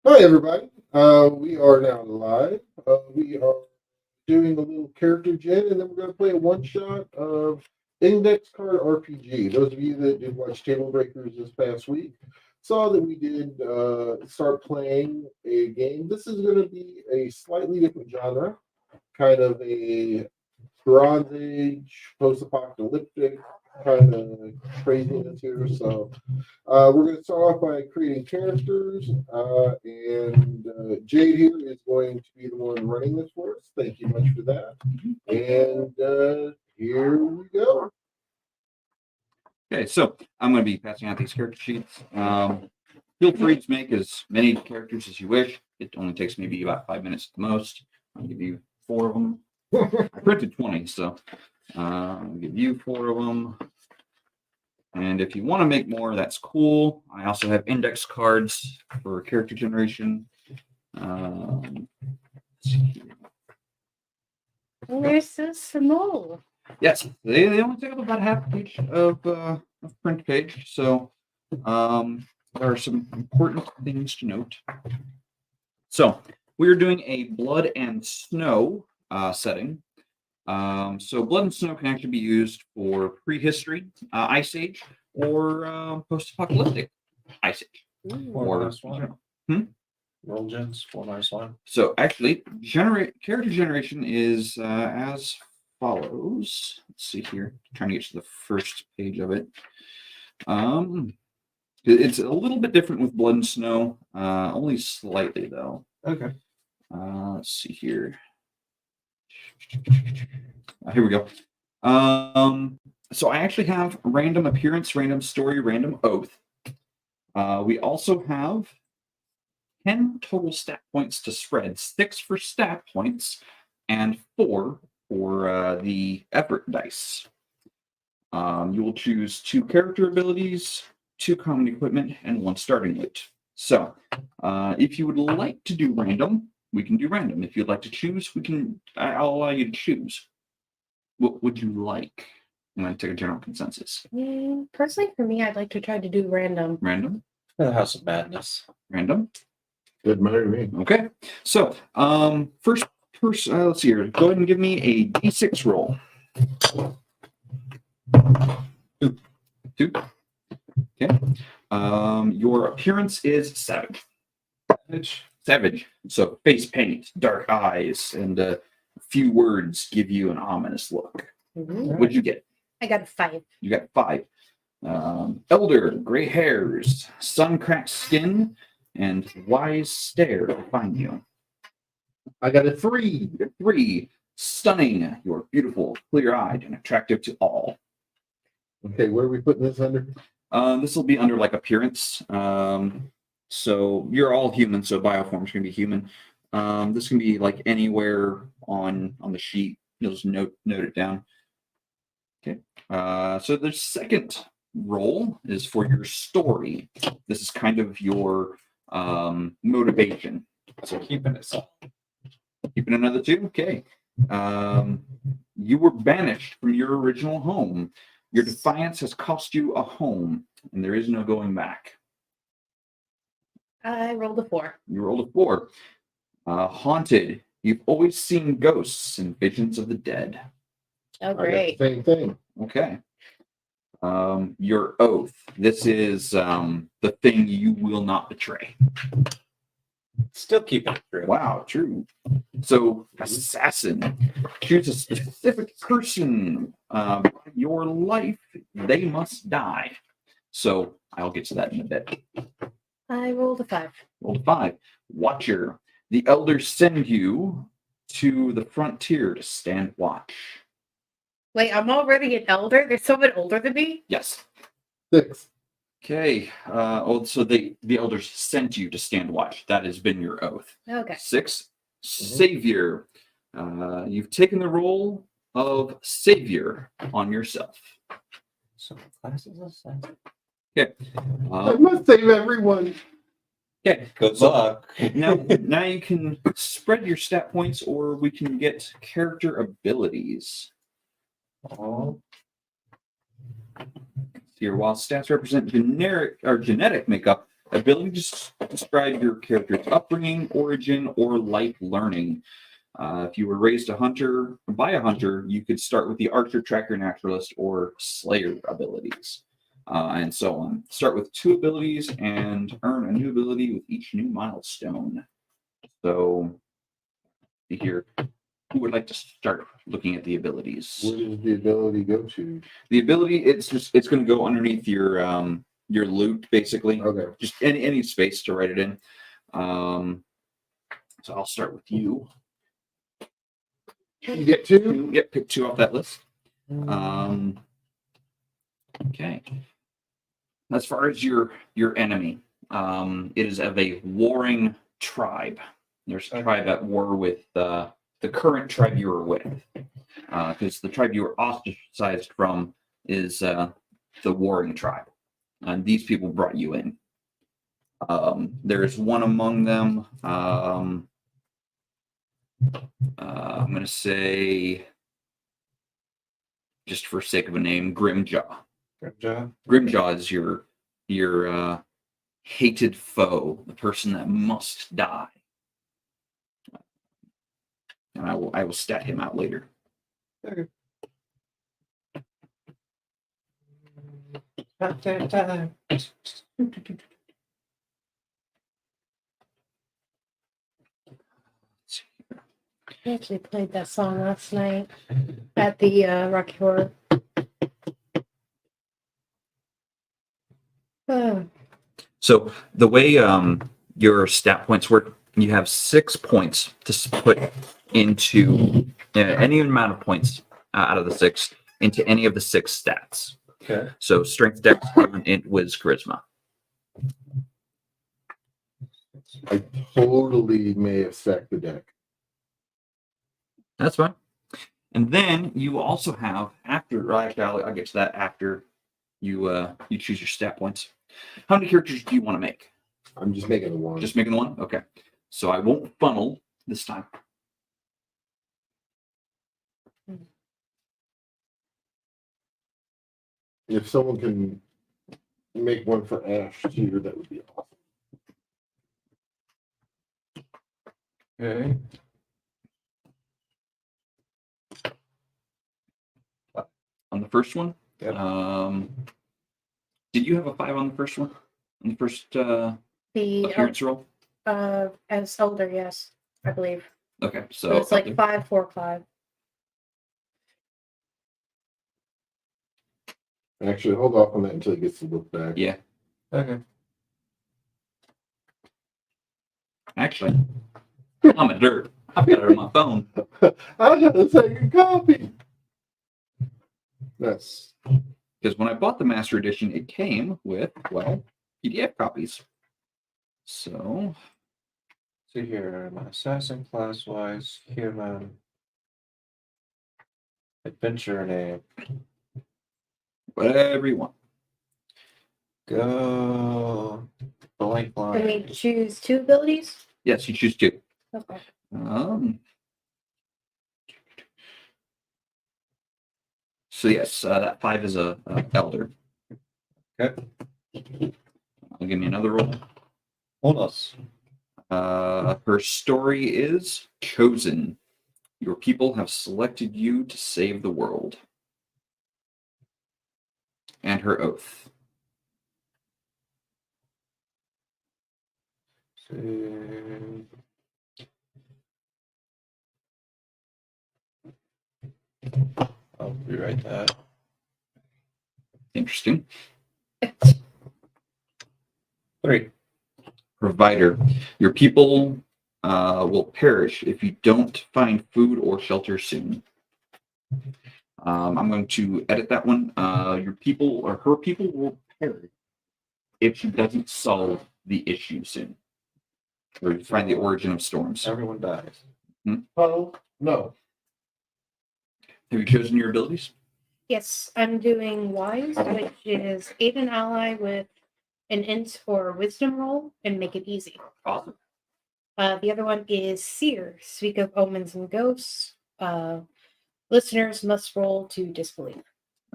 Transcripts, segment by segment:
Hi, everybody. We are now live. We are doing a little character gen, and then we're going to play a one shot of Index Card RPG. Those of you that did watch Table Breakers this past week saw that we did start playing a game. This is going to be a slightly different genre, kind of a Bronze Age, post apocalyptic kind of craziness here. So we're going to start off by creating characters, and Jade here is going to be the one running this for us. Thank you much for that. And here we go. Okay, so I'm going to be passing out these character sheets. Feel free to make as many characters as you wish. It only takes maybe about 5 minutes at the most. I'll give you 4 of them. I printed 20, so I'll give you 4 of them. And if you want to make more, that's cool. I also have index cards for character generation. Let's see here. They're so small. Yes, they only take up about half a page of print page. So there are some important things to note. So we are doing a blood and snow setting. So blood and snow can actually be used for prehistory, Ice Age, or post-apocalyptic Ice Age. Or roll gens, 4 nice one. So actually, character generation is as follows. Let's see here. Trying to get to the first page of it. It's a little bit different with blood and snow, only slightly though. Okay. Let's see here. Here we go. So I actually have random appearance, random story, random oath. We also have 10 total stat points to spread, 6 for stat points, and 4 for the effort dice. You will choose 2 character abilities, 2 common equipment, and 1 starting loot. So if you would like to do random, we can do random. If you'd like to choose, I'll allow you to choose. What would you like? I'm going to take a general consensus. Personally, for me, I'd like to try to do random. Random? The House of Madness. Random? Good matter to me. Okay. So first person, let's see here. Go ahead and give me a D6 roll. 2. Okay. Your appearance is savage. Savage. So face paint, dark eyes, and a few words give you an ominous look. Mm-hmm. What'd you get? I got a 5. You got 5. Elder, gray hairs, sun-cracked skin, and wise stare define you. I got a 3. 3. Stunning. You're beautiful, clear-eyed, and attractive to all. Okay, where are we putting this under? This will be under like appearance. So you're all human, so bioform's gonna be human. This can be like anywhere on the sheet. You'll just note it down. Okay. So the second role is for your story. This is kind of your motivation. So keeping it solid. Keeping another 2. Okay. You were banished from your original home. Your defiance has cost you a home, and there is no going back. I rolled a 4. You rolled a 4. Haunted. You've always seen ghosts and visions of the dead. Oh, I got great. the same thing. Okay. Your oath. This is the thing you will not betray. Still keeping it true. Wow, true. So, assassin. Choose a specific person. Your life, they must die. So, I'll get to that in a bit. I rolled a 5. Roll 5. Watcher. The elders send you to the frontier to stand watch. Wait, I'm already an elder? There's someone older than me? Yes. 6. Okay. So the elders sent you to stand watch. That has been your oath. Okay. 6. Savior. You've taken the role of savior on yourself. So classes aside. Okay. I must save everyone. Okay. Good luck. Now you can spread your stat points, or we can get character abilities. Oh. Here, while stats represent generic or genetic makeup, Ability to describe your character's upbringing, origin, or life learning. If you were raised by a hunter, you could start with the archer, tracker, naturalist, or slayer abilities, and so on. Start with 2 abilities and earn a new ability with each new milestone. So, here, who would like to start looking at the abilities? Where does the ability go to? The ability, it's going to go underneath your loot, basically. Okay. Just any space to write it in. So I'll start with you. You get 2? Yep, pick 2 off that list. Okay. As far as your enemy, it is of a warring tribe. There's a tribe at war with the current tribe you were with, because the tribe you were ostracized from is the warring tribe, and these people brought you in. There's one among them. I'm going to say, just for sake of a name, Grimjaw. Grimjaw is your hated foe, the person that must die. And I will stat him out later. Okay. I actually played that song last night at the Rocky Horror. Oh, So the way your stat points work, you have 6 points to put into any amount of points out of the 6 into any of the 6 stats. Okay. So strength, dex, int, whiz, charisma. I totally may have sacked the deck. That's fine. And then you also have I'll get to that after you choose your stat points. How many characters do you want to make? I'm just making the 1. Just making the 1? Okay. So I won't funnel this time. If someone can make one for Ash too, that would be awesome. Okay. On the first one? Yep. Did you have a 5 on the first one? On the first the appearance roll? as older, yes, I believe. Okay, So so it's like 5, 4, 5. Actually, hold off on that until he gets to look back. yeah. Okay. Actually, I'm a dirt. I've got it on my phone. I had a second copy. That's Because when I bought the Master Edition, it came with, well, PDF copies. So, See here, my assassin class wise, human, adventure name. whatever you want. Go blank Can we line. choose 2 abilities? Yes, you choose 2. Okay. So yes, that 5 is a elder. Okay. I'll give me another roll. Bonus. Her story is chosen. Your people have selected you to save the world. And her oath. I'll rewrite that. Interesting. 3. Provider. Your people will perish if you don't find food or shelter soon. I'm going to edit that one. Your people or her people will perish if she doesn't solve the issue soon. Or find the origin of storms. Everyone dies. oh no. Have you chosen your abilities? Yes, I'm doing Wise, which is aid an ally with an int or wisdom roll and make it easy. Awesome. The other one is Seer, speak of omens and ghosts. Listeners must roll to disbelieve.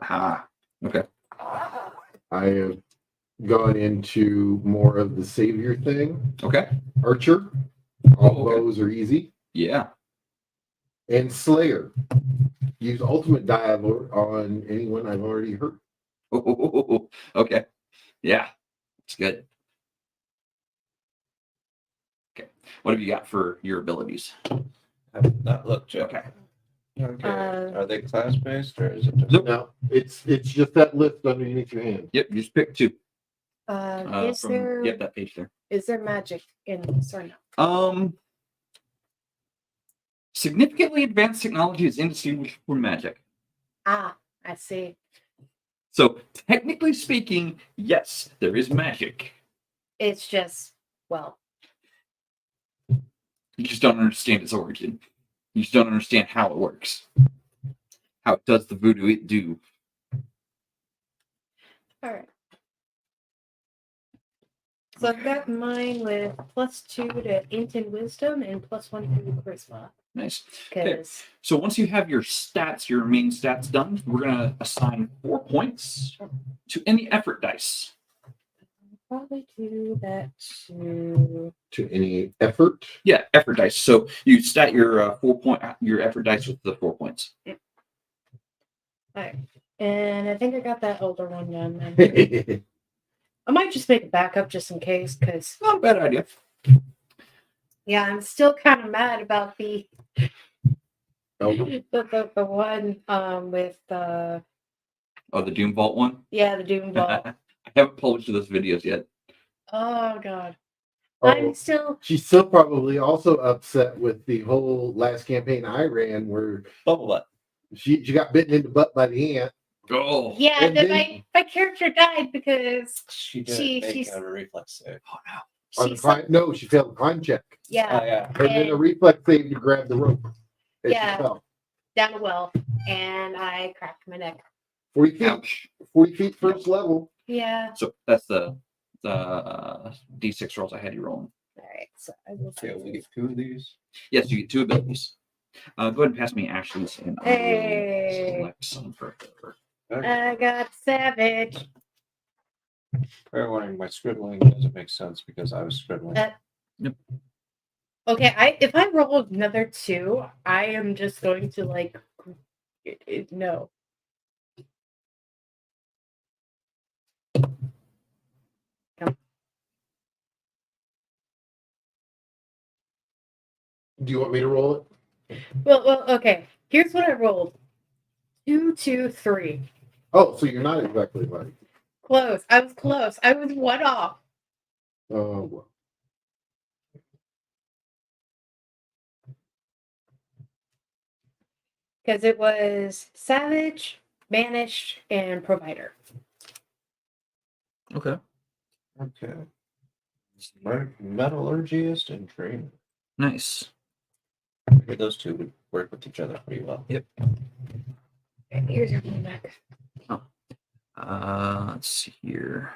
Aha. Okay. I have gone into more of the savior thing. Okay. Archer, all Oh, okay. bows are easy. Yeah. And Slayer, use ultimate dialogue on anyone I've already hurt. Okay. Yeah. It's good. Okay. What have you got for your abilities? I've not looked yet. Okay. Okay. Uh, Are they class based or is it just Nope. Now, it's just that list underneath your hand. Yep. You just pick two. is From there yep, that page there. is there magic in this or no? Significantly advanced technology is indistinguishable from magic. Ah, I see. So technically speaking, yes, there is magic. It's just, well, You just don't understand its origin. You just don't understand how it works. How it does the voodoo it do. all right. So I've got mine with +2 to int and wisdom and +1 to charisma. Nice. Because So once you have your stats, your main stats done, we're gonna assign 4 points to any effort dice. probably do that to Any effort. Yeah, effort dice. So you stat your your effort dice with the 4 points. all right. And I think I got that older one done. Then. I might just make a backup just in case, because Not a bad idea. yeah, I'm still kind of mad about the Elder. the one with Oh, the Doom Vault one? the Doom Vault. I haven't published those videos yet. Oh god. Oh, I'm still she's still probably also upset with the whole last campaign I ran where bubble butt? she got bitten in the butt by the ant. Oh. yeah, And that then- my character died because She She- didn't make she's- a reflex save. Oh no. On the she's climb, no, she failed the climb check. yeah, Oh yeah. And then a reflex save to grab the rope. And Yeah. she fell. down a well and I cracked my neck. 40 feet. Ouch. 40 feet first level. Yeah. So that's the D6 rolls I had you rolling. All right. So I will Okay, we get 2 of these. Yes, you get 2 abilities. Go ahead and pass me Ashley's and I will Hey. select some for her. I got savage. Fair warning, my scribbling doesn't make sense because I was scribbling. Okay, if I roll another 2, I am just going to like no. Do you want me to roll it? Well, okay. Here's what I rolled: 2, 2, 3. Oh, so you're not exactly right. Close. I was close. I was 1 off. Oh, well. Because it was savage, banished, and provider. Okay. Okay. Metallurgist and trainer. Nice. Okay, those two would work with each other pretty well. Yep. Okay, here's your one back. Let's see here.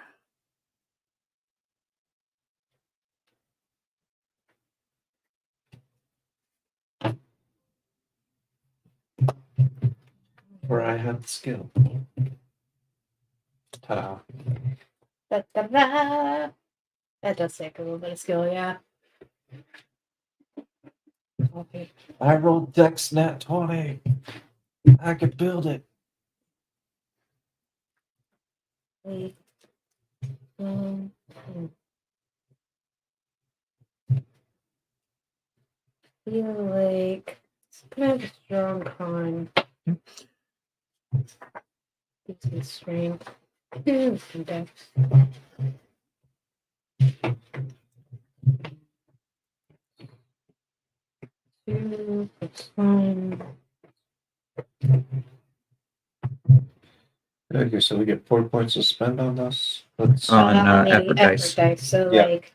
Where I have the skill. Ta-da. Da, da, da. That does take a little bit of skill, yeah. Okay. I rolled Dex Nat 20. I could build it. Wait. Feel like it's kind of a strong con. Decent strength. Some dex. Two, that's fine. Okay, so we get 4 points to spend on this. Let's On, the effort dice. So Yeah. like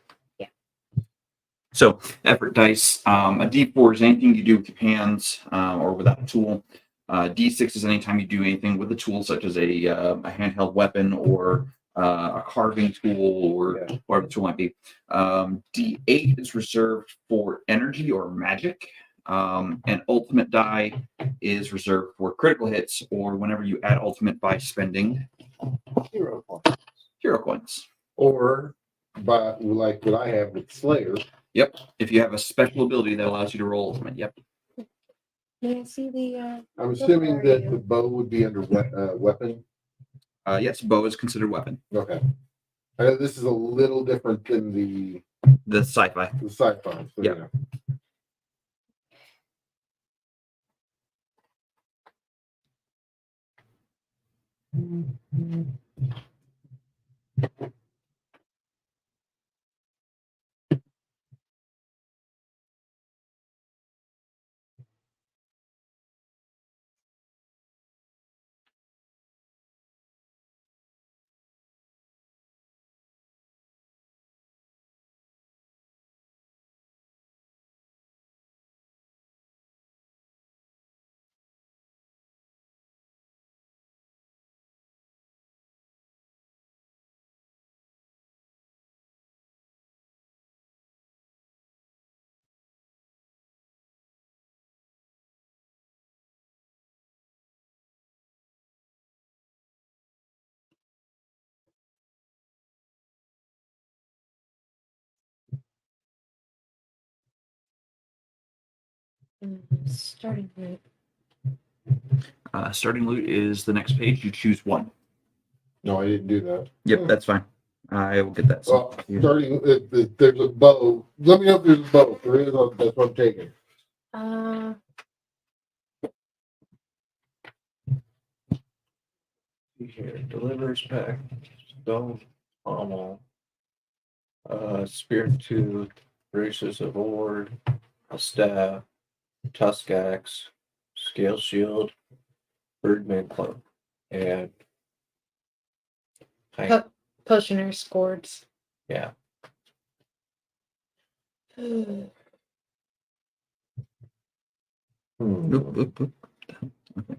So effort dice, a D4 is anything you do with your hands or without a tool. D6 is anytime you do anything with a tool, such as a handheld weapon or a carving tool or Yeah. whatever the tool might be. D8 is reserved for energy or magic. And ultimate die is reserved for critical hits or whenever you add ultimate by spending hero point. hero coins. Or, but like what I have with Slayer. Yep. If you have a special ability that allows you to roll ultimate. Yep. May I see the? I'm assuming are that you? the bow would be under weapon. Yes, bow is considered weapon. Okay. I know this is a little different than the The sci-fi. sci-fi. So Yep. yeah. Starting with. Starting loot is the next page. You choose one. No, I didn't do that. Yep, that's fine. I will get that. Well, starting, there's a bow. Let me know if there's a bow. If there is, that's what I'm taking. Here, delivers back. Stone pommel. Spear tooth, braces of ord, a staff, tusk axe, scale shield, birdman cloak, and Potioner swords. yeah. Oop, oop, oop. Okay.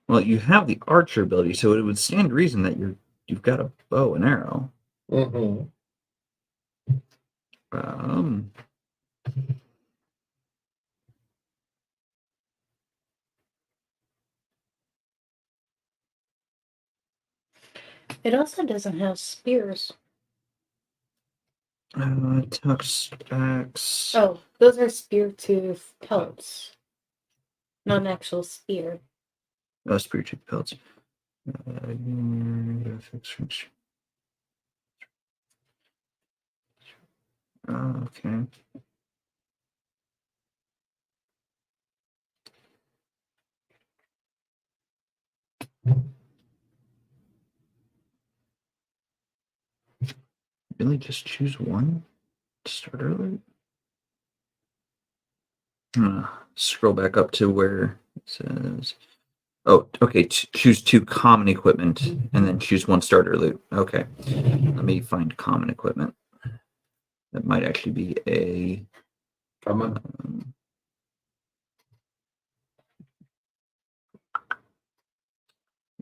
Well, you have the archer ability, so it would stand to reason that you've got a bow and arrow. Mm-hmm. Um, It also doesn't have spears. Tux axe. Oh, those are spear tooth pelts. Not an actual spear. Oh, spiritual pelts. Okay. Really, just choose one to start early. Scroll back up to where it says, oh, okay, choose two common equipment and then choose one starter loot. Okay, let me find common equipment. That might actually be a. Come on.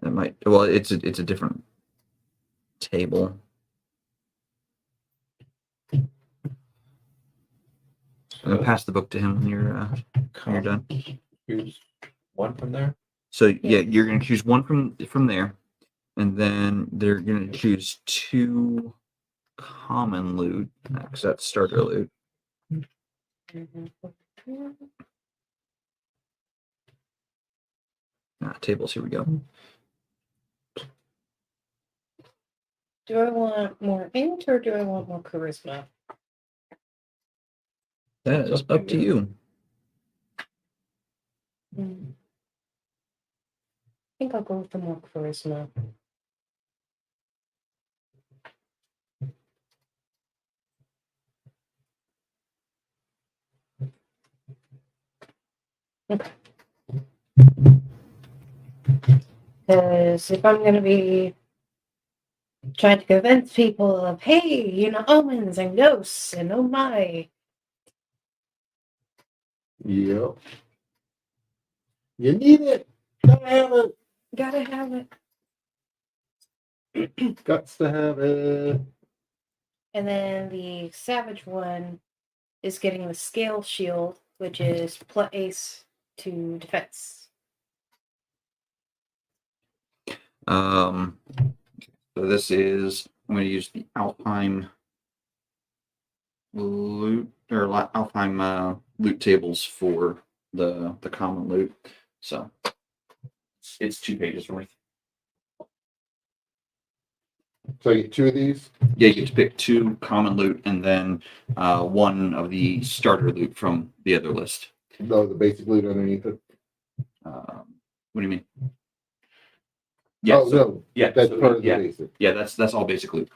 That might, well, it's a different table. I'm gonna pass the book to him when you're done. Choose one from there. So yeah, you're gonna choose one from there, and then they're gonna choose two common loot because that's starter loot. Tables. Here we go. Do I want more int or do I want more charisma? That is up to you. I think I'll go with the more charisma. Okay. Because if I'm going to be trying to convince people of, hey, omens and ghosts and oh my. Yep. You need it. Gotta have it. Gotta have it. Guts to have it. And then the savage one is getting the scale shield, which is +8 to defense. So this is, I'm going to use the Alpine loot or Alpine loot tables for the common loot. So it's 2 pages worth. So I get 2 of these. Yeah, you get to pick 2 common loot and then 1 of the starter loot from the other list. No, the basic loot underneath it. What do you mean? Yeah, Oh no, yeah, that's so, part of the yeah, basic. yeah, that's all basic loot.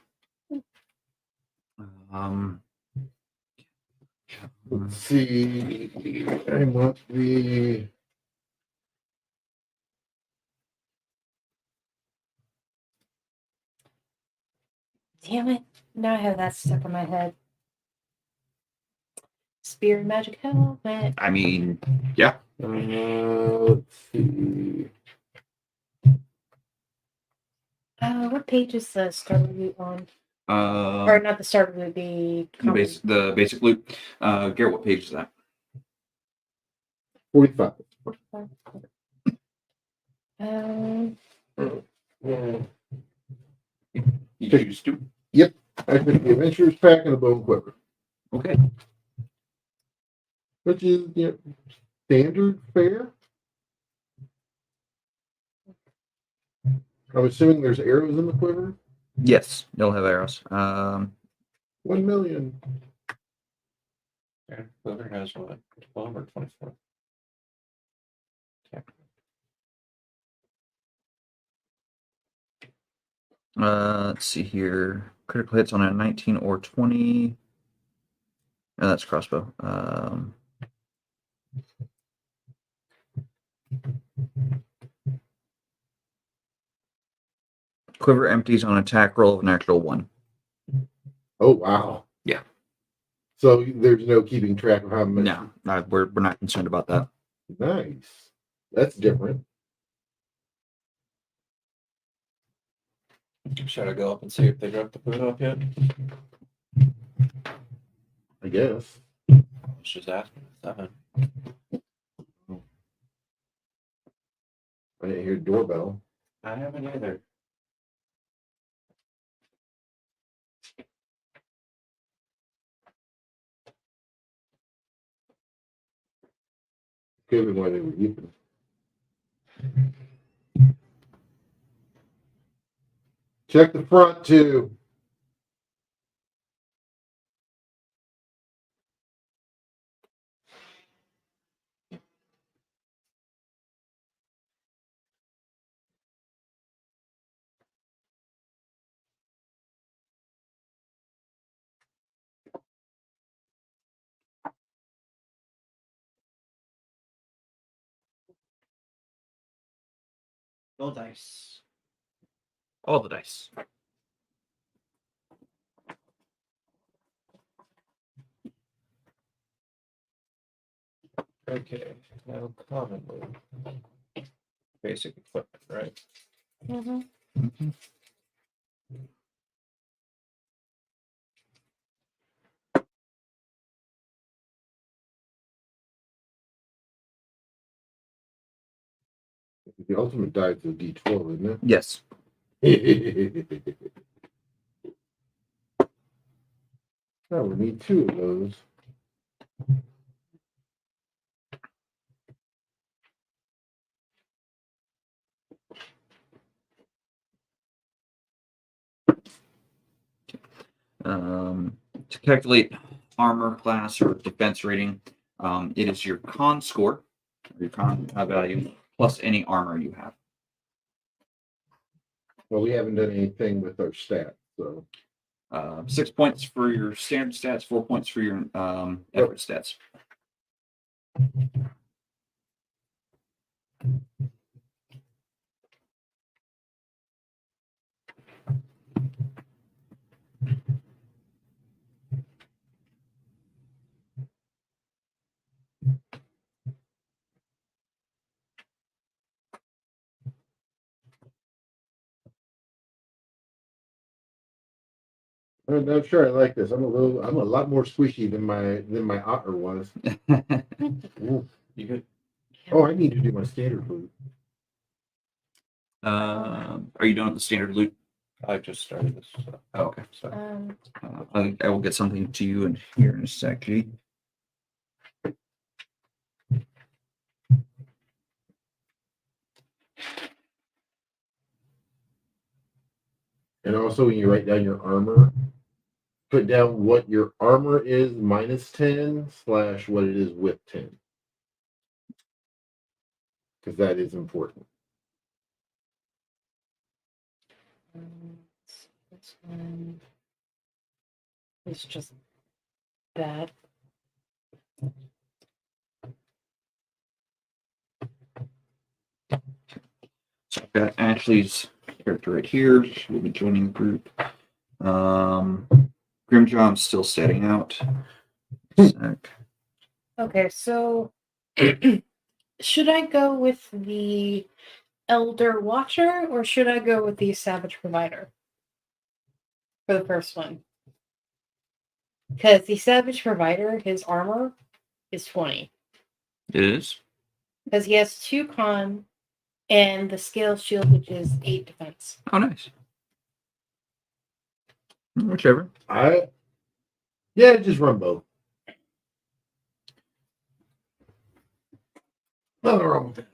Let's see. I want the. Damn it. Now I have that stuck in my head. Spear and magic helmet. I mean, yeah. Let's see. What page is the starter loot on? Or not the starter loot, the common. The basic loot. Garrett, what page is that? 45. You choose to. I picked the Adventurer's Pack and the Bone Quiver, Okay. which is standard fare. I'm assuming there's arrows in the quiver. Yes, they'll have arrows. 1,000,000. Yeah, Quiver has what? 12 or 24? Yeah. Let's see here. Critical hits on a 19 or 20. No, that's crossbow. Quiver empties on attack roll of an actual 1. Oh wow. Yeah. So there's no keeping track of how much. No, we're not concerned about that. Nice. That's different. Should I go up and see if they dropped the food off yet? I guess. Let's just ask them. 7. I didn't hear doorbell. I haven't either. Could have been why they were eating. Check the front too. Roll dice. All the dice. Okay, now commonly. Basic equipment, right? Mm-hmm. The ultimate die is a D12, isn't Yes. it? Oh, we need 2 of those. To calculate armor class or defense rating, it is your con score, your con value, plus any armor you have. Well, we haven't done anything with our stats, so 6 points for your standard stats, 4 points for your effort stats. I'm not sure I like this. I'm a lot more squishy than my otter was. Ooh. You good? Oh, I need to do my standard loot. Are you done with the standard loot? I just started this. So. Oh, okay. So I will get something to you in here in a sec, G. And also, when you write down your armor, put down what your armor is -10 / what it is with 10. Because that is important. This one is just that. So I've got Ashley's character right here. She will be joining the group. Grimjaw's still setting out. Sec. Okay, so should I go with the Elder Watcher or should I go with the Savage Provider for the first one? Because the Savage Provider, his armor is 20. It is. Because he has 2 con and the scale shield, which is 8 defense. Oh, nice. Whichever. Just run both. Nothing wrong with that.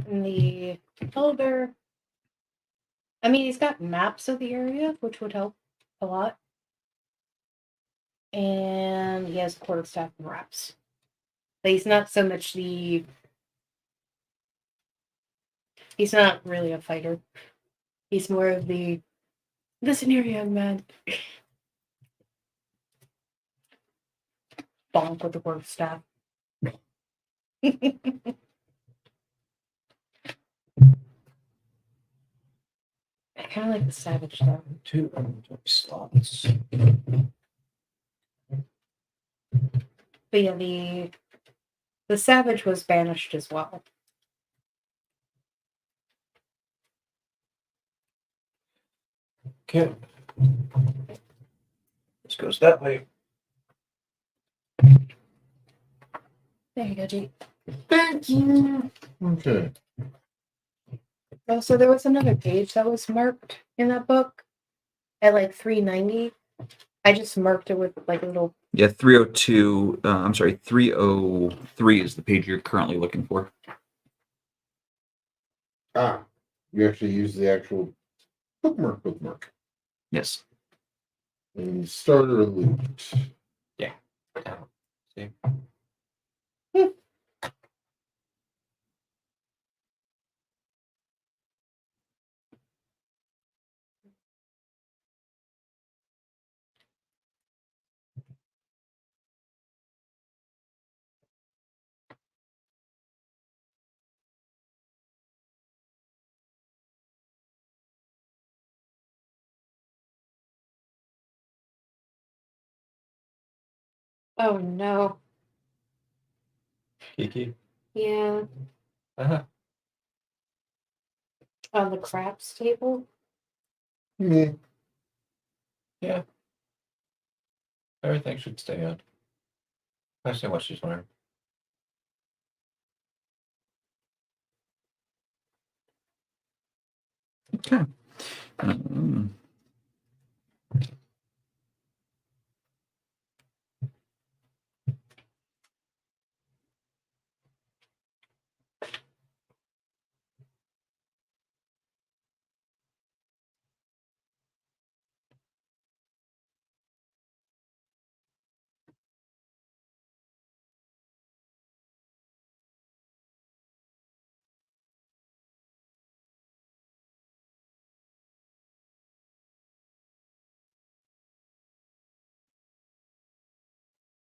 And the Elder, I mean, he's got maps of the area, which would help a lot. And he has quarterstaff and wraps. But he's not so much the. He's not really a fighter. He's more of the. Listen here, young man. Bonk with the quarterstaff. I kind of like the savage though. 2 slots. But yeah, the savage was banished as well. Okay. This goes that way. There you go, G. Thank you. Okay. Oh, so there was another page that was marked in that book at like 390. I just marked it with like a little. Yeah, 302. I'm sorry, 303 is the page you're currently looking for. You actually use the actual bookmark. Yes. And starter loot. See? Oh no. Kiki. Yeah. Uh-huh. On the craps table. Yeah. Yeah. Everything should stay on. I see what she's wearing. Okay.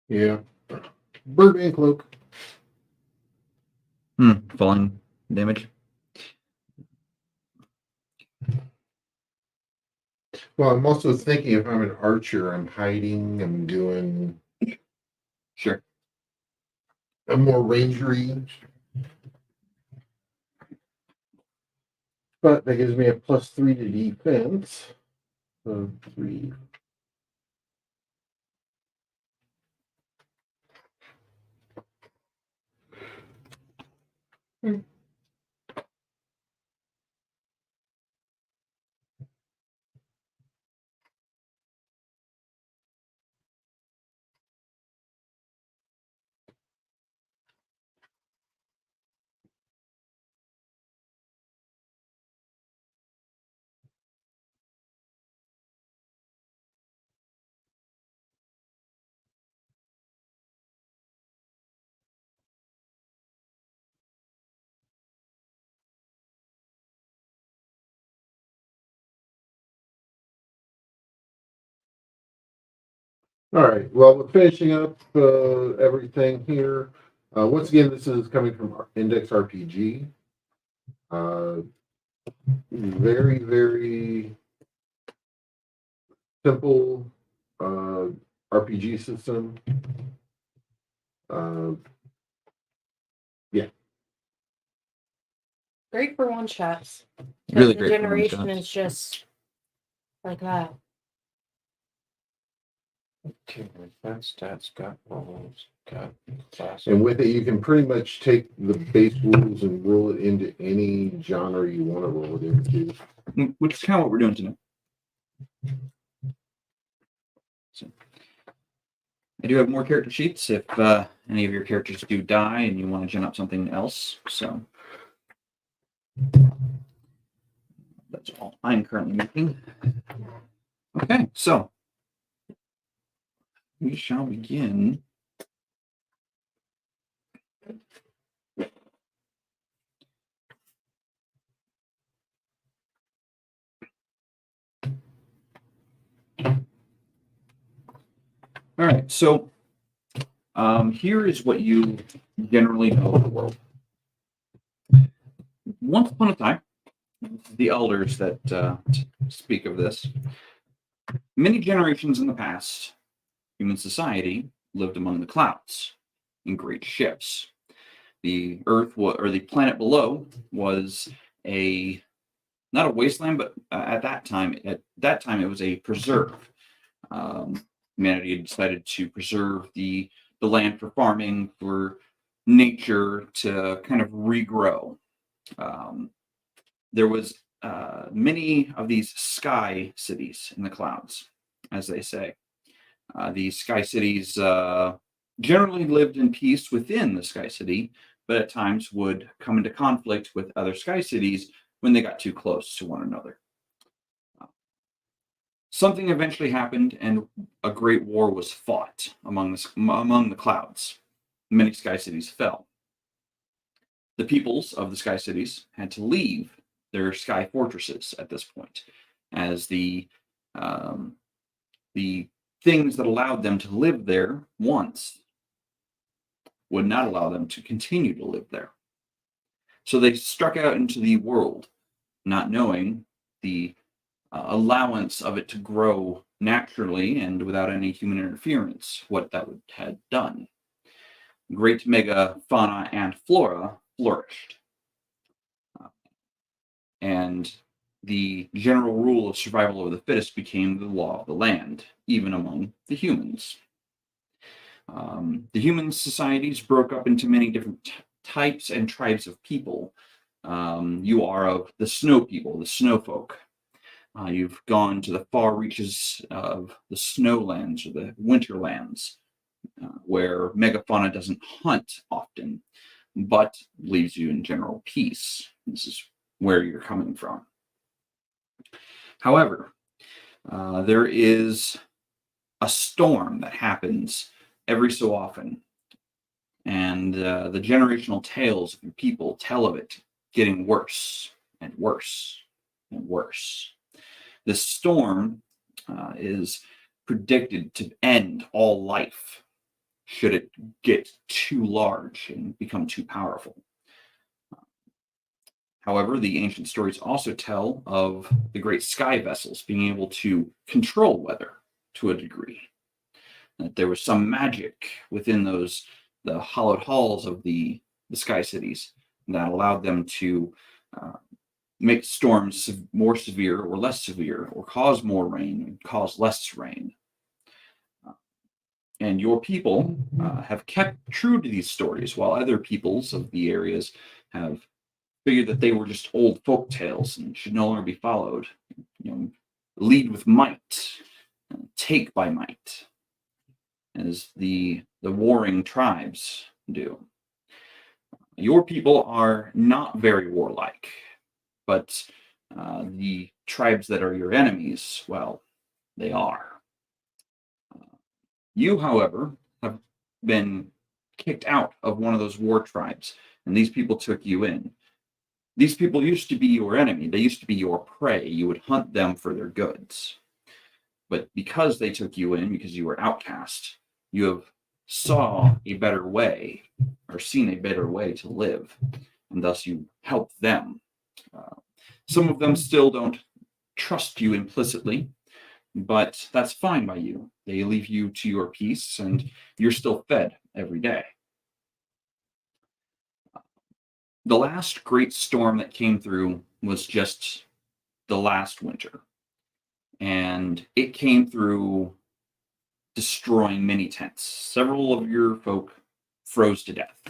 Yeah. Birdman cloak. Falling damage. Well, I'm also thinking if I'm an archer, I'm hiding, I'm doing Sure. a more rangery. But that gives me a +3 to defense. 3. All right. Well, we're finishing up everything here. Once again, this is coming from our Index RPG. Very, very simple uh, RPG system. Uh, Great for one shots. Really The great for generation one-shots. is just like that. Okay, got stats, got rolls, got class. and with it, you can pretty much take the base rules and roll it into any genre you want to roll it into. Which is kind of what we're doing tonight. So, I do have more character sheets if any of your characters do die and you want to gen up something else. So that's all I'm currently making. Okay, so we shall begin. All right, so here is what you generally know of the world. Once upon a time, the elders that speak of this, many generations in the past, human society lived among the clouds in great ships. The Earth, or the planet below, was not a wasteland, but at that time it was a preserve. Humanity had decided to preserve the land for farming, for nature to kind of regrow. There was many of these sky cities in the clouds, as they say. These sky cities generally lived in peace within the sky city, but at times would come into conflict with other sky cities when they got too close to one another. Something eventually happened, and a great war was fought among the clouds. Many sky cities fell. The peoples of the sky cities had to leave their sky fortresses at this point, as the things that allowed them to live there once would not allow them to continue to live there. So they struck out into the world, not knowing the allowance of it to grow naturally and without any human interference, what that would had done. Great megafauna and flora flourished. And the general rule of survival of the fittest became the law of the land, even among the humans. The human societies broke up into many different types and tribes of people. You are of the snow people, the snow folk. You've gone to the far reaches of the snowlands or the winterlands, where megafauna doesn't hunt often, but leaves you in general peace. This is where you're coming from. However, there is a storm that happens every so often, and the generational tales of people tell of it getting worse and worse and worse. This storm is predicted to end all life should it get too large and become too powerful. However, the ancient stories also tell of the great sky vessels being able to control weather to a degree. That there was some magic within the hollowed halls of the sky cities that allowed them to make storms more severe or less severe, or cause more rain and cause less rain. And your people have kept true to these stories, while other peoples of the areas have figured that they were just old folk tales and should no longer be followed. Lead with might, take by might, as the warring tribes do. Your people are not very warlike, but the tribes that are your enemies, well, they are. You, however, have been kicked out of one of those war tribes, and these people took you in. These people used to be your enemy. They used to be your prey. You would hunt them for their goods. But because they took you in, because you were outcast, you have saw a better way, or seen a better way to live, and thus you help them. Some of them still don't trust you implicitly, but that's fine by you. They leave you to your peace, and you're still fed every day. The last great storm that came through was just the last winter, and it came through destroying many tents. Several of your folk froze to death.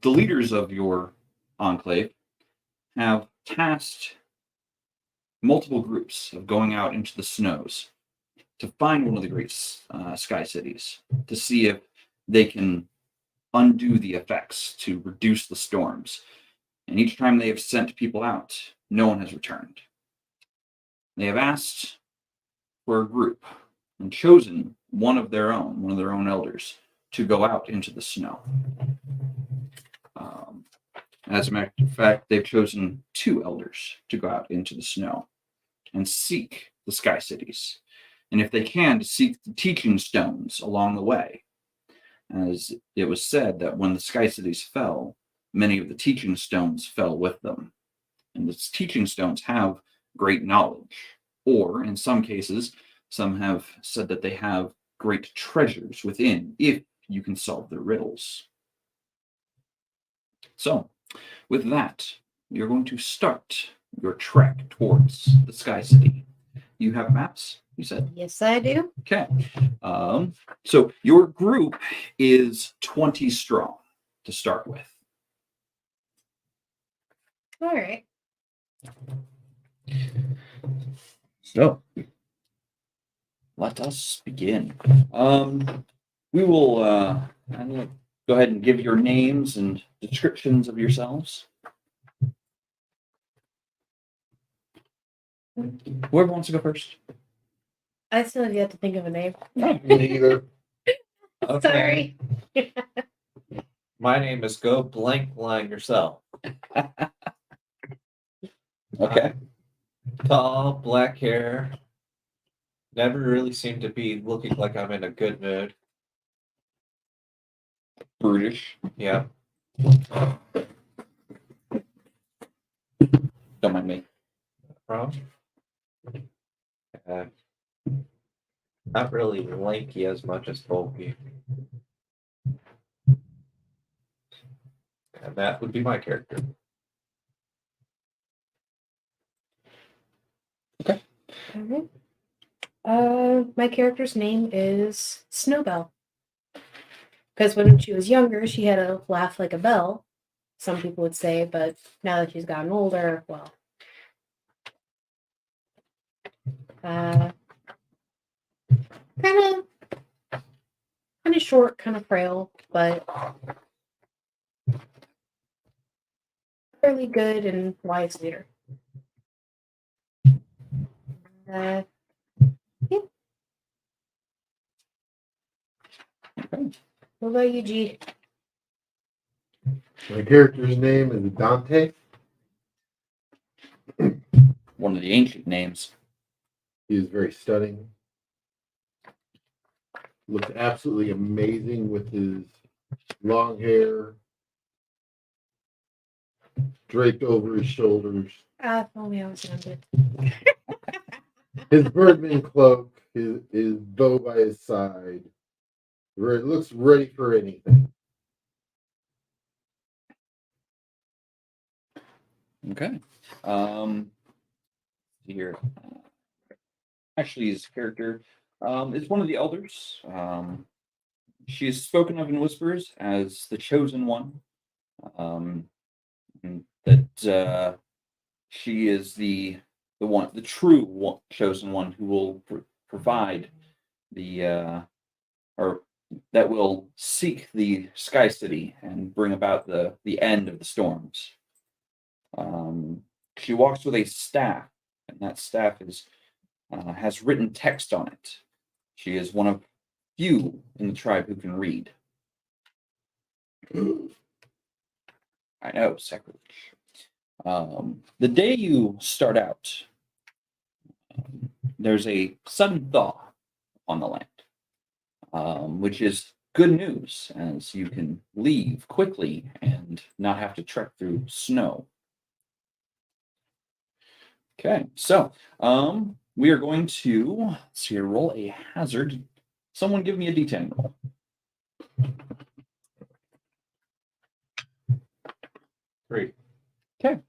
The leaders of your enclave have tasked multiple groups of going out into the snows to find one of the great sky cities, to see if they can undo the effects, to reduce the storms. And each time they have sent people out, no one has returned. They have asked for a group and chosen one of their own elders, to go out into the snow. As a matter of fact, they've chosen 2 elders to go out into the snow and seek the sky cities, and if they can, to seek the teaching stones along the way. As it was said that when the sky cities fell, many of the teaching stones fell with them. And the teaching stones have great knowledge, or in some cases, some have said that they have great treasures within, if you can solve their riddles. So, with that, you're going to start your trek towards the Sky City. You have maps, you said? Yes, I do. Okay. So your group is 20 strong to start with. All right. So let us begin. We will go ahead and give your names and descriptions of yourselves. Whoever wants to go first. I still have yet to think of a name. Me neither. Sorry. My name is Go Blank Line Yourself. Okay. Tall, black hair. Never really seem to be looking like I'm in a good mood. Brutish. Yeah. Don't mind me. From? Not really lanky as much as bulky. And that would be my character. Alright. My character's name is Snowbell. Because when she was younger, she had a laugh like a bell, some people would say, but now that she's gotten older, well. Kind of short, kind of frail, but fairly good and wise leader. Yeah. What about you, G? My character's name is Dante. One of the ancient names. He is very stunning. Looks absolutely amazing with his long hair draped over his shoulders. If only I was younger. His birdman cloak, his bow by his side. Where it looks ready for anything. Okay. Here. Actually, his character is one of the elders. She is spoken of in whispers as the chosen one. And that she is the one, the true one, chosen one who will provide the or that will seek the Sky City and bring about the end of the storms. She walks with a staff, and that staff is has written text on it. She is one of few in the tribe who can read. I know, sacrilege. The day you start out, there's a sudden thaw on the land, which is good news as you can leave quickly and not have to trek through snow. Okay, so we are going to let's see here, roll a hazard. Someone give me a D10 roll. Great. Okay.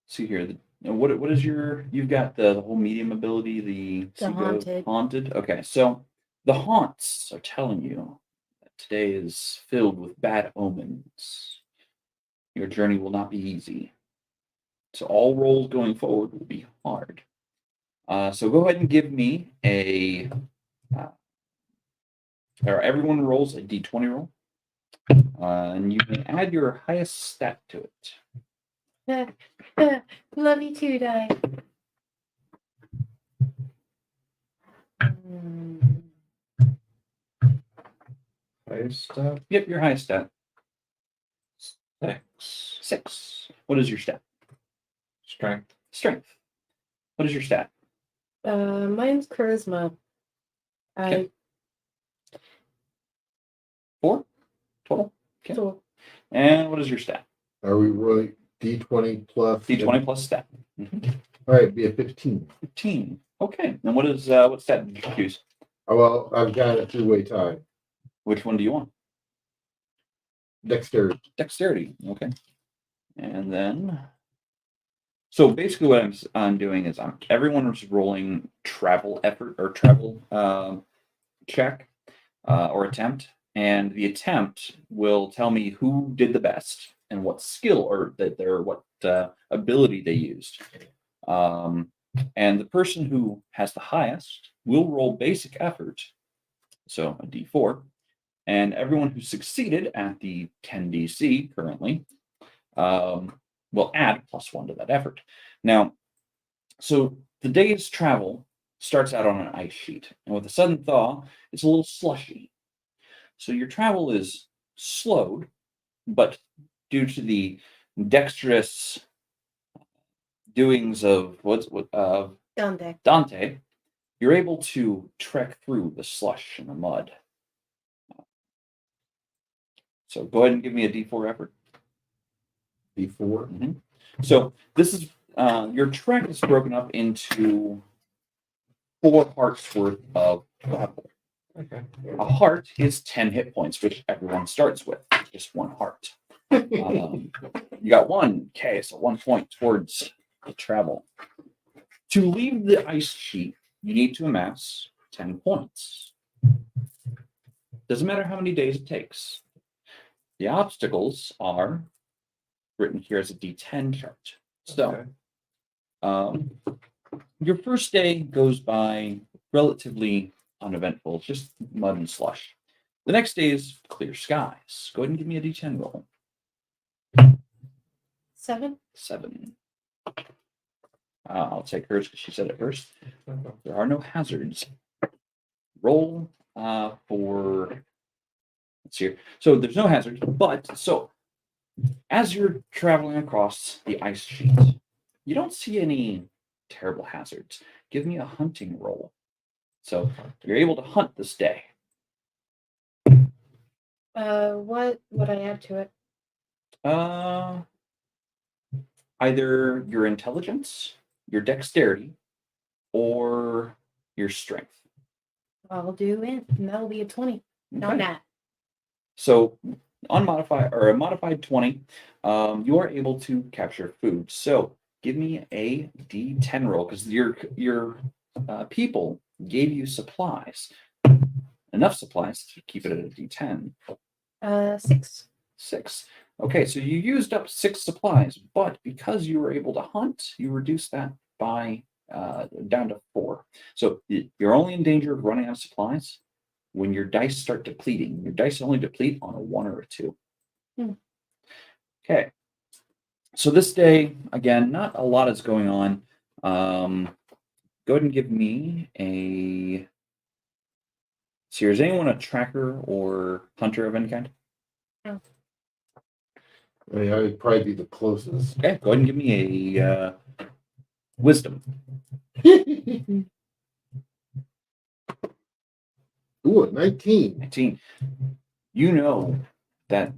See here. What is your? You've got the whole medium ability, the haunted. haunted. Okay, so the haunts are telling you that today is filled with bad omens. Your journey will not be easy. So all rolls going forward will be hard. So go ahead and give me a. Or everyone rolls a d20 roll, and you can add your highest stat to it. Love you too, die. Highest stat? Yep, your highest stat. 6. 6. What is your stat? Strength. Strength. What is your stat? Mine's charisma. Okay. 4 total. Okay. So And what is your stat? Are we really D20 plus? D20 plus stat. All right, be a 15. 15. Okay. And what is what stat did you choose? Oh, well, I've got a two-way tie. Which one do you want? Dexterity. Dexterity. Okay. And then, so basically, what I'm doing is everyone is rolling travel effort or travel check or attempt, and the attempt will tell me who did the best and what skill or what ability they used. And the person who has the highest will roll basic effort, so a d4, and everyone who succeeded at the 10 DC currently will add +1 to that effort. Now, so the day's travel starts out on an ice sheet, and with a sudden thaw, it's a little slushy. So your travel is slowed, but due to the dexterous doings of Dante, you're able to trek through the slush and the mud. So go ahead and give me a D4 effort. D4. Mm-hmm. So this is your trek is broken up into 4 hearts worth of travel. Okay. A heart is 10 hit points, which everyone starts with, just 1 heart. You got 1, okay, so 1 point towards the travel. To leave the ice sheet, you need to amass 10 points. Doesn't matter how many days it takes. The obstacles are written here as a D10 chart. So, your first day goes by relatively uneventful, just mud and slush. The next day is clear skies. Go ahead and give me a D10 roll. 7. 7. I'll take hers because she said it first. There are no hazards. Roll for. Let's see here. So there's no hazards, but so as you're traveling across the ice sheet, you don't see any terrible hazards. Give me a hunting roll. So you're able to hunt this day. What would I add to it? Either your intelligence, your dexterity, or your strength. I'll do it, and that'll be a 20. Not Okay. that. So unmodified or a modified 20, you are able to capture food. So give me a D10 roll because your people gave you supplies, enough supplies to keep it at a D10. 6. 6. Okay, so you used up 6 supplies, but because you were able to hunt, you reduced that by down to 4. So you're only in danger of running out of supplies when your dice start depleting. Your dice only deplete on a 1 or a 2. Okay. So this day, again, not a lot is going on. Go ahead and give me a. So, is anyone a tracker or hunter of any kind? No. I mean, I would probably be the closest. Okay, go ahead and give me a wisdom. Ooh, a 19. 19. You know that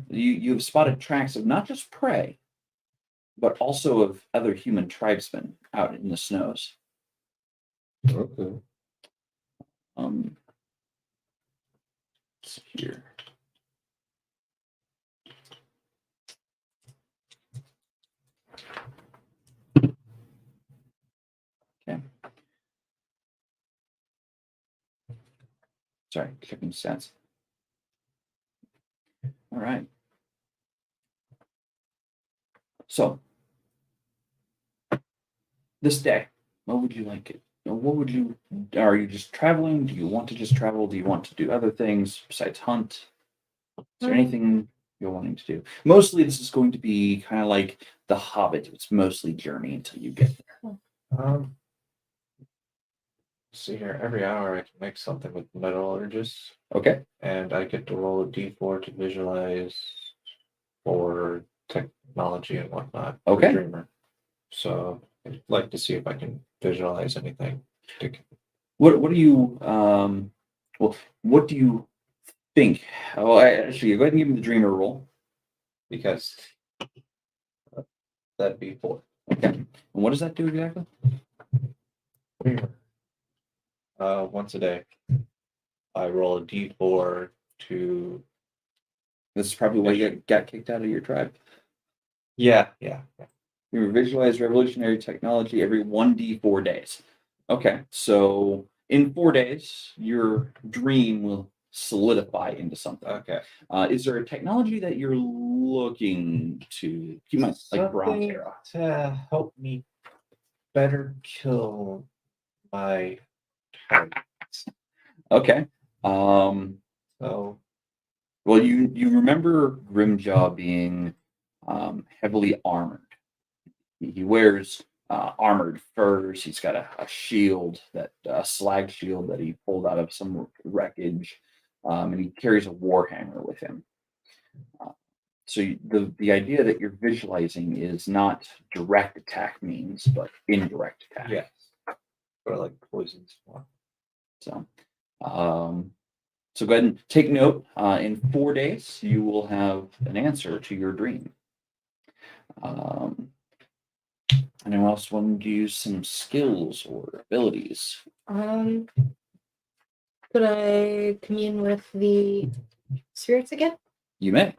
you've spotted tracks of not just prey, but also of other human tribesmen out in the snows. Okay. Let's see here. Okay. Sorry, checking stats. All right. So, this day, what would you like it? What would you? Are you just traveling? Do you want to just travel? Do you want to do other things besides hunt? Is there anything you're wanting to do? Mostly, this is going to be kind of like The Hobbit. It's mostly journey until you get there. See here, every hour I can make something with metallurgist, Okay. and I get to roll a d4 to visualize for technology and whatnot. for Okay. Dreamer. So I'd like to see if I can visualize anything. What do you well, what do you think? Oh, actually, go ahead and give me the dreamer roll. Because that'd be 4. Okay. And what does that do exactly? Once a day, I roll a d4 to. This is probably why you got kicked out of your tribe. Yeah. You visualize revolutionary technology every 1d4 days. Okay, so in 4 days, your dream will solidify into something. Okay. Is there a technology that you're looking to keep my like bronze Something era? to help me better kill my targets. Okay. So Well, you remember Grimjaw being heavily armored. He wears armored furs. He's got a shield, that slag shield that he pulled out of some wreckage, and he carries a warhammer with him. So the idea that you're visualizing is not direct attack means, but indirect attack. yes, or like poisons. So, so go ahead and take note. In 4 days, you will have an answer to your dream. Anyone else want to use some skills or abilities? Could I commune with the spirits again? You may.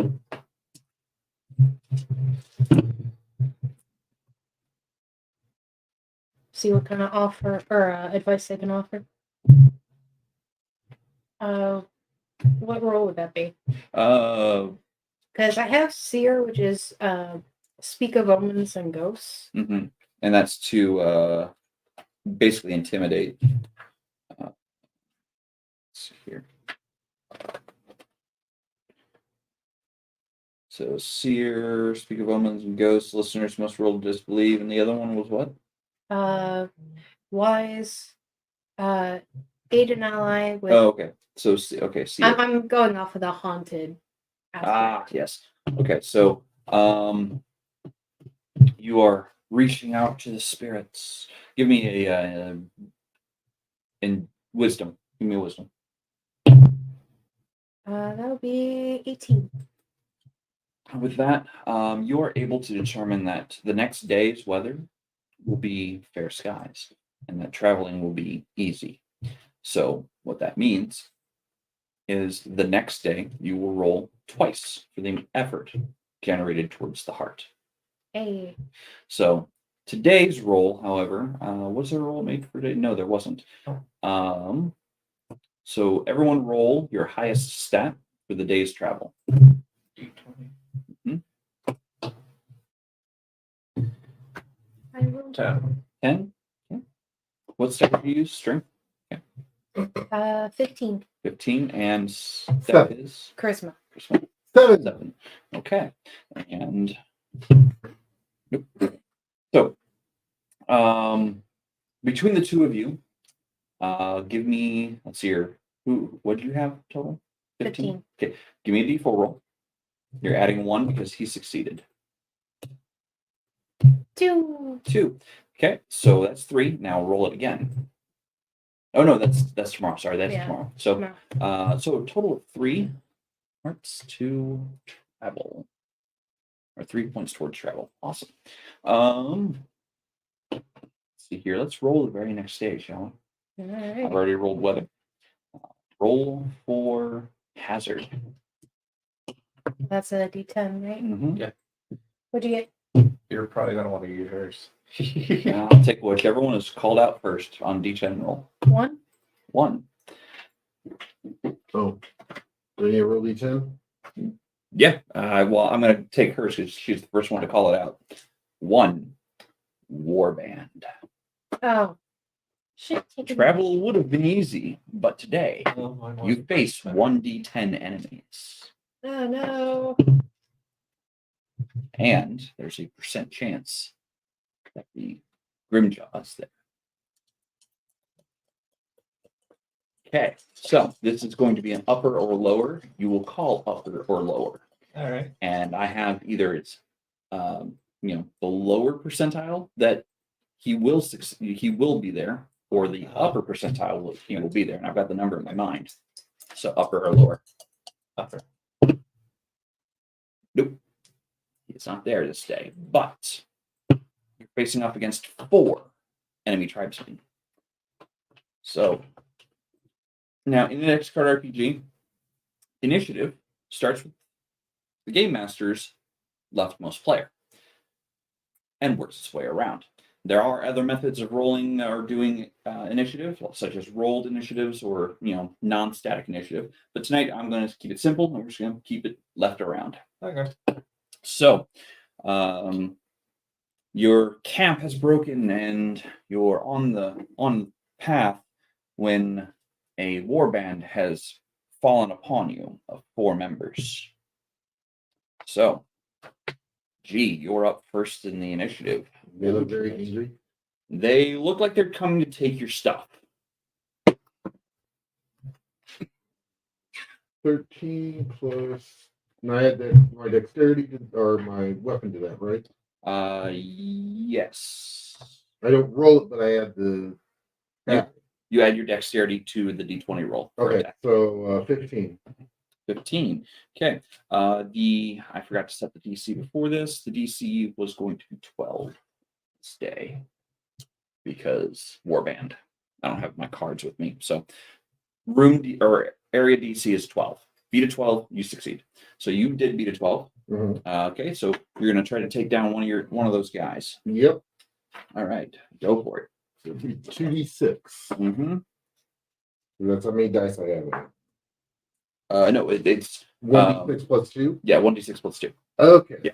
See what kind of offer or advice they can offer. What role would that be? Because I have seer, which is speak of omens and ghosts. Mm-hmm. And that's to basically intimidate. Let's see here. So, seer, speak of omens and ghosts, listeners must roll to disbelieve, and the other one was what? Wise, aid an ally with. Oh, okay. So, okay, seer. I'm going off of the haunted aspect. Yes. Okay, so you are reaching out to the spirits. Give me a in wisdom. Give me a wisdom. That would be 18. With that, you are able to determine that the next day's weather will be fair skies and that traveling will be easy. So, what that means is the next day you will roll twice for the effort generated towards the heart. Hey. So today's roll, however, was there a roll made for today? No, there wasn't. So everyone roll your highest stat for the day's travel. D20. 10. 10. Okay. What stat did you use? Strength? 15. 15. And that Seven. is Charisma. 7. 7. Okay. And nope. So between the two of you, give me, let's see here. What did you have total? 15. Okay. Give me a d4 roll. You're adding 1 because he succeeded. 2. 2. Okay, so that's 3. Now roll it again. Oh no, that's tomorrow. Sorry, that's Yeah, tomorrow. So tomorrow. so a total of 3 hearts to travel. Or 3 points towards travel. Awesome. Let's see here. Let's roll the very next day, shall we? All I've right. already rolled weather. Roll for hazard. That's a D10, right? Mm-hmm. What'd you get? You're probably going to want to use yours. I'll take whichever one is called out first on D10 roll. 1. 1. Oh. Do you roll D10? Yeah. Well, I'm going to take hers because she's the first one to call it out. 1. Warband. Oh. Shit. Travel would have been easy, but today Oh, you face 1d10 enemies. Oh, no. And there's a % chance that the Grimjaw is there. Okay, so this is going to be an upper or lower. You will call upper or lower. All right. And I have either it's the lower percentile that he will succeed, he will be there, or the upper percentile he will be there. And I've got the number in my mind. So upper or lower. Upper. Nope. He's not there this day. But you're facing off against 4 enemy tribesmen. So now in the next card RPG, initiative starts with the game master's leftmost player and works its way around. There are other methods of rolling or doing initiative, such as rolled initiatives or non-static initiative. But tonight I'm going to keep it simple. I'm just going to keep it left around. Okay. So your camp has broken and you're on the path when a warband has fallen upon you of 4 members. So, G, you're up first in the initiative. They look very angry. They look like they're coming to take your stuff. 13 plus. And I had my dexterity or my weapon to that, right? Yes. I don't roll it, but I add the. You add your dexterity to the d20 roll. Okay, so 15. 15. Okay. I forgot to set the DC before this. The DC was going to be 12 this day because warband. I don't have my cards with me, so area DC is 12. Beat a 12, you succeed. So you did beat a 12. Mm-hmm. Okay, so you're gonna try to take down one of those guys. Yep. All right, go for it. So 2d6. Mm-hmm. That's how many dice I have. No, it's 1d6 plus 2? Yeah, 1d6 plus 2. Okay.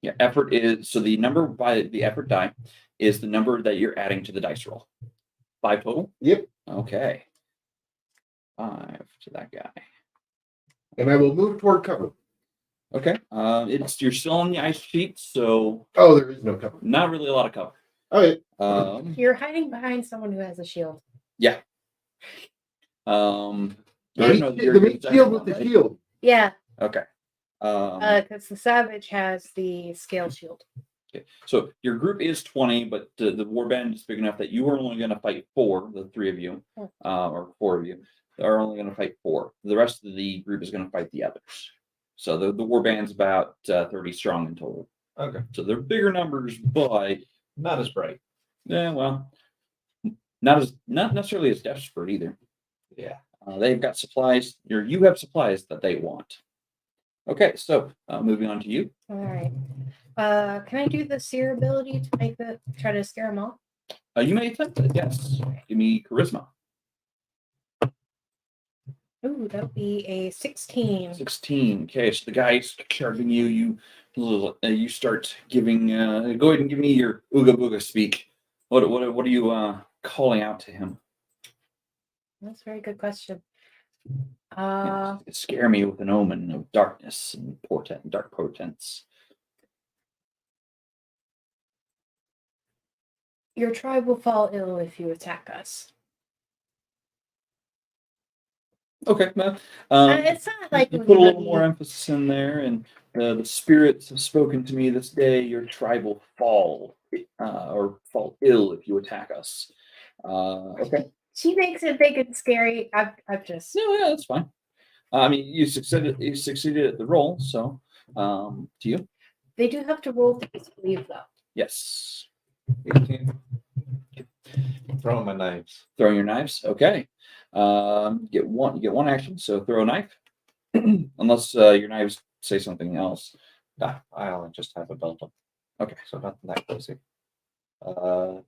Yeah, effort is so the number by the effort die is the number that you're adding to the dice roll. 5 total? Yep. Okay. 5 to that guy. And I will move toward cover. Okay. You're still on the ice sheet, so Oh, there is no cover. not really a lot of cover. Okay. You're hiding behind someone who has a shield. Yeah. The meat shield with the shield. Yeah. Okay. Because the savage has the scale shield. Okay. So your group is 20, but the warband is big enough that you are only going to fight 4, the 3 of you, or 4 of you, are only going to fight 4. The rest of the group is going to fight the others. So the warband's about 30 strong in total. Okay. So they're bigger numbers, but not as bright. Yeah, well, not necessarily as desperate either. Yeah. They've got supplies, or you have supplies that they want. Okay, so moving on to you. All right. Can I do the seer ability to try to scare them off? You may attempt it, yes. Give me charisma. Ooh, that would be a 16. 16. Okay, so the guy's charging you. You start giving. Go ahead and give me your ooga booga speak. What are you calling out to him? That's a very good question. Scare me with an omen of darkness and dark portents. Your tribe will fall ill if you attack us. Okay, well, It's not like you we put a little would more emphasis in there, and the spirits have spoken to me this day. Your tribe will fall, or fall ill if you attack us. Okay. She makes it big and scary. I've just. No, yeah, that's fine. I mean, you succeeded. You succeeded at the roll, so to you. They do have to roll to disbelieve, though. Yes. 18. Throwing my knives. Throwing your knives. Okay. You get one action. So throw a knife, unless your knives say something else. Nah, I only just have a belt. Okay. So nothing that crazy. 4.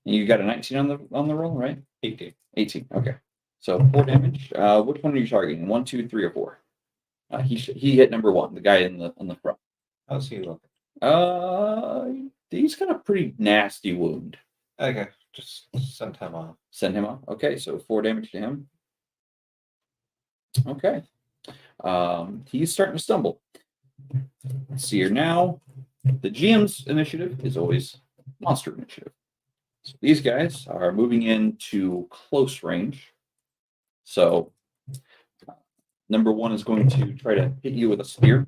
You got a 19 on the roll, right? 18. 18. Okay. So 4 damage. Which one are you targeting? 1, 2, 3, or 4? He hit number 1, the guy in the front. How's he looking? He's got a pretty nasty wound. Okay, just send him off. Send him off. Okay, so 4 damage to him. Okay. He's starting to stumble. Let's see here now. The GM's initiative is always monster initiative. So these guys are moving into close range. So number 1 is going to try to hit you with a spear.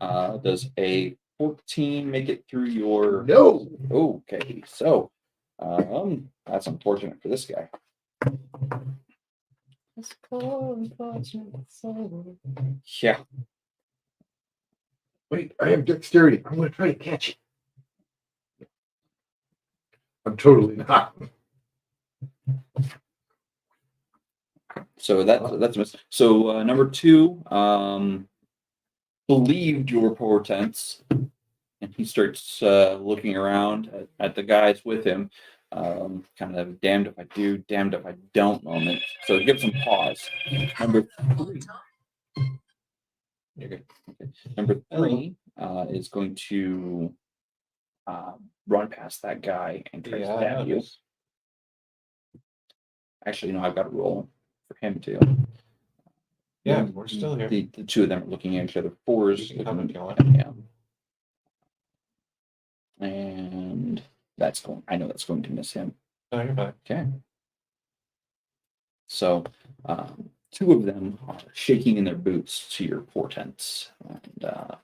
Does a 14 make it through your... No. Okay, so that's unfortunate for this guy. It's unfortunate. Yeah. Wait, I have dexterity. I'm going to try to catch it. I'm totally not. So that's a miss. So number 2 believed your portents, and he starts looking around at the guys with him. Kind of damned if I do, damned if I don't moment. So give some pause. Number 3. You're good. Okay. Number 3 is going to run past that guy and try to stab you. Actually, no, I've got a roll for him too. Yeah, we're still here. The 2 of them are looking at each other. 4 is You can come looking if you want. at him. And that's going. I know that's going to miss him. No, you're fine. Okay. So 2 of them are shaking in their boots to your portents, and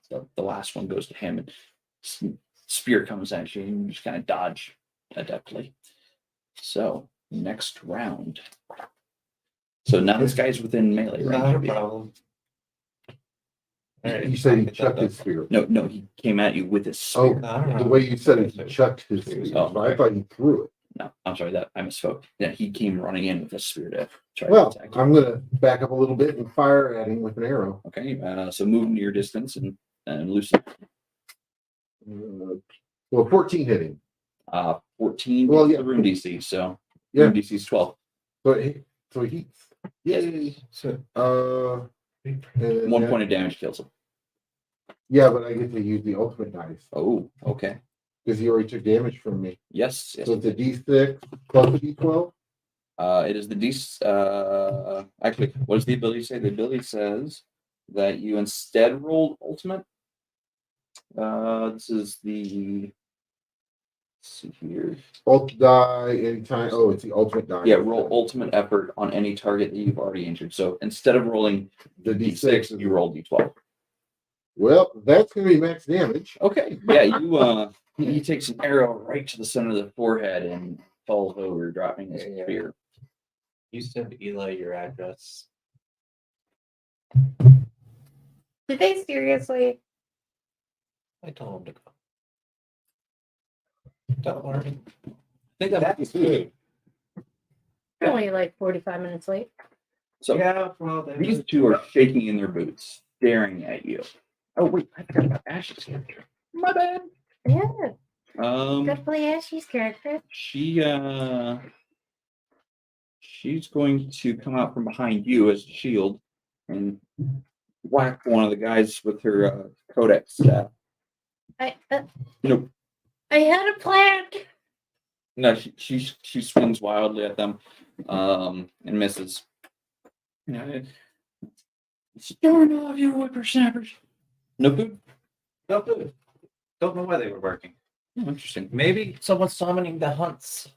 the last one goes to him, and spear comes at you, and you just kind of dodge adeptly. So next round. So now this guy's within melee range. Not a of you. problem. All right, You said he get chucked that his spear. No, he came at you with his Oh, spear. done. the way you said it, he chucked his spear. Oh, So I thought he threw it. No, I'm sorry, that I misspoke. Yeah, he came running in with a spear to try Well, to attack you. I'm going to back up a little bit and fire at him with an arrow. Okay, so move into your distance and loosen. Well, 14 hitting. 14 Well, well, yeah. the room DC, so Yeah. room DC is 12. So he, yay. So, And then 1 point of damage kills him. Yeah, but I get to use the ultimate dice Oh, okay. because he already took damage from me. Yes. So it's a D6 plus a D12. It is the D. Actually, what does the ability say? The ability says that you instead rolled ultimate. This is the. Let's see here. Ult die anytime. Oh, it's the ultimate die. Yeah, roll ultimate effort on any target that you've already injured. So instead of rolling The D6, you roll D12. Well, that's going to be max damage. Okay. Yeah, you he takes an arrow right to the center of the forehead and falls over, dropping his Yeah. spear. you send Eli your address. Did they seriously? I told him to come. Don't worry. I think that might be That's good. You're only like 45 minutes late. So Yeah, well, these two are shaking in their boots, staring at you. Oh wait, I forgot about Ash's character. My bad. Yeah. Um, Gotta play Ashley's character. she's going to come out from behind you as a shield and whack one of the guys with her codex staff. Nope. I had a plan. No, she swings wildly at them, and misses. Darn off, you whippersnappers! No food. No food. Don't know why they were barking. Oh, interesting. Maybe someone's summoning the hunts.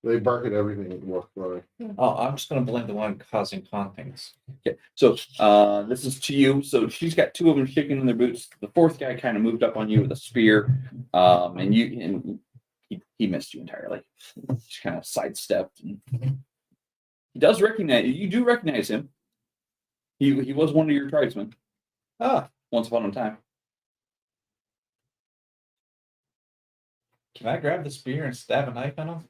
They bark at everything that walks by. Oh, I'm just gonna blame the one causing hauntings. Okay, so this is to you. So she's got two of them shaking in their boots. The fourth guy kind of moved up on you with a spear, and he missed you entirely. Just kind of sidestepped. And he does recognize you. Do recognize him. He was one of your tribesmen. Once upon a time. Can I grab the spear and stab a knife in him?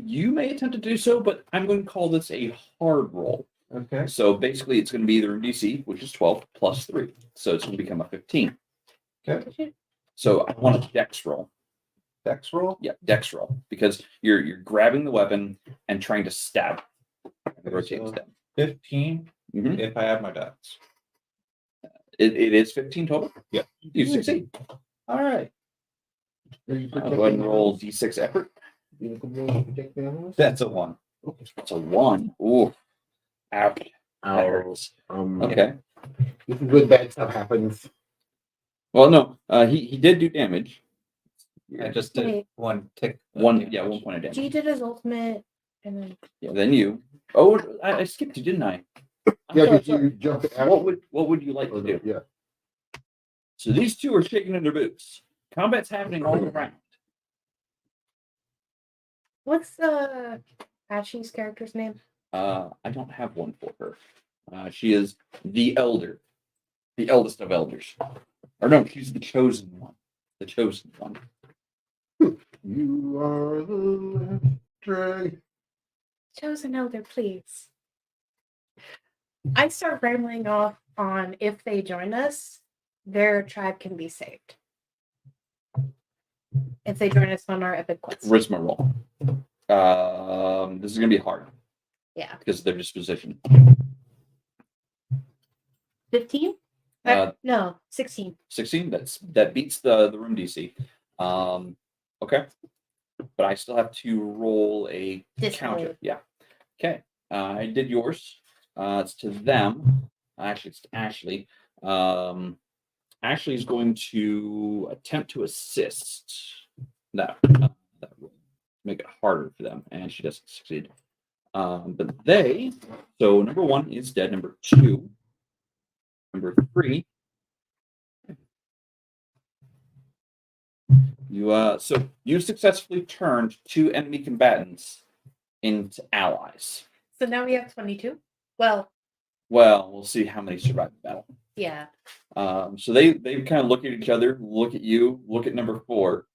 You may attempt to do so, but I'm going to call this a hard roll. Okay. So basically, it's going to be either a DC, which is 12 plus 3, so it's going to become a 15. Okay. So I want a dex roll. Dex roll? Yeah, dex roll, because you're grabbing the weapon and trying to stab. Rotate so stab. 15 Mhm. if I have my dots. It is 15 total. Yep. You succeed. All right. Are you I'll go ahead and roll D6 effort. That's a 1. It's a 1. Ooh. Ouch. That hurts. Okay. This is when bad stuff happens. Well, no. He did do damage. I just did Wait. one tick. of One damage. point of damage. G did his ultimate, and then Yeah, then you. Oh, I skipped you, didn't I? I'm Yeah, sorry, because you jumped out. what would you like to do? Yeah. So these two are shaking in their boots. Combat's happening all around. what's Ashley's character's name? I don't have one for her. She is the elder, the eldest of elders. Or no, she's the chosen one. The chosen one. You are the last drag. Chosen elder, please. I start rambling off on if they join us, their tribe can be saved. If they join us on our epic quest. Charisma roll. This is gonna be hard Yeah. because of their disposition. 15? No, 16. 16. That beats the room DC. Okay, but I still have to roll a counter. Discord. Yeah. Okay. I did yours. It's to them. Actually, it's to Ashley. Ashley's going to attempt to assist. No, that will make it harder for them, and she doesn't succeed. But so number 1 is dead. Number 2, number 3. So you successfully turned 2 enemy combatants into allies. So now we have 22. Well, We'll see how many survive the battle. yeah. So they kind of look at each other, look at you, look at number 4.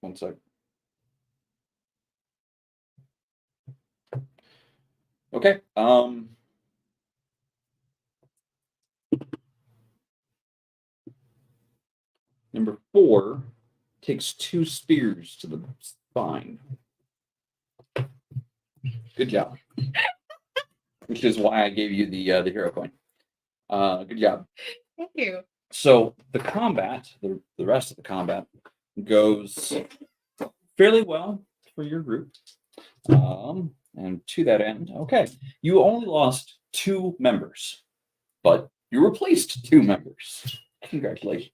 One sec. Okay. Number 4 takes 2 spears to the spine. Good job. Which is why I gave you the hero coin. Good job. Thank you. So the combat, the rest of the combat, goes fairly well for your group. And to that end, okay, you only lost 2 members, but you replaced 2 members. Congratulations.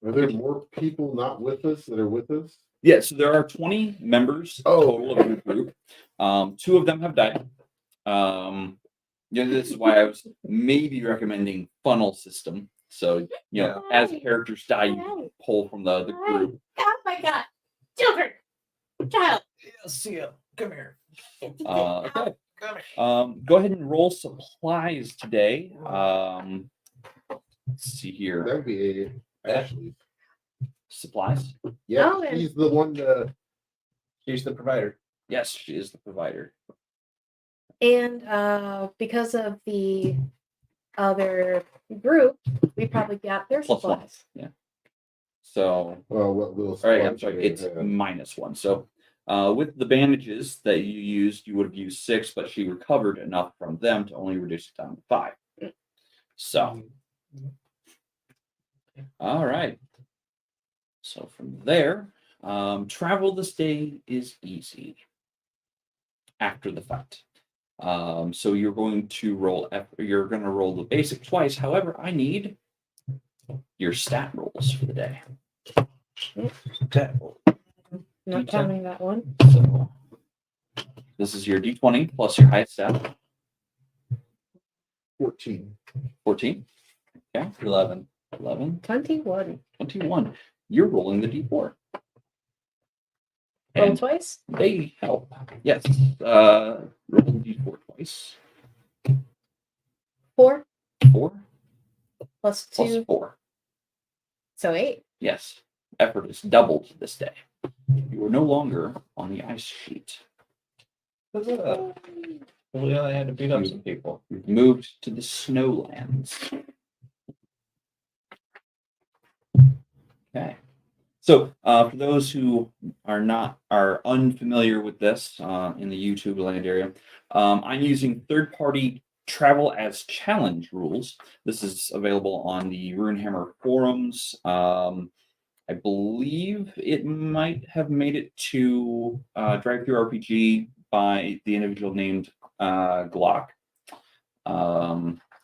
Are there more people not with us that are with us? Yeah, so there are 20 members total of your group. 2 of them have died. This is why I was maybe recommending funnel system. So, as characters die, you can pull from the group. Oh my god. Children. Child. Yes, yeah. Come here. Okay. Come here. Go ahead and roll supplies today. Let's see here. That would be a Ashley. Supplies. Yeah, Oh, and- she's the one. She's the provider. Yes, she is the provider. And because of the other group, we probably got their Plus one. supplies. Yeah. So, Well, what little? all right, I'm supplies sorry, they it's have. -1. So, with the bandages that you used, you would have used 6, but she recovered enough from them to only reduce it down to 5. So, all right. So from there, travel this day is easy. After the fight, so you're going to roll. You're going to roll the basic twice. However, I need your stat rolls for the day. Not D10. counting that one. So this is your D20 plus your highest stat. 14. 14. Okay. 11. 11. 21. 21. You're rolling the D4. Roll And twice? they help. Yes. Roll the D4 twice. 4 4 plus 2. plus 4. So 8. Yes. Effort is doubled this day. You are no longer on the ice sheet. Well, I had to beat up some people. You've moved to the snowlands. Okay. So, for those who are unfamiliar with this in the YouTube land area, I'm using third-party travel as challenge rules. This is available on the Runehammer forums. I believe it might have made it to Drive Through RPG by the individual named Glock.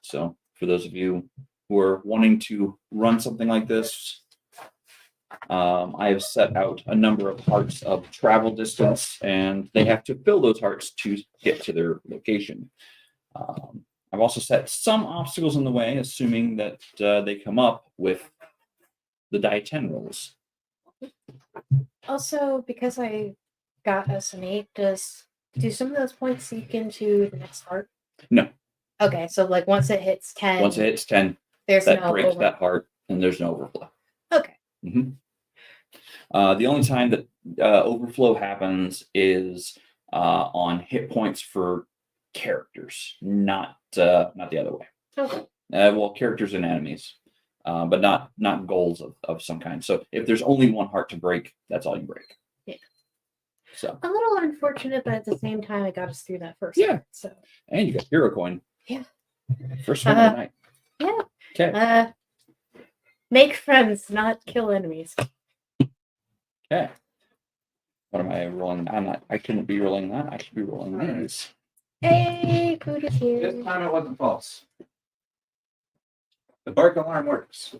So, for those of you who are wanting to run something like this, I have set out a number of hearts of travel distance, and they have to fill those hearts to get to their location. I've also set some obstacles in the way, assuming that they come up with the die 10 rolls. Also, because I got us an 8, do some of those points seek into the next heart? No. Okay, so like once it hits 10, Once it hits 10, there's that no breaks over. that heart, and there's no overflow. Okay. The only time that overflow happens is on hit points for characters, not the other way. Okay. Well, characters and enemies, but not goals of some kind. So if there's only one heart to break, that's all you break. Yeah. So A little unfortunate, but at the same time, it got us through that first. Yeah. Part, so and you got hero coin. Yeah. First one of the night. yeah. Okay. Make friends, not kill enemies. Okay. What am I rolling? I couldn't be rolling that. I should be rolling these. Hey, food is This here. time it wasn't false. The bark alarm works.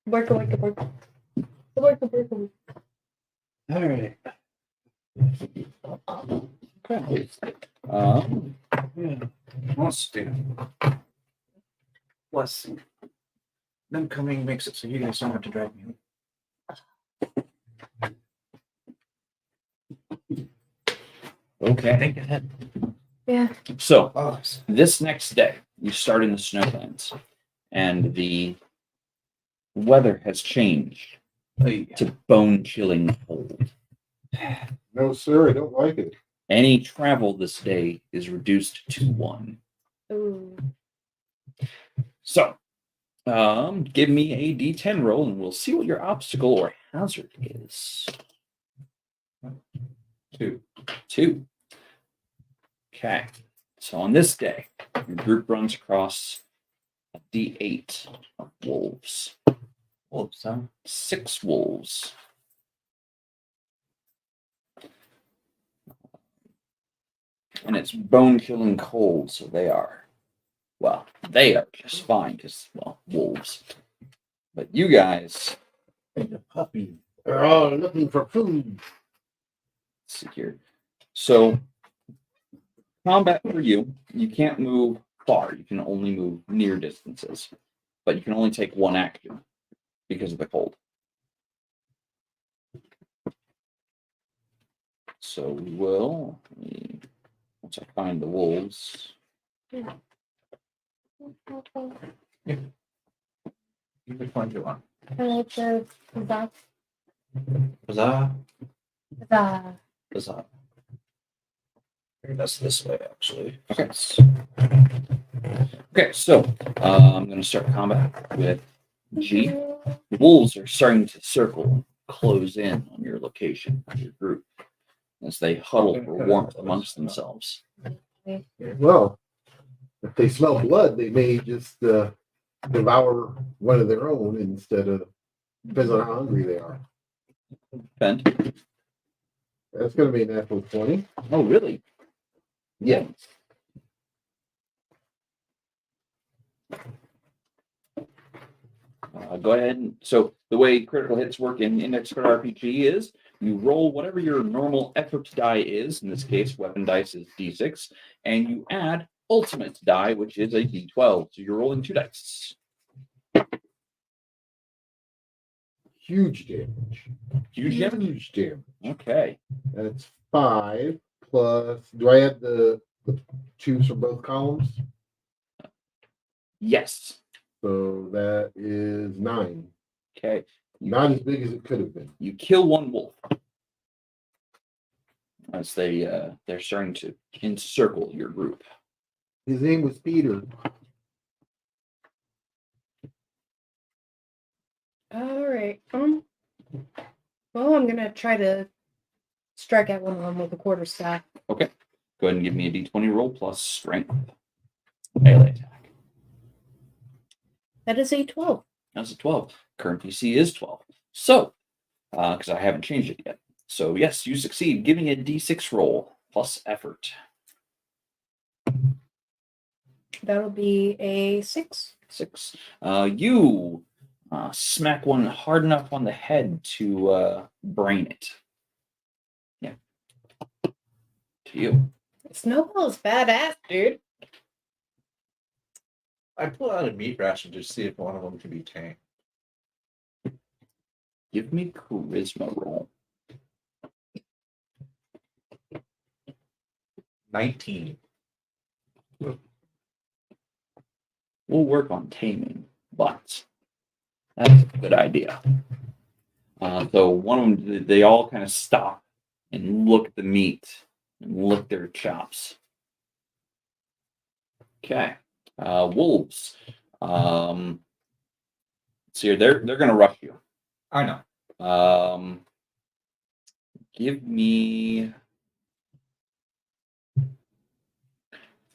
Work. Work. All right. Okay. Must do. Blessing. Them coming makes it so you guys don't have to drag me. Okay. Think ahead. Yeah. So Oh, this next day, you start in the snowlands, and the weather has changed to bone-chilling cold. No, sir, I don't like it. Any travel this day is reduced to 1. Ooh. So, give me a D10 roll, and we'll see what your obstacle or hazard is. 2. 2. Okay. So on this day, your group runs across a D8 of wolves. Wolves, huh? 6 wolves. And it's bone-killing cold, so they are just fine, because, well, wolves. But you guys, And a puppy. They're all looking for food. let's see here. So, combat for you, you can't move far. You can only move near distances. But you can only take 1 action because of the cold. So we will, once I find the wolves. Which one do you want? It's a that. Huzzah. The Huzzah. Maybe that's this way, actually. Okay. Okay, so I'm going to start combat with G. Wolves are starting to circle, close in on your location, your group, as they huddle for warmth amongst themselves. Well, if they smell blood, they may just devour one of their own instead of, depends on how hungry they are. Ben? That's going to be a natural 20. Oh, really? Yeah. Go ahead. So the way critical hits work in Index Card RPG is you roll whatever your normal effort die is. In this case, weapon dice is D6, and you add ultimate die, which is a D12. So you're rolling 2 dice. Huge damage. Huge damage. Huge damage. Okay. That's 5 plus. Do I add the choose from both columns? Yes. So that is 9. Okay. Not as big as it could have been. You kill one wolf as they're starting to encircle your group. His name was Peter. all right. Well, I'm gonna try to strike at one of them with a quarterstaff. Okay. Go ahead and give me a D20 roll plus strength. Melee attack. That is a 12. That's a 12. Current PC is 12. So, because I haven't changed it yet. So, yes, you succeed. Give me a D6 roll plus effort. That'll be a 6. 6. You smack one hard enough on the head to brain it. Yeah. To you. Snowball's badass, dude. I pull out a meat ration to see if one of them can be tamed. Give me charisma roll. 19. We'll work on taming, but that's a good idea. So one of them, they all kind of stop and look at the meat and lick their chops. Okay, wolves. So they're going to rush you. I know. Give me.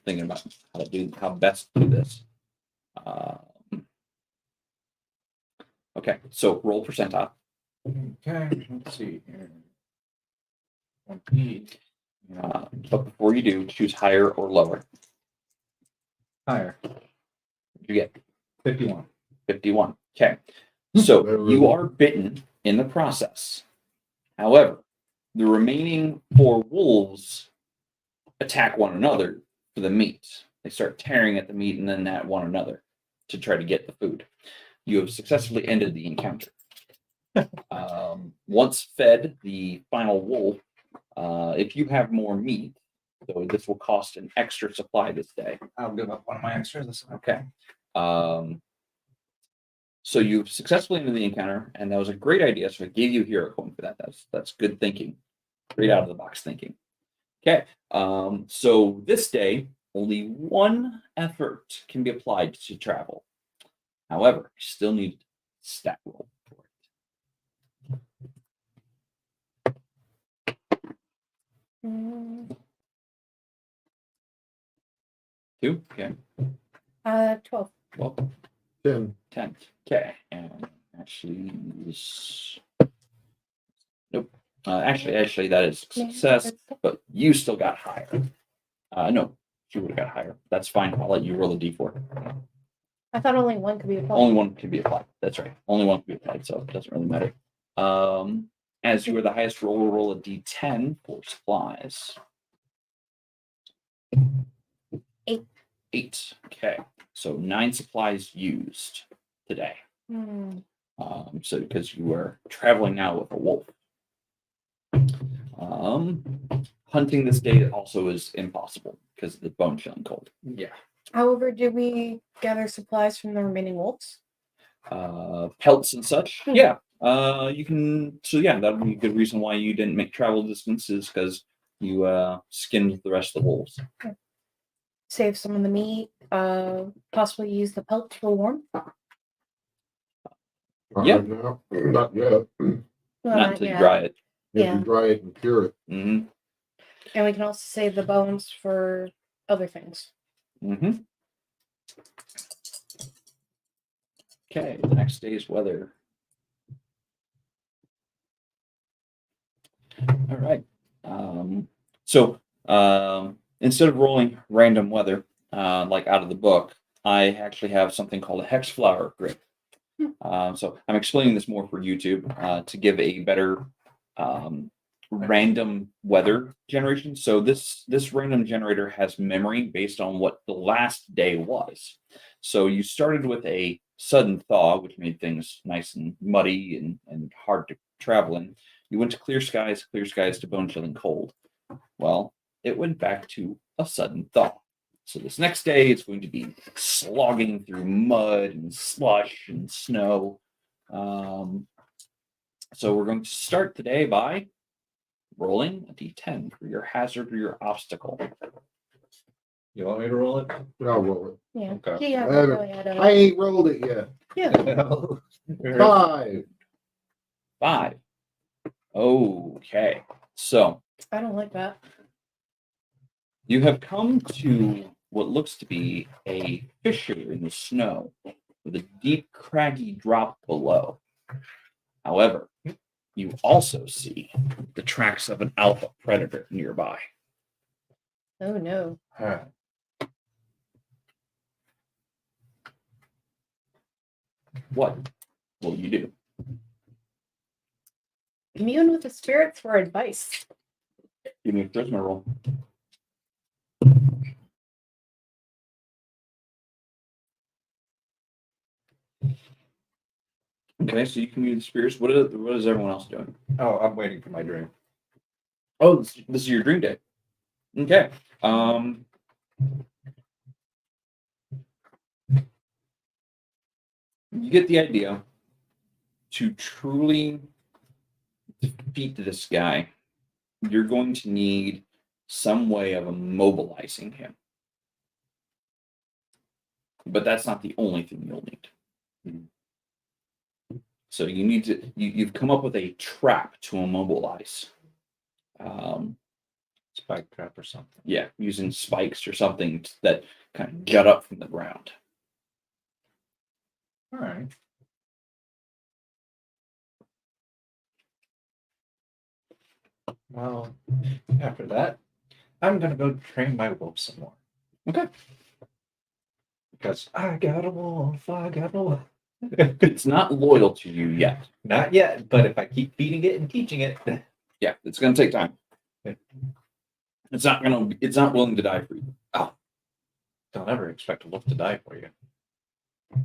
Thinking about how best to do this. Okay, so roll percentile. Okay, let's see here. But before you do, choose higher or lower. Higher. What'd you get? 51. 51. Okay. So you are bitten in the process. However, the remaining 4 wolves attack one another for the meat. They start tearing at the meat and then at one another to try to get the food. You have successfully ended the encounter. Once fed the final wolf, if you have more meat, so this will cost an extra supply this day. I'll give up one of my extras. Okay. So you've successfully ended the encounter, and that was a great idea. So I gave you a hero point for that. That's good thinking. Great out of the box thinking. Okay. So this day, only 1 effort can be applied to travel. However, you still need stat roll for it. 2. Okay. 12. Well, 10. 10. Okay. And actually, nope. Actually, that is success, but you still got higher. No, you would have got higher. That's fine. I'll let you roll a d4. I thought only one could be applied. Only one can be applied. That's right. Only one can be applied, so it doesn't really matter. As you are the highest roller, roll a d10 for supplies. 8. 8. Okay. So 9 supplies used today. So because you are traveling now with a wolf. Hunting this day also is impossible because of the bone chilling cold. Yeah. However, did we gather supplies from the remaining wolves? pelts and such. Yeah. You can. So yeah, that would be a good reason why you didn't make travel distances because you skinned the rest of the wolves. Save some of the meat. Possibly use the pelt for warmth. Yeah. No, not yet. Well, Not until you dry it. You Yeah. have to dry it and cure it. Mm-hmm. And we can also save the bones for other things. Mm-hmm. Okay, the next day's weather. All right. Instead of rolling random weather, like out of the book, I actually have something called a hex flower grid. So I'm explaining this more for YouTube to give a better random weather generation. So this random generator has memory based on what the last day was. So you started with a sudden thaw, which made things nice and muddy and hard to travel in. You went to clear skies to bone chilling cold. Well, it went back to a sudden thaw. So this next day, it's going to be slogging through mud and slush and snow. So we're going to start today by rolling a d10 for your hazard or your obstacle. You want me to roll it? I'll roll it. Yeah. Okay. Yeah. I Go ahead. I ain't rolled it yet. Yeah. 5. 5. Okay. So I don't like that. you have come to what looks to be a fissure in the snow with a deep, craggy drop below. However, you also see the tracks of an alpha predator nearby. Oh no. What will you do? Commune with the spirits for advice. Give me a charisma roll. Okay, so you can use the spirits. What is everyone else doing? Oh, I'm waiting for my dream. Oh, this is your dream day. Okay. You get the idea. To truly defeat this guy, you're going to need some way of immobilizing him. But that's not the only thing you'll need. So you need to you've come up with a trap to immobilize. Spike trap or something. Yeah, using spikes or something that kind of jut up from the ground. All right. Well, after that, I'm gonna go train my wolf some more. Okay. Because I got a wolf, I got a wolf. It's not loyal to you yet. Not yet, but if I keep feeding it and teaching it, Yeah, it's going to take time. It's not willing to die for you. don't ever expect a wolf to die for you.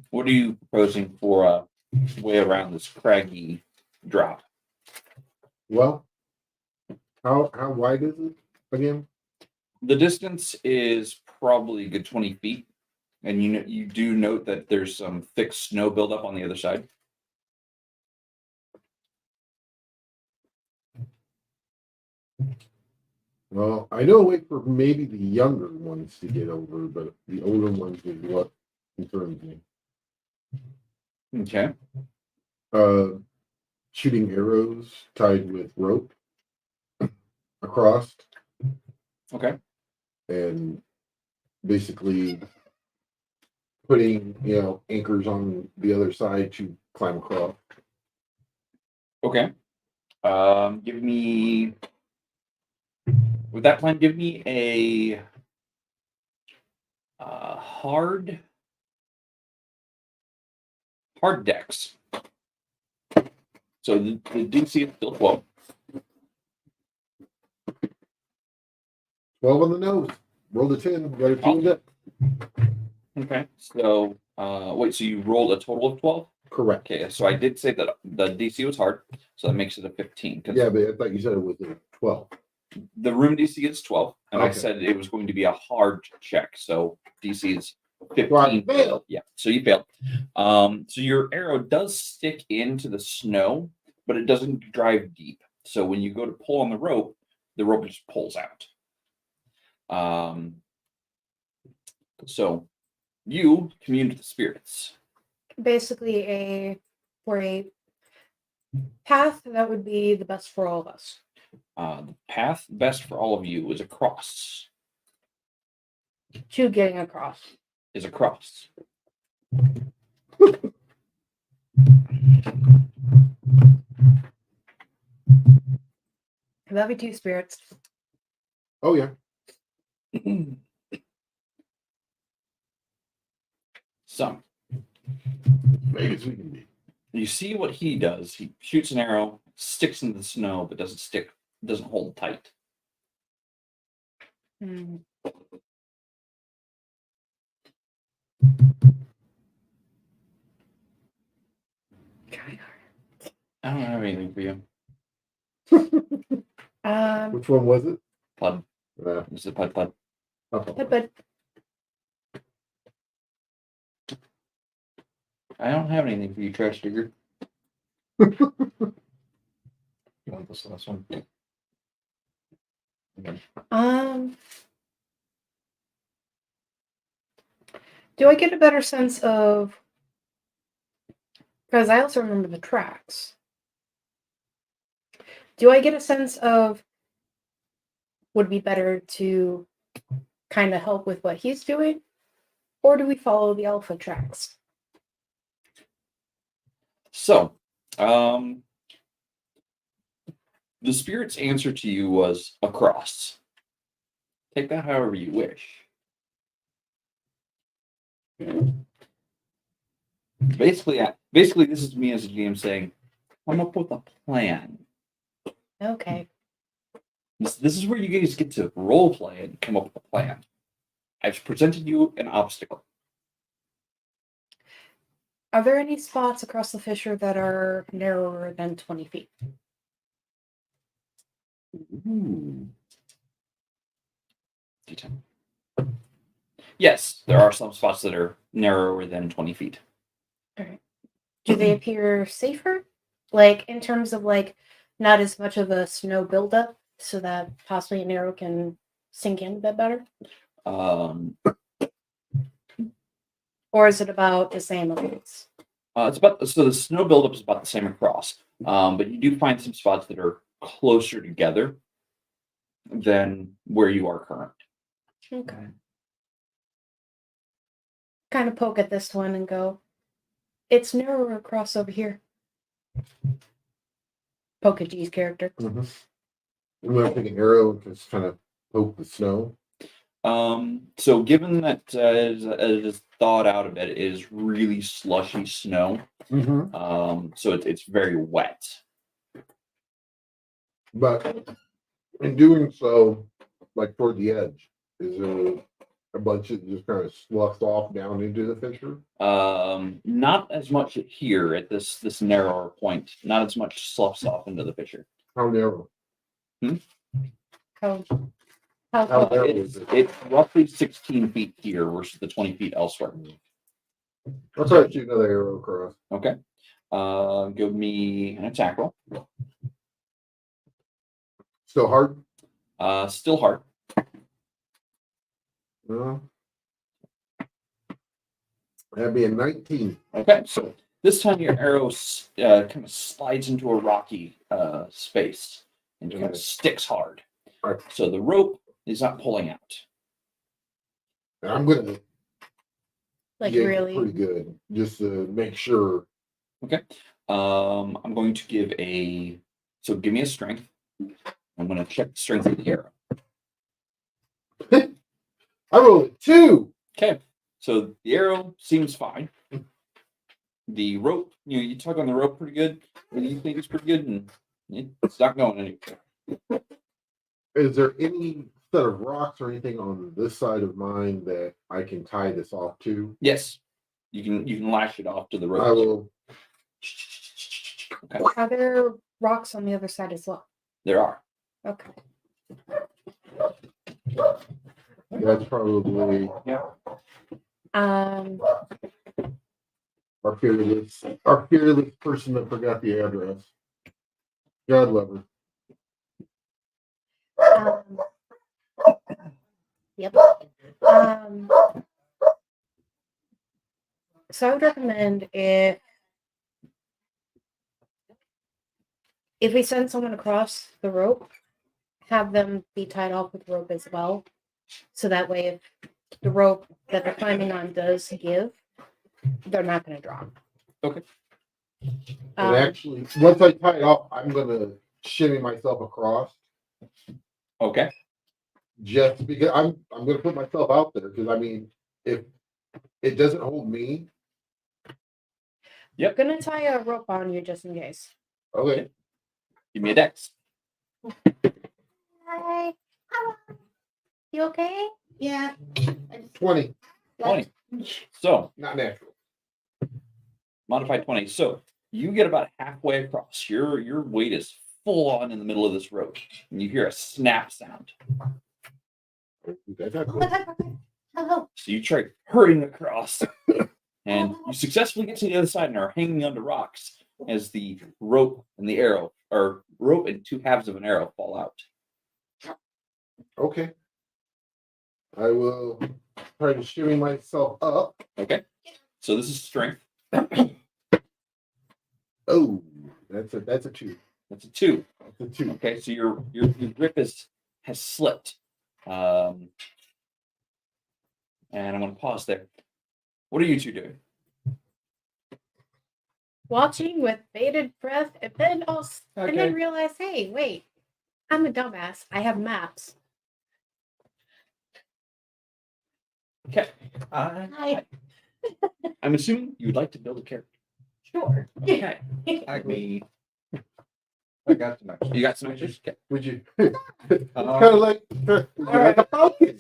What are you proposing for a way around this craggy drop? Well, how wide is it again? The distance is probably a good 20 feet. And you do note that there's some thick snow buildup on the other side. Well, I know a way for maybe the younger ones to get over, but the older ones is what concerns me. Okay. Shooting arrows tied with rope across, Okay. and basically putting anchors on the other side to climb across. Okay. Give me with that plan. Give me a hard dex. So the DC is still 12. 12 on the nose. Roll a 10. Got a 2 in it. Okay. So wait. So you rolled a total of 12. Correct. Okay. So I did say that the DC was hard, so that makes it a 15. Yeah, but I thought you said it was a 12. The room DC is 12, and I Okay. said it was going to be a hard check. So DC is 15 Well, I failed. failed. Yeah, so you failed. So your arrow does stick into the snow, but it doesn't drive deep. So when you go to pull on the rope just pulls out. So you commune with the spirits. Basically, for a path that would be the best for all of us. The path best for all of you is a cross. To getting across. Is a cross. That'd be two spirits. Oh yeah. So Vegas we can be. you see what he does. He shoots an arrow, sticks into the snow, but doesn't hold tight. Hmm. I don't have anything for you. Which one was it? Pud. Uh, This is pud. But I don't have anything for you, trash digger. You want this last one? Okay. do I get a better sense of? Because I also remember the tracks. Do I get a sense of? Would it be better to kind of help with what he's doing, or do we follow the alpha tracks? So, the spirit's answer to you was a cross. Take that however you wish. Basically, this is me as a GM saying, come up with a plan. Okay. This is where you guys get to role play and come up with a plan. I've presented you an obstacle. Are there any spots across the fissure that are narrower than 20 feet? Ooh. D10. Yes, there are some spots that are narrower than 20 feet. All right. Do they appear safer? Like, in terms of, like, not as much of a snow buildup so that possibly an arrow can sink in a bit better? Or is it about the same across? It's about so the snow buildup is about the same across, but you do find some spots that are closer together than where you are current. Okay. Kind of poke at this one and go, it's narrower across over here. Poke at G's character. I'm gonna take an arrow and just kind of poke the snow. So given that it is thawed out a bit, it is really slushy snow. So it's very wet. But in doing so, like toward the edge, is there a bunch that just kind of sloughs off down into the fissure? Not as much here at this narrower point. Not as much sloughs off into the fissure. How narrow? How How close? narrow is it? It's roughly 16 feet here versus the 20 feet elsewhere. I'll try to shoot another arrow across. Okay. Give me an attack roll. Still hard? Still hard. No. That'd be a 19. Okay, so this time your arrow kind of slides into a rocky space and kind of sticks hard. All right. So the rope is not pulling out. And I'm gonna Like, yank it really? pretty good, just to make sure. Okay. I'm going to give me a strength. I'm going to check the strength of the arrow. I rolled a 2. Okay. So the arrow seems fine. The rope, you tug on the rope pretty good, and you think it's pretty good, and it's not going anywhere. Is there any set of rocks or anything on this side of mine that I can tie this off to? Yes. You can lash it off to the rope. I will. Okay. Are there rocks on the other side as well? There are. Okay. That's probably Our fearless person that forgot the address. God love her. Yep. So I would recommend if we send someone across the rope, have them be tied off with rope as well. So that way, if the rope that they're climbing on does give, they're not going to drop. Okay. And actually, once I tie it off, I'm gonna shimmy myself across. Okay. Just because I'm gonna put myself out there because I mean, if it doesn't hold me, I'm going to tie a rope on you just in case. okay. Give me a dex. Hi. You okay? Yeah. 20, 20. So, not natural. modified 20. So, you get about halfway across. Your weight is full on in the middle of this rope. And you hear a snap sound. That's not good. Hello. So, you try hurrying across. And you successfully get to the other side and are hanging onto rocks as the rope and the arrow, or rope and two halves of an arrow fall out. Okay. I will try to shimmy myself up. Okay. So this is strength. Oh, that's a 2. That's a 2. That's a 2. Okay, so your grip has slipped. And I'm going to pause there. What are you two doing? Watching with bated breath, and then and then Okay. realize, hey, wait, I'm a dumbass. I have maps. Okay. Hi. I'm assuming you would like to build a character. Sure. Okay. I mean, I got the next. You got some extras? Okay. Would you? It's kind of like, like a falcon.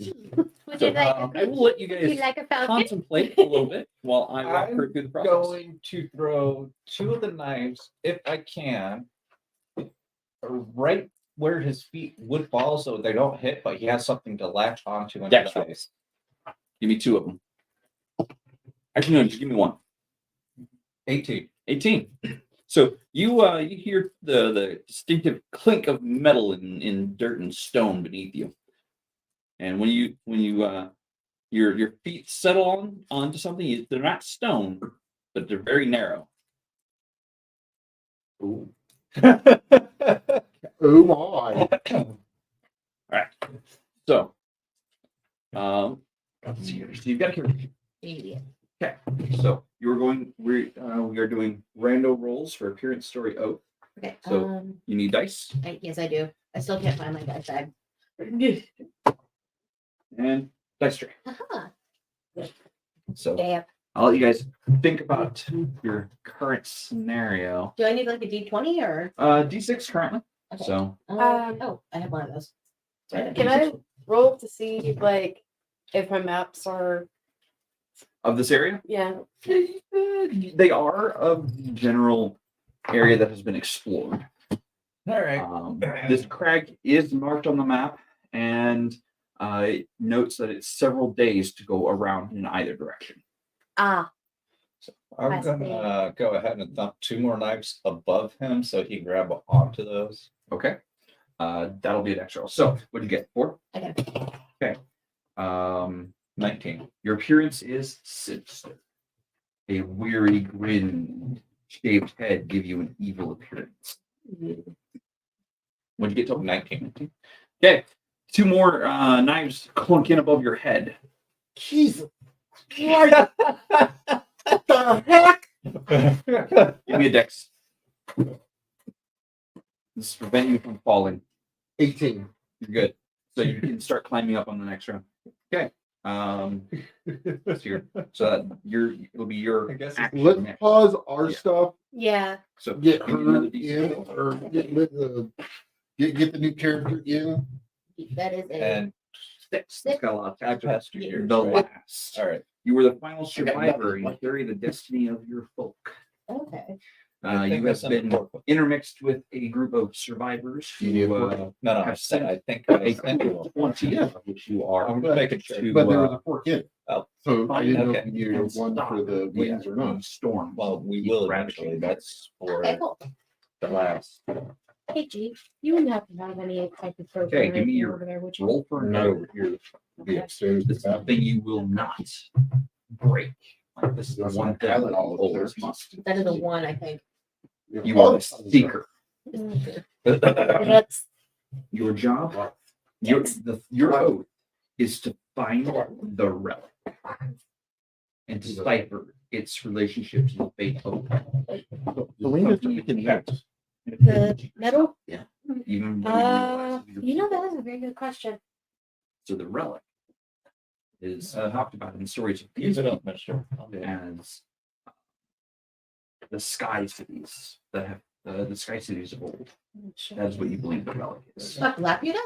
Would So, you like I will let you would you guys like a falcon? contemplate a little bit while I walk her through the process. Going to throw 2 of the knives, if I can, right where his feet would fall so they don't hit, but he has something to latch onto into That's the right. ice. Give me 2 of them. Actually, no, just give me 1. 18. 18. So you hear the distinctive clink of metal in dirt and stone beneath you, and when your feet settle onto something, they're not stone, but they're very narrow. Ooh. Oh my. All right. So, let's see here. So you've got to. Idiot. Okay. So we are doing rando rolls for appearance, story, oath. Okay. So- You need dice Yes, I do. I still can't find my dice bag. and dice tray. Aha. So Damn. I'll let you guys think about your current scenario. Do I need like a D20 or? D6 currently. Okay. So Oh, I have one of those. Can I roll to see like if my maps are of this area, yeah? they are of the general area that has been explored. All right. This crag is marked on the map, and it notes that it's several days to go around in either direction. Ah, I'm I gonna go ahead and dump 2 more knives above him so he can grab onto those. Okay. That'll be an extra. So what'd you get? 4? Okay. 19. Your appearance is sinister. A weary grin, shaved head give you an evil appearance. What'd you get to? 19. Okay. 2 more knives clunk in above your head. Jesus. What the heck? Give me a dex. This is preventing you from falling. 18. You're good. So you can start climbing up on the next round. Okay. It'll be your I guess it's- action Let's next. pause our Yeah. stuff. yeah. So Get give me another her D6. in, or get the new character in. That is a. And 6. It's got a lot of I've tab. passed 2 years. The Right? last. All right. You were the final I got survivor nothing. and carry the destiny of your folk. Okay. I think You have that's been number 4. intermixed with a group of survivors Yeah, who No, I have said sent I think a I sent you a 20, Yeah. which you are. I'm But- making sure. to, But there was a fork in. Oh. So I didn't know Okay. if you needed one for the wings or not. Storm. Well, we Keep will ravaging. eventually. That's for Okay, cool. the last. Hey, G, you wouldn't happen to have any type of program Okay, give me your over there, would you? Roll for Not no. over here. The upstairs. This is something you will not break. Like this is the That's one not thing valid. you always must. That is a 1, I think. You are a seeker. That's Your job, your oath is to find the relic and decipher its relationship to the fate of Selena's freaking nuts. the metal. even though you realize You know, that is a very good question. so the relic is talked about in stories of Use it people up, mister. as the sky cities that have the sky cities of old. That's what you believe the relic is. Fuck, Laputa?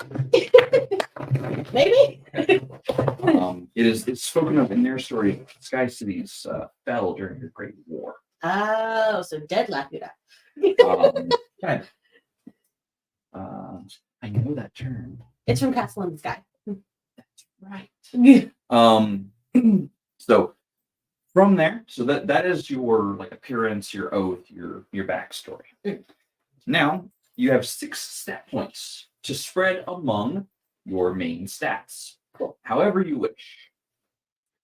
Maybe? It's spoken of in their story. Sky cities fell during the Great War. Oh, so dead Laputa. Kind of. I know that term. It's from Castle in the Sky. Right. So from there, so that is your like appearance, your oath, your backstory. Mm. Now you have 6 stat points to spread among your main stats. Cool. However you wish.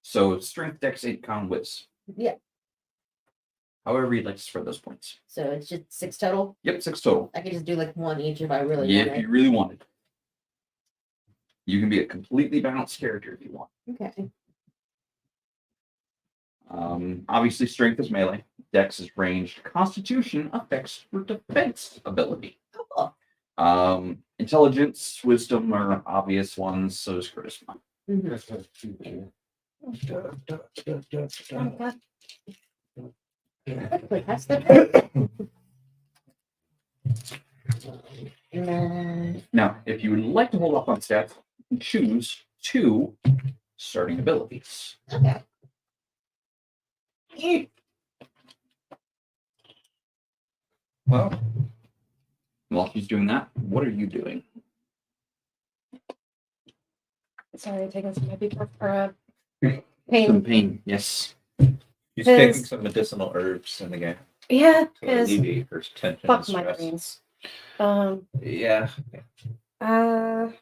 So strength, dex, 8, con, whiz. Yeah. However you'd like to spread those points. So it's just 6 total. Yep, 6 total. I could just do like 1 each if I really Yeah, want if you really wanted. You can be a completely balanced character if you want. Okay. Obviously, strength is melee, dex is ranged, constitution affects your defense ability. Cool. Intelligence, wisdom are obvious ones, so is charisma. Mhm. Wait, that's the. Now, if you would like to hold off on stats, you can choose 2 starting abilities. Okay. Well, While she's doing that, what are you doing? Sorry, taking some ibuprofen or Some pain. pain, yes. she's Cause- taking some medicinal herbs in the game Yeah, to because alleviate her tension fuck and stress. migraines. Yeah. I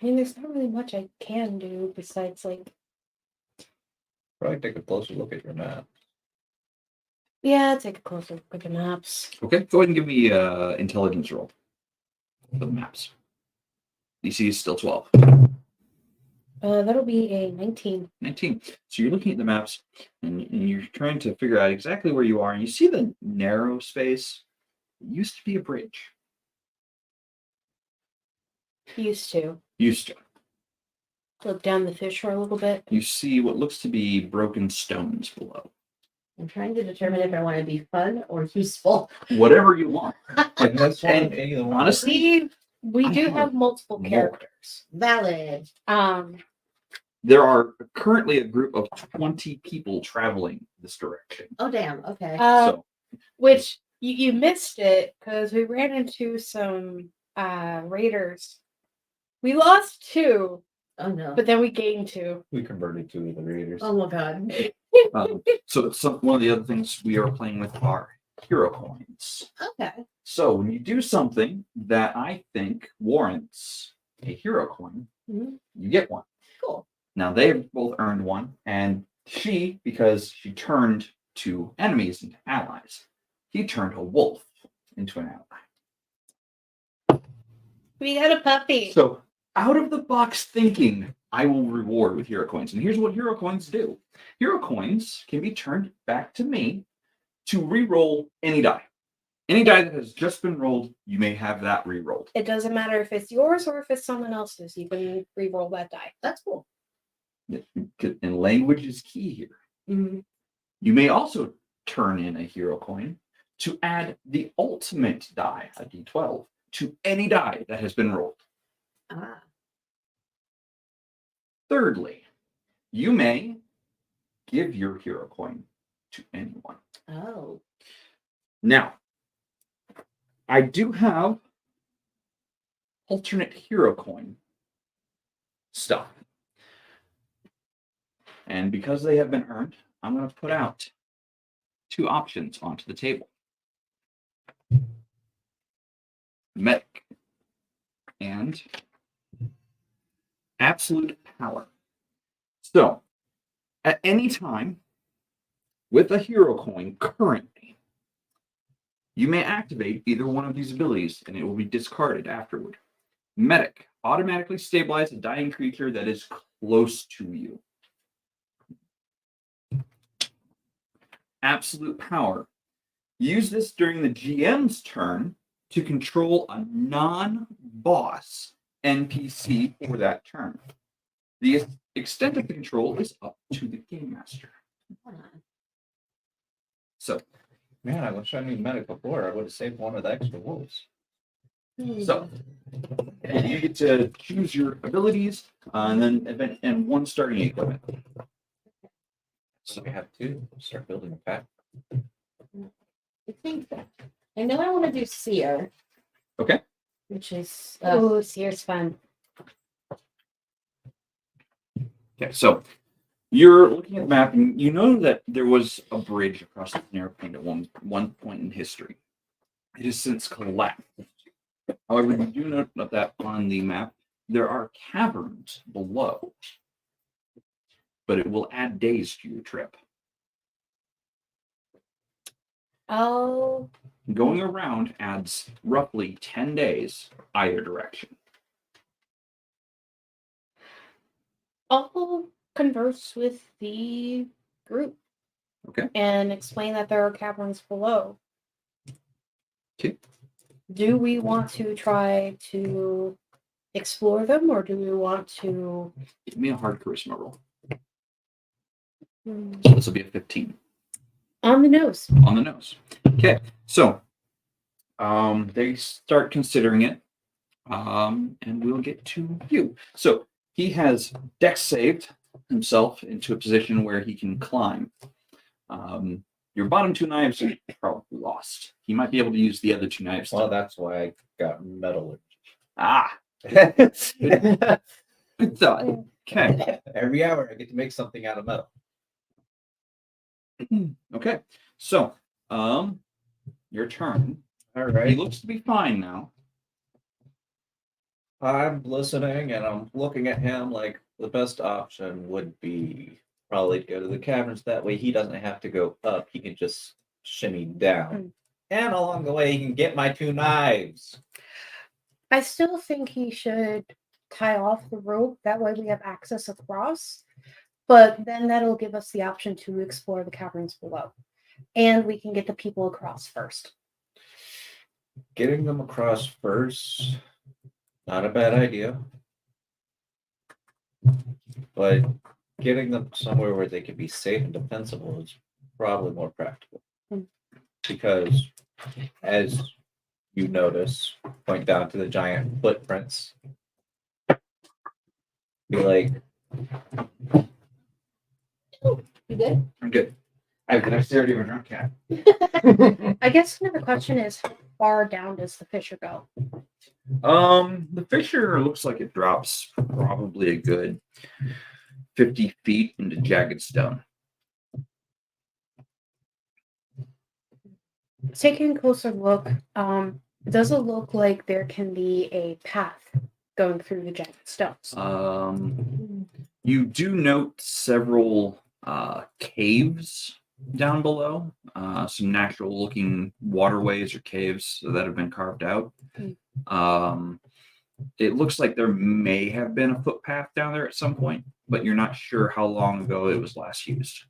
mean, there's not really much I can do besides like, Probably take a closer look at your map. yeah, take a closer look at the maps. Okay, go ahead and give me intelligence roll for the maps. DC is still 12. That'll be a 19. 19. So you're looking at the maps and you're trying to figure out exactly where you are. And you see the narrow space. It used to be a bridge. Used to Used to. look down the fish for a little bit. You see what looks to be broken stones below. I'm trying to determine if I want to be fun or useful. Whatever you want. And this one, And any of the ones. honestly, We I do have have multiple more. characters. Valid. there are currently a group of 20 people traveling this direction. Oh, damn. Okay. So Which you missed it because we ran into some raiders. We lost 2, Oh, no. but then we gained 2. We converted 2 of the raiders. Oh, my God. so one of the other things we are playing with are hero coins. Okay. So when you do something that I think warrants a hero coin, Mhm. you get one. Cool. Now they've both earned one, and she, because she turned 2 enemies into allies, he turned a wolf into an ally. We got a puppy. So out of the box thinking, I will reward with hero coins. And here's what hero coins do. Hero coins can be turned back to me to re-roll any die. Any die that has just been rolled, you may have that re-rolled. It doesn't matter if it's yours or if it's someone else's. You can re-roll that die. That's cool. And language is key here. Mm-hmm. You may also turn in a hero coin to add the ultimate die, a d12, to any die that has been rolled. Ah. Thirdly, you may give your hero coin to anyone. Oh. Now, I do have alternate hero coin stuff. And because they have been earned, I'm going to put out 2 options onto the table. Medic and absolute power. So, at any time with a hero coin currently, you may activate either one of these abilities and it will be discarded afterward. Medic, automatically stabilize a dying creature that is close to you. Absolute power. Use this during the GM's turn to control a non-boss NPC for that turn. The extent of the control is up to the game master. So, Man, I wish I knew medic before. I would have saved one of the extra wolves. so you get to choose your abilities and then event and 1 starting equipment. So we have 2. Start building a pack. I think I know I want to do seer. Okay. Which is Oh, seer's fun. Okay, so you're looking at the map and you know that there was a bridge across the narrow plain at one point in history. It has since collapsed. However, you do note that on the map there are caverns below, but it will add days to your trip. Oh, Going around adds roughly 10 days either direction. I'll converse with the group. Okay. And explain that there are caverns below. Okay. Do we want to try to explore them, or do we want to? Give me a hard charisma roll. So this will be a 15. On the nose. On the nose. Okay, so they start considering it, and we'll get to you. So he has dex saved himself into a position where he can climb. Your bottom 2 knives are probably lost. He might be able to use the other 2 knives. Well, that's why I got metal. Good thought. Okay. Every hour I get to make something out of metal. Okay. So, your turn. All He right. looks to be fine now. I'm listening and I'm looking at him like the best option would be probably to go to the caverns. That way he doesn't have to go up. He can just shimmy down. And along the way he can get my 2 knives. I still think he should tie off the rope. That way we have access across. But then that'll give us the option to explore the caverns below. And we can get the people across first. Getting them across first, not a bad idea. But getting them somewhere where they can be safe and defensible is probably more practical. Because as you notice, point down to the giant footprints, be like, You good? I'm good. I have the dexterity of a drunk cat. I guess another question is, how far down does the fissure go? The fissure looks like it drops probably a good 50 feet into jagged stone. Taking a closer look, does it look like there can be a path going through the jagged stones? You do note several caves down below, some natural looking waterways or caves that have been carved out. It looks like there may have been a footpath down there at some point, but you're not sure how long ago it was last used.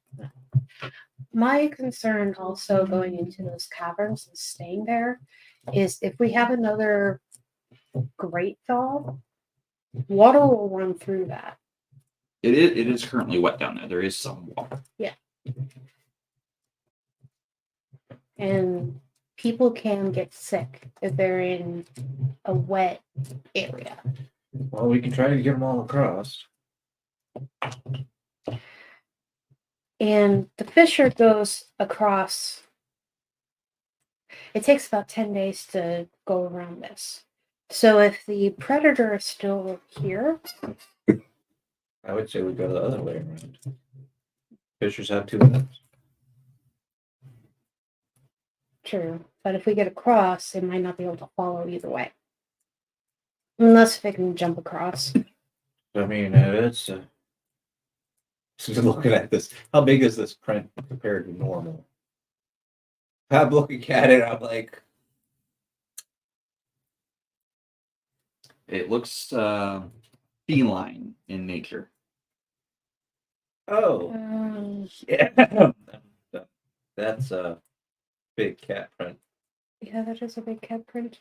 My concern also going into those caverns and staying there is if we have another great thaw, water will run through that. It is currently wet down there. There is some water. And people can get sick if they're in a wet area. well, we can try to get them all across. And the fisher goes across. It takes about 10 days to go around this. So if the predator is still here, I would say we go the other way around. Fishers have 2 minutes. true. But if we get across, it might not be able to follow either way. Unless if it can jump across. I mean, it's just looking at this. How big is this print compared to normal? I'm looking at it. I'm like, It looks feline in nature. oh, yeah, that's a big cat print. Yeah, that is a big cat print.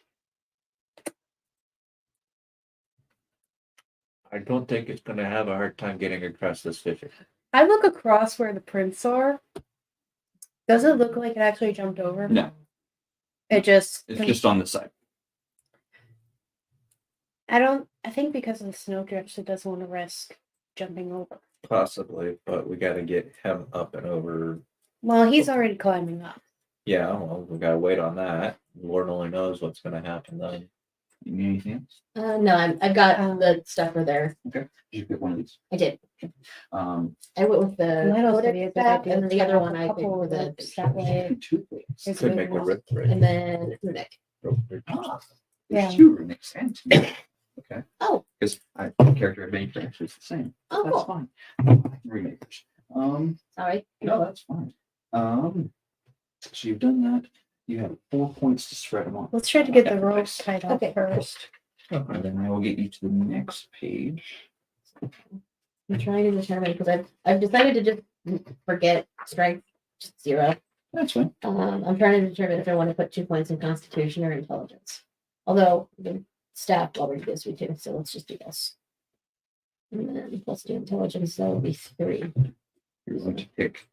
I don't think it's gonna have a hard time getting across this fisher. I look across where the prints are. Does it look like it actually jumped over? No, It just. it's just on the side. I think because of the snowdrifts, it doesn't want to risk jumping over. Possibly, but we got to get him up and over. Well, he's already climbing up. Yeah, well, we gotta wait on that. Lord only knows what's gonna happen then. You need anything else? No, I've got the stuffer there. Did you get one of these? I did. Um, I went with the Might also codex be a good staff, idea and then to the other have one a I picked couple for of the ropes, that way. two things. It's Could big make a enough. rip break. and then Runic. Ah, Yeah. there's two Runic sense. Okay. Oh. Because the character I've made actually is the same. Oh, That's cool. fine. Remakers. Sorry. No, that's fine. So you've done that. You have 4 points to spread them on. Let's try to get the Yeah, ropes nice. tied off Okay. first. And then I will get you to the next page. I'm trying to determine because I've decided to just forget strength, just 0. That's fine. I'm trying to determine if I want to put 2 points in Constitution or Intelligence. Although the staff already gives me 2, so let's just do this. And then let's do Intelligence. That will be 3. You're going to pick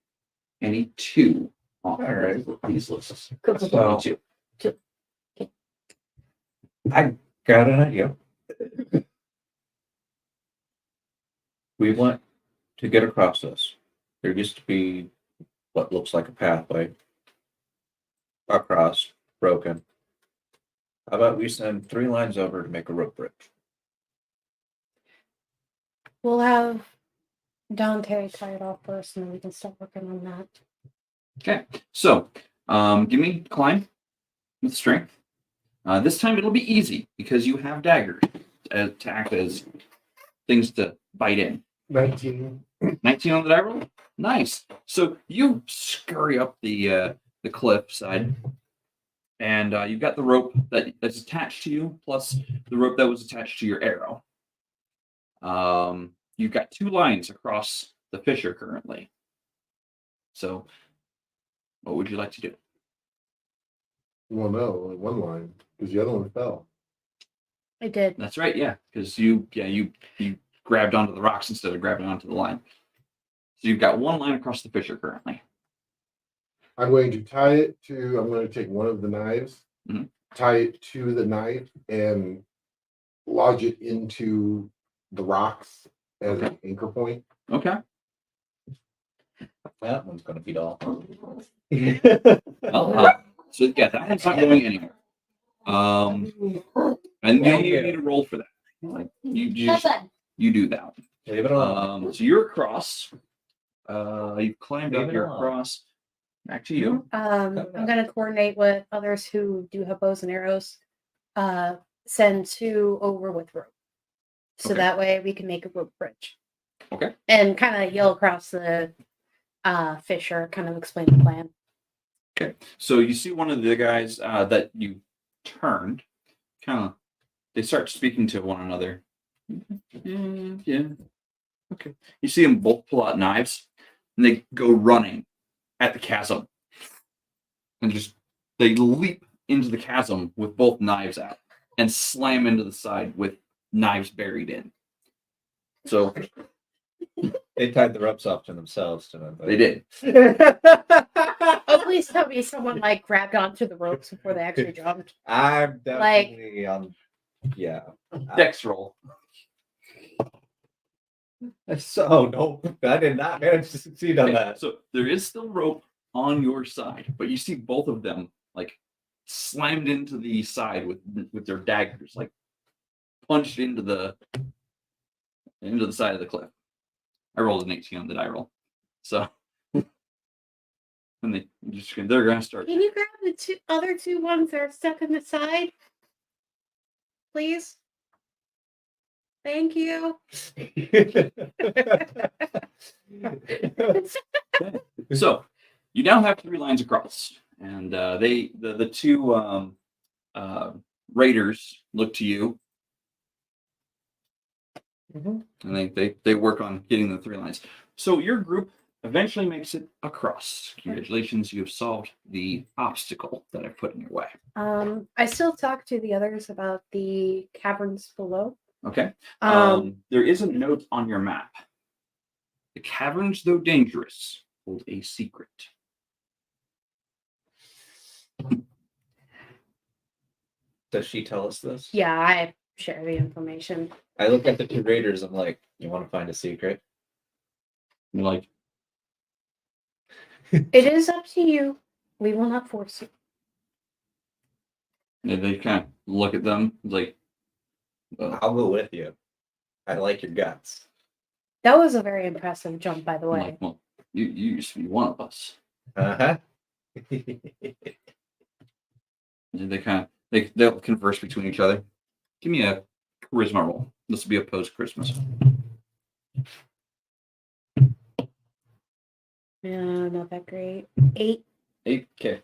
any 2 off All right. these lists. Cool. So- Any 2. I got an idea. We want to get across this. There used to be what looks like a pathway across, broken. How about we send 3 lines over to make a rope bridge? We'll have Dante tie it off first, and then we can start working on that. Okay. So give me climb with strength. This time it'll be easy because you have daggers to act as things to bite in. 19. 19 on the die roll. Nice. So you scurry up the cliff side, and you've got the rope that's attached to you, plus the rope that was attached to your arrow. You've got 2 lines across the fissure currently. So, what would you like to do? Well, no, only one line because the other one fell. I did. That's right. Yeah, because you grabbed onto the rocks instead of grabbing onto the line. So you've got 1 line across the fissure currently. I'm going to tie it to, I'm going to take one of the knives, Mhm. tie it to the knife, and lodge it into the rocks as an anchor point. Okay. That one's gonna be all. Well, so yeah, that one's not going anywhere. And you don't even need a roll for that. Like you do that. Leave it alone. So you're across. You've climbed Leave up. it You're alone. across. Back to you. I'm going to coordinate with others who do have bows and arrows. Send 2 over with rope. So Okay. that way we can make a rope bridge. Okay. And kind of yell across the fissure, kind of explain the plan. Okay. So you see one of the guys that you turned. They start speaking to one another. Yeah. Okay. You see them both pull out knives, and they go running at the chasm, and they leap into the chasm with both knives out, and slam into the side with knives buried in. So They tied the ropes off to themselves tonight. they did. Oh, please tell me someone like grabbed onto the ropes before they actually jumped. I'm definitely on. Yeah. Dex roll. So no, I did not manage to succeed on Okay, that. so there is still rope on your side, but you see both of them like slammed into the side with their daggers, like punched into the side of the cliff. I rolled an 18 on the die roll, so and they're gonna start. Can you grab the other two ones that are stuck in the side? Please? Thank you. So you now have 3 lines across, and the two raiders look to you, Mhm. and they work on getting the 3 lines. So your group eventually makes it across. Congratulations, you have solved the obstacle that I've put in your way. I still talk to the others about the caverns below. Okay. Um, There is a note on your map. The caverns, though dangerous, hold a secret. Does she tell us this? yeah, I share the information. I look at the 2 raiders. I'm like, you want to find a secret? You're like, It is up to you. We will not force you. they kind of look at them like, I'll go with you. I like your guts. That was a very impressive jump, by the I'm way. like, well, you used to be one of us. Uh-huh. And they'll converse between each other. Give me a charisma roll. This will be a post Christmas. Yeah, not that great. 8. 8. Okay.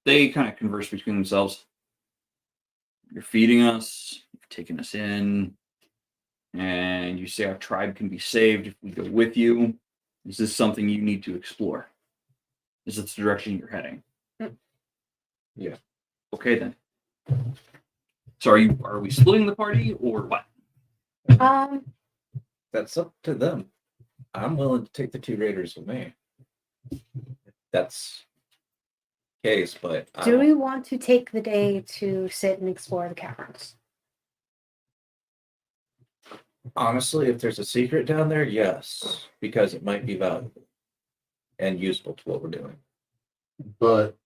They kind of converse between themselves. You're feeding us. You've taken us in, and you say our tribe can be saved if we go with you. Is this something you need to explore? Is this the direction you're heading? Yeah. Okay then. So are we splitting the party or what? That's up to them. I'm willing to take the 2 raiders with me. That's the case, but I Do don't- we want to take the day to sit and explore the caverns? honestly, if there's a secret down there, yes, because it might be valuable and useful to what we're doing. But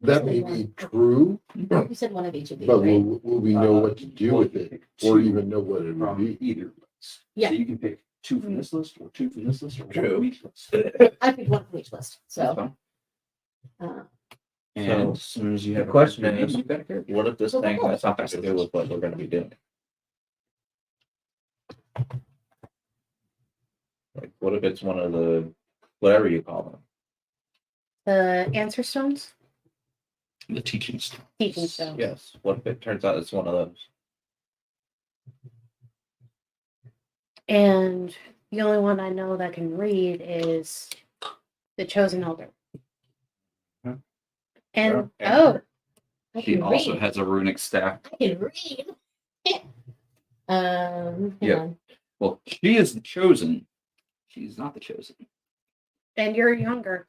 that may be true, You said one of each of these, but right? will we know what to do with it, or even know what it would From be? either list. Yeah. So you can pick 2 from this list, or 2 from this list, or 1 True. from each list. I picked one from each list. That's So fine. uh, And as soon as you have The question a is, you got a character. what if this Well, thing well, has something to do with what we're going to be doing? Like, what if it's one of the, whatever you call them? The answer stones? The teaching stuff. Teaching stones. Yes. What if it turns out it's one of those? And the only one I know that can read is the chosen elder. Huh. And Yeah. oh, I She can also read. has a runic staff. I can read. Hang Yeah. on. Well, she is the chosen. She's not the chosen. and you're younger,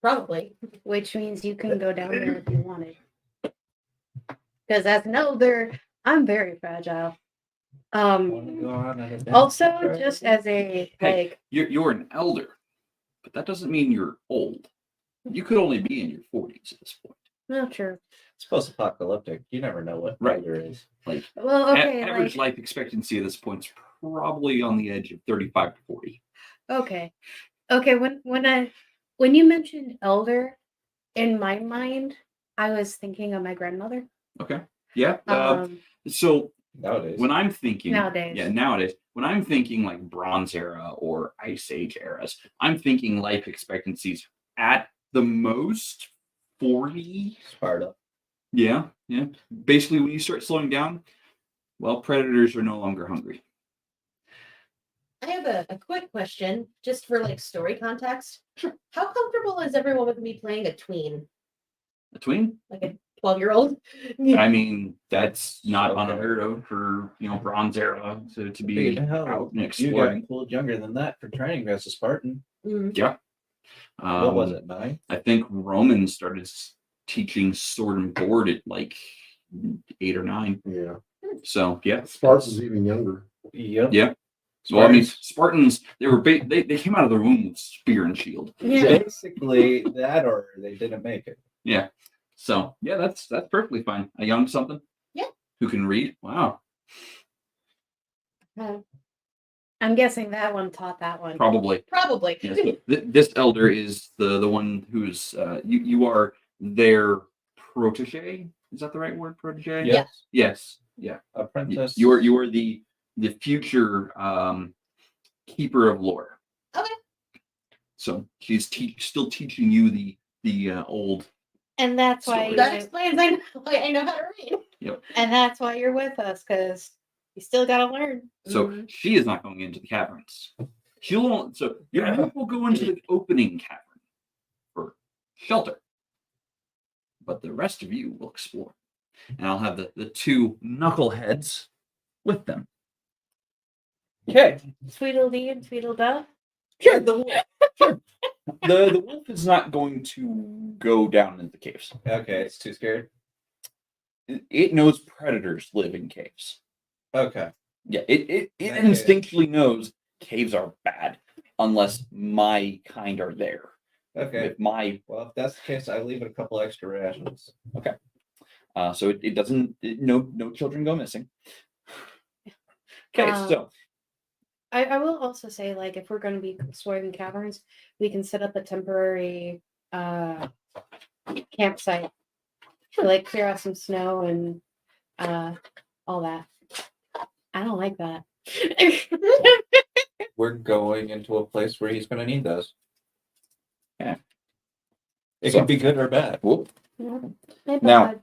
Probably. which means you can go down there if you wanted. Because as an elder, I'm very fragile. Wanna go on an adventure? Also, just as a Hey. like, You're an elder, but that doesn't mean you're old. You could only be in your 40s at this point. not sure. It's post apocalyptic. You never know what Right. elder is. Like Well, okay, average like, life expectancy at this point is probably on the edge of 35 to 40. okay. When you mentioned elder, in my mind, I was thinking of my grandmother. Okay. Yeah. Um, So Nowadays. when I'm thinking Nowadays. when I'm thinking like Bronze Era or Ice Age eras, I'm thinking life expectancies at the most 40. Sparta. Yeah. Basically, when you start slowing down, well, predators are no longer hungry. I have a quick question, just for like story context. Sure. How comfortable is everyone with me playing a tween, A tween? like a 12-year-old? I mean, that's not Okay. unheard of for Bronze Era to be Big hell. out and You exploring. got pulled younger than that for training as a Spartan. Mm. What was it, 9? I think Romans started teaching sword and board at like 8 or 9. Yeah, So yeah, Spartans even younger. Yep. Yeah. Well, I mean, Spartans. Spartans, they came out of the womb with spear and shield. Yeah. Basically that, or they didn't make it. Yeah. So yeah, that's perfectly fine. A young something. Yeah. Who can read? Wow. I'm guessing that one taught that one. Probably. Probably. Yes. This elder is the one who's you are their protege. Is that the right word? Protege. Yeah. Yes. Yeah. Apprentice. You are the future keeper of lore. Okay. So she's still teaching you the old. And that's why Story. That explains I know how to read. Yep. and that's why you're with us, because you still gotta learn. So she is not going into the caverns. She'll only, so your group will go into the opening cavern for shelter, but the rest of you will explore. And I'll have the two knuckleheads with them. Okay. Tweedledee and Tweedledum. Sure. The wolf is not going to go down into the caves. Okay, it's too scared. It knows predators live in caves. Okay. Yeah, it Okay. instinctually knows caves are bad unless my kind are there. Okay. With my Well, if that's the case, I leave it a couple extra rations. so it doesn't no children go missing. Okay, so I will also say, like, if we're going to be exploring caverns, we can set up a temporary campsite to like clear out some snow and all that. I don't like that. We're going into a place where he's going to need those. Yeah. It So- could be good or bad. whoop. My Now-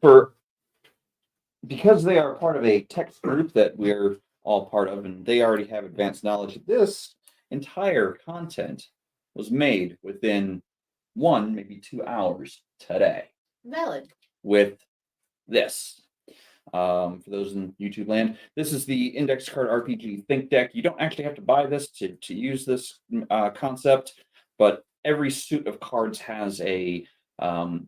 bad. Because they are part of a text group that we're all part of, and they already have advanced knowledge, this entire content was made within 1, maybe 2 hours today Valid. with this. For those in YouTube land, this is the Index Card RPG Think Deck. You don't actually have to buy this to use this concept, but every suit of cards has an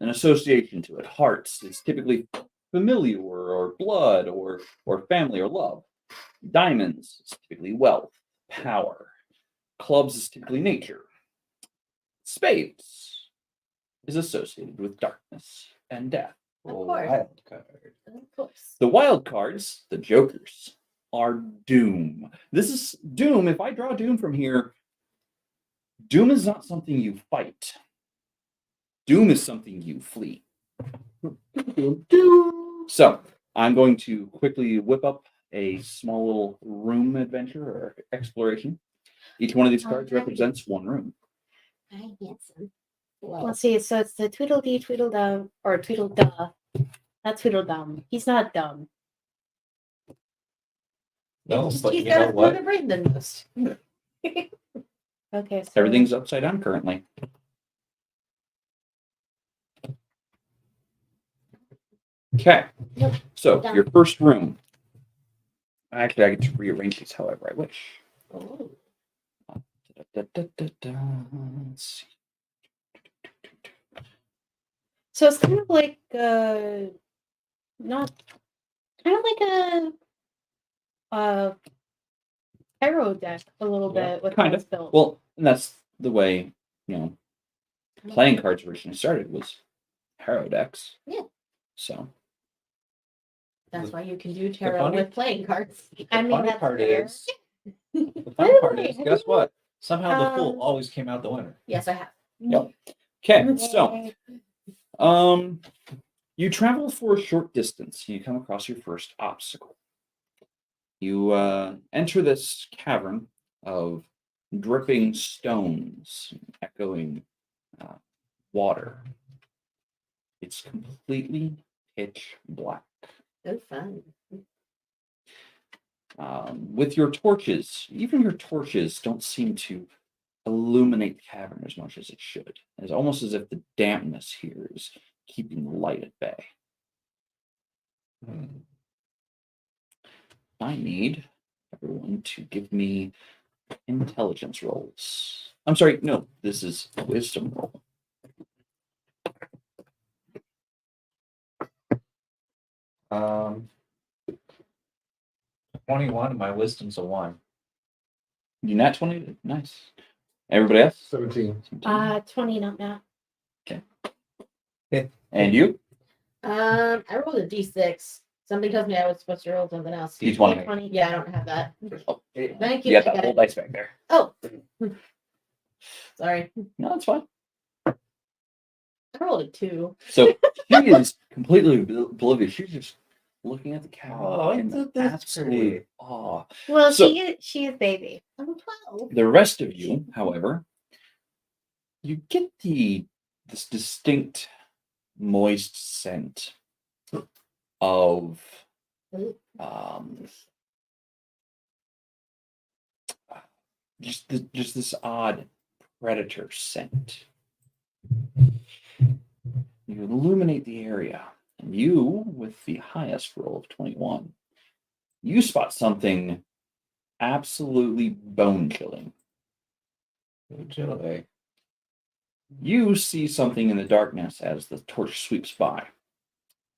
association to it. Hearts is typically familiar or blood or family or love. Diamonds is typically wealth, power. Clubs is typically nature. Spades is associated with darkness and death. Of course. Wild card. Of course. The wild cards, the jokers, are doom. This is doom. If I draw doom from here, doom is not something you fight. Doom is something you flee. So I'm going to quickly whip up a small little room adventure or exploration. Each one of these cards Okay. represents one room. I handsome. Well, Let's see. So it's the Tweedledee, Tweedledum, or Tweedleduh. Not Tweedledum. He's not dumb. No, but he's you got know a what? smarter brain than most. Okay. So Everything's upside down currently. Okay. Yep. So Done. your first room. Actually, I get to rearrange these however I wish. Oh. Let's see. So it's kind of like not kind of like a tarot deck a little Yeah, bit with kind how it's built. Well, and that's the way, playing cards originally started was tarot decks. Yeah. So That's why you can do The tarot funny- with playing cards. I mean, funny that's part fair. is, the funny part Wait, is, have guess you- what? Somehow the fool Um, always came out the winner. Yes, I have. Yep. Okay, so Yay. you travel for a short distance. You come across your first obstacle. You enter this cavern of dripping stones, echoing water. It's completely pitch black. So fun. With your torches, even your torches don't seem to illuminate the cavern as much as it should. It's almost as if the dampness here is keeping the light at bay. I need everyone to give me intelligence rolls. I'm sorry, no, this is a wisdom roll. 21 and my wisdom's a 1. You nat 20? Nice. Everybody else? 17. 20 not now. And you? I rolled a d6. Somebody tells me I was supposed to roll something else. D20. 20. Yeah, I don't have that. Oh, Thank you. you got I that got whole it. dice back there. Oh. Sorry. No, that's fine. I rolled a 2. So she is completely oblivious. She's just looking at the cow Oh, in that's absolute pretty. awe. Well, So- she is baby. I'm 12. The rest of you, however, you get this distinct moist scent of just this odd predator scent. You illuminate the area, and you, with the highest roll of 21, you spot something absolutely bone-chilling. Joy. You see something in the darkness as the torch sweeps by,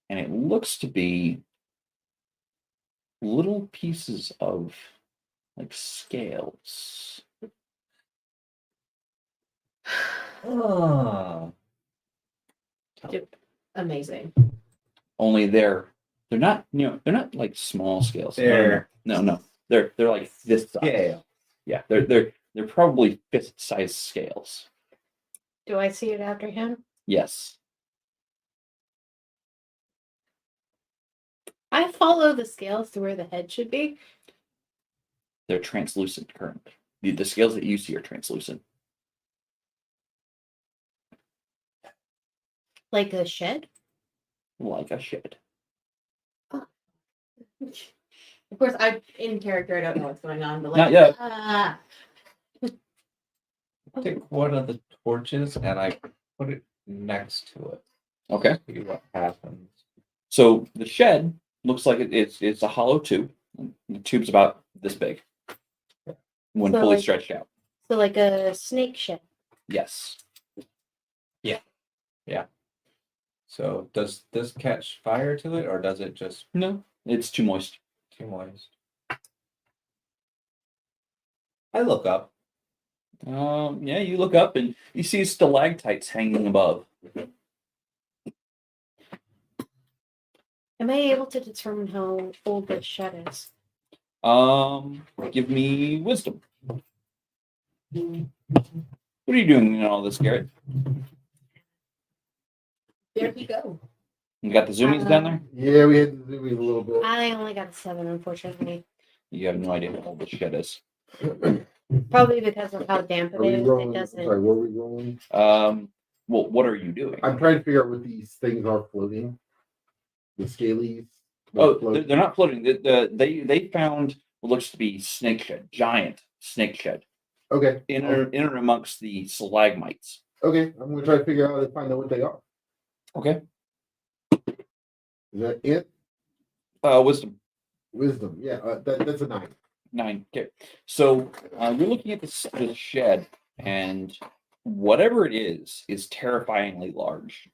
and it looks to be little pieces of like scales. Oh. Amazing. Only they're not, they're not like small scales. They're- No. They're like this size. Scale. Yeah, they're probably fist-sized scales. Do I see it after him? Yes. I follow the scales to where the head should be. They're translucent currently. The scales that you see are translucent. Like a shed? Like a shed. Of course, in character, I don't know what's going on, but Not like, yet. Take one of the torches and I put it next to it. Okay. See what happens. So the shed looks like it's a hollow tube. The tube's about this big when So fully like- stretched out. So like a snake shed. Yes. So does this catch fire to it or does it just No, it's too moist. too moist? I look up. Yeah, you look up and you see stalactites hanging above. Am I able to determine how old this shed is? Give me wisdom. What are you doing in all this, Garrett? there you go. You got the zoomies down there? Yeah, we had to do it a little bit. I only got a 7, unfortunately. You have no idea how old the shed is. Probably because of how damp it Are we is. It rolling? doesn't. Sorry, what are we rolling? Well, what are you doing? I'm trying to figure out what these things are floating. The scalies. Oh, float. they're not floating. They found what looks to be snake shed, giant snake shed, Okay. in and amongst the stalagmites. Okay. I'm gonna try to figure out and find out what they are. Okay. Is that it? Wisdom Wisdom. Yeah. That's a 9. 9. Okay. So you're looking at this shed, and whatever it is terrifyingly large.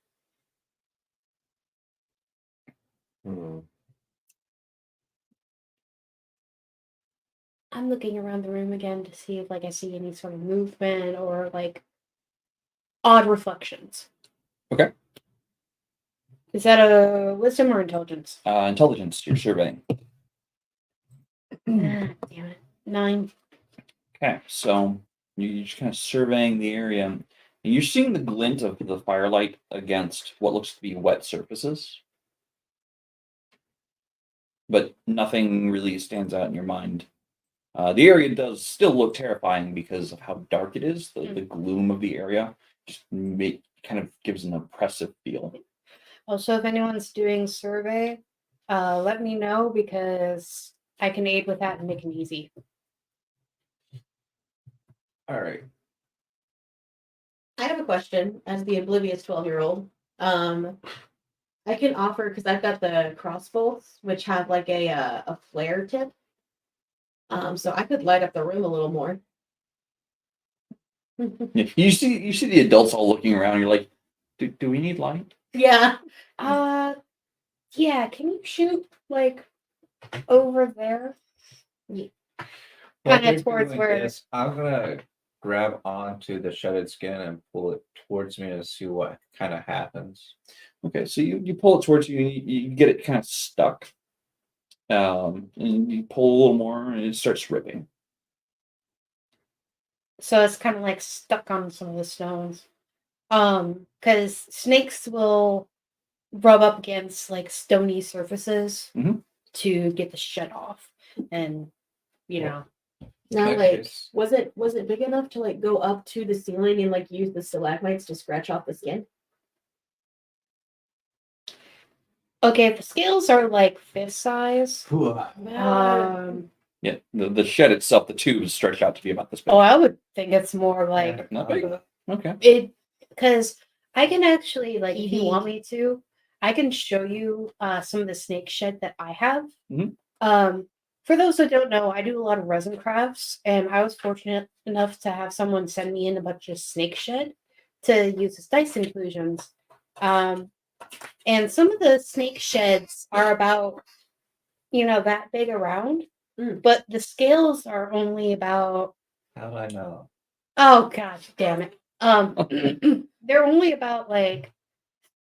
I'm looking around the room again to see if I see any sort of movement or like odd reflections. Okay. Is that a wisdom or intelligence? Intelligence. You're surveying. Damn it. 9. Okay, so you're just kind of surveying the area, and you're seeing the glint of the firelight against what looks to be wet surfaces. But nothing really stands out in your mind. The area does still look terrifying because of how dark it is. The gloom of the area just kind of gives an oppressive feel. Also, if anyone's doing survey, let me know because I can aid with that and make it easy. All right. I have a question as the oblivious 12-year-old. I can offer, because I've got the crossbows, which have like a flare tip. So I could light up the room a little more. Yeah, you see the adults all looking around. You're like, do we need light? Yeah. Yeah, can you shoot like over there? While Kinda they're towards doing where- this, I'm gonna grab onto the shredded skin and pull it towards me to see what kind of happens. Okay, so you pull it towards you, and you get it kind of stuck. And you pull a little more, and it starts ripping. So it's kind of like stuck on some of the stones. Because snakes will rub up against like stony surfaces Mhm. to get the shit off, and you know, Now, that like, case- was it big enough to like go up to the ceiling and like use the stalagmites to scratch off the skin? okay, if the scales are like fist size, Um, Yeah, the shed itself, the tubes stretch out to be about this big. oh, I would think it's more like Not big. Okay. it, because I can actually like if you Mhm. want me to, I can show you some of the snake shed that I have. Mhm. For those that don't know, I do a lot of resin crafts, and I was fortunate enough to have someone send me in a bunch of snake shed to use as dice inclusions. And some of the snake sheds are about, that big around, but the scales are only about, How do I know? oh god damn it. They're only about like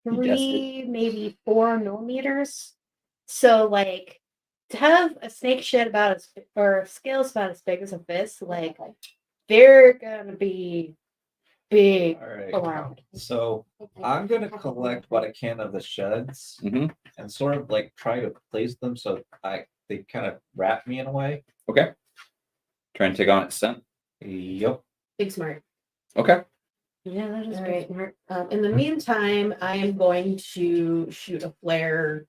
You guessed 3, maybe 4 millimeters. So like to have a snake shed about as or scales about as big as a fist, like they're gonna be big All right. around. So I'm gonna collect what I can of the sheds Mhm. and sort of like try to place them so they kind of wrap me in a way. Okay. Try and take on its scent. Yep. big smart. Okay. Yeah, that is All pretty right. smart. In the meantime, I am going to shoot a flare,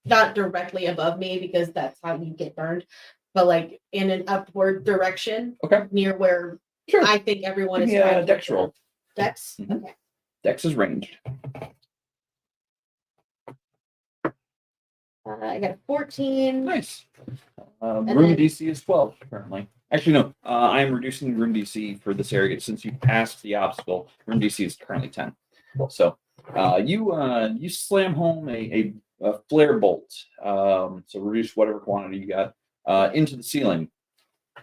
not directly above me because that's how you get burned, but like in an upward direction. Okay. Near where Sure. I think everyone Give is me a trying to dex roll. Dex? Mhm. Okay. Dex is ranged. I got a 14. Nice. And Room then- DC is 12 currently. Actually, no. I am reducing room DC for this area since you passed the obstacle. Room DC is currently 10. So you slam home a flare bolt. So reduce whatever quantity you got into the ceiling.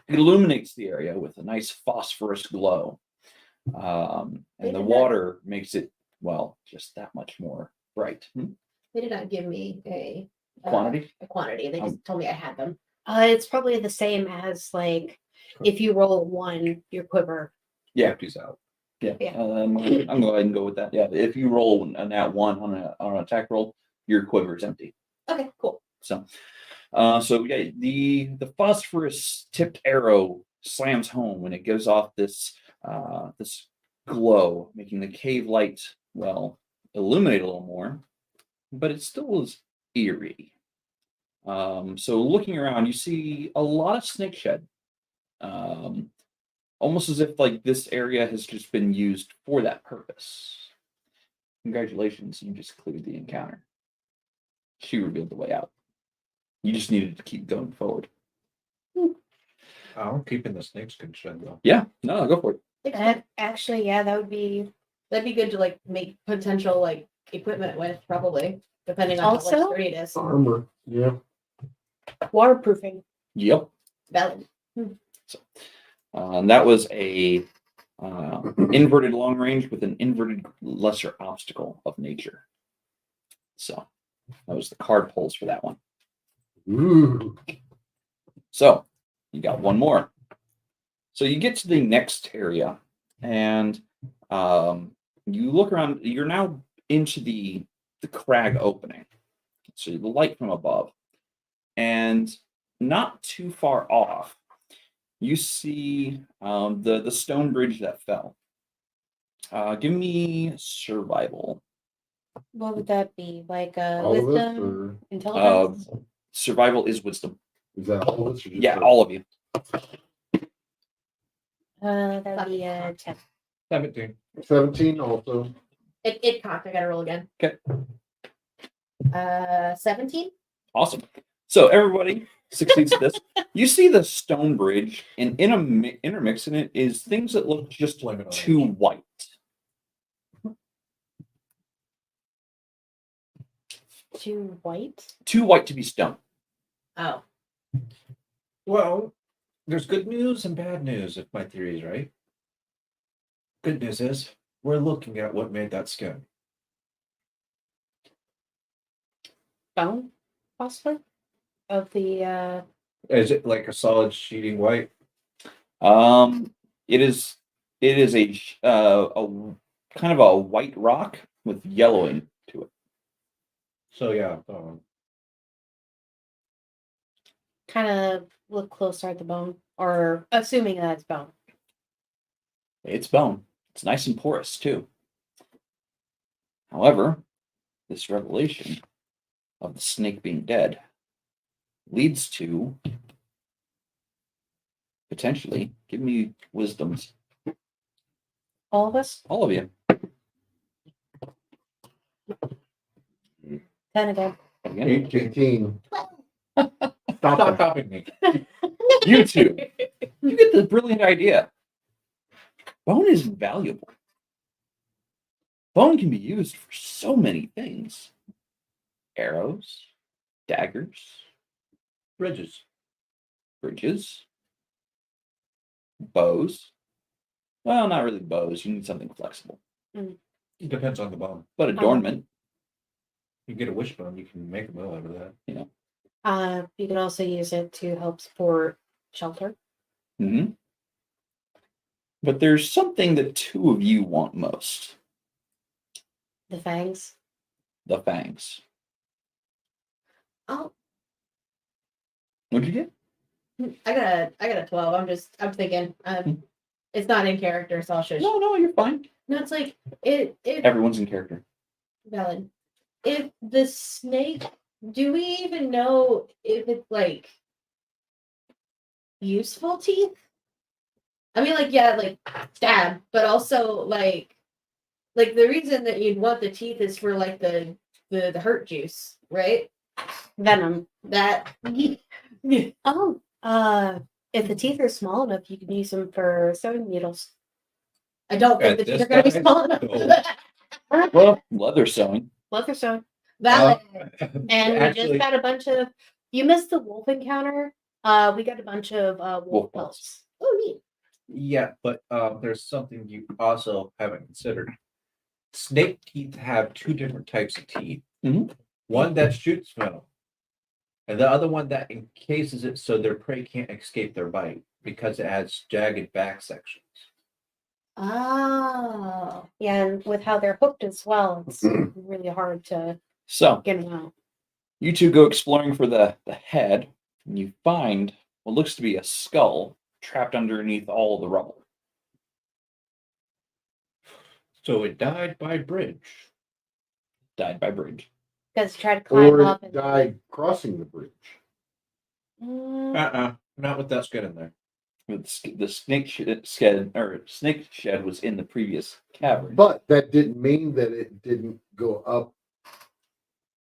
It illuminates the area with a nice phosphorus glow. And the water makes it, well, just that much more bright. They did not give me a Quantity? A quantity. They just told me I had them. It's probably the same as like if you roll a 1, your quiver. Yeah. Peace out. Yeah. Yeah. I'm going to go ahead and go with that. Yeah. If you roll a nat 1 on an attack roll, your quiver is empty. Okay, cool. So yeah, the phosphorus tipped arrow slams home when it gives off this this glow, making the cave light, well, illuminate a little more, but it still is eerie. So looking around, you see a lot of snake shed. Almost as if like this area has just been used for that purpose. Congratulations, you just cleared the encounter. She revealed the way out. You just needed to keep going forward. I'm keeping the snakeskin shed though. Yeah, no, go for it. Actually, yeah, that would be That'd be good to like make potential like equipment with, probably, depending on how Also- like, sturdy it is. Armor. Yeah. waterproofing. Yep. Valid. And that was a inverted long range with an inverted lesser obstacle of nature. So that was the card pulls for that one. Ooh. So you got one more. So you get to the next area, and you look around. You're now into the crag opening. So the light from above, and not too far off, you see the stone bridge that fell. Give me survival. What would that be? Like All of us, wisdom, or intelligence? Survival is wisdom. is that all of us? Or just Yeah, us? all of you. That'd be a 10. 17. 17 also. It cocked. I gotta roll again. Okay. 17? Awesome. So everybody succeeds at this. You see the stone bridge, and intermixing it is things that look just Blame it on too white. Too white. Too white to be stone. Oh. Well, There's good news and bad news if my theory is right. Good news is we're looking at what made that skin. Bone, possibly, of the Is it like a solid sheeting white? It is. It is a kind of a white rock with yellowing to it. So yeah, kind of look closer at the bone, or assuming that it's bone. It's bone. It's nice and porous too. However, this revelation of the snake being dead leads to potentially, give me wisdoms, All of us. all of you. 10 again. Again, 18. stop Stop. copying me. you two, you get the brilliant idea. Bone is valuable. Bone can be used for so many things: arrows, daggers, Bridges. bridges, bows. Well, not really bows. You need something flexible, It depends on the bone. but adornment. You get a wishbone, you can make a bow out of that. You can also use it to help support shelter. Mm-hmm. But there's something that two of you want most: The fangs. the fangs. Oh, What'd you get? I got a 12. I'm thinking. It's not in character, so I'll shush. No, you're fine. No, it's like it. Everyone's in character. Valid. If the snake, do we even know if it's like useful teeth? I mean, like, yeah, like stab, but also like the reason that you'd want the teeth is for like the hurt juice, right? Venom. That Oh, if the teeth are small enough, you can use them for sewing needles. I don't think At the teeth this are going to be size? small enough. No. Well, leather sewing. Leather sewing. Valid. And we Actually, just got a bunch of. You missed the wolf encounter. We got a bunch of wolf Wolf pelts. Oh, neat. yeah, but there's something you also haven't considered. Snake teeth have two different types of teeth. Mhm. One that shoots venom, and the other one that encases it so their prey can't escape their bite because it has jagged back sections. Oh. Yeah, and with how they're hooked as well, it's really hard to So get them out. you two go exploring for the head, and you find what looks to be a skull trapped underneath all the rubble. So it died by bridge. Died by bridge. Because try to climb Or up it and died crossing the bridge. Not with that skin in there. The snake snake shed was in the previous cavern. But that didn't mean that it didn't go up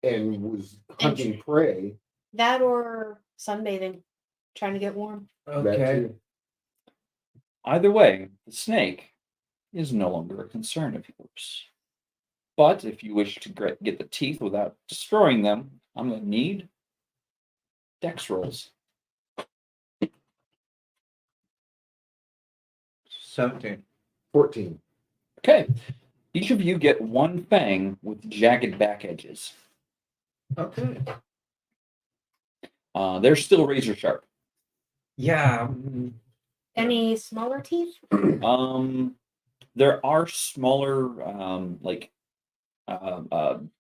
and was hunting prey. that or sunbathing, trying to get warm. That too. Either way, the snake is no longer a concern of yours. But if you wish to get the teeth without destroying them, I'm going to need dex rolls. 17. 14. Okay. Each of you get one fang with jagged back edges. Okay. They're still razor sharp. Yeah. Any smaller teeth? There are smaller,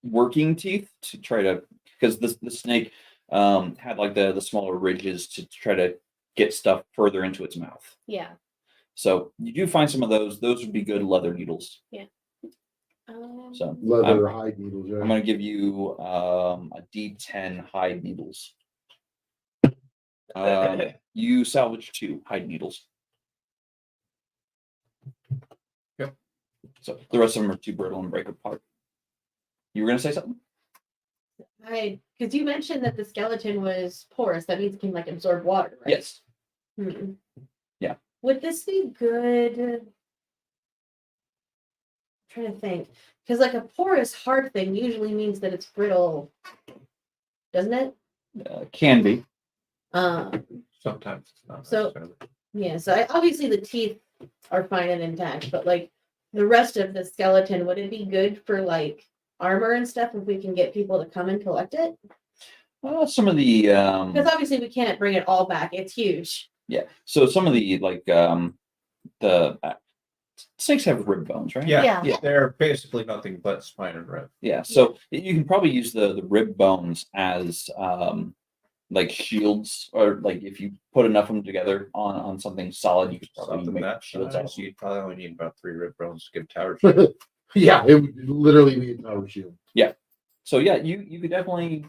working teeth to try to, because the snake had like the smaller ridges to try to get stuff further into its mouth. Yeah. So you do find some of those. Those would be good leather needles. So Leather hide needles. Yeah. I'm going to give you a D10 hide needles. You salvage 2 hide needles. Yep. So the rest of them are too brittle and break apart. You were going to say something? Because you mentioned that the skeleton was porous. That means it can like absorb water, right? Yes. Hmm. Yeah. Would this be good? I'm trying to think. Because like a porous hard thing usually means that it's brittle, doesn't it? Can be. Sometimes it's not So- necessarily. Yeah, so obviously the teeth are fine and intact, but like the rest of the skeleton, would it be good for like armor and stuff if we can get people to come and collect it? Some of the Because obviously we can't bring it all back. It's huge. yeah. So some of the the snakes have rib bones, right? Yeah, Yeah. they're basically nothing but spine and rib. Yeah. So you can probably use the rib bones as like shields, or like if you put enough of them together on something solid, you could probably Something make that shields out of size, them. you'd probably only need about 3 rib bones to get a tower shield. Yeah, it would literally be a power shield. So yeah, you could definitely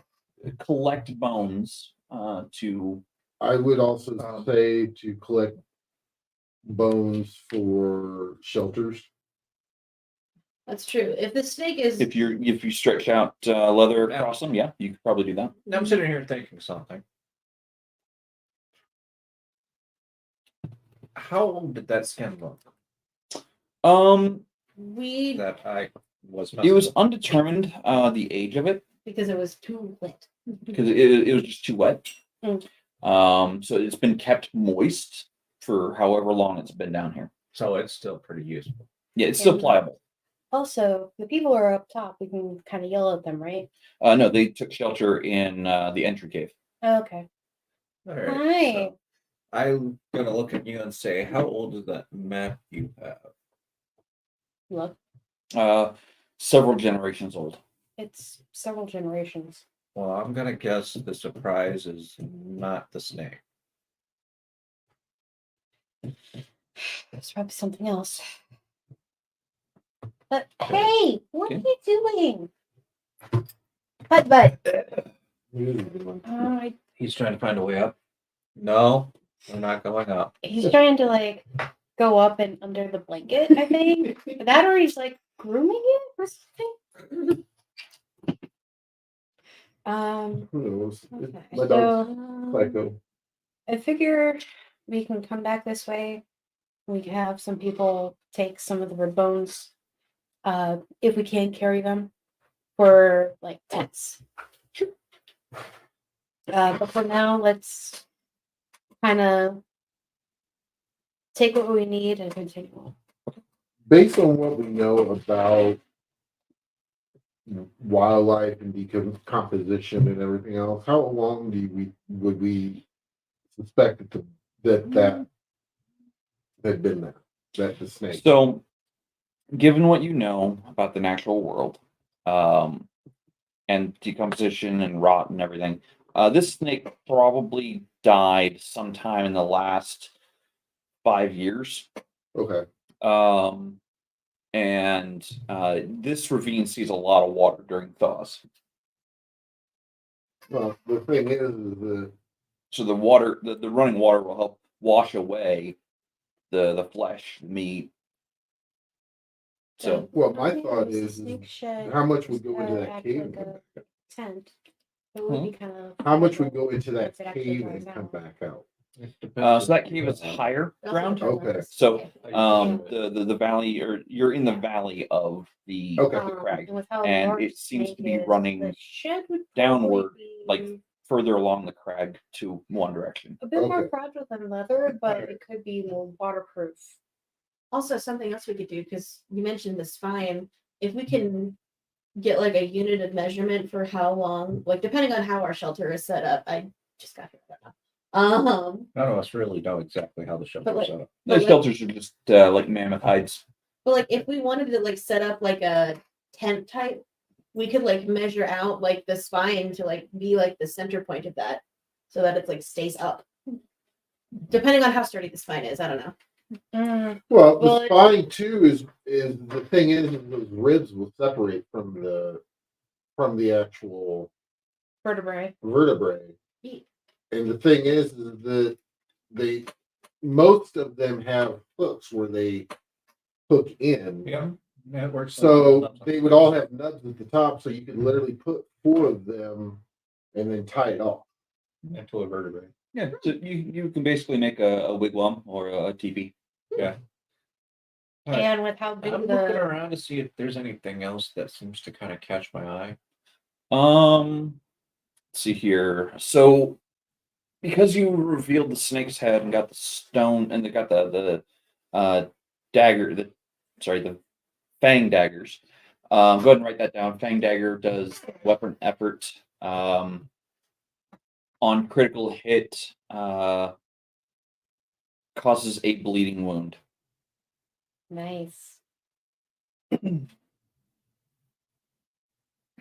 collect bones to I would also Um, say to collect bones for shelters. That's true. If the snake is if you stretch out leather Yeah. across them, yeah, you could probably do that. Now I'm sitting here thinking something. How old did that skin look we that I was It messing was with? undetermined the age of it because it was too wet. because it was just too wet. Mm. So it's been kept moist for however long it's been down here. So it's still pretty useful. Yeah, it's still And- pliable. Also, the people who are up top, we can kind of yell at them, right? No, they took shelter in the entry cave. Oh, okay. All right. Hi. So I'm gonna look at you and say, how old is that map you have? Look, Several generations old. it's several generations. Well, I'm gonna guess the surprise is not the snake. There's probably something else. But hey, what Okay. are you doing? But He's trying to find a way up. No, we're not going up. he's trying to like go up and under the blanket, I think. That or he's like grooming it or something. Who knows? Okay. My dog's So psycho. I figure we can come back this way. We can have some people take some of the rib bones, if we can carry them, for like tents. But for now, let's kind of take what we need and continue on. Based on what we know about wildlife and decomposition and everything else, how long would we suspect that had been there? That the snake. So, given what you know about the natural world, and decomposition and rot and everything, this snake probably died sometime in the last 5 years. Okay. And this ravine sees a lot of water during thaws. Well, the thing is So the water, the running water will help wash away the flesh, the meat. So well, my I think thought there's is a snake shed, how much would go into that act cave? like a tent. It would be kind of How much would go into that if it actually cave dries and come out. back out? so that cave is higher ground. Okay. So the valley, or you're in the valley of the Okay. crag, And with how and large it seems snake to be is, running the shed would downward, probably like be further along the crag to one direction. a bit more Okay. fragile than leather, but Alright. it could be more waterproof. Also, something else we could do, because you mentioned the spine, if we can get like a unit of measurement for how long, like depending on how our shelter is set up. I just got here. I don't know. None of us really know exactly how the shelter But, is like- set up. The But like- shelters are just like mammoth hides. But like if we wanted to like set up like a tent type, we could like measure out like the spine to like be like the center point of that, so that it's like stays up. Depending on how sturdy the spine is, I don't know. Well, Well, the spine too is the thing is those ribs will separate from the actual Vertebrae. vertebrae. Neat. And the thing is that most of them have hooks where they hook in. Yeah, that works. So they would all have nubs at the top, so you could literally put 4 of them and then tie it off. into a vertebrae. Yeah, so you can basically make a wigwam or a teepee. Yeah. All right. And with how big I'm looking the around to see if there's anything else that seems to kind of catch my eye. Let's see here. So because you revealed the snake's head and got the stone and they got the dagger, the fang daggers. Go ahead and write that down. Fang dagger does weapon effort on critical hit, causes a bleeding wound. Nice.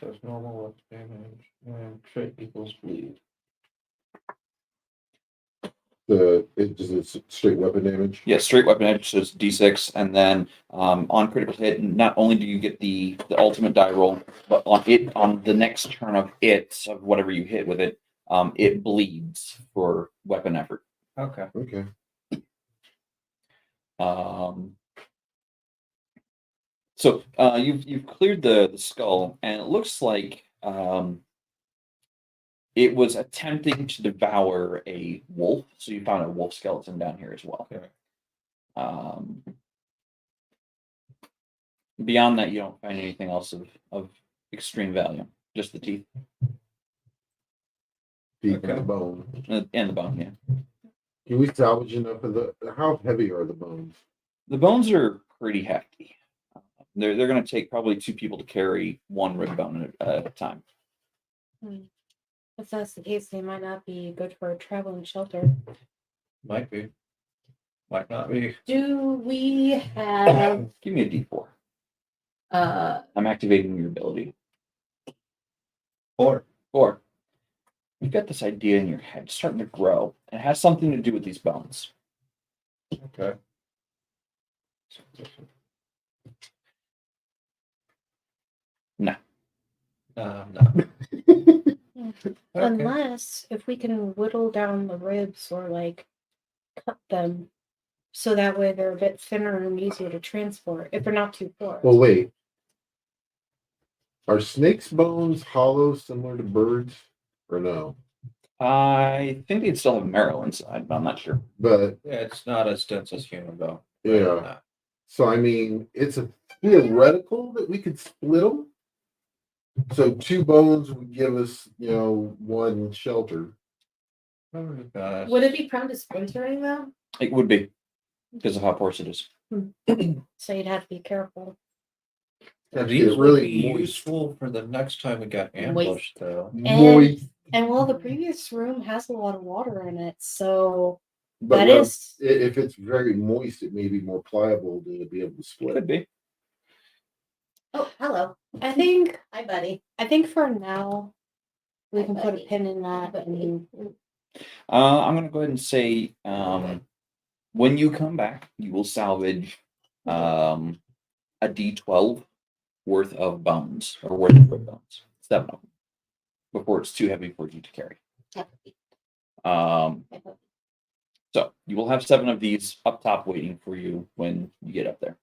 Does normal damage and trait equals bleed. It's straight weapon damage. Yeah, straight weapon damage is D6, and then on critical hit, not only do you get the ultimate die roll, but on the next turn of whatever you hit with it, it bleeds for weapon effort. Okay. Okay. So you've cleared the skull, and it looks like it was attempting to devour a wolf. So you found a wolf skeleton down here as well. Okay. Beyond that, you don't find anything else of extreme value. Just the teeth Deep in Okay. the bone. and the bone. Yeah, Can we salvage enough of the? How heavy are the bones? the bones are pretty hefty. They're going to take probably 2 people to carry one rib bone at a time. If that's the case, they might not be good for a traveling shelter. Might be. Might not be. Do we have Give me a D4. uh I'm activating your ability. 4. 4. You've got this idea in your head it's starting to grow. And it has something to do with these bones. Okay. No. No. Okay. Unless if we can whittle down the ribs or like cut them so that way they're a bit thinner and easier to transport if they're not too coarse. Well, wait. Are snakes' bones hollow, similar to birds, or no? I think they'd still have marrow inside, but I'm not sure. But Yeah, it's not as dense as human bone. yeah. So I mean, it's a theoretical that we could split them. So 2 bones would give us, 1 shelter. Would it be prone to splintering though? It would be because of how porous it is. So you'd have to be careful. Have to These get would really be moist. useful for the next time we got ambushed, though. Moist. And well, the previous room has a lot of water in it, so But that what is if it's very moist, it may be more pliable to be able to split. Could be. oh hello. I think Hi buddy. I think for now we Hi, can put a buddy. pin in that. And I'm going to go ahead and say when you come back, you will salvage a D12 worth of bones or worth of rib bones. 7 of them before it's too heavy for you to carry. So you will have 7 of these up top waiting for you when you get up there.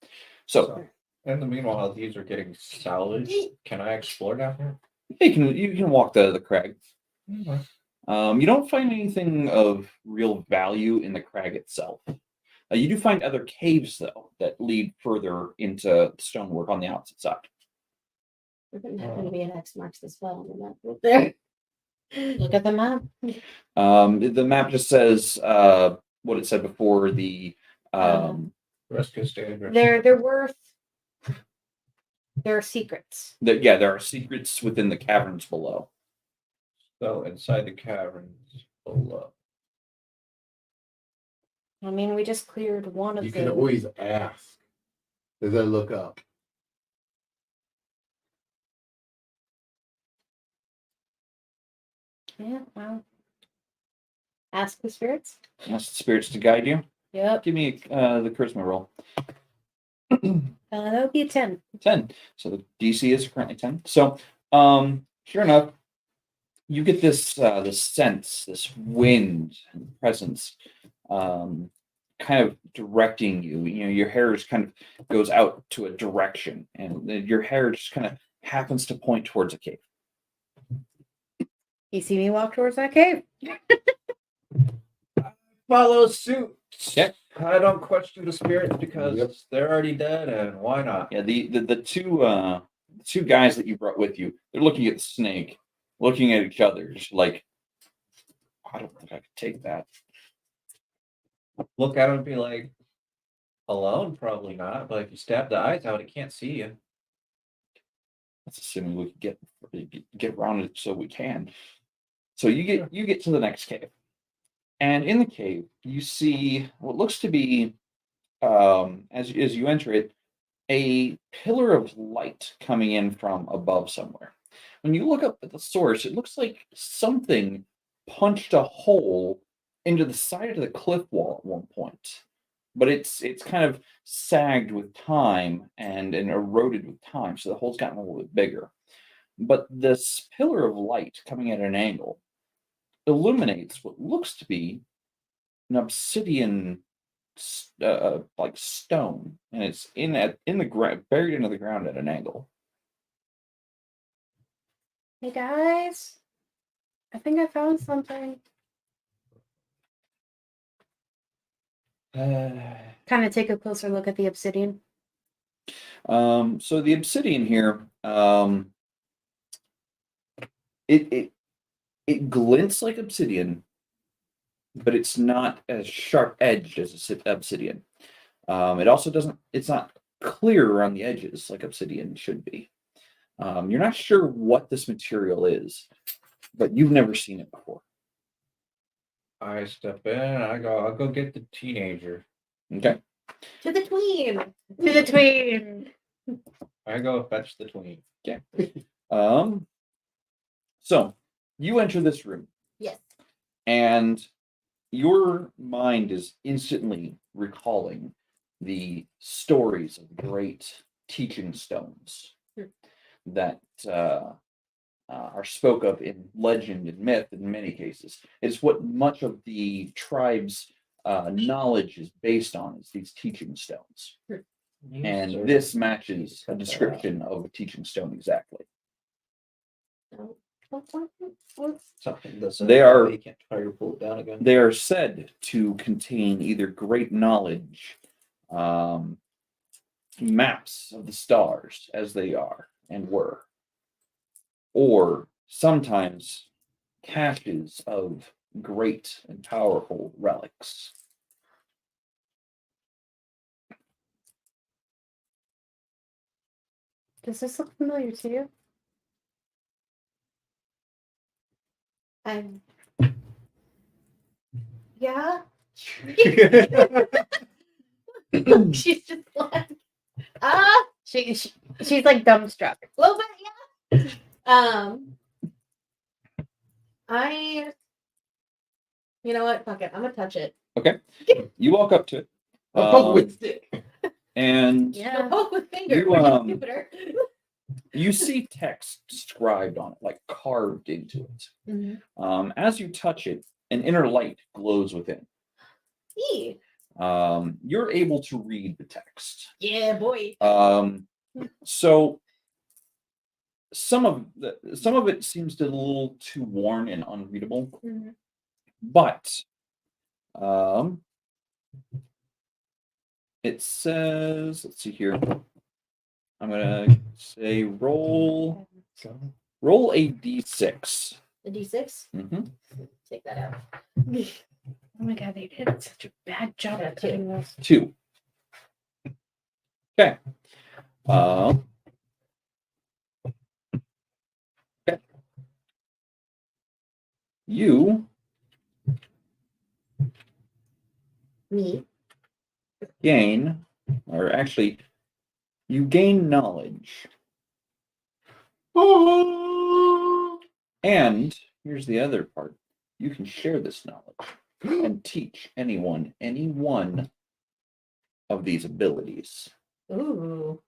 So in the meanwhile, these are getting salvaged. Can I explore down here? you can walk the crag. Okay. You don't find anything of real value in the crag itself. You do find other caves, though, that lead further into stonework on the opposite side. There's going to be an X marks the spot on the map right there. look at the map. The map just says what it said before. The Rescue stage. They're worth. There are secrets. there are secrets within the caverns below. So inside the caverns below. I mean, we just cleared one of You the. can always ask as I look up. Yeah, well. Ask the spirits. Ask the spirits to guide you. Yep. Give me the charisma roll. That would be a 10. 10. So the DC is currently 10. So, sure enough, you get this this sense, this wind and presence, kind of directing you. You know, your hair just kind of goes out to a direction, and your hair just kind of happens to point towards a cave. You see me walk towards that cave? Follow suit. Yeah. I don't question the spirits because Yep. they're already dead, and why not? Yeah, the two guys that you brought with you, they're looking at the snake, looking at each other, just like, I don't think I could take that. Look at him and be like, alone? Probably not. But if you stab the eyes out, he can't see you. That's assuming we could get around it so we can. So you get to the next cave, and in the cave you see what looks to be, as you enter it, a pillar of light coming in from above somewhere. When you look up at the source, it looks like something punched a hole into the side of the cliff wall at one point, but it's kind of sagged with time and eroded with time, so the hole's gotten a little bit bigger. But this pillar of light coming at an angle illuminates what looks to be an obsidian like stone, and it's in the ground, buried into the ground at an angle. Hey guys, I think I found something. Kind of take a closer look at the obsidian. So the obsidian here, it glints like obsidian, but it's not as sharp edged as obsidian. It also doesn't. It's not clear around the edges like obsidian should be. You're not sure what this material is, but you've never seen it before. I step in. I'll go get the teenager. Okay. To the tween. To the tween. I go fetch the tween. So you enter this room, Yes. and your mind is instantly recalling the stories of great teaching stones that are spoke of in legend and myth in many cases. It's what much of the tribe's knowledge is based on, is these teaching stones. And this matches a description of a teaching stone exactly. Something that's you can't try to pull it down again. They are said to contain either great knowledge, maps of the stars as they are and were, or sometimes caches of great and powerful relics. Does this look familiar to you? Yeah. She's just like, she's like dumbstruck. A little bit, yeah. You know what? Fuck it. I'm gonna touch it. Okay. You walk up to it. Oh, with stick. And Yeah. Poke with finger. You, Jupiter. you see text scribed on it, like carved into it. Mhm. As you touch it, an inner light glows within. Eee. You're able to read the text. Yeah, boy. So some of it seems a little too worn and unreadable, Mhm. but it says, let's see here. I'm gonna say roll a d6. The D6. Mm-hmm. Take that out. Oh my god, they did such a bad job at putting this. 2. Okay. Okay. You Me. gain, or actually, you gain knowledge. And here's the other part. You can share this knowledge and teach anyone any one of these abilities. Ooh.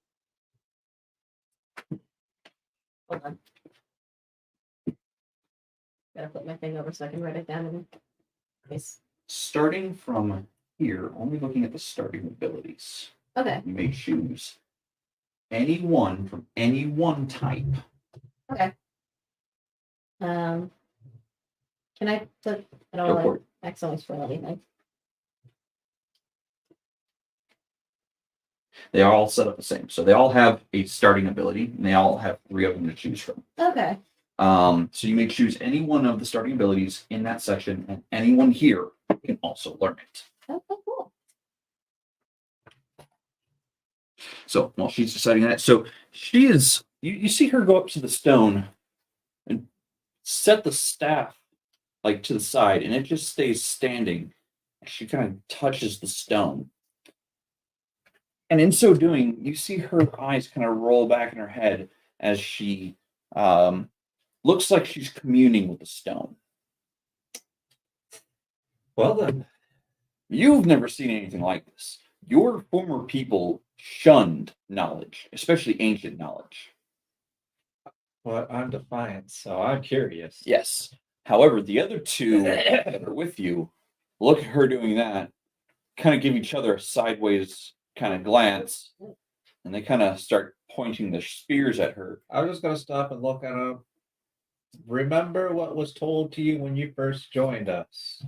Hold on. Gotta flip my thing over so I can write it down in case. Starting from here, only looking at the starting abilities, Okay. you may choose any one from any one type. Okay. Can I put? I don't Go want for to accidentally spoil anything. They are all set up the same. So they all have a starting ability, and they all have 3 of them to choose from. Okay. So you may choose any one of the starting abilities in that section, and anyone here can also learn it. Oh, cool. So while she's deciding that, so she is, you see her go up to the stone and set the staff like to the side, and it just stays standing. She kind of touches the stone. And in so doing, you see her eyes kind of roll back in her head as she looks like she's communing with the stone. Well then, You've never seen anything like this. Your former people shunned knowledge, especially ancient knowledge. well, I'm defiant, so I'm curious. Yes. However, the other two that are with you look at her doing that, kind of give each other a sideways kind of glance, and they kind of start pointing their spears at her. I'm just gonna stop and look at him. Remember what was told to you when you first joined us.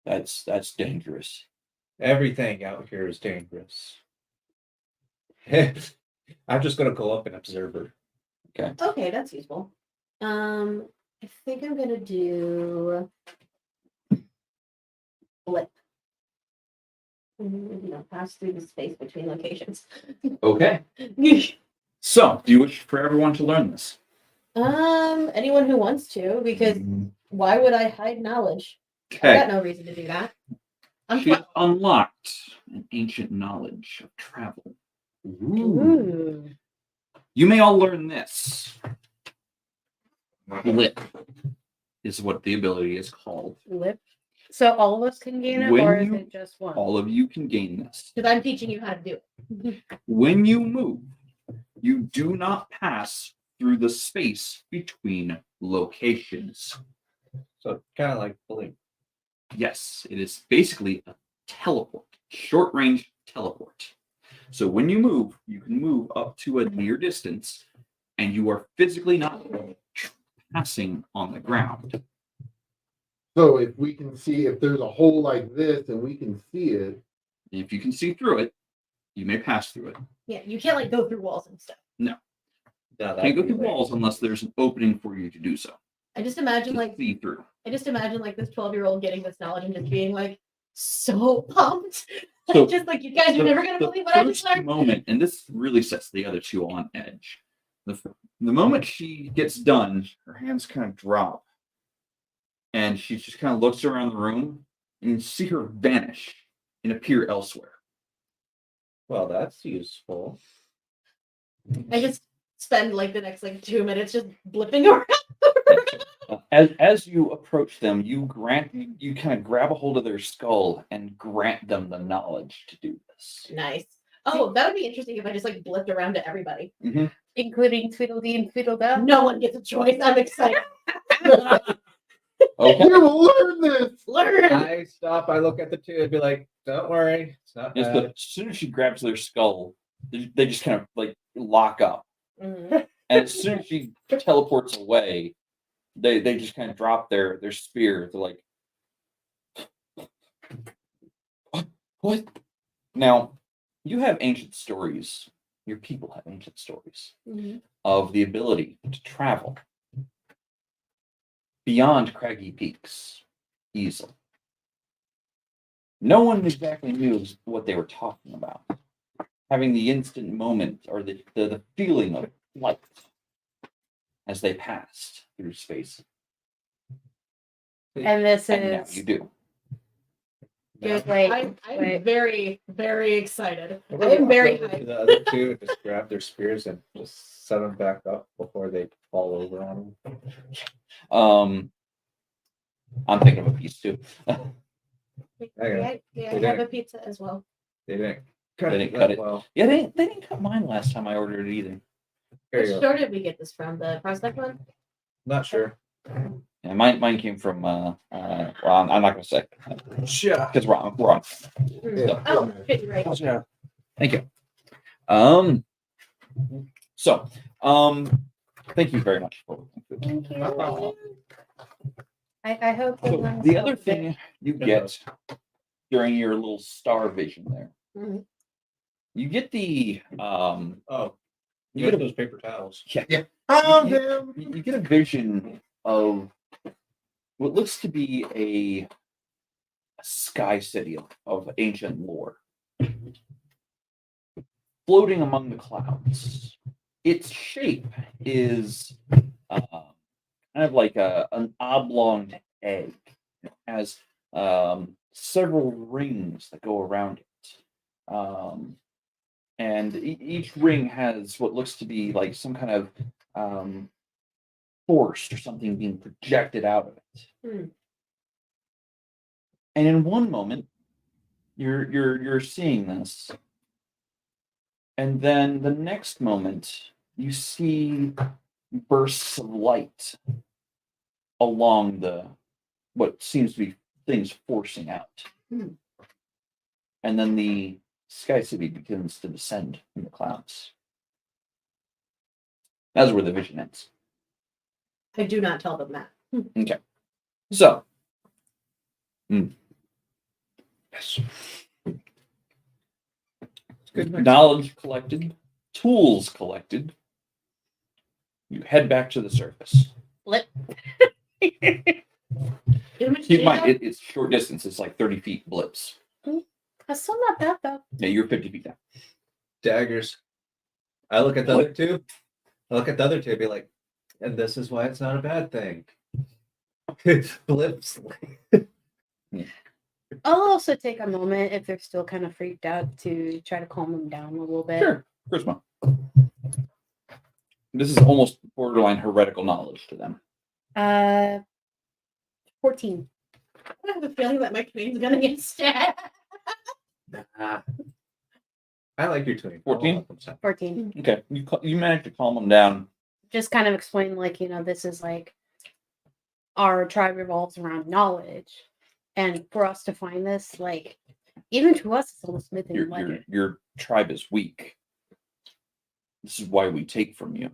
That's dangerous. Everything out here is dangerous. I'm just gonna go up and observe her. Okay, that's useful. I think I'm gonna do blip. Pass through the space between locations. Okay. So, do you wish for everyone to learn this? Anyone who wants to, because why would I hide knowledge? I Okay. got no reason to do that. I'm She has unlocked an ancient knowledge of travel. Ooh. You may all learn this. Blip is what the ability is called. Lip. So all of us can gain it, When or is you- it just one? All of you can gain this. Because I'm teaching you how to do it. When you move, you do not pass through the space between locations. So kind of like blink. Yes, it is basically a teleport, short range teleport. So when you move, you can move up to a near distance, and you are physically not passing on the ground. So if we can see if there's a hole like this and we can see it, If you can see through it, you may pass through it. Yeah, you can't like go through walls and stuff. Yeah, Can't go through walls unless there's an opening for you to do so. I just imagine To like see through. this 12-year-old getting this knowledge and just being like so pumped. So just like, you guys are never gonna the believe what I just first learned. moment, and this really sets the other two on edge. The moment she gets done, her hands kind of drop, and she just kind of looks around the room, and you see her vanish and appear elsewhere. Well, that's useful. I just spend like the next like 2 minutes just blipping around. As you approach them, you kind of grab a hold of their skull and grant them the knowledge to do this. Nice. Oh, that would be interesting if I just like blipped around to everybody. Including Tweedledee and Tweedledum? No one gets a choice. I'm excited. Okay. we will learn this. Learn. I stop, I look at the two and be like, don't worry, it's not Yes, bad. but as soon as she grabs their skull, they just kind of like lock up. Mhm. And as soon as she teleports away, they just kind of drop their spear. They're like, what? Now, you have ancient stories. Your people have ancient stories Mhm. of the ability to travel beyond craggy peaks easily. No one exactly knew what they were talking about. Having the instant moment or the feeling of flight as they passed through space. And this And now is you do. good. Wait, I'm wait. very, very excited. I'm I gonna am walk very over to hyped. the other two and just grab their spears and just set them back up before they fall over on them. I'm thinking of a piece too. May I have a pizza as well? They didn't cut They it didn't that cut it. well. Yeah, they didn't cut mine last time I ordered it either. Here Which you go. store did we get this from? The Prospect one? Not sure. Yeah, mine came from well, I'm not gonna say Yeah. because we're on. Yeah. Oh, shit, you're right. Yeah. Thank you. So, thank you very much for Thank you. No problem. I hope the So ones the that other fit. thing you get during your little star vision there, Mhm. you get the Oh, you Get get a those paper towels. Oh, you, damn. you get a vision of what looks to be a sky city of ancient lore floating among the clouds. Its shape is kind of like an oblong egg. It has several rings that go around it. And each ring has what looks to be like some kind of force or something being projected out of it. Hmm. And in one moment, you're seeing this, and then the next moment, you see bursts of light along the what seems to be things forcing out. Hmm. And then the sky city begins to descend from the clouds. That's where the vision ends. I do not tell them that. So, yes. Good mix. Knowledge collected, tools collected. You head back to the surface. Flip. Keep in mind, it's short distance. It's like 30 feet blips. That's still not bad though. Yeah, you're 50 feet down. Daggers. I look at the other two. I look at the other two and be like, and this is why it's not a bad thing. Flips. I'll also take a moment if they're still kind of freaked out to try to calm them down a little bit. Sure, charisma. This is almost borderline heretical knowledge to them. 14. I have a feeling that my tween's gonna get stabbed. Nah. I like your twin. 14? 14. Okay, you managed to calm them down. Just kind of explain, like, this is like our tribe revolves around knowledge. And for us to find this, like, even to us, it's almost myth and legend. Your tribe is weak. This is why we take from you.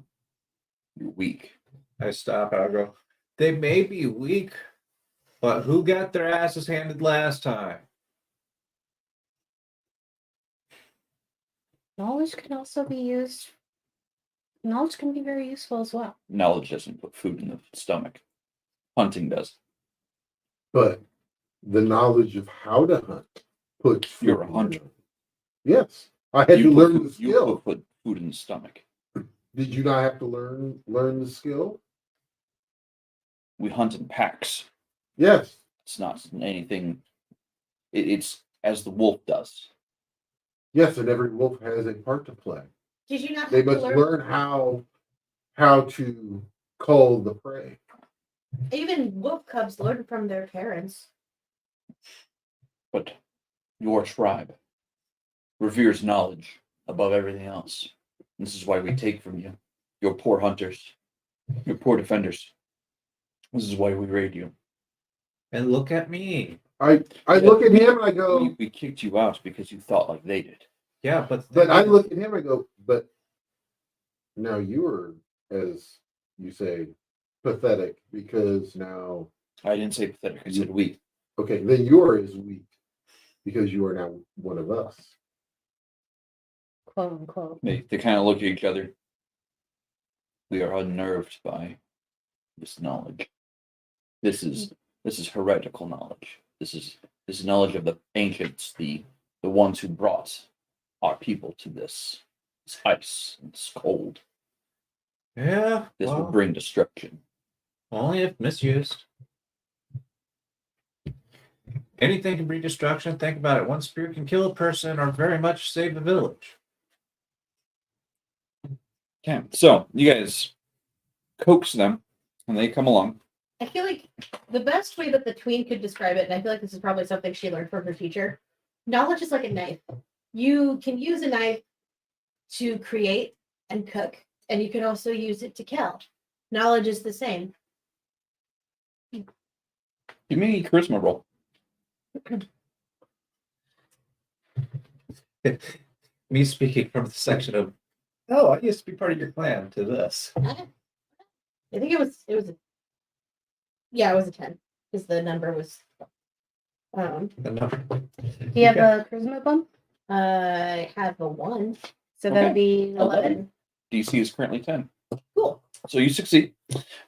You're weak. I stop and I go, they may be weak, but who got their asses handed last time? Knowledge can also be used. Knowledge can be very useful as well. Knowledge doesn't put food in the stomach. Hunting does. But the knowledge of how to hunt puts You're a food hunter. in. Yes. I had to learn the You skill. put food in the stomach. Did you not have to learn the skill? We hunt in packs. Yes. It's not anything. It's as the wolf does. Yes, and every wolf has a part to play. Did you not They have to must learn? learn how to call the prey. Even wolf cubs learn from their parents. But your tribe reveres knowledge above everything else. This is why we take from you. Your poor hunters. Your poor defenders. This is why we raid you. And look at me. I look at him and I go, We kicked you out because you thought like they did. Yeah, but I look at him and I go, but now you are, as you say, pathetic because now, I didn't say pathetic. I said weak. okay, then you are as weak because you are now one of us. Quote unquote. They kind of look at each other. We are unnerved by this knowledge. This is heretical knowledge. This is knowledge of the ancients, the ones who brought our people to this ice and this cold. yeah, This well, will bring destruction. only if misused. Anything can bring destruction. Think about it. One spear can kill a person or very much save a village. Okay, so you guys coax them, and they come along. I feel like the best way that the tween could describe it, and I feel like this is probably something she learned from her teacher, knowledge is like a knife. You can use a knife to create and cook, and you can also use it to kill. Knowledge is the same. Give me a charisma roll. Me speaking from the section of, oh, I used to be part of your clan to this. I think it was yeah, it was a 10 because the number was The number. Do you have a charisma bump? I have a 1. So that would be 11. DC is currently 10. Cool. So you succeed.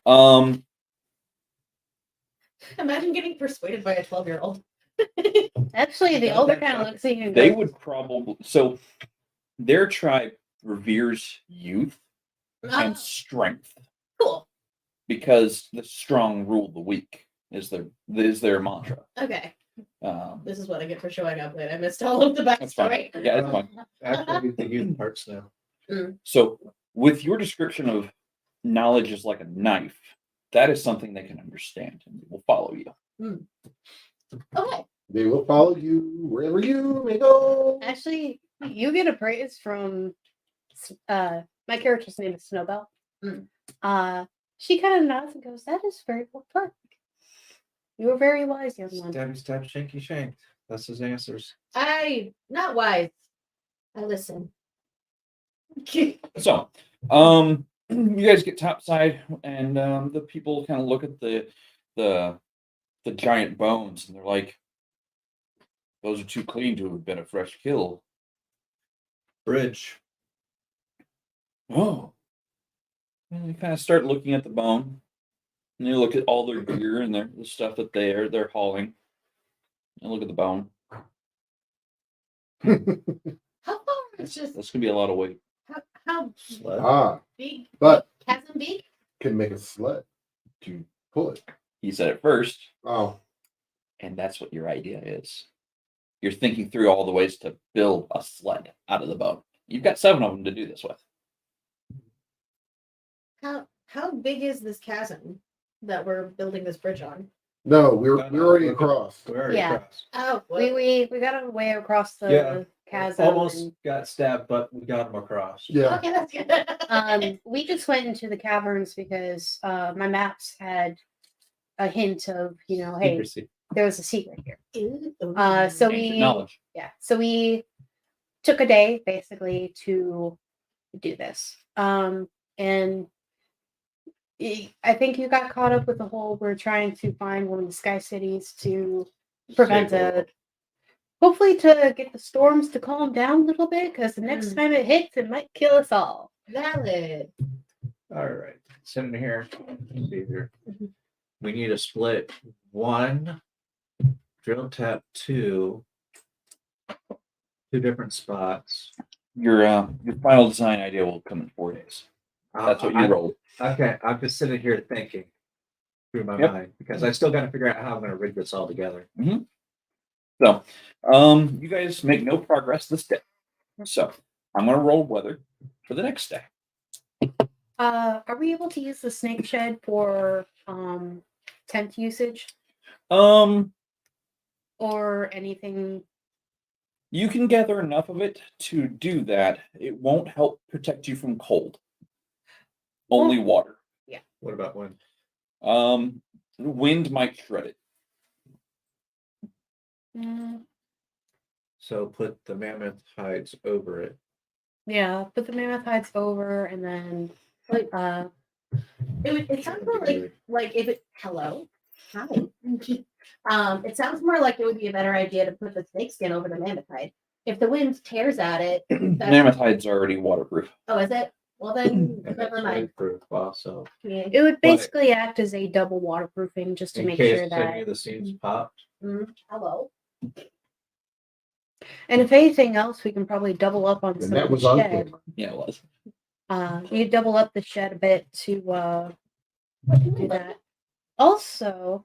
Imagine getting persuaded by a 12-year-old. Actually, the elder kind of looks at you and They goes, would probably their tribe reveres youth and strength Cool. because the strong rule the weak is their mantra. Okay. Um, This is what I get for showing up late. I missed all of the that's fine. backstory. Yeah, that's fine. Actually, the youth parts now. So, with your description of knowledge is like a knife, that is something they can understand and they will follow you. Okay. They will follow you wherever you may go. actually, you get a praise from my character's name is Snowbell. She kind of nods and goes, "That is very well put. You were very wise, young one." Stabby stab, shanky shank. That's his answers. Not wise. I listen. So, you guys get topside, and the people kind of look at the giant bones, and they're like, "Those are too clean to have been a fresh kill." Bridge. Oh, and you kind of start looking at the bone, and you look at all their gear and the stuff that they're hauling, and look at the bone. How far? It's just That's gonna be a lot of weight. how Ah, big? but Chasm big? can make a sled to pull it. He said it first, Oh, and that's what your idea is. You're thinking through all the ways to build a sled out of the bone. You've got 7 of them to do this with. How big is this chasm that we're building this bridge on? no, we're No, no, already we're- across. We already Yeah. crossed. Oh, We got a way across the Yeah. chasm. Almost and, got stabbed, but we got him across. Yeah. okay, that's good. we just went into the caverns because my maps had a hint of, hey, Secrecy. there was a secret here. Ooh. So Ancient we knowledge. so we took a day basically to do this. And I think you got caught up with the whole we're trying to find one of the sky cities to prevent hopefully to get the storms to calm down a little bit, because the next time it hits, it might kill us all. Valid. All right. Sitting here. Let's see here. We need to split 1, drill tap 2, 2 different spots. Your final design idea will come in 4 days. That's what you rolled. Okay, I'm just sitting here thinking through my Yep. mind because I still got to figure out how I'm going to rig this all together. So, you guys make no progress this day. So, I'm going to roll weather for the next day. Are we able to use the snake shed for tent usage Um, or anything? you can gather enough of it to do that. It won't help protect you from cold. Only water. What about wind? Wind might shred it. So put the mammoth hides over it. Yeah, put the mammoth hides over, and then It sounds more like if it hello. Hi. It sounds more like it would be a better idea to put the snake skin over the mammoth hide. If the wind tears at it, Mammoth hide's already waterproof. oh, is it? Well then, And never that's mind. windproof also. Yeah. it would basically act as a double waterproofing just to In make case sure any that. of the seams popped. Hello. And if anything else, we can probably double up on And some that of the was on shed. camera. Yeah, it was. You double up the shed a bit to do that. Also,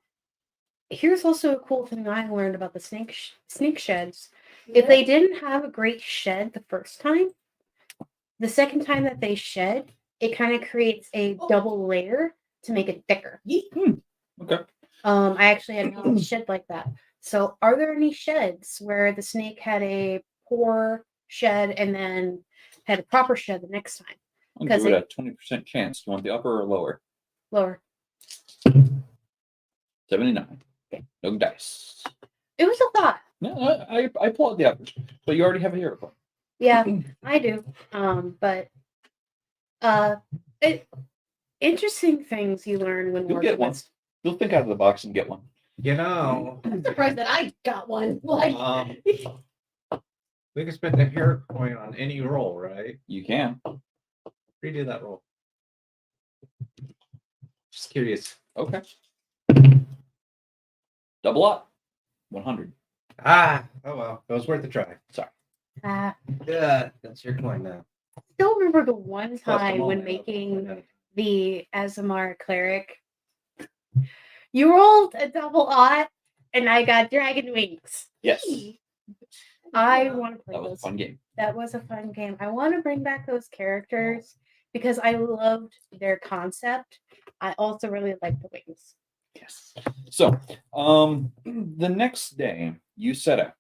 here's also a cool thing I learned about the snake sheds. If they didn't have a great shed the first time, the second time that they shed, it kind of creates a double layer to make it thicker. Okay. I actually had a shed like that. So, are there any sheds where the snake had a poor shed and then had a proper shed the next time? I'll 'Cause give it a 20% chance. Do you want the upper or lower? Lower. 79. Okay. No dice. It was a thought. No, I pull out the upper, but you already have a hero point. Yeah, I do. But interesting things you learn when You'll working get one. with- You'll think out of the box and get one. You know, I'm surprised that I got one. Like, we can spend the hero coin on any roll, right? You can. Redo that roll. Just curious. Okay. Double up. 100. Oh well, it was worth a try. Sorry. Yeah, that's your coin now. Still remember the one Plus the time when moment. making the Azamar cleric, you rolled a double aught, and I got dragon wings. Yes. I want to play That was a those. fun game. That was a fun game. I want to bring back those characters because I loved their concept. I also really like the wings. Yes. So, the next day you set out,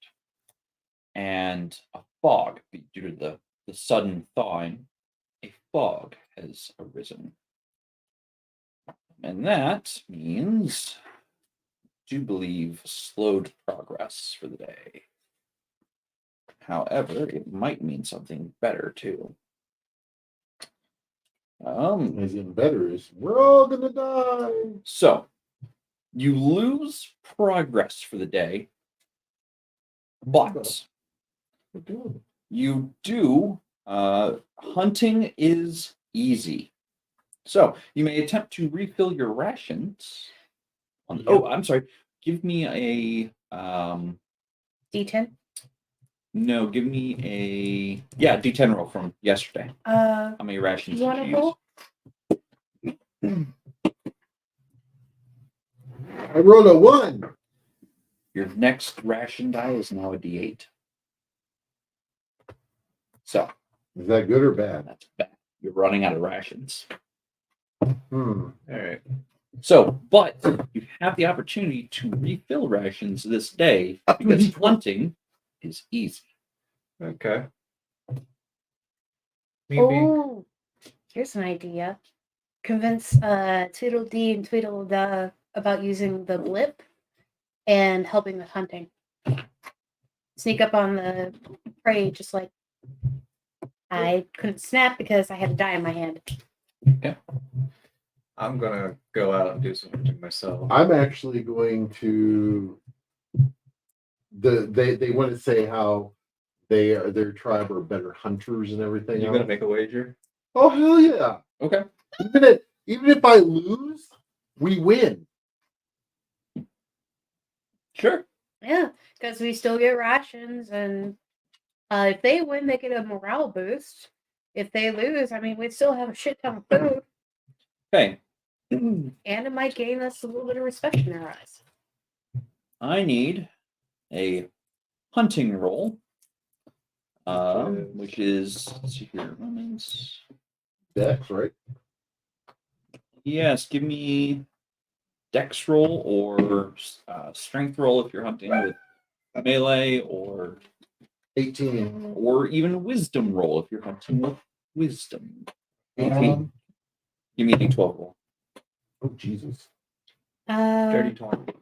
and a fog, due to the sudden thawing, a fog has arisen. And that means, I do believe, slowed progress for the day. However, it might mean something better too. As in better is we're all gonna die. So you lose progress for the day, but We're doing it. you do. Hunting is easy, so you may attempt to refill your rations. Oh, I'm sorry. Give me a D10. no. Give me a D10 roll from yesterday. How many rations You did want you to roll? I rolled a 1. Your next ration die is now a D8. So Is that good or bad? that's bad. You're running out of rations. Hmm. All right. So, but you have the opportunity to refill rations this day because hunting is easy. Okay. Maybe. Oh, here's an idea. Convince Tweedledee and Tweedledum about using the blip and helping with hunting. Sneak up on the prey, just like I couldn't snap because I had a die in my hand. I'm gonna go out and do some hunting myself. I'm actually going to. They want to say how their tribe are better hunters and everything. You else. gonna make a wager? Oh hell yeah! Okay. Even if I lose, we win. Sure. Yeah, because we still get rations, and if they win, they get a morale boost. If they lose, I mean, we still have a shit ton of food, Okay. and it might gain us a little bit of respect in their eyes. I need a hunting roll, which is, let's see here, Romans. Dex, right? Yes, give me dex roll or strength roll if you're hunting with melee, or 18. even wisdom roll if you're hunting with wisdom. 18. Give me a d12 roll. Oh Jesus. Dirty 20.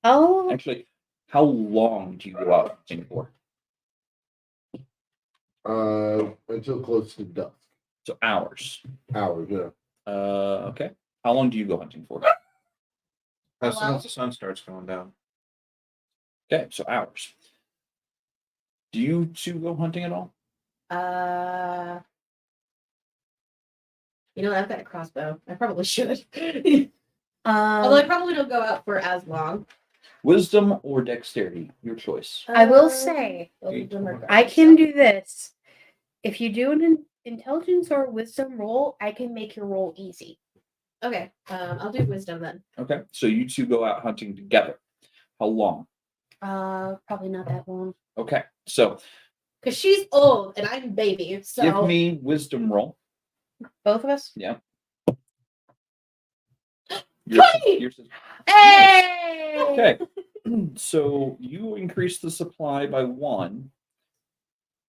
Oh, Actually, how long do you go out hunting for? Until close to dusk. So hours. Hours, yeah. Okay. How long do you go hunting for? As soon as the sun starts going down. Okay, so hours. Do you two go hunting at all? You know, I've got a crossbow. I probably should. Although I probably don't go out for as long. Wisdom or dexterity? Your choice. I will say, I can do this. If you do an intelligence or wisdom roll, I can make your roll easy. Okay, I'll do wisdom then. Okay, so you two go out hunting together. How long? Probably not that long. Okay, so Because she's old and I'm baby, so give me wisdom roll. Both of us? Yeah. 20! Yours is- Hey! Okay, so you increase the supply by 1.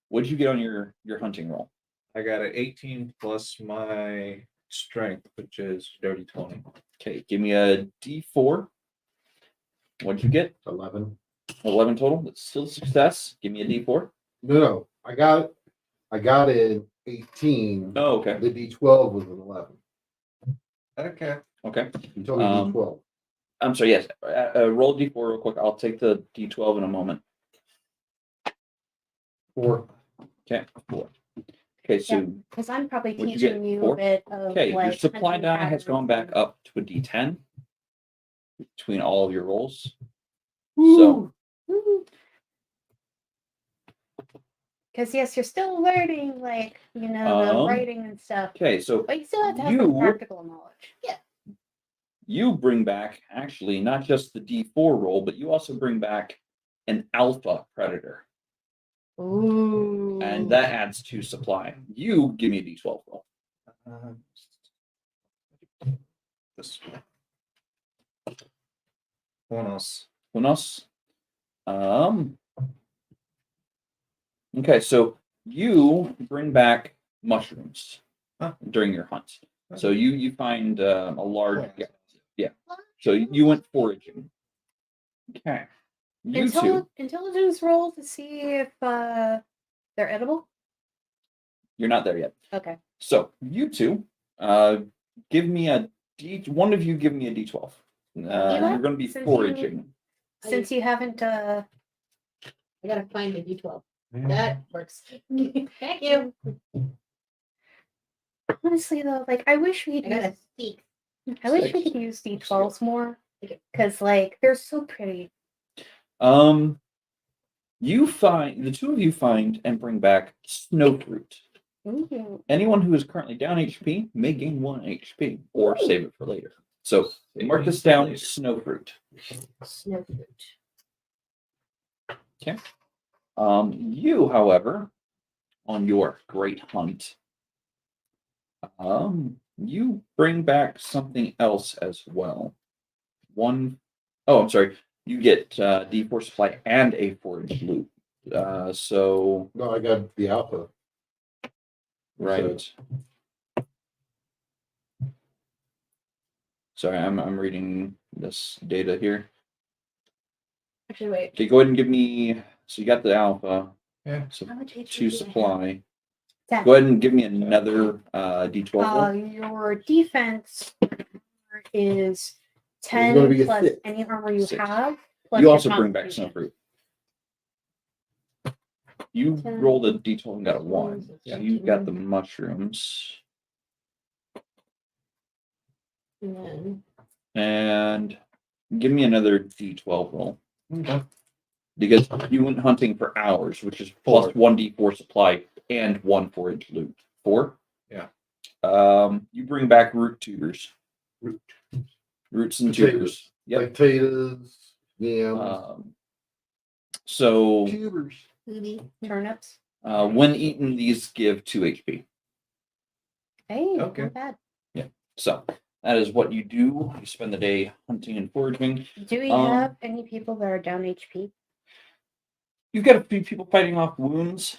What did you get on your hunting roll? I got an 18 plus my strength, which is dirty 20. Okay, give me a d4. What did you get? 11. 11 total. That's still success. Give me a d4. No, I got it. I got an 18. Oh, okay. The D12 was an 11. Okay. Okay. You told me D12. I'm sorry, yes. Roll d4 real quick. I'll take the d12 in a moment. 4. Okay, 4. Okay, so Because I'm probably What'd you get? teaching you 4? a bit of okay, your like supply hunting die has gone back patterns up to a D10 between all of your rolls. So because yes, you're still learning like the writing and stuff, okay, so but you still have to have some practical knowledge. Yeah. you bring back actually not just the D4 roll, but you also bring back an alpha predator, Ooh. and that adds 2 supply. You give me a D12 roll. This one else. Unos. Okay, so you bring back mushrooms during your hunt. So you find a large yeah. So you went foraging. Okay. You two, Intelligence roll to see if they're edible. you're not there yet. Okay. So you two, give me a D. One of you give me a D12. You're going to be Since foraging. Since you haven't I gotta find the D12. That works. Thank you. honestly though, like I wish we I could got use, a seek. I wish we could use D12s more because like they're so pretty. You find the two of you find and bring back snow fruit. Ooh. Anyone who is currently down HP may gain 1 HP or save it for later. So mark this down: snow fruit. Snow fruit. Okay. You, however, on your great hunt, you bring back something else as well. I'm sorry. You get D4 supply and a forage loot. So No, I got the alpha. right. Sorry, I'm reading this data here. Actually, wait. Okay, go ahead and give me. So you got the alpha. Yeah. So How much HP 2 do I have? supply. 10. Go ahead and give me another D12 roll. Your defense is gonna 10 be a plus 6. any armor you 6. have. Plus You your also bring back snow constitution. fruit. You 10. rolled a D12 and got a 1. Yeah. So you got the mushrooms. And then And give me another D12 roll. Okay. Because you went hunting for hours, which is plus 1d4 supply and 1 forage loot. 4? Yeah. You bring back root tubers. Roots and Potatoes. tubers. Yep. Potatoes, yams, So tubers. Turnips. when eaten, these give 2 HP. Hey, Okay. not bad. So that is what you do. You spend the day hunting and foraging. Do we have any people that are down HP? You've got a few people fighting off wounds,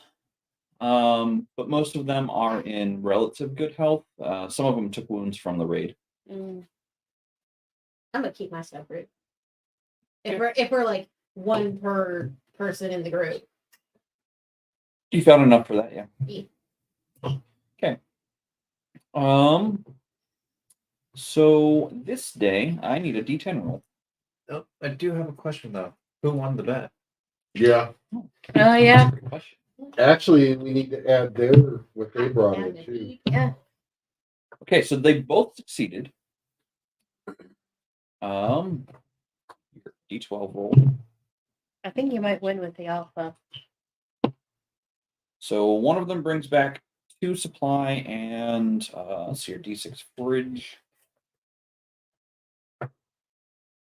but most of them are in relative good health. Some of them took wounds from the raid. Mm. I'm gonna keep my stuff fruit. If we're like one per person in the group. You found enough for that, yeah. Yeah. Okay. So this day I need a D10 roll. Oh, I do have a question though. Who won the bet? Yeah. Oh yeah. Good question. Actually, we need to add what they brought in too. Yeah. Okay, so they both succeeded. Your D12 roll. I think you might win with the alpha. So one of them brings back 2 supply and let's see your D6 forage.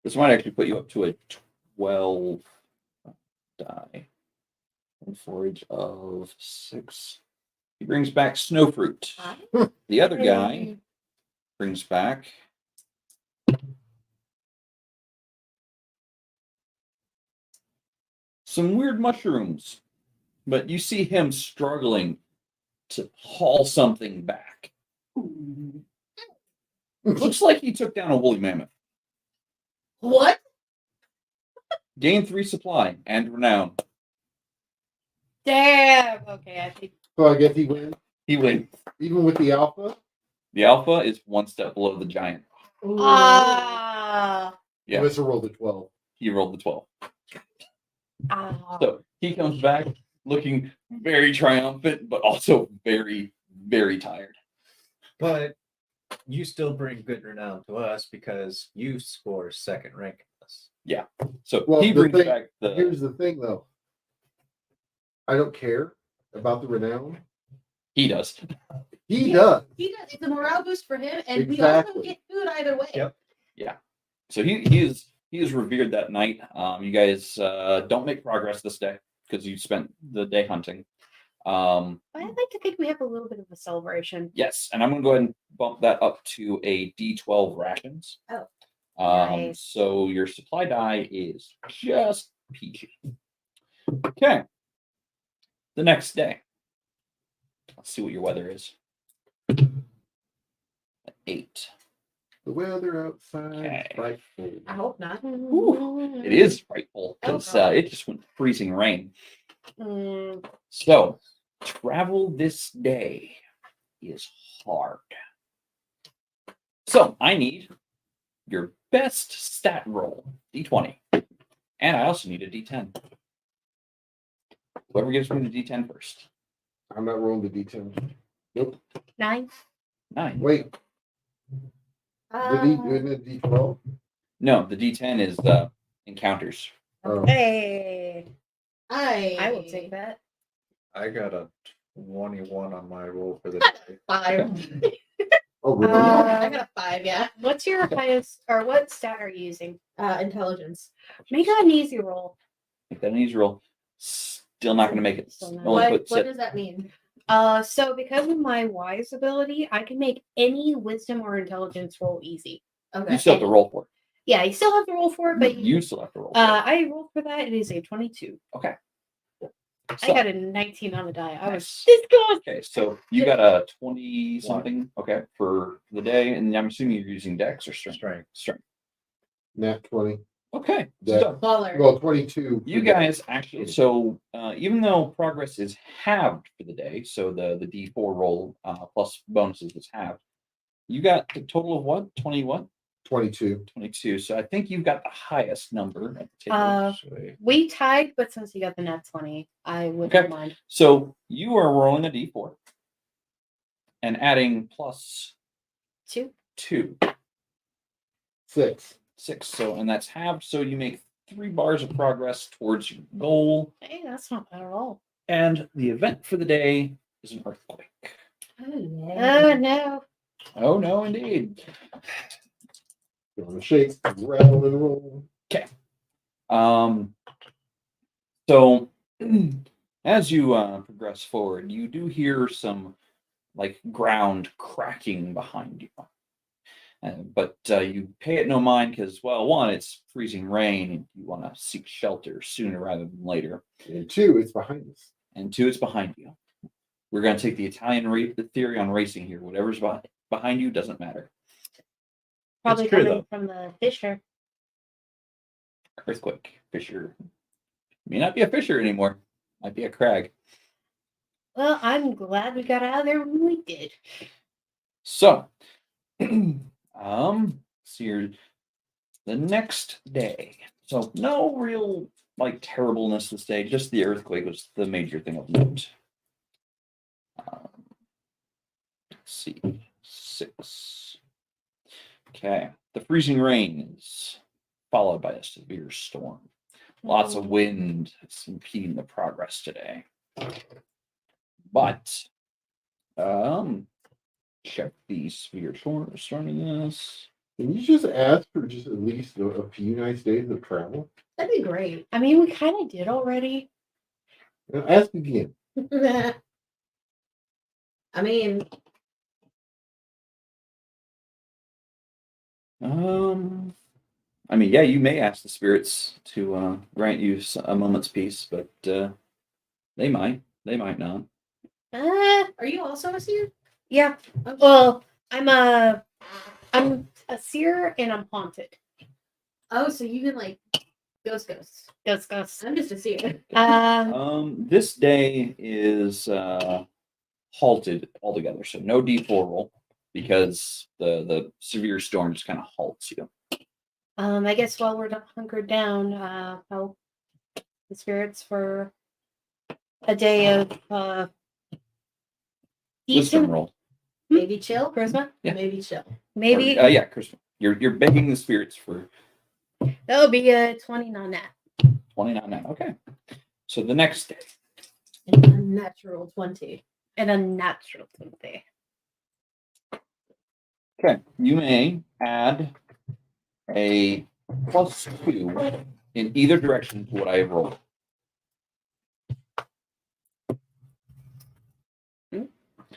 This might actually put you up to a 12 die. And forage of 6. He brings back snow fruit. The other guy brings back some weird mushrooms. But you see him struggling to haul something back. Looks like he took down a woolly mammoth. What? Gain 3 supply and renown. Damn. Okay, I think. So I guess he wins. He wins. Even with the alpha? The alpha is 1 step below the giant. Ah. Yeah. He must have rolled a 12. He rolled the 12. Ah. So he comes back looking very triumphant, but also very, very tired. But you still bring good renown to us because you score second rank in this. So Well, he the brings thing- back the. Here's the thing, though. I don't care about the renown. He does. He Yeah. does. He does. It's a morale boost for him, and we also Exactly. get food either way. Yep. So he is revered that night. You guys don't make progress this day because you spent the day hunting. I'd like to think we have a little bit of a celebration. Yes, and I'm going to go ahead and bump that up to a D12 rations. Oh. Nice. So your supply die is just peachy. Okay. The next day. Let's see what your weather is. 8. The weather outside Okay. is frightful. I hope not. It is frightful because God. it just went freezing rain. Mm, So travel this day is hard. So I need your best stat roll, D20. And I also need a D10. Whoever gives me the D10 first. I'm not rolling the D10. Nope. 9. 9. Wait. Uh, Isn't it D12? No, the D10 is the encounters. Oh. Hey, I I will take that. I got a 21 on my roll for the day. 5. Oh, really? I got a 5. Yeah. What's your highest, or what stat are you using? Intelligence. Make that an easy roll. Make that an easy roll. Still not going to make it. Still not. Only What put does that mean? So because of my wise ability, I can make any wisdom or intelligence roll easy. Okay. You still have to roll for Yeah, you still have to roll for it, it. but You still have to roll for I rolled for that. It is a 22. it. I So, got a 19 on the die. I was nice. this close. Okay, so you got a 20 something, okay, for the day, and I'm assuming you're using Dex or Strength. Strength. Strength. Nat 20. Okay, Yeah. so Baller. Well, 22. you guys actually, so even though progress is halved for the day, so the D4 roll plus bonuses is halved, you got a total of what? 20 what? 22. 22. So I think you've got the highest number at the table. Sweet. We tied, but since you got the nat 20, I wouldn't Okay. mind. So you are rolling a D4 and adding plus 2. 2. 6. 6. So, and that's halved. So you make 3 bars of progress towards your goal. Hey, that's not bad at all. And the event for the day is an earthquake. Oh, yeah. Oh no. Oh, no, indeed. Gonna shake, rattle, and roll. So as you progress forward, you do hear some like ground cracking behind you. But you pay it no mind because, well, one, it's freezing rain and you want to seek shelter sooner rather than later. And 2, it's behind us. And 2, it's behind you. We're going to take the Italian theory on racing here. Whatever's behind you doesn't matter. Probably true, coming though. from the fisher. Earthquake, fissure. May not be a fissure anymore. Might be a crag. Well, I'm glad we got out of there when we did. So, see here, the next day. So no real like terribleness this day. Just the earthquake was the major thing of note. Let's see, 6. Okay, the freezing rain is followed by a severe storm. Lots of wind. It's impeding the progress today. But check the severe storminess. Can you just ask for just at least a few nice days of travel? That'd be great. I mean, we kind of did already. Ask again. I mean, I mean, yeah, you may ask the spirits to grant you a moment's peace, but they might not. are you also a seer? Yeah. Okay. Well, I'm a seer and I'm haunted. Oh, so you can like ghosts. Ghost. I'm just a seer. This day is halted altogether, so no D4 roll because the severe storm just kind of halts you. I guess while we're hunkered down, help the spirits for a day of Wisdom decent roll. Maybe chill. charisma. Yeah. Maybe chill. Maybe Or, yeah, Christmas. You're begging the spirits for that'll be a 20 on that. 29 now. Okay. So the next day. An unnatural 20. And a natural 20. Okay. You may add a +2 in either direction to what I have rolled.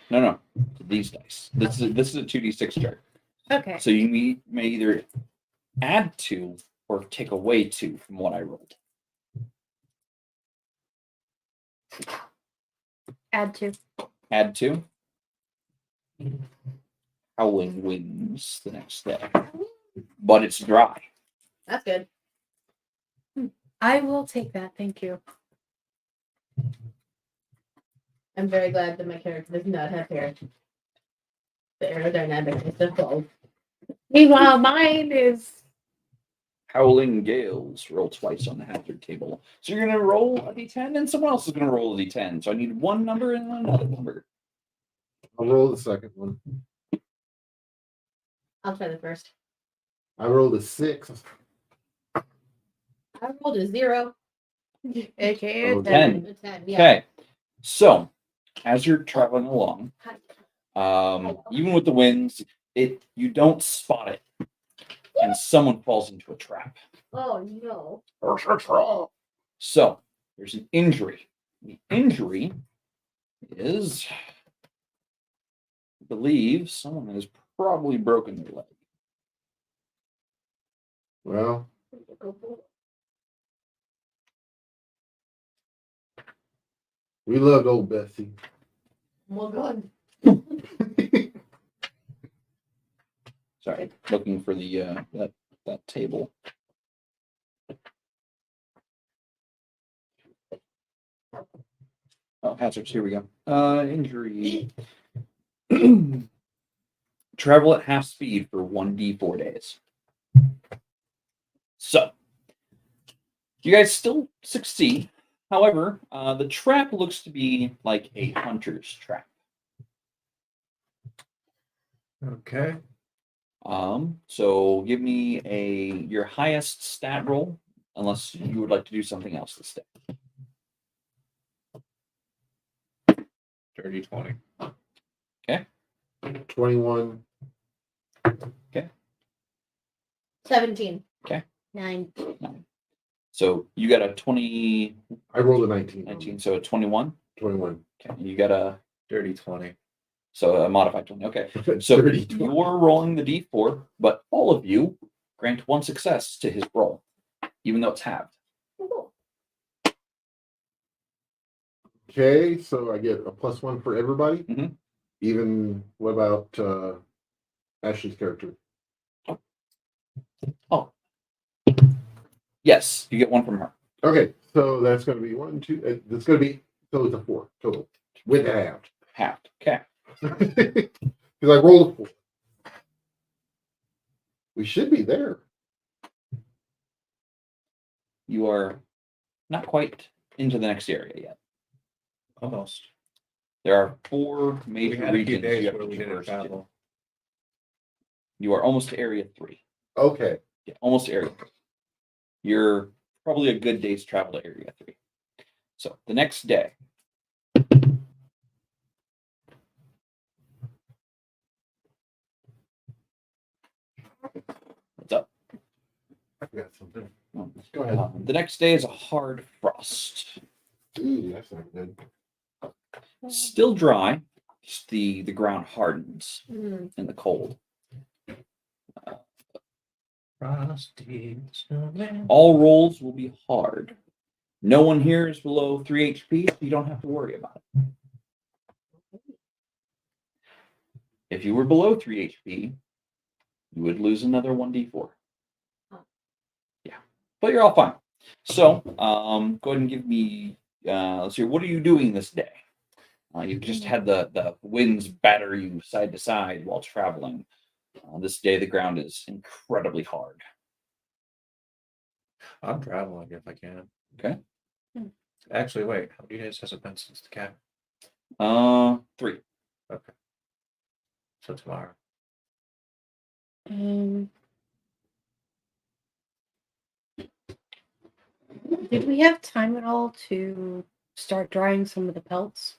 No. These dice. This is a 2d6 chart. Okay. So you may either add 2 or take away 2 from what I rolled. Add 2. Add 2. Howling winds the next day. But it's dry. That's good. I will take that. Thank you. I'm very glad that my character does not have hair. The aerodynamic is the full. Meanwhile, mine is Howling gales. Roll twice on the hazard table. So you're going to roll a d10 and someone else is going to roll a d10. So I need one number and another number. I'll roll the second one. I'll try the first. I rolled a 6. I rolled a 0. aka Oh, 10. A 10, yeah. Okay. So as you're traveling along, even with the winds, you don't spot it. And someone falls into a trap. Oh no. So there's an injury. The injury is, I believe, someone has probably broken their leg. Well, we loved old Bessie. Well, good. Sorry, looking for the that table. Oh, hazards. Here we go. Injury. Travel at half speed for 1d4 days. So, you guys still succeed. However, the trap looks to be like a hunter's trap. Okay. So give me your highest stat roll, unless you would like to do something else this day. Dirty 20. 21. 17. 9. So you got a 20, I rolled a 19. 19, so a 21. 21. Okay, you got a Dirty 20. so a modified 20. Okay, so 30, 20. you're rolling the d4, but all of you grant 1 success to his roll, even though it's halved. Okay, so I get a +1 for everybody. Mhm. Even what about Ashley's character? Yes, you get 1 from her. Okay, so that's going to be 1, 2. That's going to be so it's a 4 total with half. Halved. Okay. Because I rolled a 4. We should be there. You are not quite into the next area yet. Almost. There are 4 We major had a few regions days you have where to we didn't traverse to. travel. You are almost to area 3. Okay. Yeah, almost to area 3. You're probably a good day's travel to area 3. So the next day. What's up? I got something. Oh, Go ahead. the next day is a hard frost. Ooh, that's not good. Still dry, just the ground hardens Mm. in the cold. Frosty snowman. All rolls will be hard. No one here is below 3 HP, so you don't have to worry about it. If you were below 3 HP, you would lose another 1d4. Yeah, but you're all fine. So, go ahead and give me, let's see, what are you doing this day? You've just had the winds batter you side to side while traveling. This day, the ground is incredibly hard. I'm traveling if I can. Okay. Actually, wait. How many days has it been since the cabin? 3. So tomorrow. Did we have time at all to start drying some of the pelts,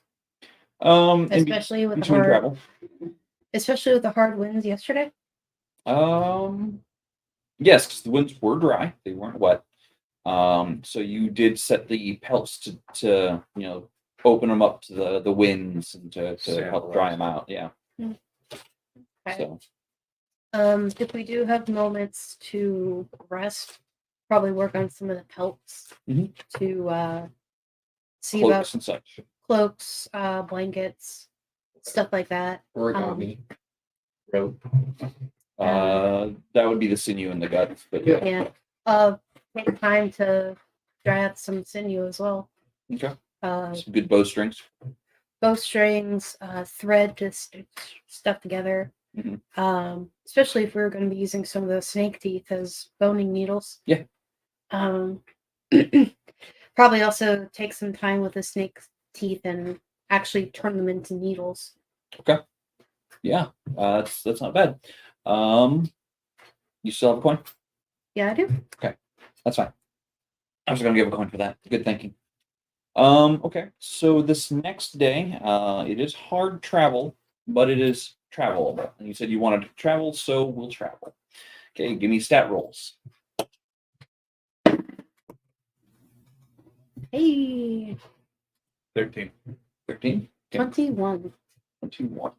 In especially with the between hard, travel. especially with the hard winds yesterday? Yes, because the winds were dry; they weren't wet. So you did set the pelts to open them up to the winds and to help dry them out. Yeah. Okay. So If we do have moments to rest, probably work on some of the pelts Mhm. to see cloaks about and such. cloaks, blankets, stuff like that. Origami. Rope. That would be the sinew and the guts, but Yeah. Yeah. Take time to dry out some sinew as well. okay. Uh, Some good bowstrings. bowstrings, thread to stitch stuff together. Mhm. Especially if we were going to be using some of the snake teeth as boning needles. Yeah. Probably also take some time with the snake teeth and actually turn them into needles. Yeah, that's not bad. You still have a coin? Yeah, I do. That's fine. I was gonna give a coin for that. Good thinking. Okay. So this next day, it is hard travel, but it is travelable. And you said you wanted to travel, so we'll travel. Okay, give me stat rolls. Hey, 13. 13. Okay. 21. 21.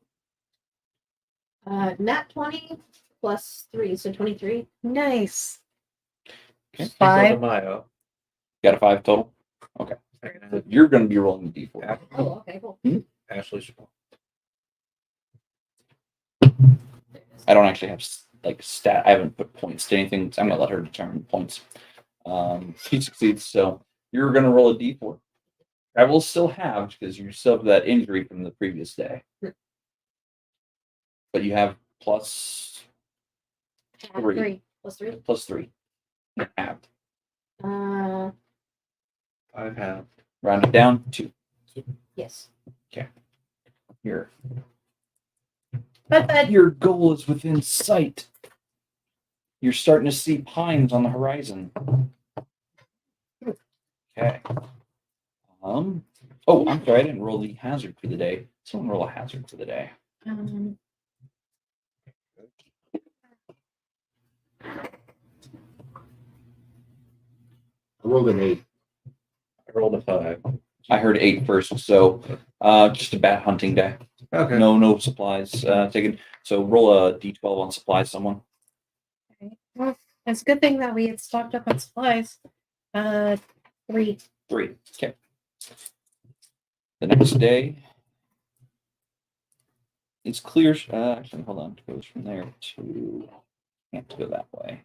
Nat 20 plus 3, so 23. Nice. Okay. Cinco de 5. Mayo. Got a 5 total. Okay. So you're gonna be rolling the d4. Oh, okay, cool. Ashley's. I don't actually have like stat. I haven't put points to anything. So I'm gonna let her determine points. She succeeds, so you're gonna roll a d4. I will still have because you still have that injury from the previous day, but you have plus Add 3. 3 plus 3. Plus 3. Halved. Uh, I have. Round it down 2. yes. Here. But Your goal is within sight. You're starting to see pines on the horizon. Okay. Oh, I'm sorry. I didn't roll the hazard for the day. Someone roll a hazard for the day. I rolled an 8. I rolled a 5. I heard 8 first, so just a bad hunting day. Okay. No supplies taken. So roll a d12 on supplies, someone. well, it's a good thing that we had stocked up on supplies. 3. 3. Okay. The next day, it's clear. Actually, hold on. It goes from there to. Can't go that way.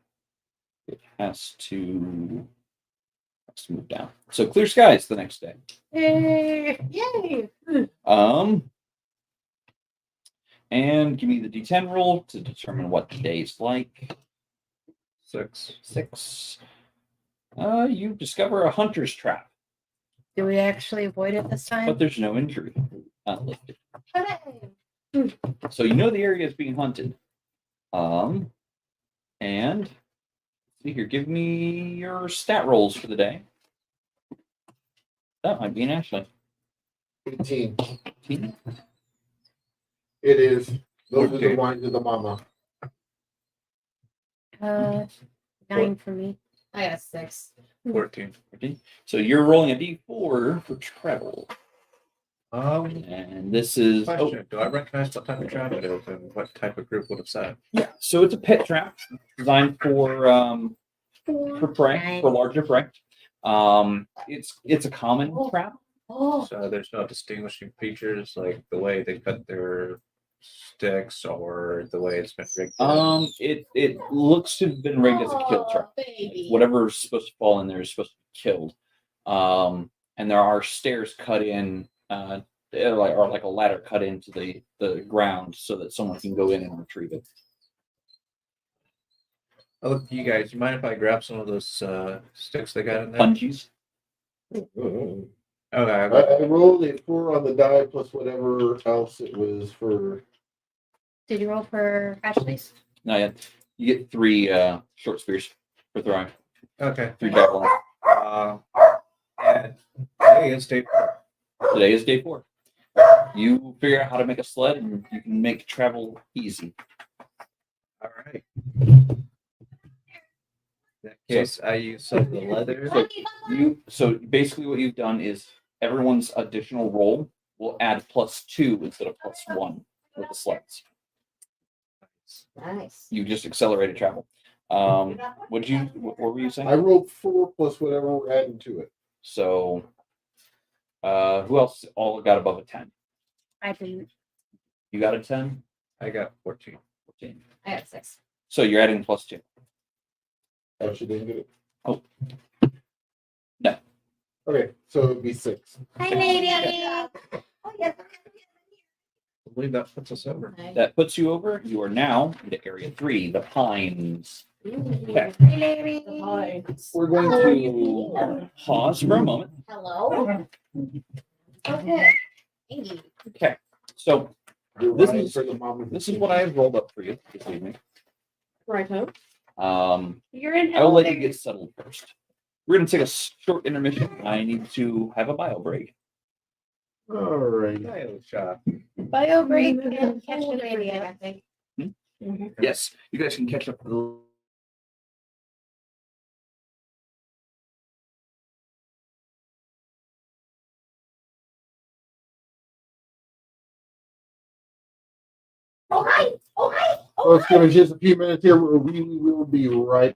It has to move down. So clear skies the next day. Yay! And give me the d10 roll to determine what the day's like. 6. 6. You discover a hunter's trap, Do we actually avoid it this time? but there's no injury listed. Hooray! So you know the area is being hunted. And see here, give me your stat rolls for the day. That might be an Ashley. 18. 18. It is. Those are the 14. wines of the mama. 9 for me. I got 6. 14. 14. So you're rolling a d4 for travel. And this is Question. Do I recognize what type of trap it is and what type of group would have set it? yeah. So it's a pit trap designed for prey, Nice. for larger prey. It's a common trap. Oh, So there's no distinguishing features like the way they cut their sticks or the way it's been rigged. It looks to have been rigged as a kill trap. baby. Whatever's supposed to fall in there is supposed to be killed. And there are stairs cut in, like a ladder cut into the ground so that someone can go in and retrieve it. Oh, look, you guys, you mind if I grab some of those sticks they got in there? Punchies. I Okay. rolled a 4 on the die plus whatever else it was for. Did you roll for Ashley's? Not yet. You get 3 short spears for throwing. Okay. 3 javelins. And today is day 4. Today is day 4. You figure out how to make a sled, and you can make travel easy. All right. In that case, I use some of the leather. So basically, what you've done is everyone's additional roll will add +2 instead of +1 with the sleds. Nice. You just accelerated travel. What were you saying? I rolled 4 plus whatever we're adding to it. So, who else all got above a 10? I didn't. You got a 10? I got 14. 14. I got 6. So you're adding +2. Actually, didn't get it. Oh. No. Okay, so it'd be 6. Hi, lady. I believe that puts us over. That puts you over. You are now into Area 3, the Pines. Okay. Hi, lady. We're going to pause for a moment. Hello. Okay. Thank you. Okay. So You're This right is- for the mom and this is what I have rolled up for you this evening. Right home. You're in I will let you hell. get settled first. We're going to take a short intermission. I need to have a bio break. All right. Shot. Bio break and catch the radio, I think. Yes, you guys can catch up. Oh, hi. Oh, hi. Well, let's give it just a few minutes here. We will be right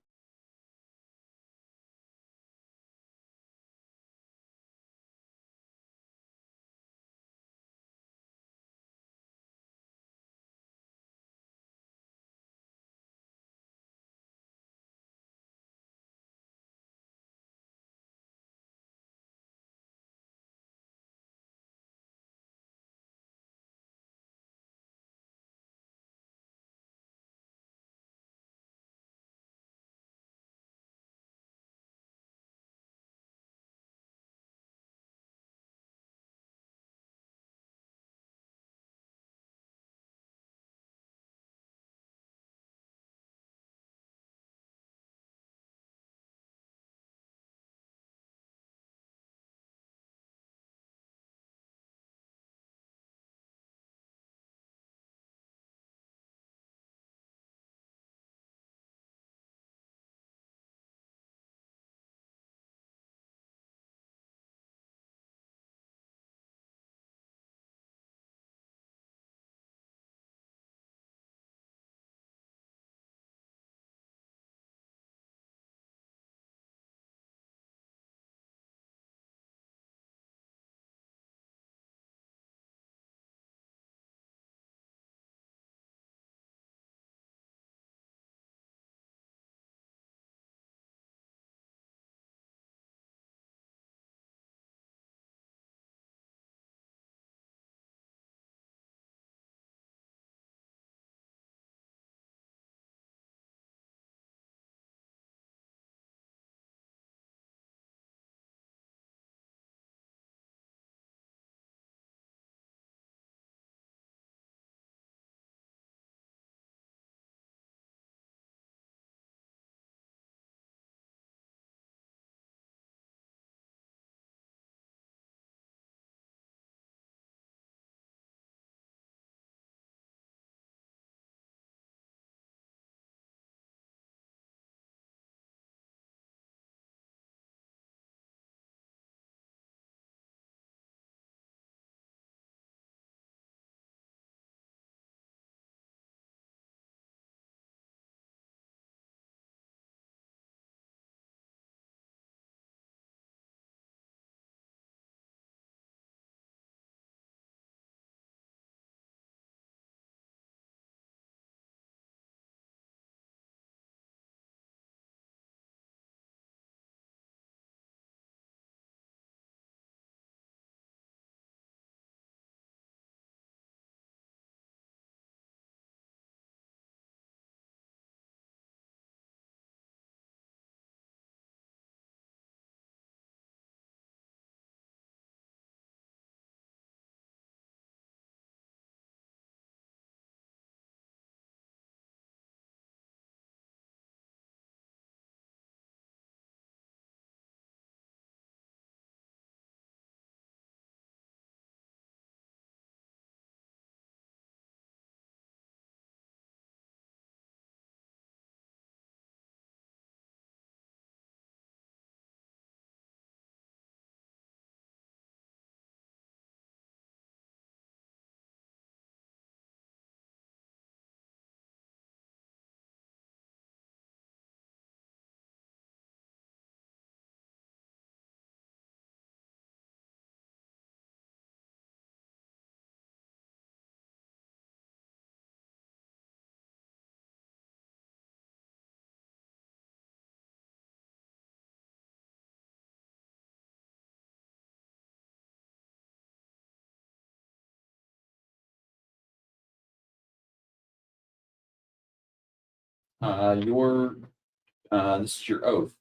This is your oath.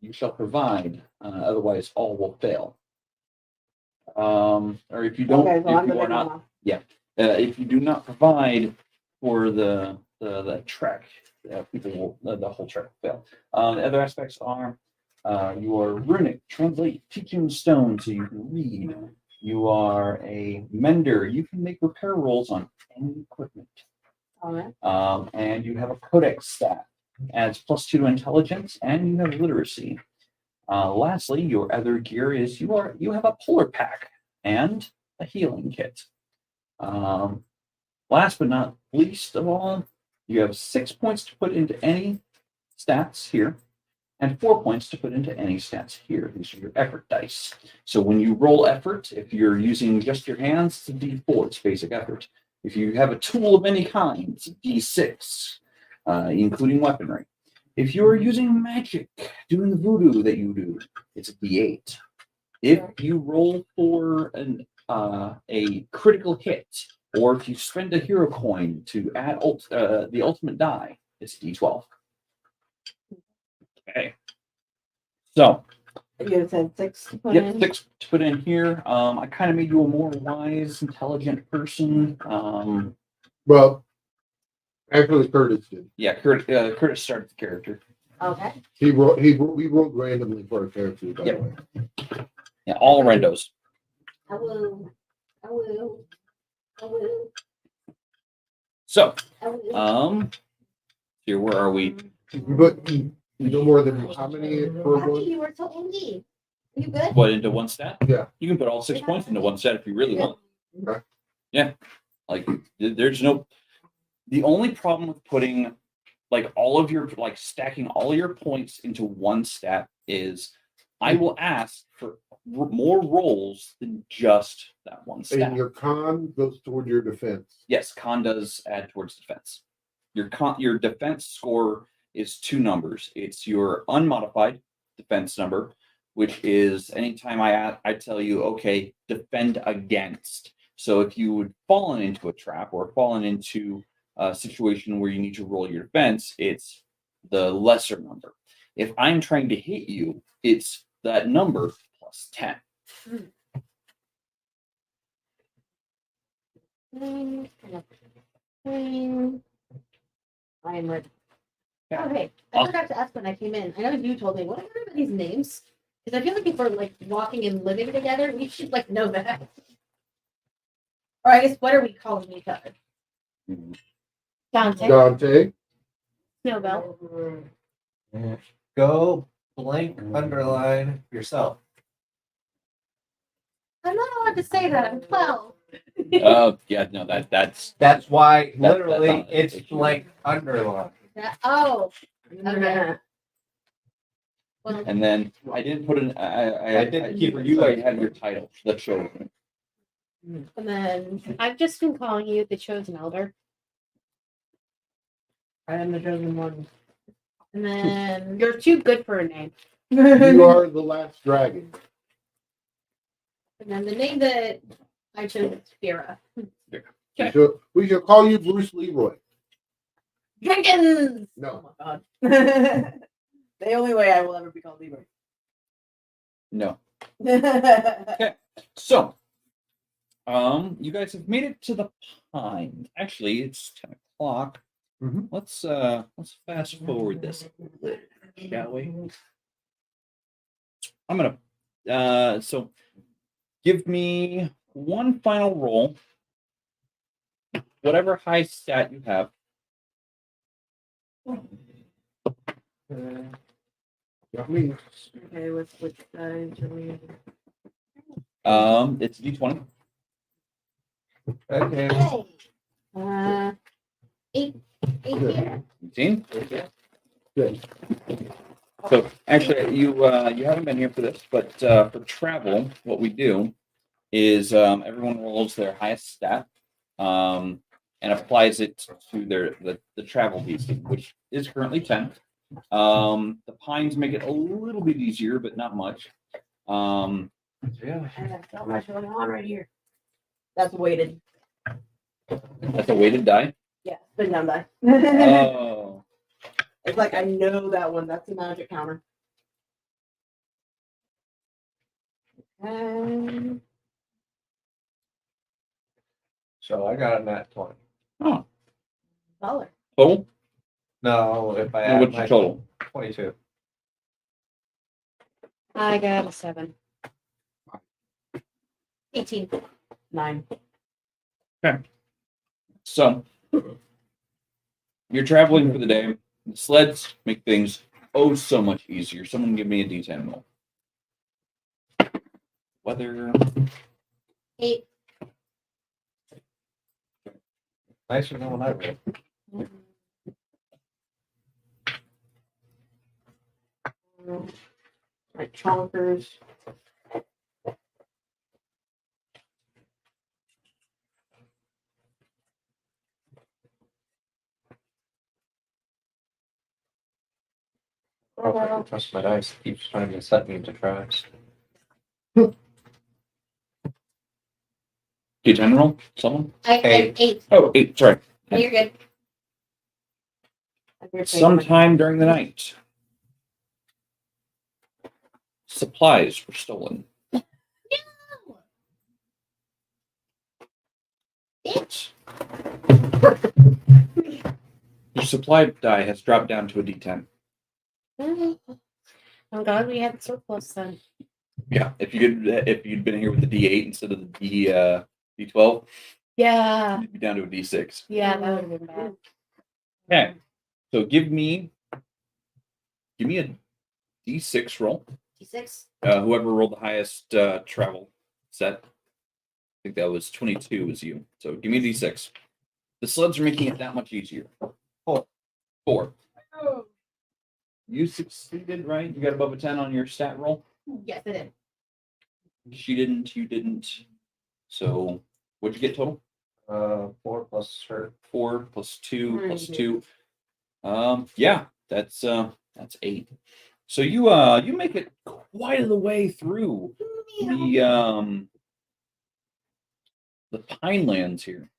You shall provide, otherwise all will fail. Or if you don't, Okay, so if I'm you the are big not, mama. if you do not provide for the trek, people will the whole trek will fail. The other aspects are you are runic, translate teaching stone so you can read. You are a mender. You can make repair rolls on any equipment. All right. And you have a codex stat, adds +2 to intelligence, and you have literacy. Lastly, your other gear is you have a polar pack and a healing kit. Last but not least of all, you have 6 points to put into any stats here, and 4 points to put into any stats here. These are your effort dice. So when you roll effort, if you're using just your hands, it's a D4, it's basic effort. If you have a tool of any kind, it's a D6, including weaponry. If you're using magic, doing the voodoo that you do, it's a D8. If you roll for a critical hit, or if you spend a hero coin to add the ultimate die, it's D12. Okay. So, You said 6 to put yep, in. 6 to put in here. I kind of made you a more wise, intelligent person. Well, actually, Curtis did. Yeah, Curtis started the character. Okay. We rolled randomly for our characters, by Yep. the way. Yeah, all randos. I will. I will. I will. So, I will. here, where are we? But you know more than how many per Happy one? you were so indie. Are you good? What, into one stat? Yeah. You can put all 6 points into one stat if you really want. Okay. Yeah. Like, there's no. The only problem with putting, like, all of your, like, stacking all your points into one stat is I will ask for more rolls than just that one stat. And your con goes toward your defense. Yes, con does add towards defense. Your defense score is 2 numbers. It's your unmodified defense number, which is anytime I tell you, okay, defend against. So if you would fallen into a trap or fallen into a situation where you need to roll your defense, it's the lesser number. If I'm trying to hit you, it's that number plus 10. I am ready. Yeah. Okay. I forgot to ask when I came in. I know you told me. What are everybody's names? Because I feel like if we're like walking and living together, we should like know that. Or I guess what are we calling each other? Dante. Dante. Snowbell. Go blank underline yourself. I'm not allowed to say that. I'm 12. Yeah, no, that's That's why That's literally not- it's blank underline. Oh. Okay. Well, and then I didn't put an I didn't keep for it you. I safe. had your title that showed. and then I've just been calling you the chosen elder. I am the chosen one. And then You're too good for a name. You are the last dragon. and then the name that I chose is Fira. We shall call you Bruce Leroy. Jenkins! No. Oh my god. The only way I will ever be called Leroy. No. So, you guys have made it to the pine. Actually, it's 10 o'clock. Mhm. Let's fast forward this, shall we? I'm gonna so give me one final roll, whatever high stat you have. Not me. Okay, which side should we? It's D20. Okay. Hey. 18. 18. Good. So actually, you haven't been here for this, but for travel, what we do is everyone rolls their highest stat and applies it to the travel piece, which is currently 10. The pines make it a little bit easier, but not much. Yeah. I have so much going on right here. That's weighted. That's a weighted die. Yeah, spin down die. Oh, It's like I know that one. That's the magic counter. So I got a nat 20. Oh, Baller. total? No, if I No, add what's my your total? 22. I got a 7. 18. 9. So, you're traveling for the day. The sleds make things oh so much easier. Someone give me a D10 roll. Weather. 8. Nicer than what I read. Right, chonkers. I don't know if I can trust my dice. It keeps trying to set me into traps. D10 roll? Someone? I 8. Oh, 8. Sorry. No, you're good. Sometime during the night, supplies were stolen. Bitch. Your supply die has dropped down to a D10. I'm glad we had surplus then. Yeah, if you'd been here with the D8 instead of the D12, Yeah. you'd be down to a D6. Yeah, that would have been bad. Okay, so give me a D6 roll. D6. Whoever rolled the highest travel set, I think that was 22 was you. So give me a D6. The sleds are making it that much easier. 4. You succeeded, right? You got above a 10 on your stat roll. Yes, I did. She didn't. You didn't. So what'd you get total? 4 plus her. 4 plus 2 Mm-hmm. plus 2. Yeah, that's 8. So you make it quite a way through the Pinelands here.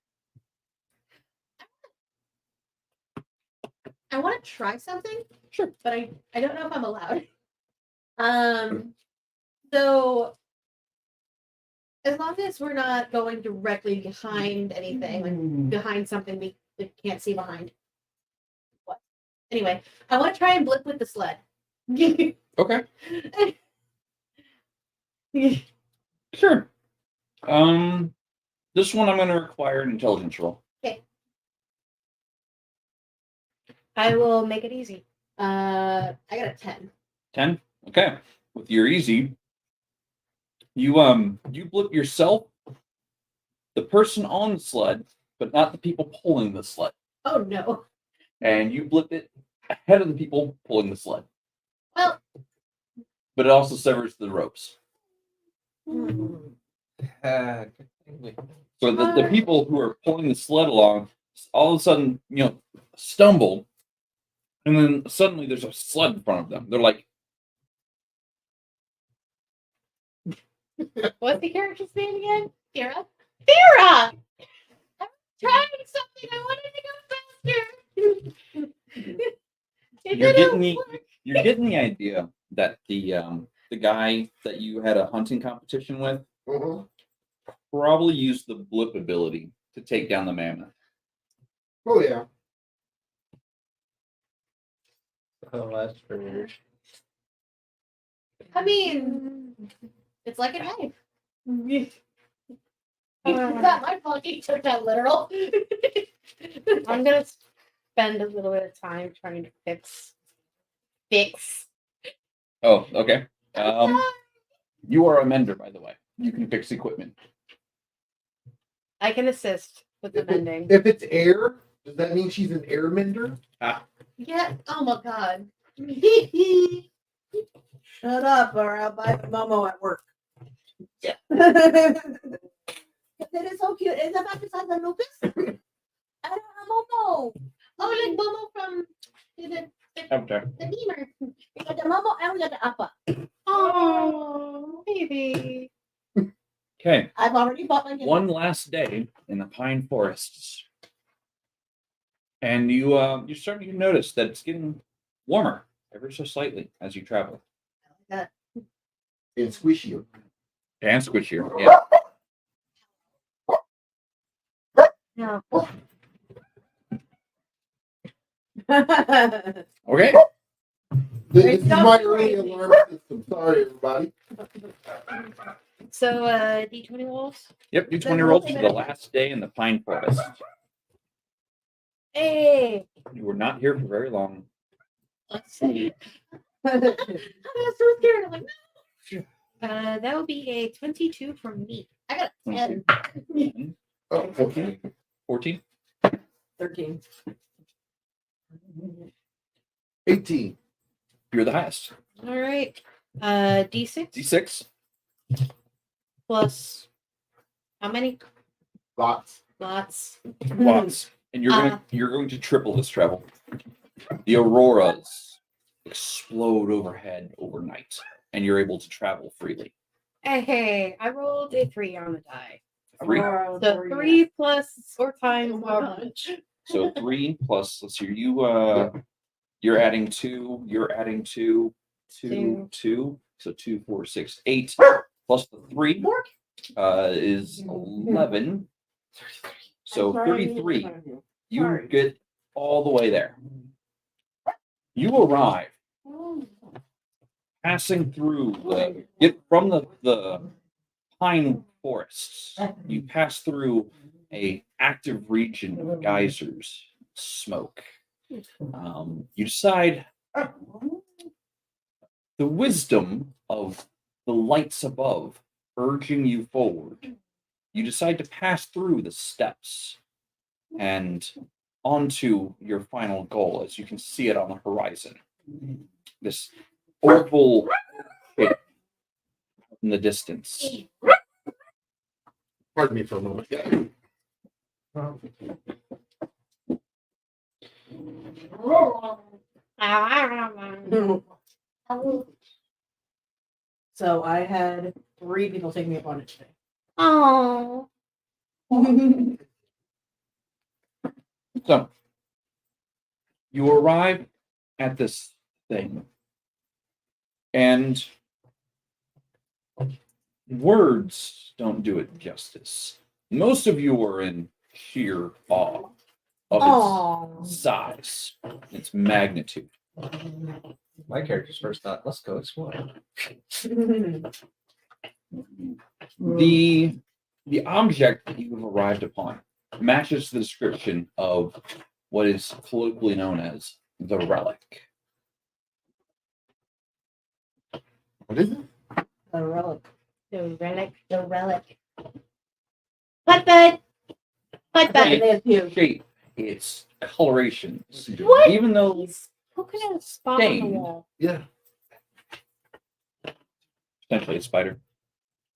I want to try something. Sure. But I don't know if I'm allowed. So as long as we're not going directly behind anything, like behind something we can't see behind. What? Anyway, I want to try and blip with the sled. Okay. Sure. This one I'm going to require an intelligence roll. I will make it easy. I got a 10. 10. Okay. With your easy, you blip yourself, the person on the sled, but not the people pulling the sled. Oh no. And you blip it ahead of the people pulling the sled. Well. But it also severs the ropes. So the people who are pulling the sled along all of a sudden, stumble, and then suddenly there's a sled in front of them. They're like, What's the character's name again? Sarah? Sarah! I'm trying something. I wanted to go faster. you're getting the idea that the guy that you had a hunting competition with probably used the blip ability to take down the mammoth. Oh yeah. Oh, that's weird. I mean, it's like a knife. It's not my fault you took that literal. I'm gonna spend a little bit of time trying to fix. Oh, okay. You are a mender, by the way. You can fix equipment. I can assist with the mending. If it's air, does that mean she's an air mender? Yeah. Oh my god. Shut up, or I'll buy the Momo at work. Yeah. That is so cute. Is that beside the Lucas? I don't know Momo. Oh, like Momo from the Okay. Beamer. We got the Momo and we got the Appa. Oh, baby. Okay. I've already bought my One last day in the pine forests, and you're starting to notice that it's getting warmer, ever so slightly, as you travel. And squishier. And squishier, yeah. No. Okay. This is my early alarm system. Sorry, everybody. So, D20 rolls. Yep, do 20 rolls for the last day in the pine forest. Hey! You were not here for very long. Let's see. I'm so scared. I'm like, no. That would be a 22 from me. I got a 10. 10, Oh, 14. 14. 13. 18. You're the highest. All right. D6 D6. plus how many? Lots. Lots. Watts. And you're going to triple this travel. The auroras explode overhead overnight, and you're able to travel freely. Hey, I rolled a 3 on the die. 3. So 3 plus 4 times how much? So 3 plus. Let's see. You're adding 2. You're adding 2. 2. 2. So 2, 4, 6, 8 plus the 3 is 11. So 33. You get all the way there. You arrive, passing through get from the pine forests. You pass through a active region of geysers, smoke. You decide the wisdom of the lights above urging you forward. You decide to pass through the steps and onto your final goal, as you can see it on the horizon. This oval shape in the distance. Pardon me for a moment. So I had 3 people take me up on it today. Oh. So, you arrive at this thing, and words don't do it justice. Most of you are in sheer awe of its size, its magnitude. My character's first thought, let's go explore. The object that you have arrived upon matches the description of what is colloquially known as the relic. What is it? The relic. The relic. The relic. Butt bud. Butt Right. bud. They have few. Shape, its colorations, What? even though He's poking at a spot on the Stained. wall. Yeah. potentially a spider,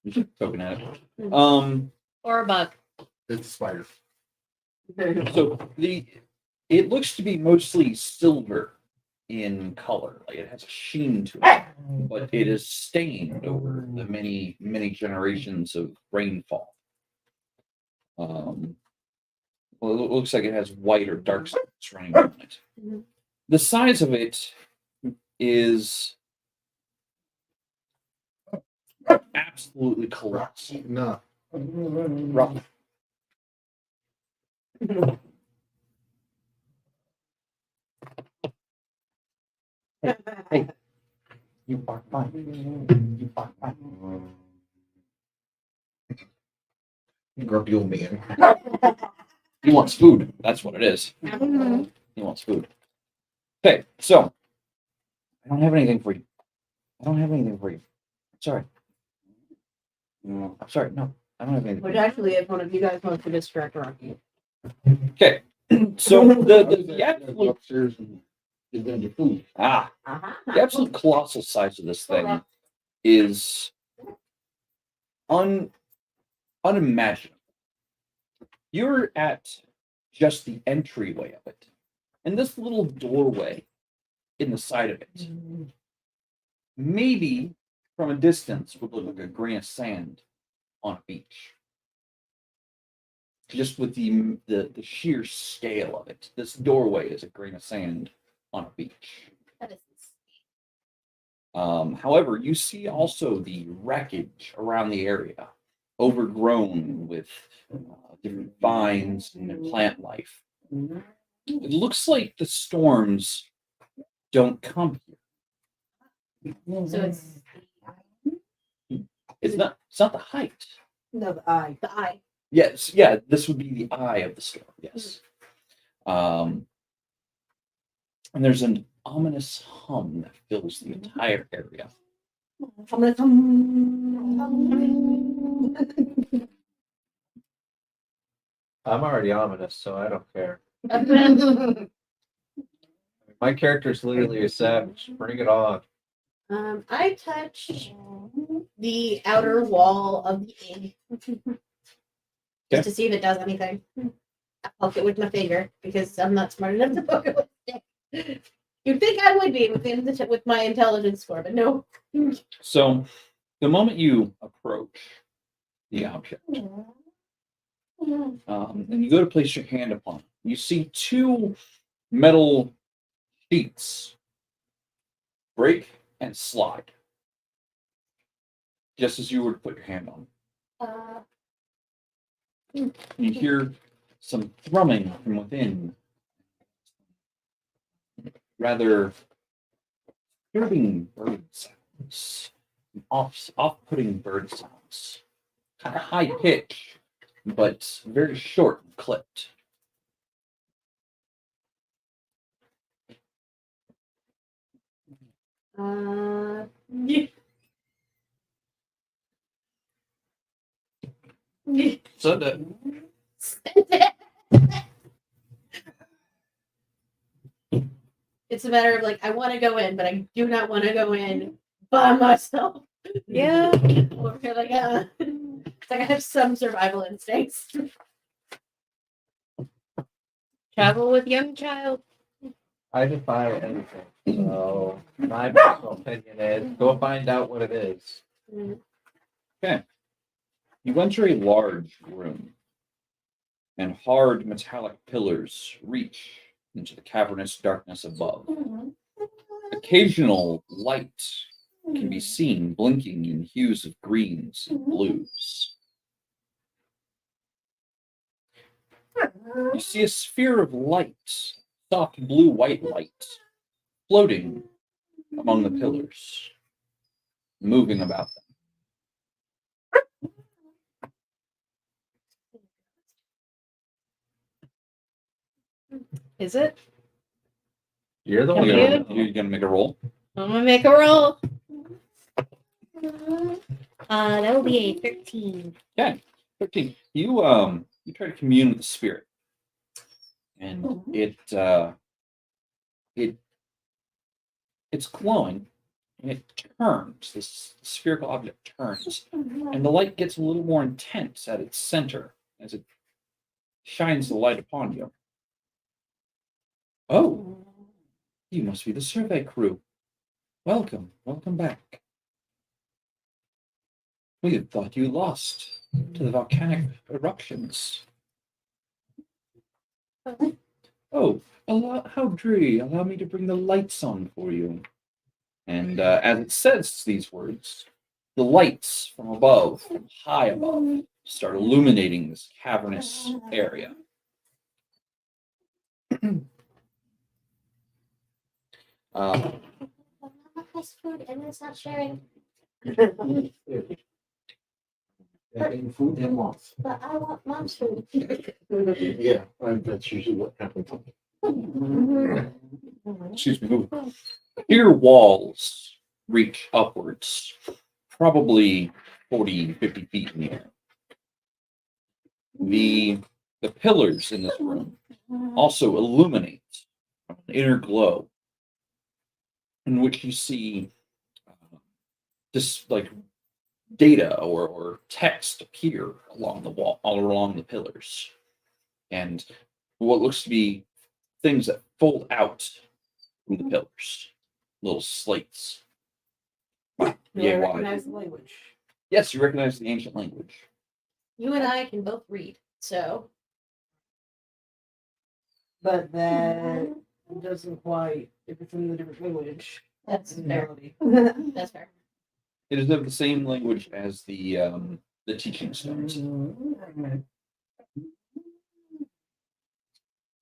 just poking at it. Or a bug. It's a spider. So it looks to be mostly silver in color, like it has a sheen to it, but it is stained over the many generations of rainfall. Well, it looks like it has white or dark spots running on it. Mhm. The size of it is absolutely colossal. No. Rough. Hey, you are fine. You are fine. Grumpy old man. He wants food. That's what it is. He wants food. Okay, so I don't have anything for you. I don't have anything for you. Sorry. I'm sorry. No, I don't have anything. Which actually, if one of you guys wants to distract Rocky. Okay, so the absolute upstairs and is gonna get food. the absolute colossal size of this thing is unimaginable. You're at just the entryway of it, and this little doorway in the side of it, maybe from a distance would look like a grain of sand on a beach. Just with the sheer scale of it, this doorway is a grain of sand on a beach. That is However, you see also the wreckage around the area, overgrown with different vines and plant life. It looks like the storms don't come here. so it's It's not the height. No, the eye. the eye. Yes, yeah, this would be the eye of the storm. Yes. And there's an ominous hum that fills the entire area. I'm gonna come. I'm already ominous, so I don't care. My character's literally a savage. Bring it on. I touch the outer wall of the egg just to see if it does anything. I poke it with my finger because I'm not smart enough to poke it with a stick. You'd think I would be with my intelligence score, but no. So, the moment you approach the object, and you go to place your hand upon it, you see two metal sheets break and slide, just as you were to put your hand on it. You hear some thrumming from within, rather disturbing bird sounds, off-putting bird sounds, kind of high pitch, but very short and clipped. So It's a matter of like I want to go in, but I do not want to go in by myself. Yeah. Over here, like it's like I have some survival instincts. Travel with young child. I defy anything. So my personal opinion is go find out what it is. You enter a large room, and hard metallic pillars reach into the cavernous darkness above. Occasional light can be seen blinking in hues of greens and blues. You see a sphere of light, soft blue-white light, floating among the pillars, moving about them. Is it? You're the Come one. here. You're gonna make a roll. I'm gonna make a roll. That will be a 13. 13. You try to commune with the spirit, and it's glowing, and it turns. This spherical object turns, and the light gets a little more intense at its center as it shines the light upon you. Oh, you must be the survey crew. Welcome back. We had thought you lost to the volcanic eruptions. Oh, how dreary. Allow me to bring the lights on for you. And as it says these words, the lights from above, from high above, start illuminating this cavernous area. Nice food and it's not sharing. Food and moss. But I want mom's food. Yeah, that's usually what happens. Excuse me. Ear walls reach upwards, probably 40, 50 feet in the air. The pillars in this room also illuminate an inner glow in which you see this like data or text appear along the wall, all along the pillars, and what looks to be things that fold out from the pillars, little slates. Yay, wide. Recognize the language. Yes, you recognize the ancient language. You and I can both read, so But that It doesn't quite, if it's in a different language. That's in fair. reality. That's fair. It is of the same language as the teaching stones.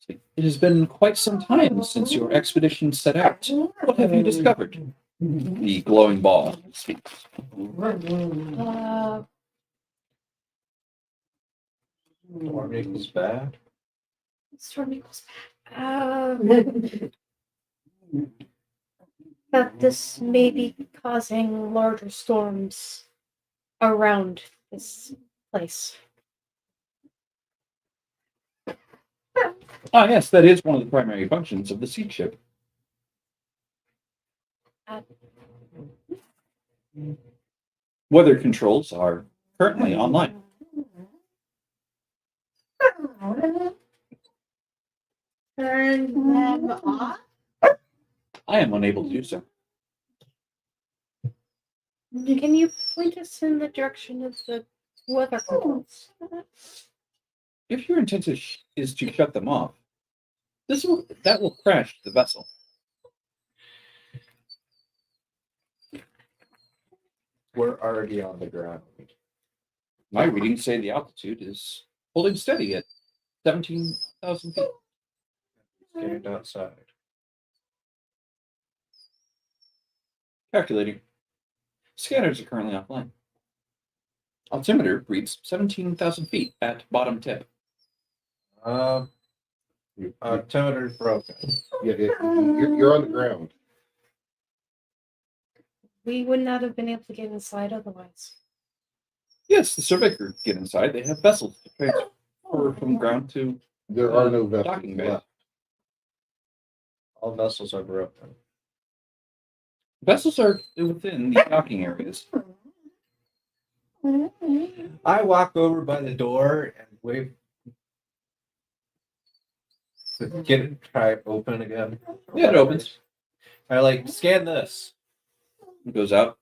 It has been quite some time since your expedition set out. What have you discovered? The glowing ball speaks. Storm equals bad. Storm equals that this may be causing larger storms around this place. Ah, yes, that is one of the primary functions of the siege ship. Weather controls are currently online. Turn them off. I am unable to do so. Can you point us in the direction of the weather controls? If your intent is to shut them off, that will crash the vessel. We're already on the ground. My readings say the altitude is holding steady at 17,000 feet. Stand outside. Calculating. Scanners are currently offline. Altimeter reads 17,000 feet at bottom tip. Altimeter's broken. You're on the ground. We would not have been able to get inside otherwise. Yes, the survey crew get inside. They have vessels to transfer from ground to There are no vessels docking bay. left. All vessels are broken. Vessels are within the docking areas. I walk over by the door and wait to get it try it open again. Yeah, it opens. I scan this. It goes out.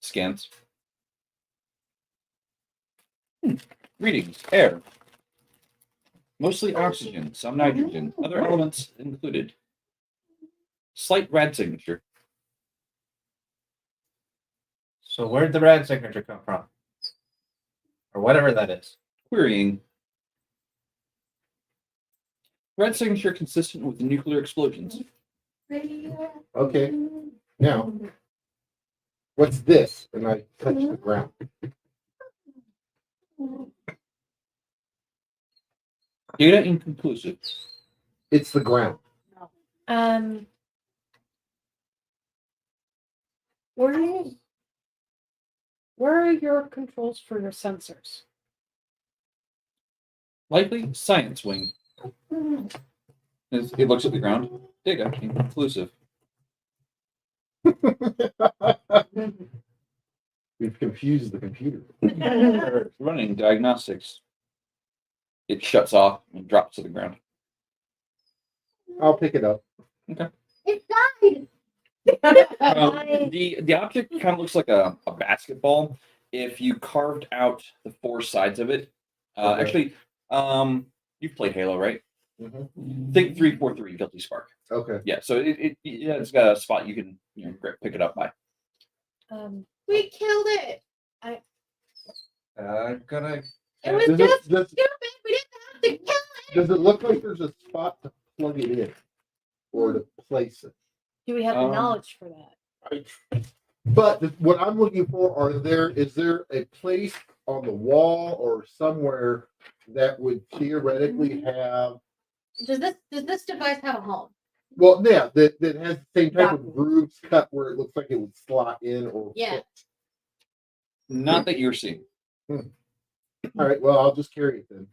Scans. Readings. Air. Mostly oxygen, some nitrogen, other elements included. Slight rad signature. So where'd the rad signature come from? Or whatever that is. Querying. Red signature consistent with nuclear explosions. Okay. Now, what's this? And I touch the ground. Data inconclusive. It's the ground. Where are your controls for your sensors? Likely science wing. It looks at the ground. Data inconclusive. We've confused the computer. Running diagnostics. It shuts off and drops to the ground. I'll pick it up. It died. The object kind of looks like a basketball. If you carved out the four sides of it, Okay. actually, you've played Halo, right? Mhm. Think 343 Guilty Spark. Okay. Yeah, so it's got a spot you can pick it up by. We killed it. Gonna. It was Does just it, stupid. We didn't have to kill it. does it look like there's a spot to plug it in or to place it? Do we have the knowledge for that? But what I'm looking for is there a place on the wall or somewhere that would theoretically have Does this device have a home? that has the same type of grooves cut where it looks like it would slot in or Yeah. fit? Not that you're seeing. All right, well I'll just carry it then.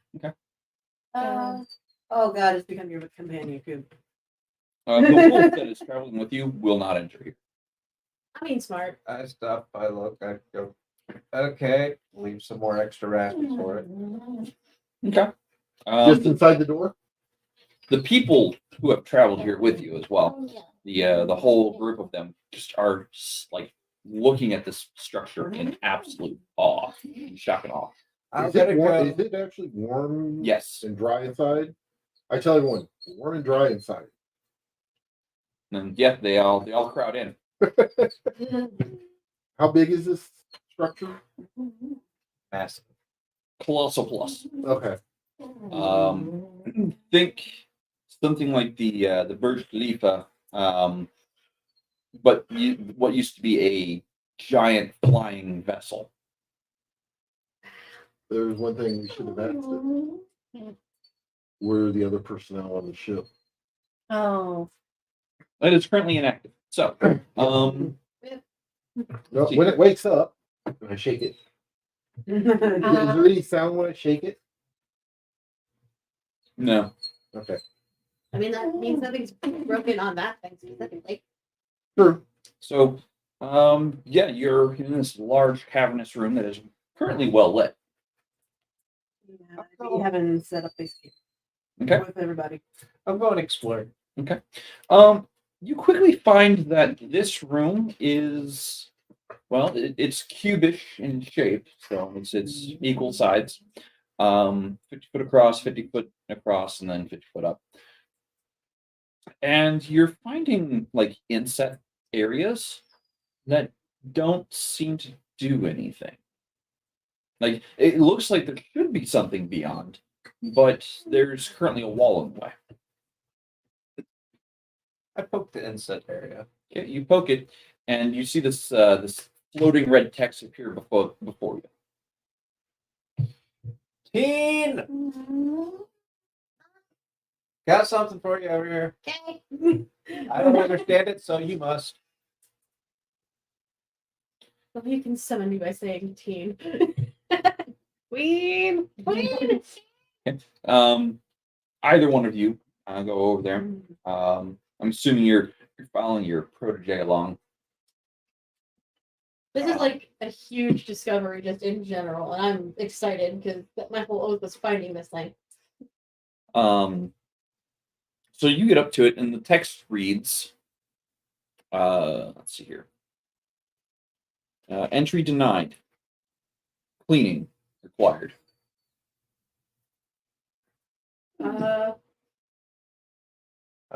Oh god, it's become your companion cube. The wolf that is traveling with you will not enter you. I mean, smart. I stop, I look, I go, okay, leave some more extra rations for it. Okay. Just inside the door? The people who have traveled here with you as well, the whole group of them just are like looking at this structure in absolute awe, shock and awe. I'm Is it gonna warm? go. Is it actually warm Yes. and dry inside? I tell everyone, Warm and dry inside. And yeah, they all crowd in. How big is this structure? Massive. Colossal plus. Okay. Think something like the Burj Khalifa, but what used to be a giant flying vessel. There's one thing we should have asked. Where are the other personnel on the ship? Oh. It is currently inactive. So, No, when it wakes up, when I shake it, is there any sound when I shake it? no. Okay. I mean, that means nothing's broken on that thing specifically. True. So, yeah, you're in this large cavernous room that is currently well lit. Yeah, we haven't set up base camp Okay. with everybody. I'm going exploring. Okay. You quickly find that this room is, well, it's cubish in shape, so it's equal sides. 50 foot across, 50 foot across, and then 50 foot up. And you're finding like inset areas that don't seem to do anything. Like it looks like there should be something beyond, but there's currently a wall in the way. I poked the inset area. Okay, you poke it, and you see this this floating red text appear before you. Teen! Got something for you over here. Okay. I don't understand it, so you must. Well, you can summon me by saying teen. Queen. Queen. Either one of you go over there. I'm assuming you're following your protege along. This is like a huge discovery just in general, and I'm excited because my whole oath was finding this thing. So you get up to it, and the text reads, let's see here. Entry denied. Cleaning required. How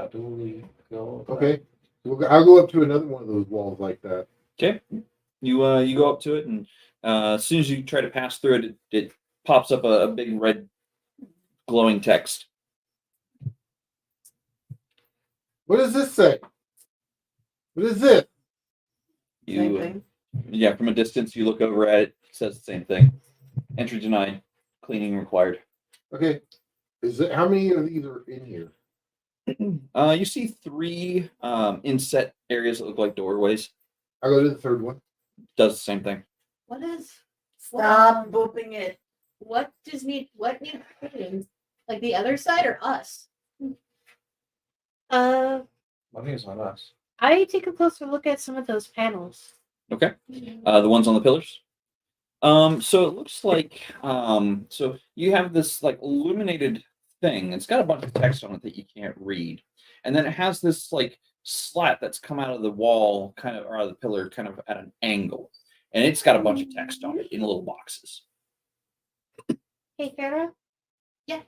do we go? Okay. I'll go up to another one of those walls like that. Okay. You go up to it, and as soon as you try to pass through it, it pops up a big red glowing text. What does this say? What is this? Same You thing. yeah, from a distance you look over at it, it says the same thing. Entry denied. Cleaning required. Okay. How many of these are in here? You see 3 inset areas that look like doorways. I'll go to the third one. Does the same thing. What is? Stop booping it. What needs cleaning? Like the other side or us? Money is on us. I take a closer look at some of those panels. Okay. The ones on the pillars. So it looks like so you have this like illuminated thing. It's got a bunch of text on it that you can't read. And then it has this like slat that's come out of the wall, kind of, or out of the pillar, kind of at an angle. And it's got a bunch of text on it in little boxes. Hey, Farah. Yeah.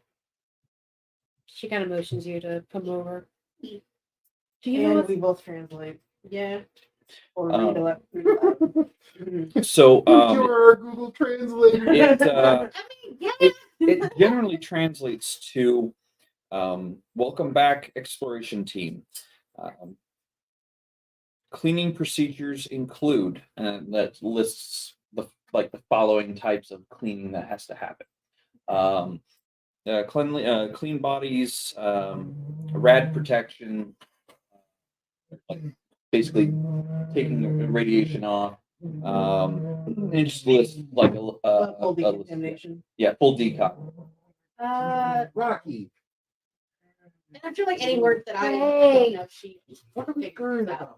She kind of motions you to come over. Do you And know what? we both translate. Yeah. Or read aloud. So You're our Google Translator. it I mean, yeah. it generally translates to welcome back exploration team. Cleaning procedures include, and that lists the following types of cleaning that has to happen. Clean bodies, rad protection, like basically taking the radiation off. And just list like Full a list. decontamination. Yeah, full decon. Rocky. And I feel like any word that I Hey. don't know, she figures out.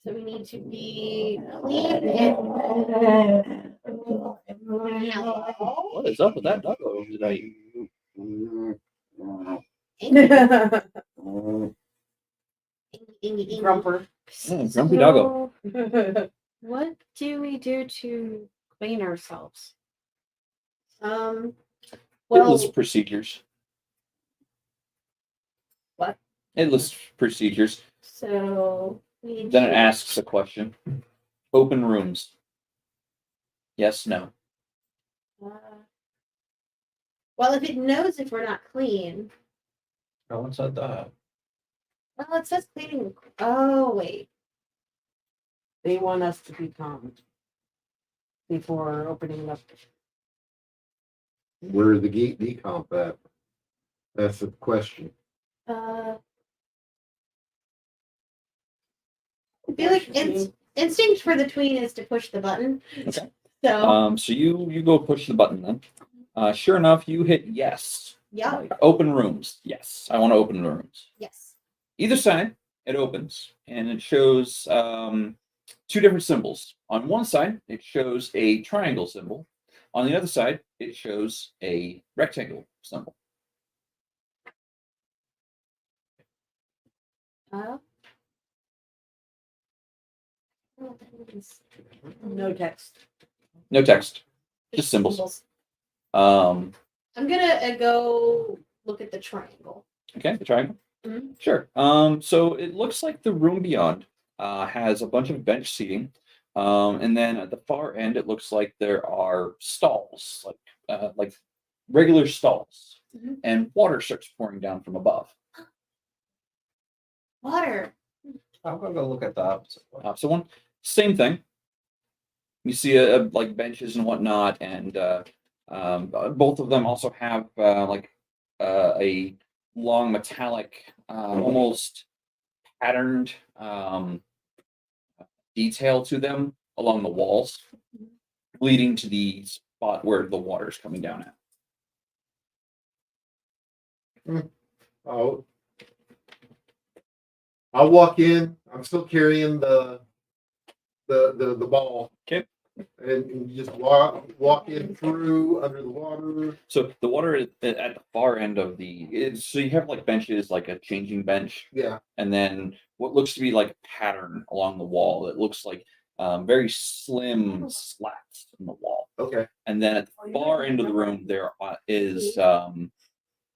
So we need to be clean and What is up with that doggo tonight? Grumper. Grumpy doggo. So, what do we do to clean Well, It was procedures. It lists procedures. So we need Then it to- asks a question. Open rooms. Yes, no. Well, if it knows if we're not clean, No one said that. well, it says cleaning. Oh wait, They want us to be calm before opening up. Where's the gate decomp at? That's the question. I feel like instinct for the tween is to push the button. Okay. So So you go push the button then. Sure enough, you hit yes. yeah, Like, open rooms. Yes, I want to open the rooms. yes. Either side, it opens and it shows two different symbols. On one side, it shows a triangle symbol. On the other side, it shows a rectangle symbol. Uh, No text. No text, just symbols. Um, I'm gonna go look at the triangle. okay, the triangle. Mhm. Sure. So it looks like the room beyond has a bunch of bench seating. And then at the far end, it looks like there are stalls, like regular stalls, Mhm. and water starts pouring down from above. Water. I'm gonna go look at the opposite one. So one same thing. You see like benches and whatnot, and both of them also have a long metallic, almost patterned detail to them along the walls, leading to the spot where the water is coming down at. Oh, I'll walk in. I'm still carrying the ball. Okay. And you just walk in through under the water. So the water is at the far end of so you have like benches, like a changing bench, Yeah. and then what looks to be like a pattern along the wall. It looks like very slim slats in the wall. Okay. And then at the far end of the room, there is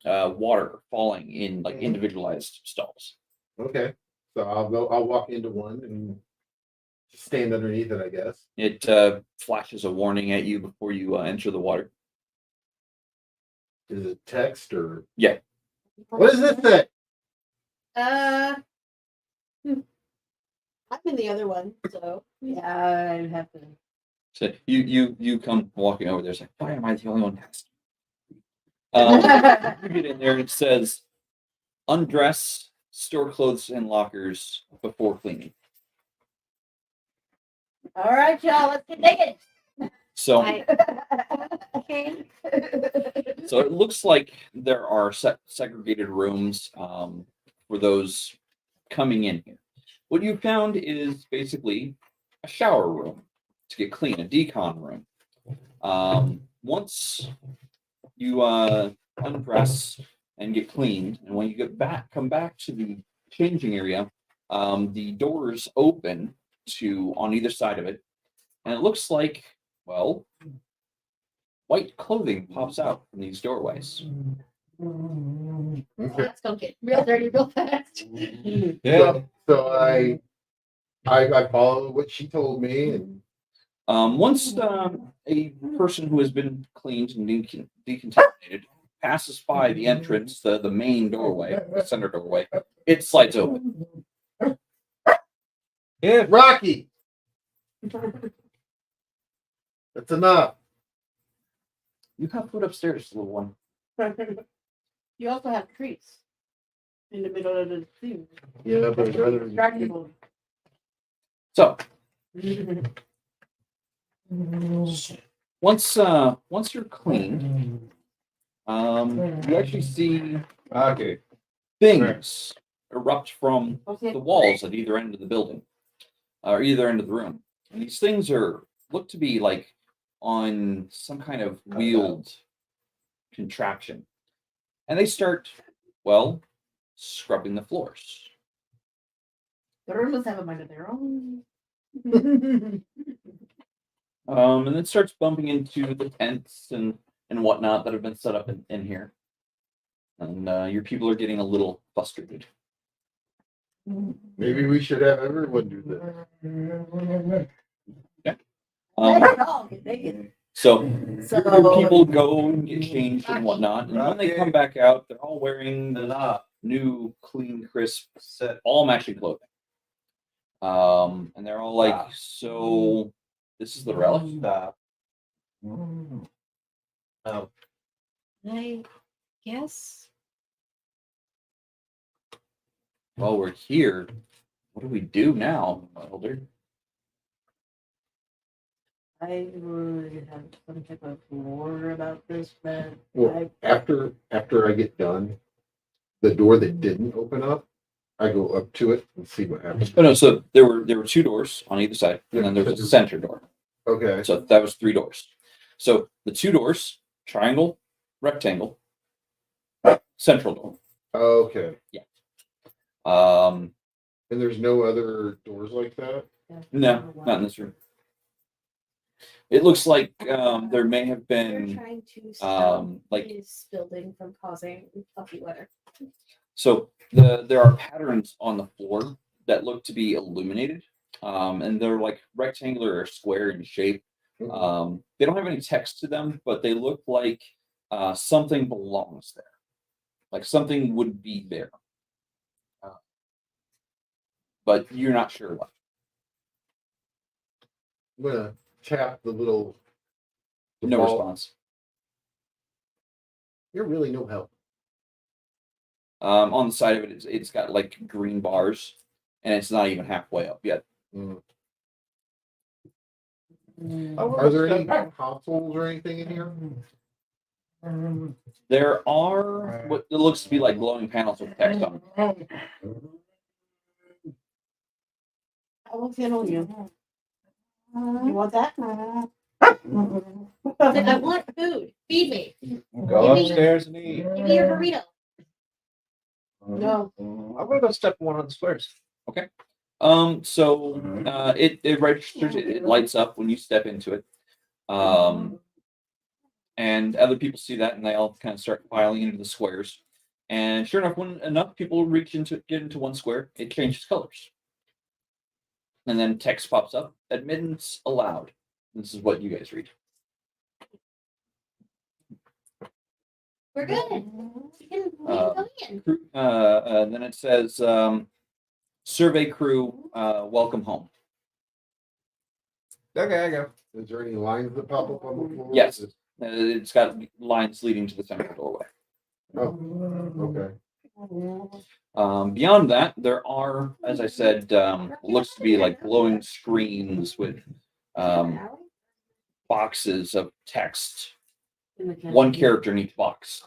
water falling in like individualized stalls. Okay. So I'll walk into one and stand underneath it, I guess. It flashes a warning at you before you enter the water. Is it text or? Yeah. What does this say? I'm in the other one, so Yeah, I'd have to. So you come walking over there. It's like, why am I the only one next? You get in there and it says, undress, store clothes in lockers before cleaning. all right, y'all, let's get naked. So Okay. so it looks like there are segregated rooms for those coming in here. What you found is basically a shower room to get clean, a decon room. Once you undress and get cleaned, and when you come back to the changing area, the doors open to on either side of it, and it looks like, well, white clothing pops out from these doorways. Okay. Let's go get real dirty real fast. So I follow what she told me, and Once a person who has been cleaned and decontaminated passes by the entrance, the main doorway, the center doorway, it slides open. Yeah. Rocky. That's enough. You have food upstairs, little one. You also have trees in the middle of the thing. Yeah, but I'd rather. Distractible. So once you're clean, you actually see Okay. things erupt from Okay. the walls at either end of the building, or either end of the room. And these things look to be like on some kind of wheeled contraption, and they start, well, scrubbing the floors. The room must have a mind of their own. And then starts bumping into the tents and whatnot that have been set up in here. And your people are getting a little frustrated. Maybe we should have everyone do this. Oh, they can- So So- people go and get changed and whatnot, and when they come back out, they're all wearing new, clean, crisp, all matching clothing. And they're all like, "So, this is the relic." Oh, I guess. Well, we're here. What do we do now, Elder? I would have some type of lore about this, but Well, after I get done, the door that didn't open up, I go up to it and see what happens. Oh no, so there were two doors on either side, and then there was a center door. Okay. So that was three doors. So the two doors, triangle, rectangle, central door. Okay. Um, And there's no other doors like that? no, not in this room. It looks like there may have They're been trying to stop like this building from causing puppy weather. so there are patterns on the floor that look to be illuminated, and they're like rectangular or square in shape. They don't have any text to them, but they look like something belongs there, like something would be there, but you're not sure what. I'm gonna tap the little. the No ball. response. You're really no help. On the side of it, it's got like green bars, and it's not even halfway up yet. Mm. Oh, Are there any consoles or anything in here? There are what it looks to be like glowing panels with text on them. I will handle you. You want that? I want food. Feed me. go Give me- upstairs and eat. Give me your burrito. No. I'm gonna go step one of the squares. So it registers, it lights up when you step into it. And other people see that and they all kind of start filing into the squares. And sure enough, when enough people get into one square, it changes colors. And then text pops up, admittance allowed. This is what you guys read. We're good. We can go in. Then it says, survey crew, welcome home. Okay, I go. Is there any lines that pop up on the floor? Yes. It's got lines leading to the central doorway. Oh, okay. Beyond that, there are, as I said, looks to be like glowing screens with boxes of text. One character in each box.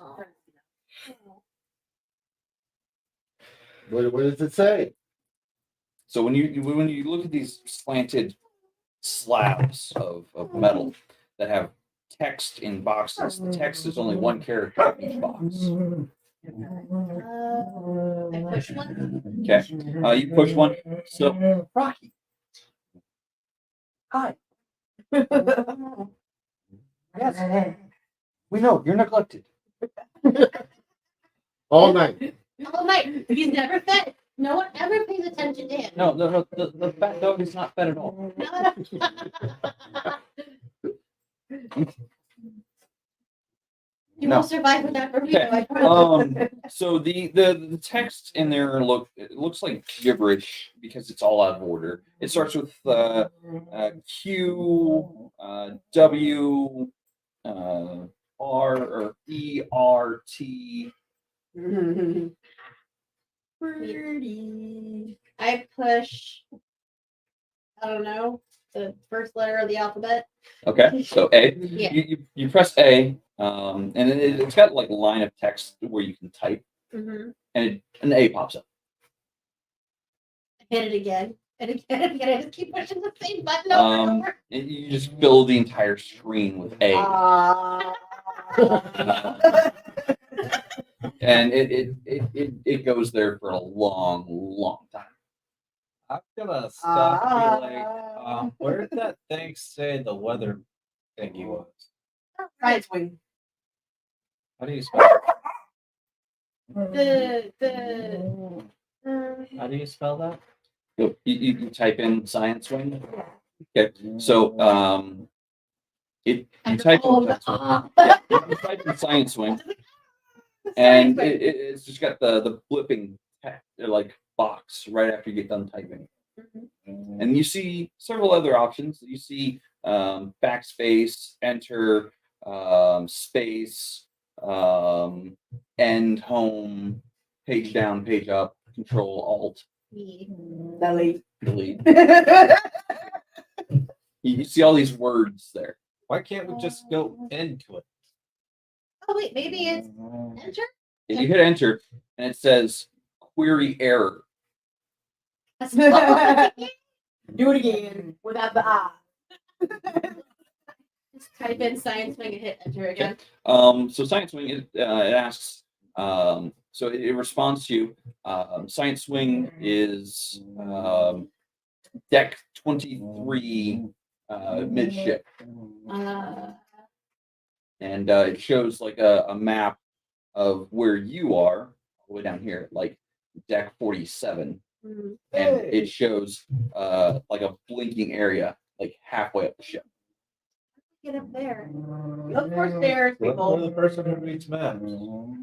What does it say? So when you look at these slanted slabs of metal that have text in boxes, the text is only one character in each box. I push one. Okay. You push one. So Rocky. Hi. Yes. We know you're neglected. All night. All night. He's never fed. No one ever pays attention to him. No. The fat dog is not fed at all. You No. won't survive without burrito. I Okay. promise. So the text in there looks like gibberish because it's all out of order. It starts with Q, W, R or E R T. I push. I don't know the first letter of the alphabet. Okay, so A. Yeah. You press A, and then it's got like a line of text where you can type, Mm-hmm. and an A pops up. Hit it again and again and again. I just keep pushing the same button over and over. And you just fill the entire screen with A. And it goes there for a long time. I'm gonna stop and be like, where did that thing say the weather thingy was? Right wing. How do you spell it? The How do you spell that? You type in science wing. Okay, so you type in, yeah, you type in science wing, and it's just got the blipping like box right after you get done typing, and you see several other options. You see backspace, enter, space, end, home, page down, page up, control, alt, Delete. delete. You see all these words there. Why can't we just go into it? Oh wait, maybe it's enter. If you hit enter and it says query error, That's Do it again without the I. Just type in science wing and hit enter again. so Science Wing it asks, so it responds to you. Science Wing is deck 23 midship, and it shows like a map of where you are all the way down here, like deck 47, and it shows like a blinking area like halfway up the ship. Get up there. Look for stairs, We're people. the person who reads maps. I'll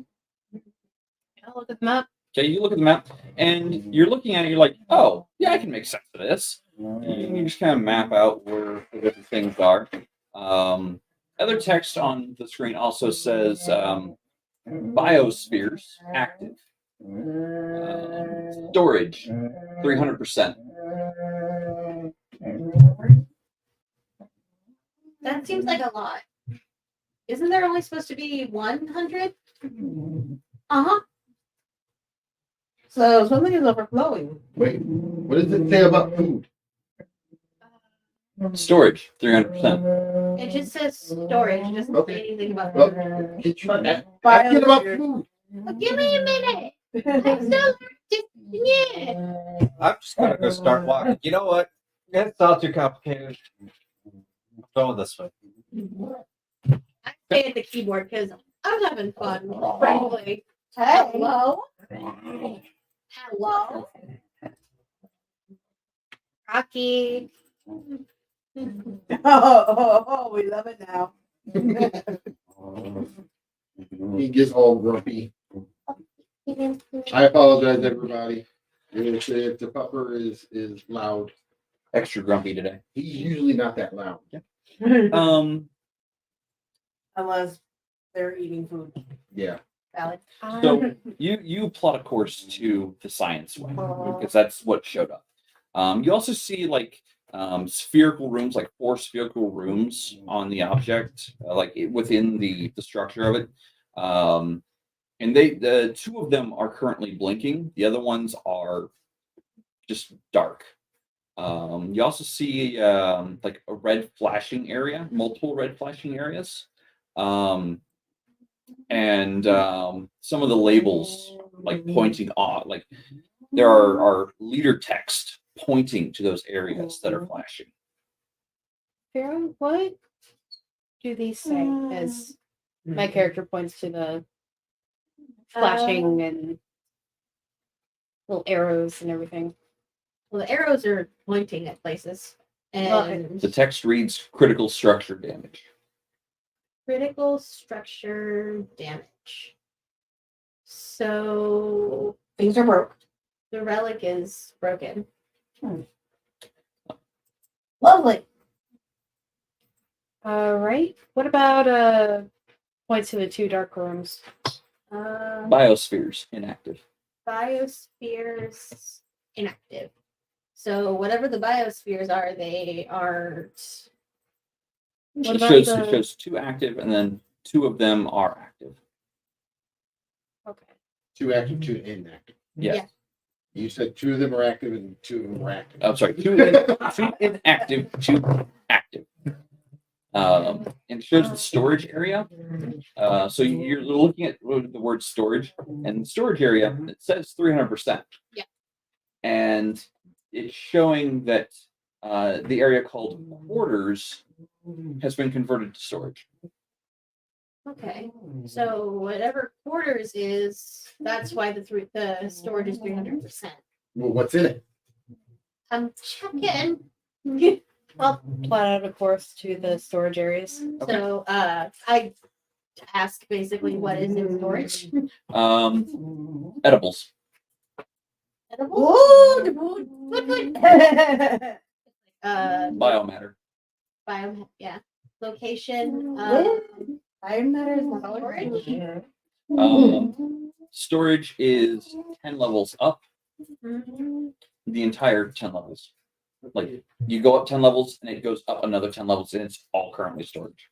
look at the map. Okay, you look at the map and you're looking at it, you're like, oh, yeah, I can make sense of this. You just kind of map out where the different things are. Other text on the screen also says biospheres active. Storage 300%. That seems like a lot. Isn't there only supposed to be 100? Uh-huh. So something is overflowing. Wait, what does it say about food? Storage 300%. It just says storage. It doesn't Okay. say anything about Well, food. Get you But asking about biosphere- food. Well, give me a minute. I'm still just yeah. I'm just gonna go start walking. You know what? It's all too complicated. I'm going this way. I stay at the keyboard because I'm having fun. Frankly. Hey. Hello. Hello. Rocky. Oh, we love it now. He gets all grumpy. I apologize, everybody. If the pupper is loud, Extra grumpy today. he's usually not that loud. Unless they're eating food. Yeah. Valid. So you plot a course to the science wing because that's what showed up. You also see like spherical rooms, like 4 spherical rooms on the object, within the structure of it. And the 2 of them are currently blinking. The other ones are just dark. You also see like a red flashing area, multiple red flashing areas. And some of the labels like pointing off, like there are leader text pointing to those areas that are flashing. Farron, what do these say as my character points to the flashing and little arrows and everything? Well, the arrows are pointing at places. And The text reads critical structure damage. critical structure damage. So Things are broke. the relic is broken. Lovely. All right. What about points to the 2 dark rooms? Biospheres inactive. Biospheres inactive. So whatever the biospheres are, they aren't. What It about shows, the- it shows 2 active, and then 2 of them are active. Okay. 2 active, 2 inactive. Yes. Yeah. You said 2 of them are active and 2 of them were active. I'm sorry, 2 inactive, 2 active. And it shows the storage area. So you're looking at the word storage, and the storage area, it says 300%. Yeah. And it's showing that the area called quarters has been converted to storage. Okay. So whatever quarters is, that's why the storage is 300%. Well, what's in it? I'm checking. I'll plot out a course to the storage areas. So I ask basically what is in storage. Edibles. Oh, good. Biomatter. Yeah. Location. Iron matter is not Storage? Storage is 10 levels up. The entire 10 levels. Like you go up 10 levels and it goes up another 10 levels and it's all currently storage.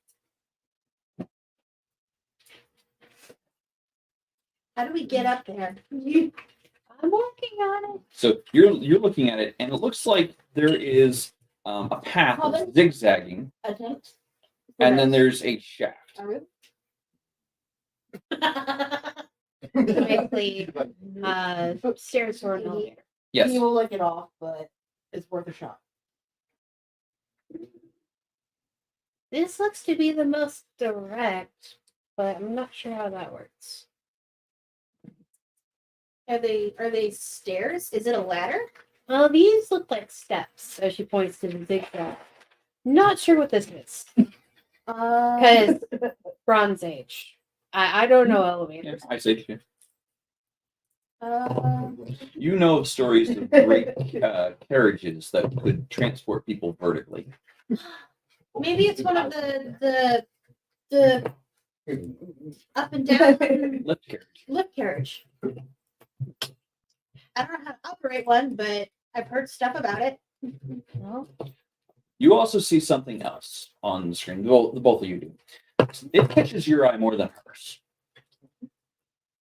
How do we get up there? I'm working on it. So you're looking at it and it looks like there is a path Robin? zigzagging Attempt. and then there's a shaft. Basically, stairs or an elevator. Yes. He will lick it off, but it's worth a shot. This looks to be the most direct, but I'm not sure how that works. Are they stairs? Is it a ladder? Well, these look like steps, as she points to the zigzag. Not sure what this is. Because Bronze Age. I don't know elevators. I say to you. Uh, You know of stories of great carriages that could transport people vertically. maybe it's one of the up and down Lift carriage. lift carriage. I don't know how to operate one, but I've heard stuff about it. Well, You also see something else on the screen. The both of you do. It catches your eye more than hers.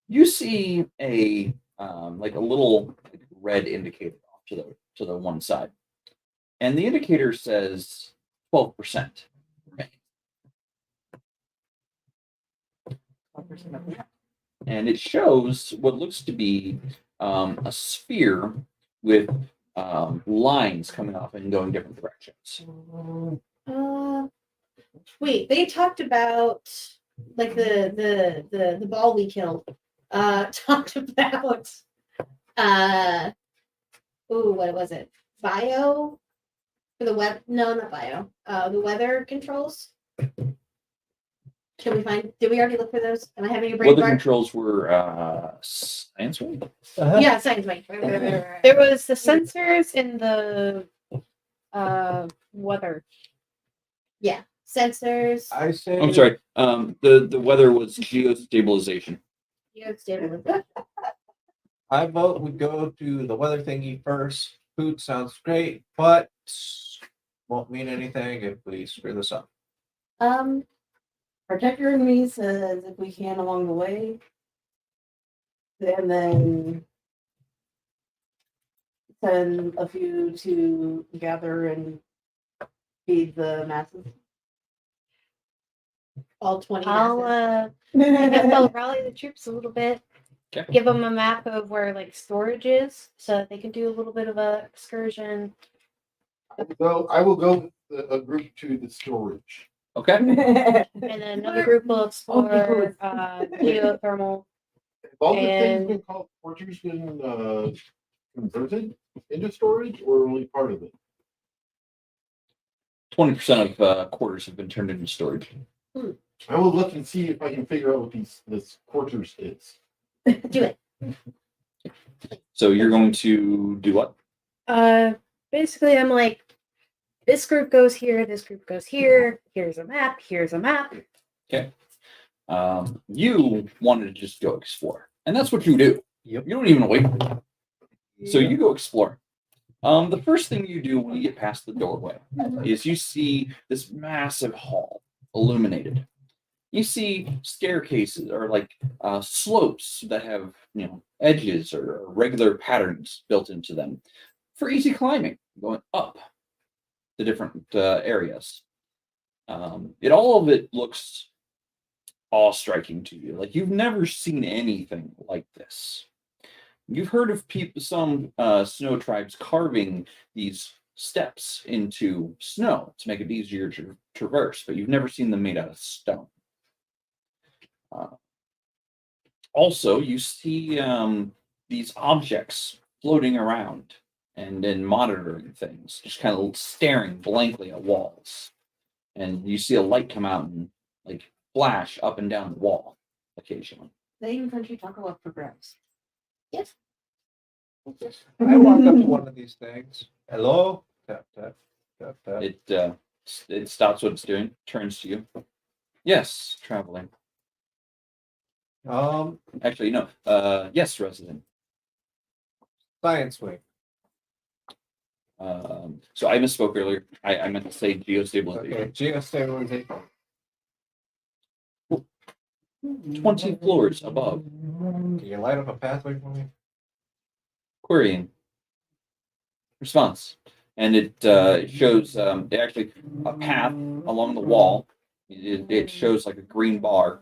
You see a like a little red indicator off to the one side, and the indicator says 12%. And it shows what looks to be a sphere with lines coming off and going different directions. Wait, they talked about like the ball we killed. Talked about what was it? Bio for the web? No, not bio. The weather controls. Can we find? Did we already look for those? Am I having a brain Weather fart? controls were science way. Yeah, science way. there was the sensors in the weather. Yeah, sensors. I say. I'm sorry. The weather was geostabilization. Yeah, stable. I vote we go to the weather thingy first. Food sounds great, but won't mean anything if we screw this up. Protect your enemies as if we can along the way. And then send a few to gather and feed the masses. All 20 I'll masses. I guess I'll rally the troops a little bit. Okay. Give them a map of where like storage is, so that they can do a little bit of a excursion. So I will go with a group to the storage. Okay. And then another group will Oh, explore good. geothermal. Have all the things And- been called quarters been converted into storage, or only part of it? 20% of quarters have been turned into storage. I will look and see if I can figure out what this quarters is. Do it. So you're going to do what? Basically, I'm like, this group goes here, this group goes here. Here's a map. Here's a map. You wanted to just go explore, and that's what you do. Yep. You don't even wait. So you go explore. The first thing you do when you get past the doorway is you see this massive hall illuminated. You see staircases or like slopes that have edges or regular patterns built into them for easy climbing, going up the different areas. All of it looks awe-striking to you. Like you've never seen anything like this. You've heard of some snow tribes carving these steps into snow to make it easier to traverse, but you've never seen them made out of stone. Also, you see these objects floating around and then monitoring things, just kind of staring blankly at walls. And you see a light come out and like flash up and down the wall occasionally. They even country taco up for grabs. Yes. I walk up to one of these things. Hello? Tap, tap, tap, tap. It stops what it's doing, turns to you. Yes, traveling. Actually, no. Yes, resident. Science wing. So I misspoke earlier. I meant to say geostabilization. Okay, geostabilization. 20 floors above. Can you light up a pathway for me? Querying. Response. And it shows actually a path along the wall. It shows like a green bar,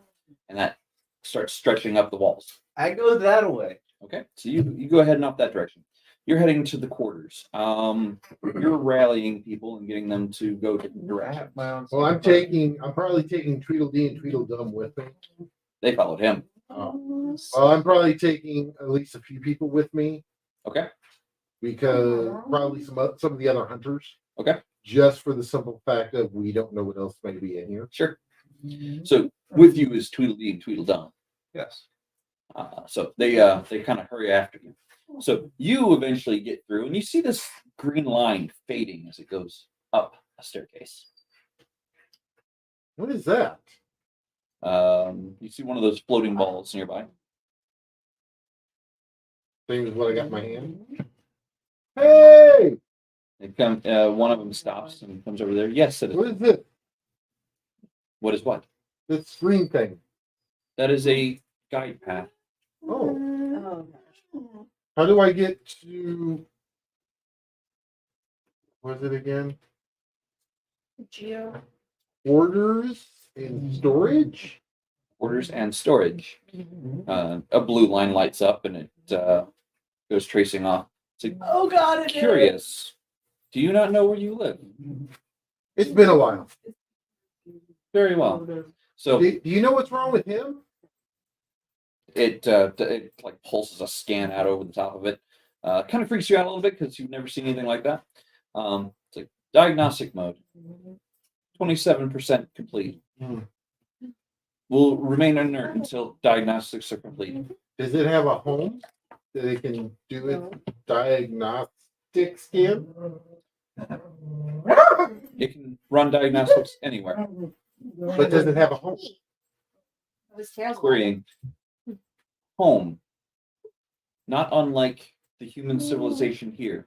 and that starts stretching up the walls. I go that way. Okay, so you go ahead and off that direction. You're heading to the quarters. You're rallying people and getting them to go different I directions. have my own. Well, I'm probably taking Tweedledee and Tweedledum with me. They followed him. Well, I'm probably taking at least a few people with me Okay. because probably some of the other hunters. Okay. Just for the simple fact of we don't know what else may be in here. Sure. So with you is Tweedledee and Tweedledum. Yes. So they kind of hurry after you. So you eventually get through, and you see this green line fading as it goes up a staircase. What is that? You see one of those floating balls nearby. Same as what I got in my hand. Hey! It come, one of them stops and comes over there. Yes, citizen. What is this? What is what? This screen thing. That is a guide path. Oh. Oh gosh. How do I get to what is it again? Geo. Orders and storage? Orders and storage. A blue line lights up and it goes tracing off. Oh god, it is. Curious. Do you not know where you live? It's been a while. Very well. So Do you know what's wrong with him? it like pulses a scan out over the top of it. Kind of freaks you out a little bit because you've never seen anything like that. It's like diagnostic mode. 27% complete. Will remain inert until diagnostics are complete. Does it have a home that it can do its diagnostic scan? It can run diagnostics anywhere. But does it have a home? It was terrible. Querying home. Not unlike the human civilization here.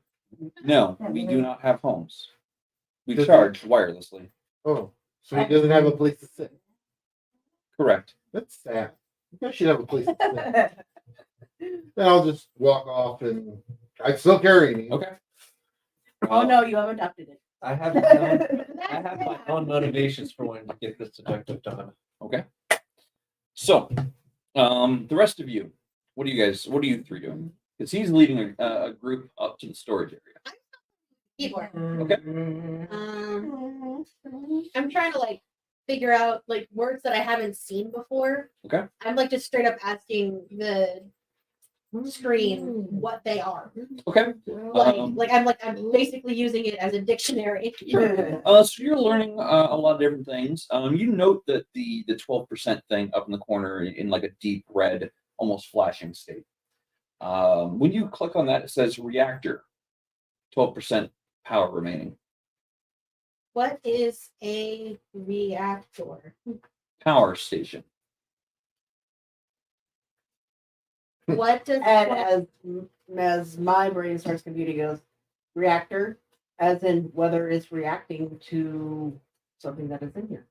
No, we do not have homes. We Does it- charge wirelessly. Oh, so he doesn't have a place to sit. Correct. That's sad. You guys should have a place to sit. Then I'll just walk off and I'm still carrying him. Okay. Oh no, you have adopted it. I have my own motivations for wanting to get this detective done. Okay. So, the rest of you, what are you three doing? Because he's leading a group up to the storage area. Keyboard. Okay. I'm trying to like figure out like words that I haven't seen before. Okay. I'm like just straight up asking the screen what they are. Okay. I'm basically using it as a dictionary. Sure. So you're learning a lot of different things. You note that the 12% thing up in the corner in like a deep red, almost flashing state. When you click on that, it says reactor, 12% power remaining. What is a reactor? Power station. What does And as my brain starts computing, goes reactor, as in whether it's reacting to something that is in here.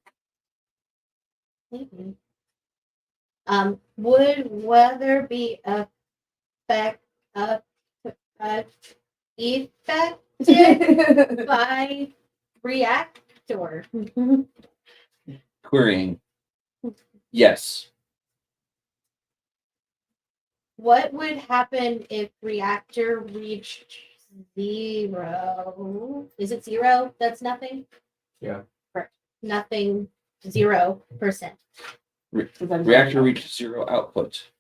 Would weather be affected by reactor? Querying. Yes. What would happen if reactor reached 0? Is it 0? That's nothing? Yeah. Correct. Nothing, 0%. Reactor reaches 0 output.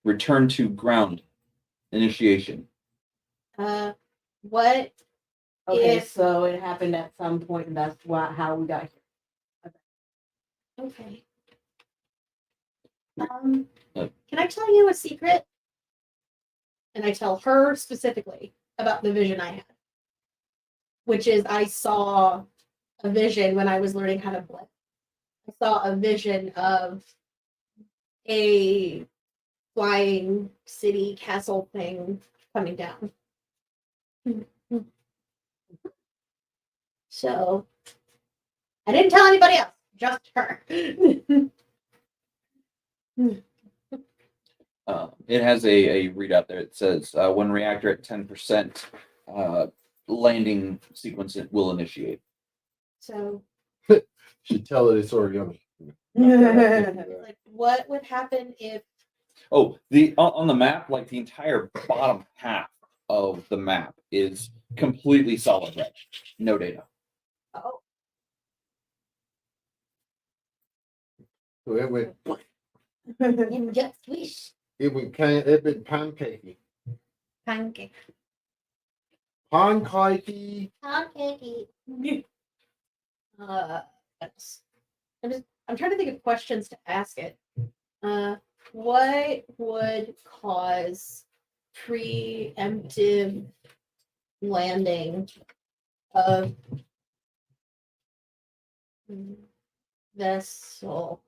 return to ground initiation. What Okay, If- so it happened at some point, and that's how we got here. Okay. Uh, Can I tell you a secret? And I tell her specifically about the vision I had, which is I saw a vision when I was learning how to blip. I saw a vision of a flying city castle thing coming down. So I didn't tell anybody else, just her. It has a readout there. It says when reactor at 10%, landing sequence it will initiate. So Should tell it it's already on. like what would happen if Oh, the on the map, like the entire bottom half of the map is completely solid red, no data. oh So it went it just swish it been pancakey. pancake Pancakey. pancakey. Yes. I'm trying to think of questions to ask it. What would cause preemptive landing of vessel?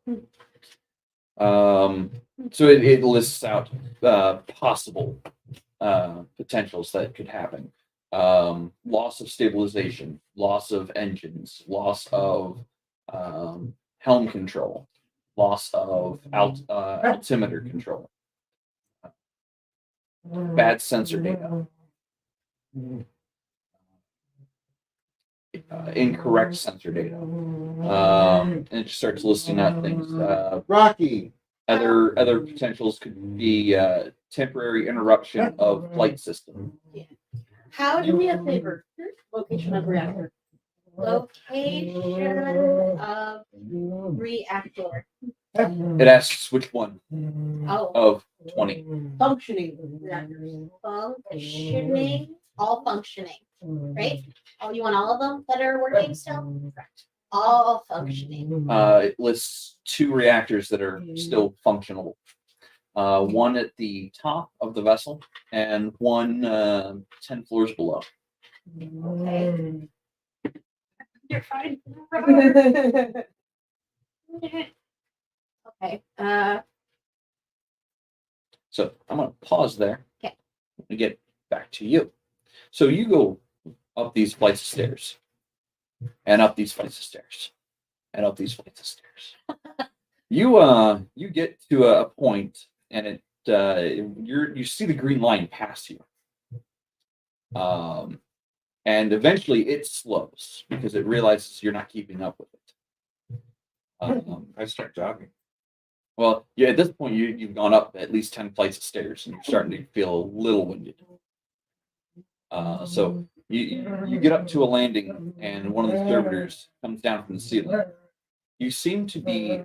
So it lists out possible potentials that could happen. Loss of stabilization, loss of engines, loss of helm control, loss of altimeter control, bad sensor data, incorrect sensor data. And it just starts listing out things. Rocky. Other potentials could be temporary interruption of flight system. How do we have favor? Location of reactor. Location of reactor. It asks which one Oh, of 20. Functioning reactors. functioning. All functioning, right? Oh, you want all of them that are working still? Correct. All functioning. It lists 2 reactors that are still functional. One at the top of the vessel and one 10 floors below. Okay. You're fine. Okay. So I'm going to pause there. Okay. And get back to you. So you go up these flights of stairs, and up these flights of stairs, and up these flights of stairs. You get to a point, and it you see the green line pass you. And eventually it slows because it realizes you're not keeping up with it. I start jogging. Well, yeah, at this point you've gone up at least 10 flights of stairs, and you're starting to feel a little winded. So you get up to a landing, and one of the servitors comes down from the ceiling. You seem to be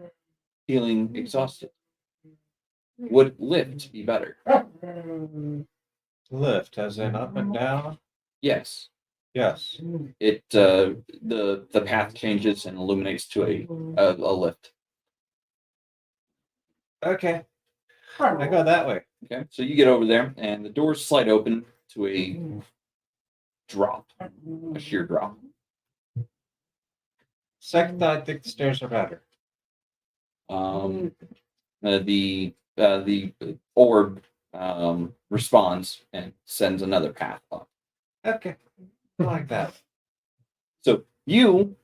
feeling exhausted. Would lift be better? Lift, as in up and down? Yes. Yes. It the path changes and illuminates to a lift. Okay. I go that way. Okay, so you get over there, and the doors slide open to a drop, a sheer drop. Second thought, I think the stairs are better. The orb responds and sends another path up. Okay. I like that. So you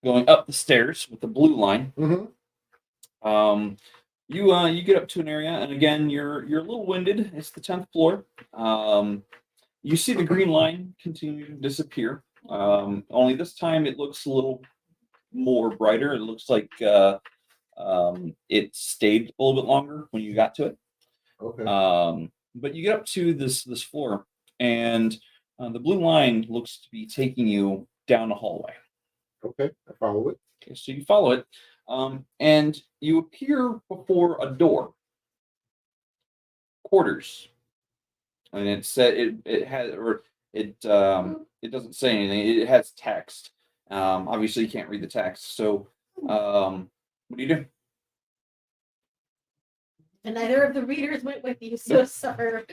going up the stairs with the blue line. Mm-hmm. You get up to an area, and again you're a little winded. It's the 10th floor. You see the green line continue to disappear. Only this time it looks a little more brighter. It looks like it stayed a little bit longer when you got to it. Okay. But you get up to this floor, and the blue line looks to be taking you down a hallway. Okay. I follow it. Okay, so you follow it, and you appear before a door. quarters, and it said it has or it doesn't say anything. It has text. Obviously, you can't read the text. So, what do you do? And neither of the readers went with you, so sorry.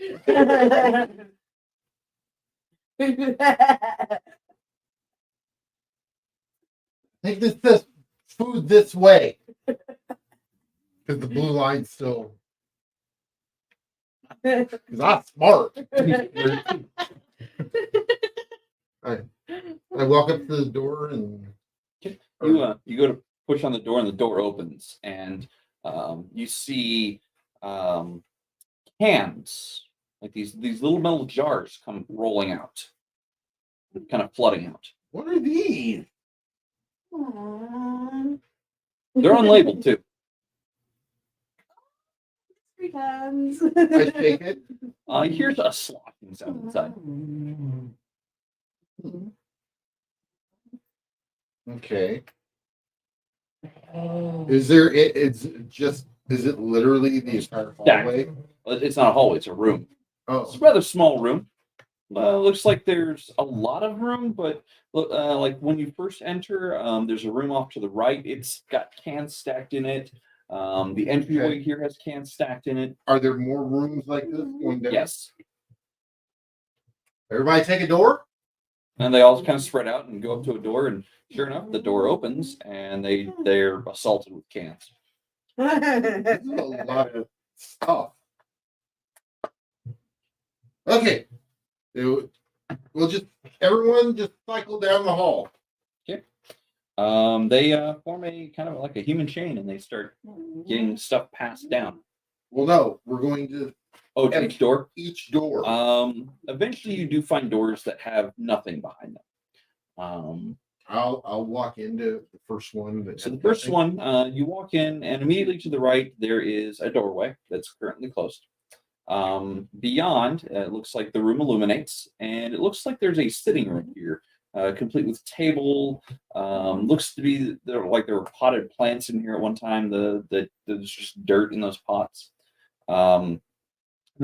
Take this food this way. Because the blue line's still. Because I'm smart. I walk up to the door and You go to push on the door, and the door opens, and you see cans, like these little metal jars, come rolling out, kind of flooding out. what are these? They're unlabeled too. Three times. I shake it. Here's a sloshing sound inside. Okay. Is there? It's just. Is it literally the entire hallway? It's not a hallway; it's a room. It's a Oh, rather small room. Looks like there's a lot of room, but like when you first enter, there's a room off to the right. It's got cans stacked in it. The entryway Okay. here has cans stacked in it. are there more rooms like this going down? Yes, Everybody take a door. and they all kind of spread out and go up to a door, and sure enough, the door opens, and they're assaulted with cans. This is a lot of stuff. Okay. We'll just everyone just cycle down the hall. They form a kind of like a human chain, and they start getting stuff passed down. Well, no, we're going to To each door. each door. Eventually, you do find doors that have nothing behind them. I'll walk into the first one. So the first one, you walk in, and immediately to the right there is a doorway that's currently closed. Beyond, it looks like the room illuminates, and it looks like there's a sitting room here, complete with table. Looks to be there were potted plants in here at one time. There's just dirt in those pots. And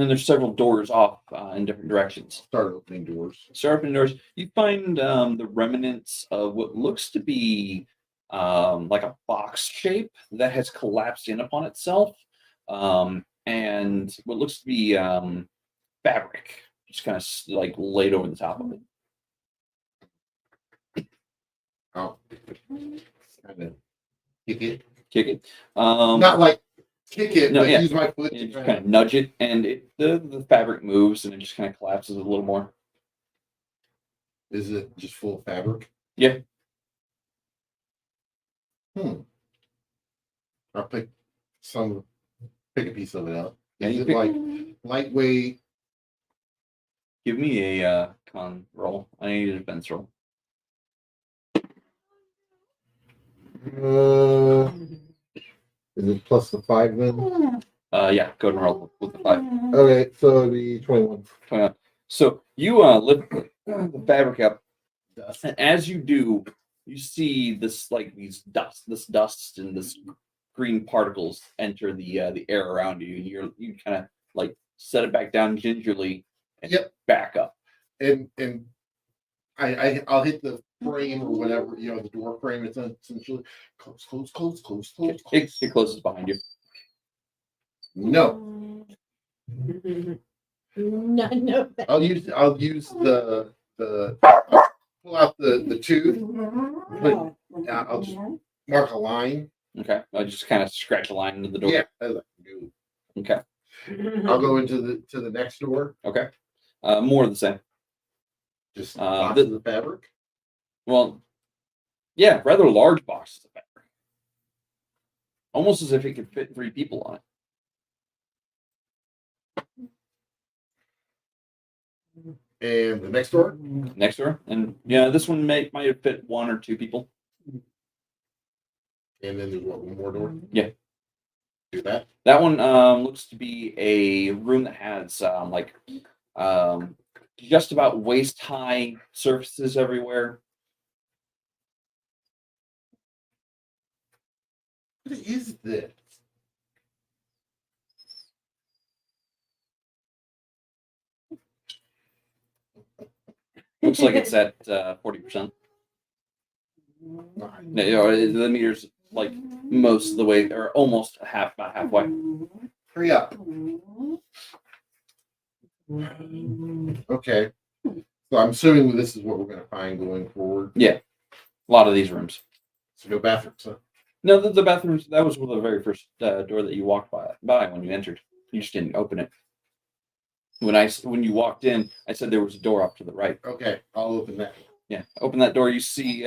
then there's several doors off in different directions. Start opening doors. Start opening doors. You find the remnants of what looks to be like a box shape that has collapsed in upon itself, and what looks to be fabric just kind of like laid over the top of it. Oh, kind of kick it. Kick it. Not like kick it, no, but yeah. use my foot You to just kind of nudge it, and the fabric moves, and it just kind of collapses a little more. Is it just full of fabric? Yeah. I'll pick a piece of it out. Yeah, Is you it pick- like lightweight? Give me a con roll. I need a defense roll. Is it plus the 5 then? Yeah, go ahead and roll with the 5. Okay, so it'd be 21. So you lift the fabric up, and as you do, you see this this dust and this green particles enter the air around you. You kind of like set it back down gingerly and back up. And I'll hit the frame or whatever, the door frame. It's essentially close. It closes behind you. No, No. I'll use the pull out the tooth. I'll just mark a line. Okay, I'll just kind of scratch a line into the door. Yeah, I like to do. Okay. I'll go into the next door. Okay. More of the same. Just boxes of fabric. Well, yeah, rather large boxes of fabric. Almost as if it could fit 3 people on it. And the next door. Next door, and yeah, this one might have fit 1 or 2 people. And then there's one more door. Yeah. Do that. That one looks to be a room that has just about waist high surfaces everywhere. What is this? looks like it's at 40%. The meter's like most of the way, or almost about halfway. Hurry up. Okay. So I'm assuming this is what we're going to find going forward. Yeah, a lot of these rooms. So no bathrooms, huh? No, the bathrooms. That was the very first door that you walked by when you entered. You just didn't open it. When you walked in, I said there was a door off to the right. Okay, I'll open that. Yeah, open that door. You see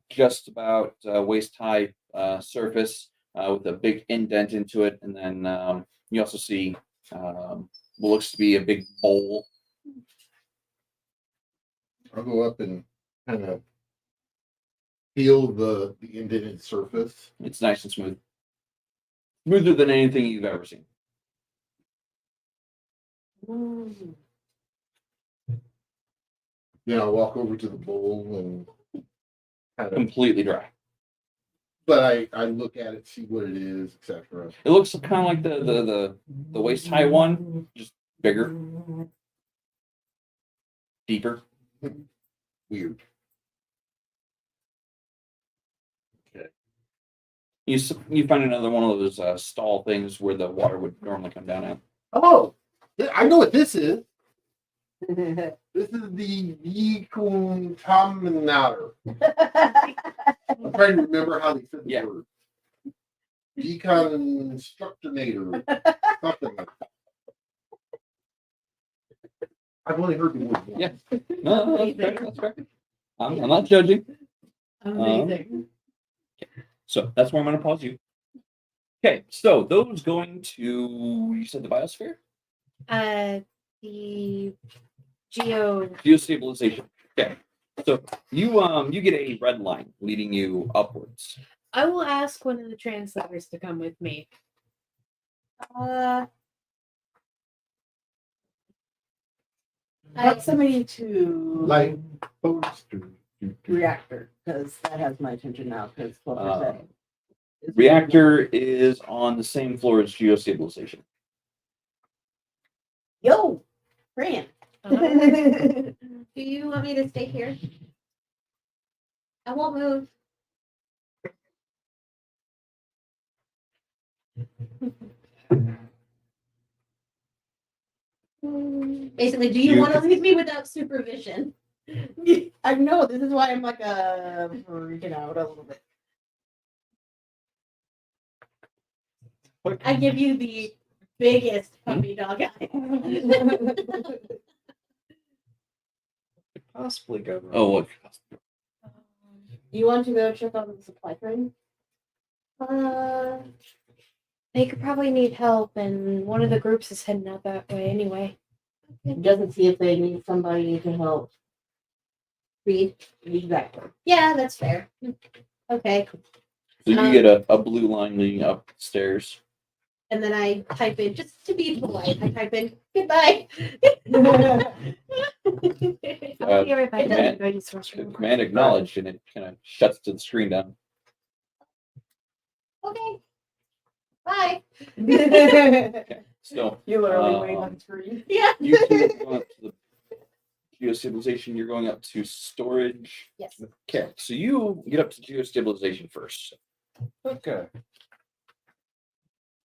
just about waist high surface with a big indent into it, and then you also see what looks to be a big bowl. I'll go up and kind of feel the indented surface. It's nice and smooth, smoother than anything you've ever seen. Then I'll walk over to the bowl and kind of, Completely dry. but I look at it, see what it is, etc. It looks kind of like the waist high one, just bigger, deeper. Weird. You find another one of those stall things where the water would normally come down at. Oh, I know what this is. This is the decontaminator. I'm trying to remember how they said the Yeah. word. Deconstructinator. Something like that. I've only heard the word once. Yeah. No, that's fair. That's fair. I'm not judging. Amazing. So that's where I'm going to pause you. Okay, so those going to, you said the biosphere? The geo. Geostabilization. Okay. So you get a red line leading you upwards. I will ask one of the translators to come with me. Proximity to Like poster. reactor, because that has my attention now. Because Reactor is on the same floor as geostabilization. Yo, Grant. Do you want me to stay here? I won't move. Basically, do you want to leave me without supervision? I know this is why I'm like freaking out a little bit. I give you the biggest puppy dog eye. Possibly go. Oh, what? You want to go check on the supply train? They could probably need help, and one of the groups is heading out that way anyway. Doesn't see if they need somebody to help read. Exactly. Yeah, that's fair. Okay. So you get a blue line leading up the stairs. And then I type in, just to be polite, I type in, goodbye. I'll be right back. man. I'm going to source real quick. Command acknowledged, and it kind of shuts the screen down. Okay. Bye. Okay, so You literally wave on the screen. Yeah. you two are going up to the geostabilization. You're going up to storage. Yes. Okay, so you get up to geostabilization first. Okay.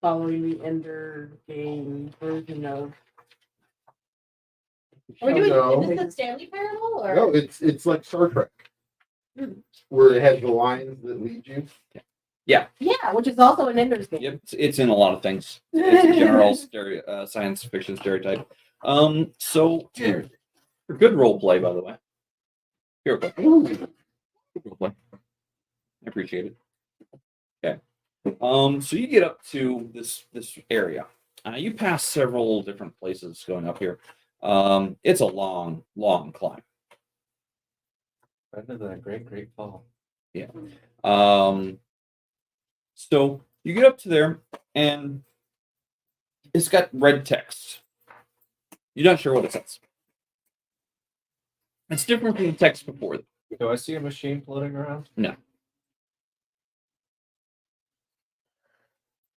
Following the Ender game version of. Are we doing, No. is this the Stanley Parable? Or? No, it's like Star Trek, where it has the lines that lead you. Yeah, which is also an Ender's game. Yep, it's in a lot of things. It's a general science fiction stereotype. So here, good role play, by the way. Here, good role play. I appreciate it. Okay. So you get up to this area. You pass several different places going up here. It's a long climb. Better than a great fall. Yeah. So you get up to there, and it's got red text. You're not sure what it says. It's different from the text before. Do I see a machine floating around? No.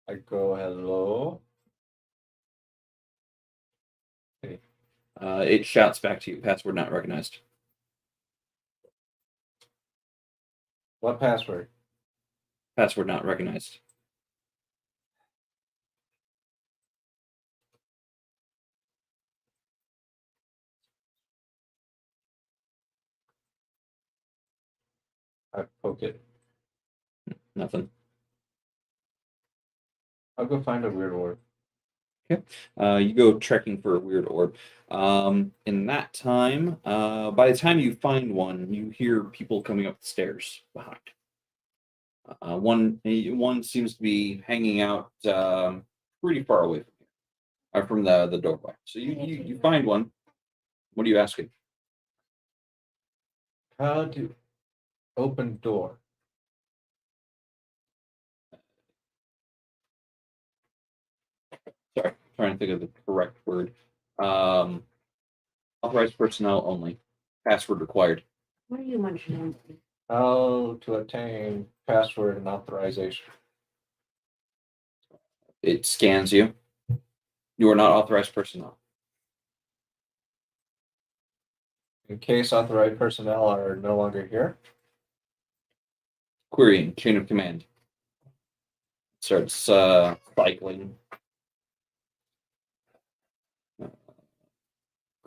I go, hello. It shouts back to you. Password not recognized. What password? Password not recognized. I poke it. Nothing. I'll go find a weird word. You go trekking for a weird orb. In that time, by the time you find one, you hear people coming up the stairs behind. One seems to be hanging out pretty far away from you, from the doorway. So you find one. What are you asking? How to open door? Sorry, trying to think of the correct word. Authorized personnel only. Password required. What are you mentioning? How to obtain password and authorization? It scans you. You are not authorized personnel. In case authorized personnel are no longer here, Querying chain of command. Starts cycling.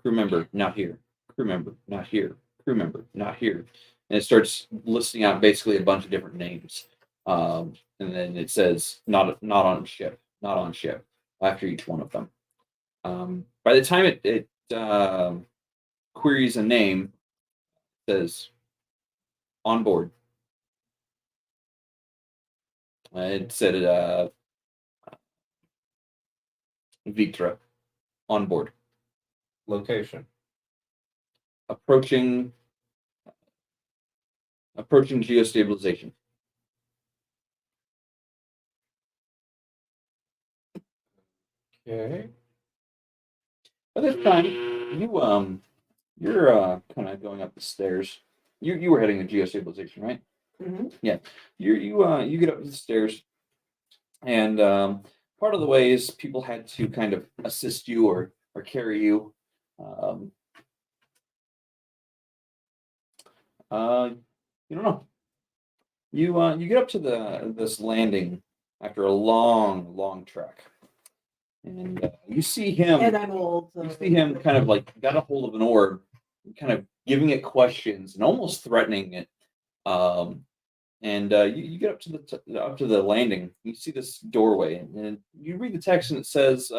Crew member not here. Crew member not here. Crew member not here. And it starts listing out basically a bunch of different names. And then it says not on ship, not on ship after each one of them. By the time it queries a name, it says on board. It said Victra on board. location. Approaching geostabilization. Okay. By this time, you're kind of going up the stairs. You were heading to geostabilization, right? Mm-hmm. Yeah. You get up the stairs, and part of the way is people had to kind of assist you or carry you. You don't know. You get up to this landing after a long trek, and you see him. And I'm old. So You see him kind of like got a hold of an orb, kind of giving it questions and almost threatening it. And you get up to the landing. You see this doorway, and you read the text, and it says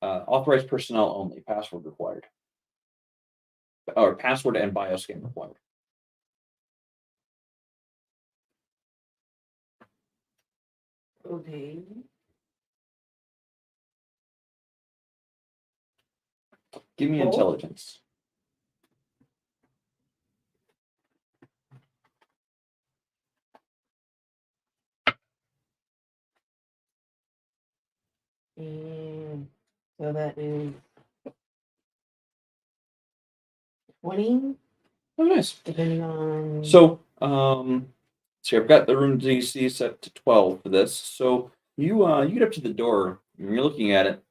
authorized personnel only. Password required, or password and bioscan required. okay. Give me Cool. intelligence. And so that is 20, Oh, nice. depending on. So I've got the room DC set to 12 for this. So you get up to the door and you're looking at it,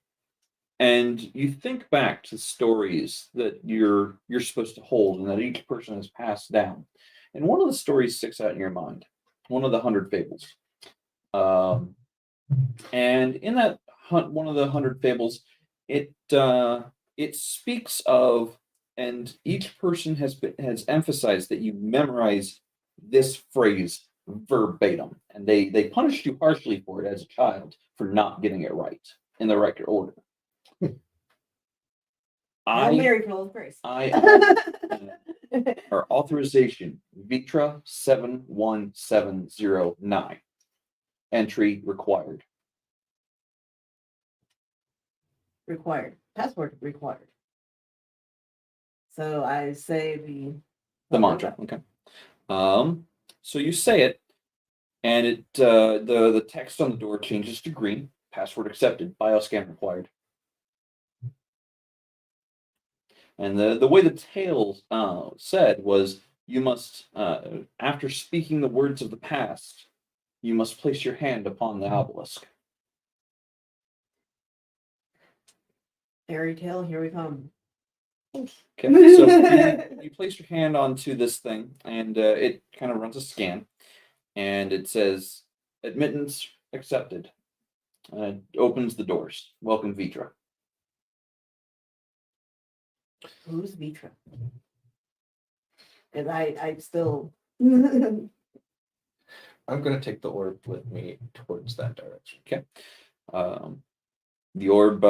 and you think back to stories that you're supposed to hold and that each person has passed down. And one of the stories sticks out in your mind, one of the 100 fables. And in that one of the 100 fables, it speaks of, and each person has emphasized that you memorize this phrase verbatim, and they punished you harshly for it as a child for not getting it right in the right order. Hail Mary full of grace. Our authorization Vitra 71709. Entry required. Required. Password required. So I say The mantra. Okay. So you say it, and it the text on the door changes to green. Password accepted. Bioscan required. And the way the tale said was, you must, after speaking the words of the past, you must place your hand upon the obelisk. Fairy tale, here we come. Okay, so you place your hand onto this thing, and it kind of runs a scan, and it says admittance accepted. Opens the doors. Welcome, Vitra. Who's Vitra? And I still. I'm gonna take the orb with me towards that direction. Okay. The orb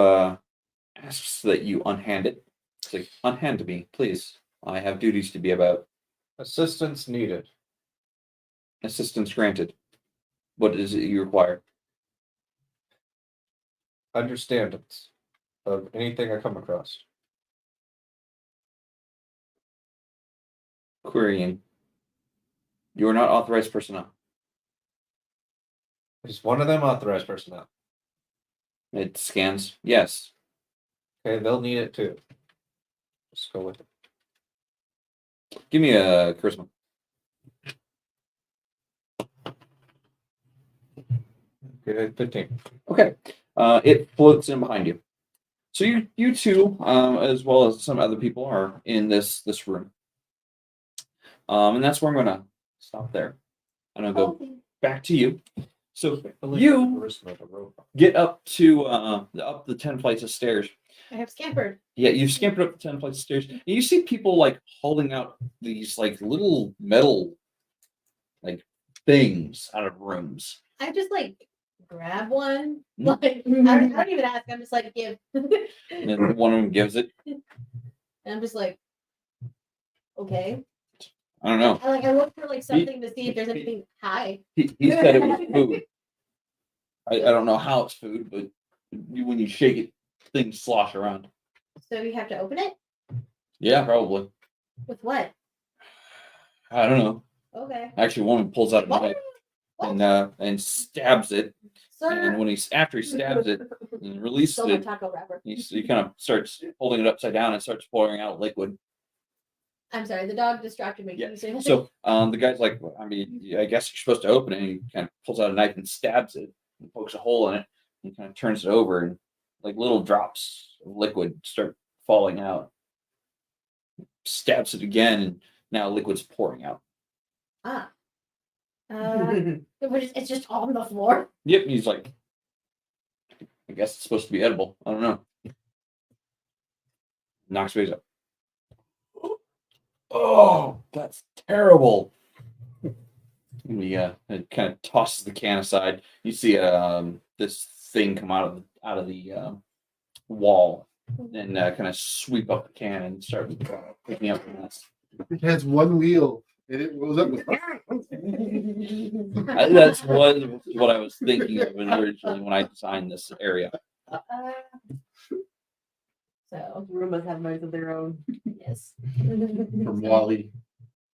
asks that you unhand it. It's like, unhand to me, please. I have duties to be about. Assistance needed. Assistance granted. What is it you require? Understandings of anything I come across. Querying. You are not authorized personnel. Is one of them authorized personnel? It scans. Yes. Okay, they'll need it too. Let's go with it. Give me a charisma. Okay, 15. Okay. It floats in behind you. So you two, as well as some other people, are in this room. And that's where I'm gonna stop there. I'm gonna go back to you. So you get up to up the 10 flights of stairs. I have scampered. Yeah, you've scampered up the 10 flights of stairs. And you see people like holding out these like little metal like things out of rooms. I just like grab one. Mm. Like I don't even ask. I'm just like give. And then one of them gives it. And I'm just like, okay. I don't know. I look for like something to see if there's anything high. He said it was food. I don't know how it's food, but when you shake it, things slosh around. So you have to open it Yeah, probably. with what? I don't know. Okay. Actually, one pulls out a What? knife What? and stabs it. And Sir. when after he stabs it and releases Stole my it, taco wrapper. he kind of starts holding it upside down and starts pouring out liquid. I'm sorry, the dog distracted me. Can Yeah. you say that? So the guy's like, well, I mean, I guess you're supposed to open it. And he kind of pulls out a knife and stabs it and pokes a hole in it and kind of turns it over and like little drops of liquid start falling out. Stabs it again and now liquid's pouring out. Ah. It's just on the floor. Yep, he's like, I guess it's supposed to be edible. I don't know. Knocks face up. Oh, that's terrible. And he kind of tosses the can aside. You see this thing come out of the wall and kind of sweep up the can and start picking up the mess. It has one wheel and it goes up with. That's what I was thinking of originally when I designed this area. So Roombas have minds of their own. yes. From Wally.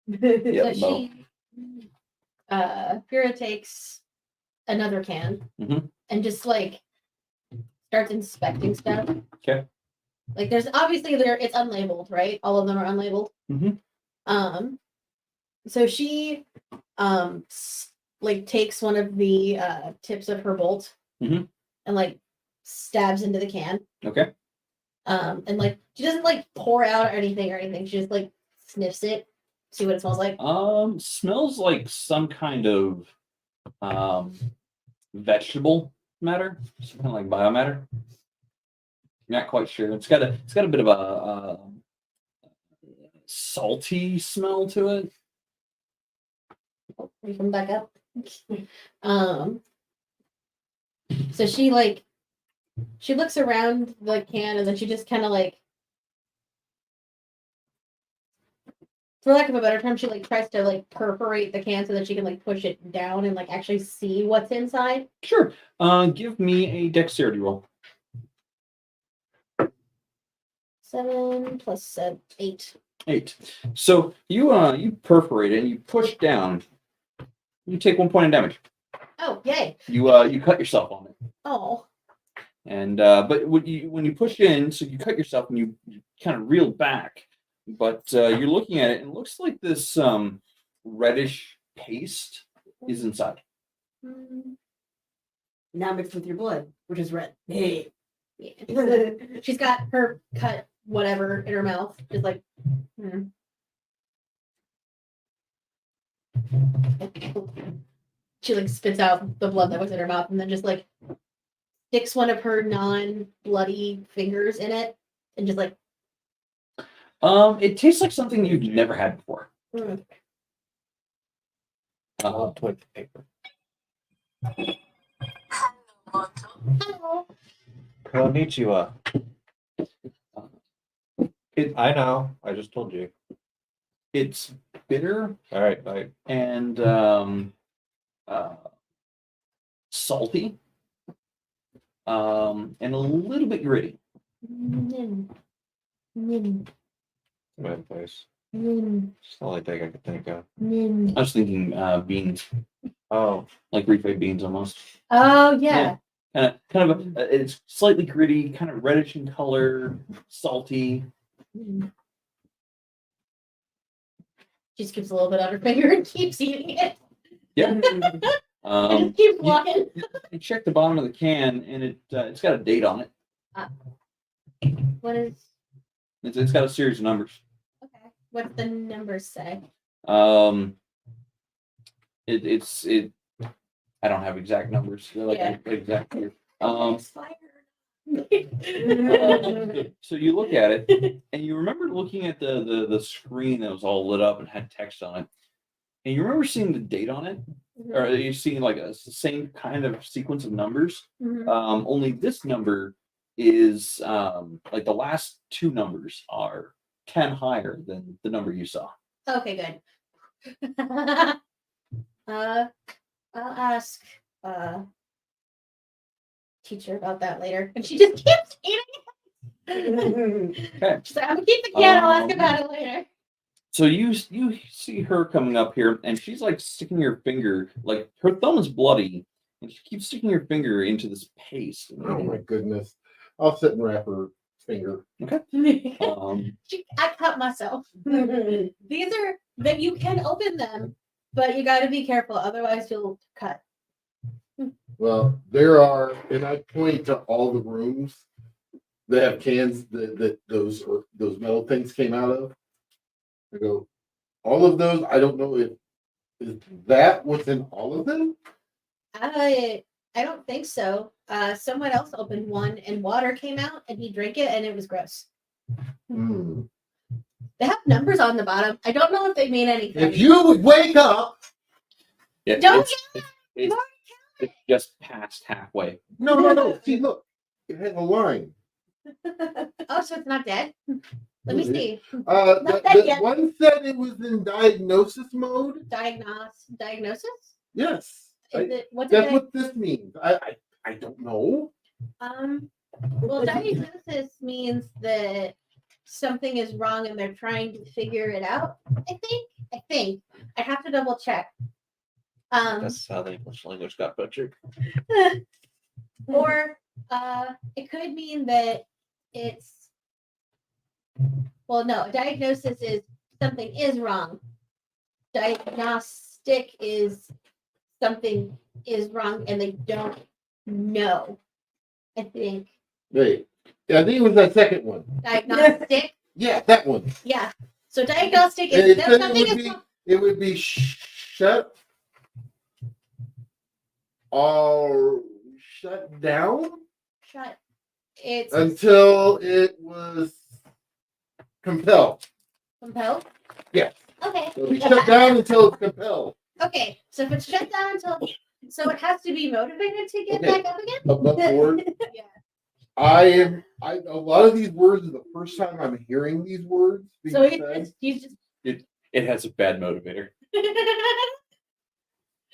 Yeah, So she Pyrrha takes another can Mhm. and just like starts inspecting stuff. Okay. Like there's obviously it's unlabeled, right? All of them are unlabeled. Mhm. So she like takes one of the tips of her bolt Mhm. and like stabs into the can. Okay. And like she doesn't like pour out or anything. She just like sniffs it, see what it smells like. Smells like some kind of vegetable matter, some kind of like biomatter. Not quite sure. It's got a bit of a salty smell to it. We come back up. So she looks around the can and then she just kind of like, for lack of a better term, she like tries to like perforate the can so that she can like push it down and like actually see what's inside. Sure. Give me a dexterity roll. 7 plus 8. 8. So you perforate it and you push down. You take 1 point of damage. Oh, yay. You cut yourself on it. Oh. And but when you push in, so you cut yourself and you kind of reel back. But you're looking at it and it looks like this reddish paste is inside. Now mixed with your blood, which is red. Hey. Yeah. She's got her cut whatever in her mouth, just like. She like spits out the blood that was in her mouth, and then just like sticks one of her non-bloody fingers in it, and just like. It tastes like something you've never had before. Toilet paper. Hello. Konnichiwa. I know. I just told you. It's bitter All right. Bye. and salty, and a little bit gritty. Bad place. Mm, It's the only thing I could think of. mm. I was thinking beans, Oh, like refried beans almost. Oh yeah. It's slightly gritty, kind of reddish in color, salty. Mm. She just keeps a little bit on her finger and keeps eating it. Yeah. And just keeps walking. You check the bottom of the can, and it's got a date on it. What is It's got a series of numbers. okay? What's the numbers say? It's I don't have exact numbers. They're like Yeah. exact here. Expired. So you look at it, and you remember looking at the screen that was all lit up and had text on it, and you remember seeing the date on it, or you seeing like the same kind of sequence of numbers. Mhm. Only this number is like the last two numbers are 10 higher than the number you saw. Okay, good. I'll ask teacher about that later. And she just keeps eating it. Okay. She's like, I'm gonna keep the can, I'll ask about it later. So you see her coming up here, and she's like sticking her finger, like her thumb is bloody, and she keeps sticking her finger into this paste. Oh my goodness. I'll sit and wrap her finger. I cut myself. These are that you can open them, but you gotta be careful, otherwise you'll cut. Well, there are, and I point to all the rooms that have cans that those metal things came out of. I go, all of those. I don't know if is that what's in all of them. I don't think so. Someone else opened one and water came out and he drank it and it was gross. Hmm. They have numbers on the bottom. I don't know if they mean anything. If you would wake up, Yeah, Don't it's just past halfway. no. See, look, it has a line. Oh, so it's not dead? Let me see. The, Not that the yet. one said it was in diagnosis mode. Diagnosis? Yes, What that's what this means. I don't know. Well, diagnosis means that something is wrong and they're trying to figure it out. I think. I have to double check. that's how the English language got butchered. Or it could mean that it's well, no, diagnosis is something is wrong. Diagnostic is something is wrong and they don't know. I think. Wait, I think it was that second one. Diagnostic. Yeah, that one. Yeah. So diagnostic It is said something is wrong. it would be shut down Shut. It's until it was compelled. compelled. Yeah. Okay. So it'll be shut down until it's compelled. Okay. So if it's shut down until so it has to be motivated to get Okay. back up again. Above board. Yeah. A lot of these words are the first time I'm hearing these words being So said. you just It has a bad motivator.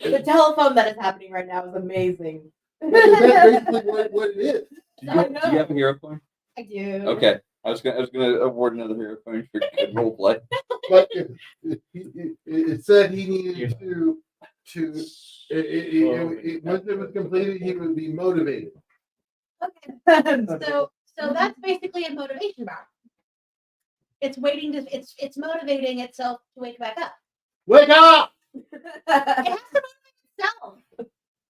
The telephone that is happening right now is amazing. That's basically what it is. Do you have a hero point? I do. Okay. I was gonna award another hero point for good role play. But it said he needed to once it was completed, he would be motivated. Okay. So that's basically a motivation bar. It's waiting to it's motivating itself to wake back up. Wake up! It has to motivate itself.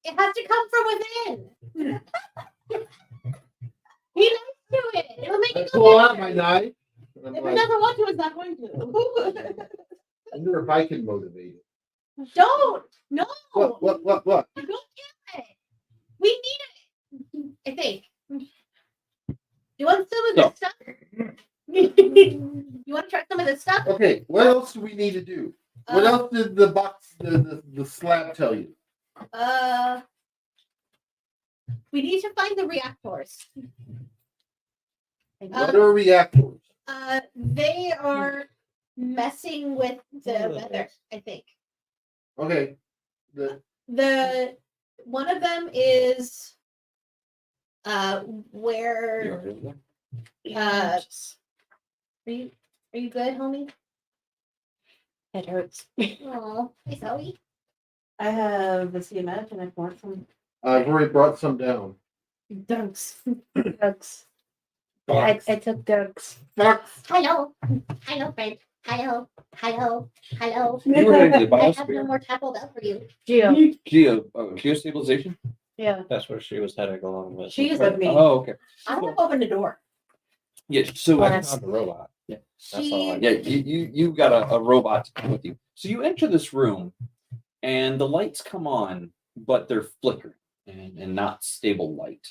It has to come from within. He likes to do it. It'll make I you pull go out my better. knife. And I'm If he like, doesn't want to, it's not going to. I wonder if I can motivate it. Don't. No. What? Don't kill it. We need it. I think. You want some of this stuff? You want to try some of this stuff? Okay, what else do we need to do? What else did the box, the slab tell you? We need to find the reactors. What are reactors? They are messing with the weather, I think. Okay. The one of them is where are you good, homie? It hurts. Oh, hey Zoe. I have the CMF and I want some. I've already brought some down. Doug's. Doug's. I took Doug's. Fox. Hello. Hello, friend. Hello. Hello. Hello. You were hitting the I have no biosphere. more tackled up for you. Geo. Geostabilization? Yeah. That's where she was heading along with. She's with me. Oh, okay. I'm gonna open the door. Yeah, so Honest. Not the robot. Yeah. That's all I She yeah, you got a robot to come with you. So you enter this room, and the lights come on, but they're flickering and not stable light.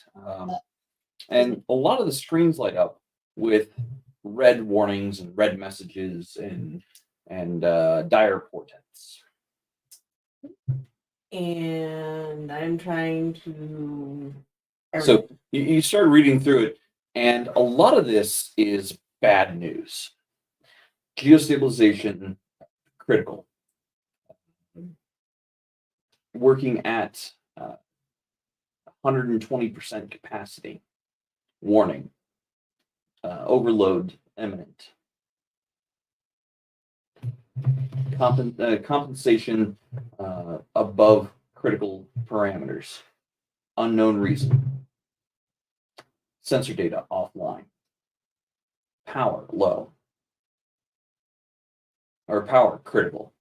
And a lot of the screens light up with red warnings and red messages and dire portents. And I'm trying to. So you start reading through it, and a lot of this is bad news. Geostabilization critical. Working at 120% capacity. Warning. Overload imminent. Compensation above critical parameters. Unknown reason. Sensor data offline. Power low. Or power critical.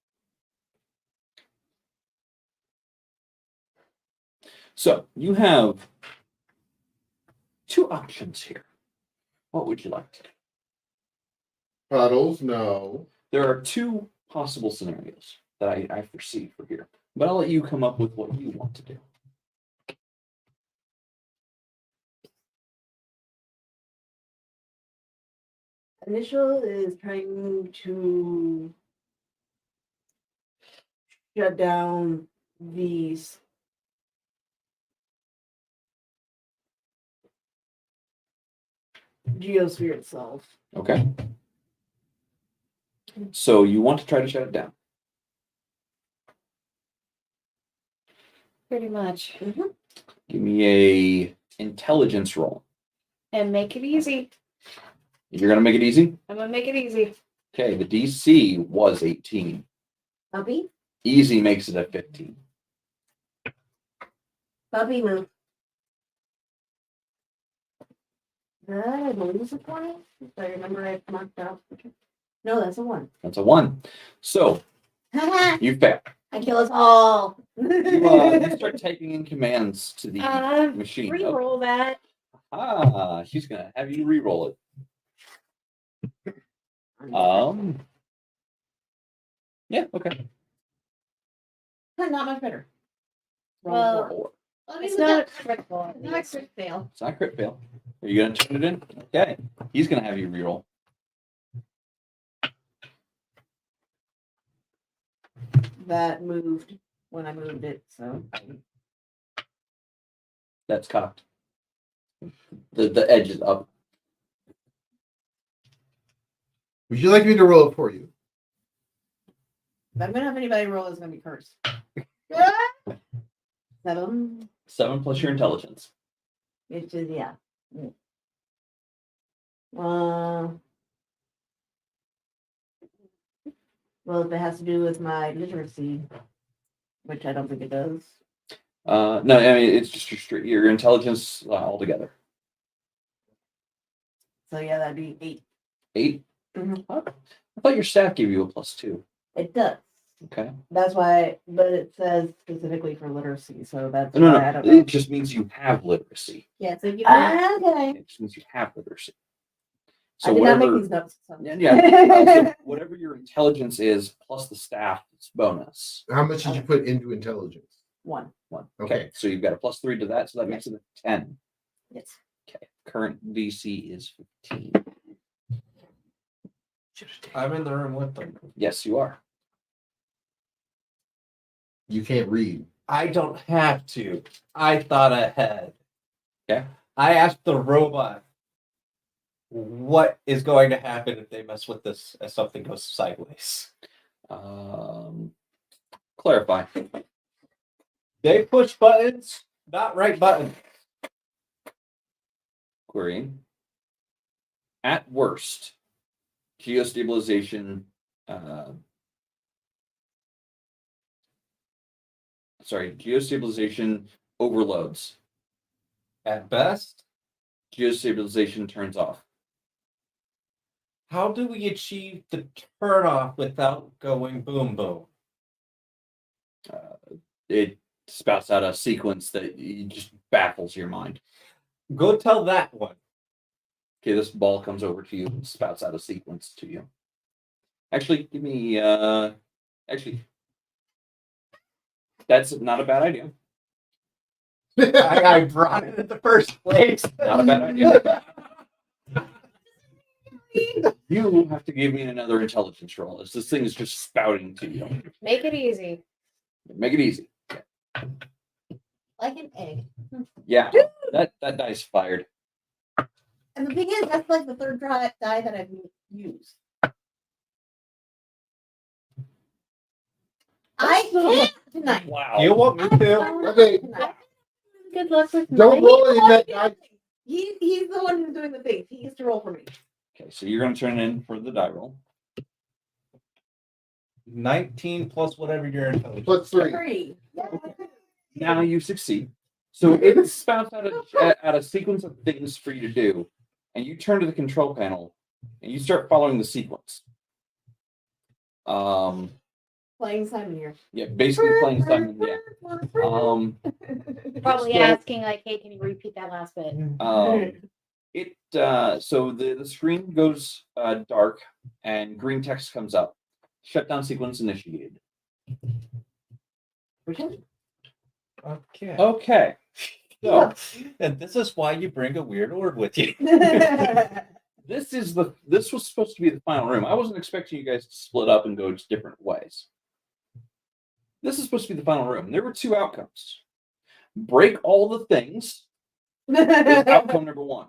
So you have two options here. What would you like to do? Puddles, no. There are two possible scenarios that I foresee for here, but I'll let you come up with what you want to do. Initial is trying to shut down these geosphere itself. Okay. So you want to try to shut it down. Pretty much. Give me a intelligence roll. And make it easy. You're gonna make it easy? I'm gonna make it easy. Okay, the DC was 18. Bubby? Easy makes it a 15. Bubby move. I believe it's a 20. If I remember I marked out. No, that's a 1. That's a 1. So I you fail. kill us all. You start typing in commands to the machine. Reroll that. She's gonna have you re-roll it. Yeah, okay. Not much better. Well, Four. I mean, it's it's not not critical. at not least. crit fail. It's not a crit fail. Are you gonna turn it in? Okay. He's gonna have you re-roll. That moved when I moved it, so. That's cocked. The edge is up. Would you like me to roll it for you? If I'm gonna have anybody roll, it's gonna be cursed. 7, 7 plus your intelligence. which is yeah. Well, if it has to do with my literacy, which I don't think it does. No, I mean it's just your intelligence altogether. So yeah, that'd be 8. 8. Mhm. I thought your staff gave you a +2. It does. Okay. That's why, but it says specifically for literacy, so that's No, why I don't no. know. It just means you have literacy. Yeah, so you Okay. It just means you have literacy. I did not make these notes. So. So whatever your intelligence is plus the staff, it's bonus. How much did you put into intelligence? 1. One. Okay. So you've got a +3 to that, so that makes it a 10. Yes. Okay. Current DC is 15. I'm in the room with them. Yes, you are. You can't read. I don't have to. I thought ahead. Okay. I asked the robot what is going to happen if they mess with this as something goes sideways. Clarify. They push buttons, not right buttons. Querying. At worst, geostabilization. Geostabilization overloads. At best, Geostabilization turns off. how do we achieve the turn off without going boom boom? It spouts out a sequence that just baffles your mind. Go tell that one. Okay, this ball comes over to you and spouts out a sequence to you. Actually, give me that's not a bad idea. I brought it in the first place. Not a bad idea. You have to give me another intelligence roll as this thing is just spouting to you. Make it easy. Make it easy. Like an egg. Yeah, that dice fired. And the thing is, that's like the third die that I've used. I can't tonight. Wow. You want me to? Okay. Good luck with Don't mine. roll it in that die. He's the one who's doing the things. He used to roll for me. Okay, so you're going to turn in for the die roll. 19 plus whatever your intelligence. Plus 3. 3. Now you succeed. So it spouts out a sequence of things for you to do, and you turn to the control panel, and you start following the sequence. Playing Simon here. Yeah, basically playing Simon. Yeah. Probably So- asking like, "Hey, can you repeat that last bit?" So the screen goes dark, and green text comes up. Shutdown sequence initiated. Okay. Okay. So And this is why you bring a weird orb with you. this was supposed to be the final room. I wasn't expecting you guys to split up and go different ways. This is supposed to be the final room. There were 2 outcomes. Break all the things is outcome number 1.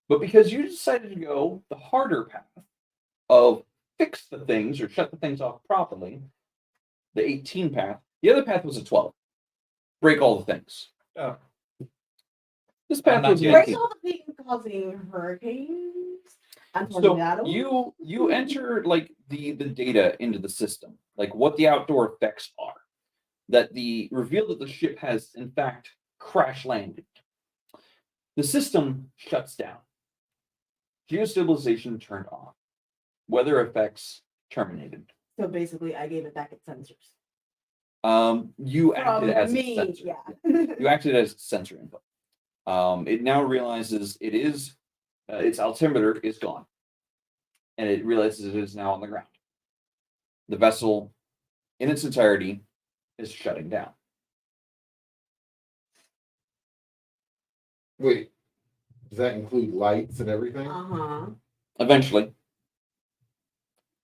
But because you decided to go the harder path of fix the things or shut the things off properly, the 18 path, the other path was a 12. Break all the things. Oh. This path not was an yet. Break 18. all the things causing hurricanes and So tornadoes. you enter like the data into the system, like what the outdoor effects are. That the reveal that the ship has in fact crash landed. The system shuts down. Geostabilization turned off. Weather effects terminated. So basically, I gave it back its sensors. You acted From as me, its sensor. yeah. You acted as sensor input. It now realizes it is its altimeter is gone, and it realizes it is now on the ground. The vessel, in its entirety, is shutting down. Wait. Does that include lights and everything? Uh-huh. Eventually,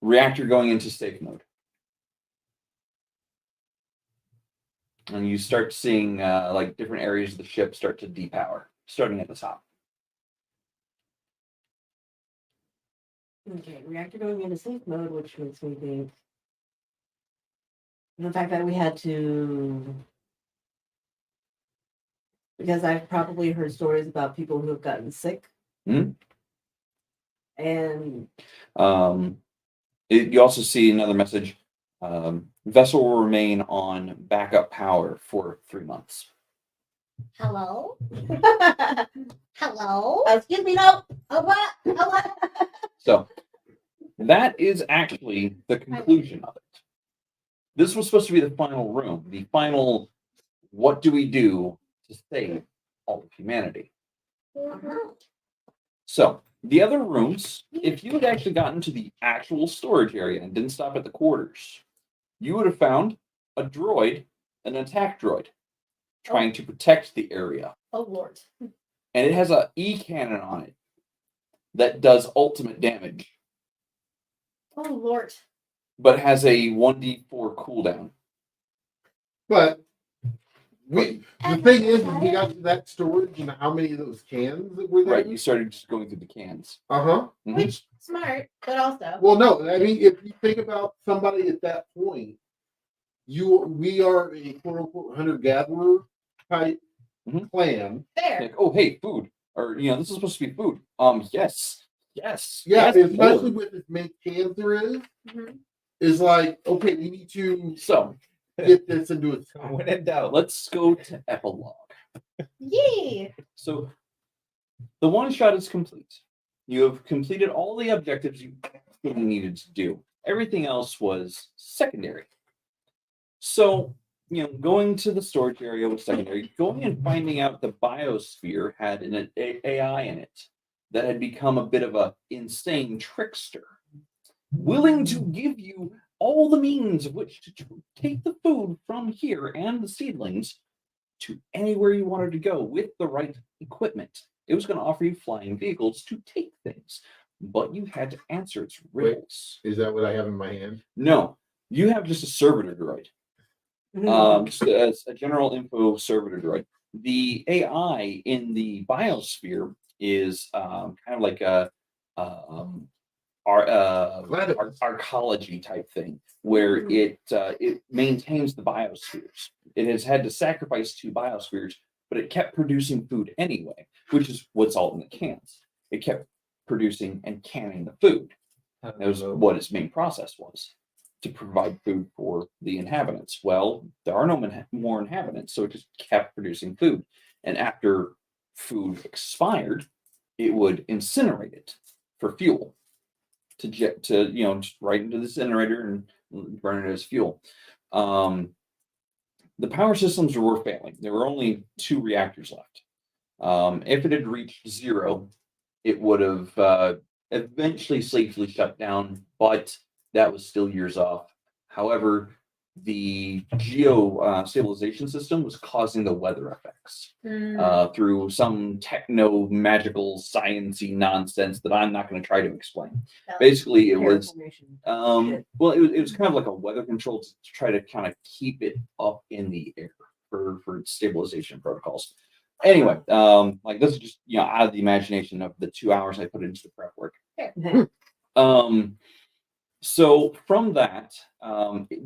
reactor going into safe mode, and you start seeing like different areas of the ship start to depower, starting at the top. Okay, reactor going into safe mode, which makes me think the fact that we had to, because I've probably heard stories about people who have gotten sick. Mhm. And You also see another message. Vessel will remain on backup power for 3 months. Hello? Hello? excuse me, no. What? So that is actually the conclusion of it. this was supposed to be the final room, the final. What do we do to save all of humanity? So the other rooms, if you had actually gotten to the actual storage area and didn't stop at the quarters, you would have found a droid, an attack droid, trying to protect the area. Oh Lord. And it has a E cannon on it that does ultimate damage, Oh Lord. but has a 1d4 cooldown. But the thing is, when we got to that storage and how many of those cans that were there. Right, you started just going through the cans. Uh-huh. Mhm. Which smart, but also. Well, no, I mean, if you think about somebody at that point, we are a quote unquote hunter-gatherer type Mhm. clan. Fair. Like, oh, hey, food. Or, this is supposed to be food. Yes. Yes. Yeah, yes, especially more. with as many cans there is, Mhm. is like, okay, we need to So, get this into its When in doubt, let's go to epilogue. Yay. So, the one shot is complete. You have completed all the objectives you needed to do. Everything else was secondary. So, going to the storage area was secondary. Going and finding out the biosphere had an AI in it that had become a bit of a insane trickster, willing to give you all the means of which to take the food from here and the seedlings to anywhere you wanted to go with the right equipment. It was going to offer you flying vehicles to take things, but you had to answer its riddles. Is that what I have in my hand? No, you have just a servitor droid. Just a general info servitor droid. The AI in the biosphere is kind of like a arcology type thing, where it maintains the biospheres. It has had to sacrifice 2 biospheres, but it kept producing food anyway, which is what's all in the cans. It kept producing and canning the food. That was what its main process was, to provide food for the inhabitants. Well, there are no more inhabitants, so it just kept producing food. And after food expired, it would incinerate it for fuel to just right into the incinerator and burn it as fuel. The power systems were failing. There were only 2 reactors left. If it had reached 0, it would have eventually safely shut down, but that was still years off. However, the geo stabilization system was causing the weather effects through some techno magical sciencey nonsense that I'm not going to try to explain. Basically, it was well, it was kind of like a weather control to try to kind of keep it up in the air for stabilization protocols. Anyway, like this is just out of the imagination of the 2 hours I put into the prep work. So from that,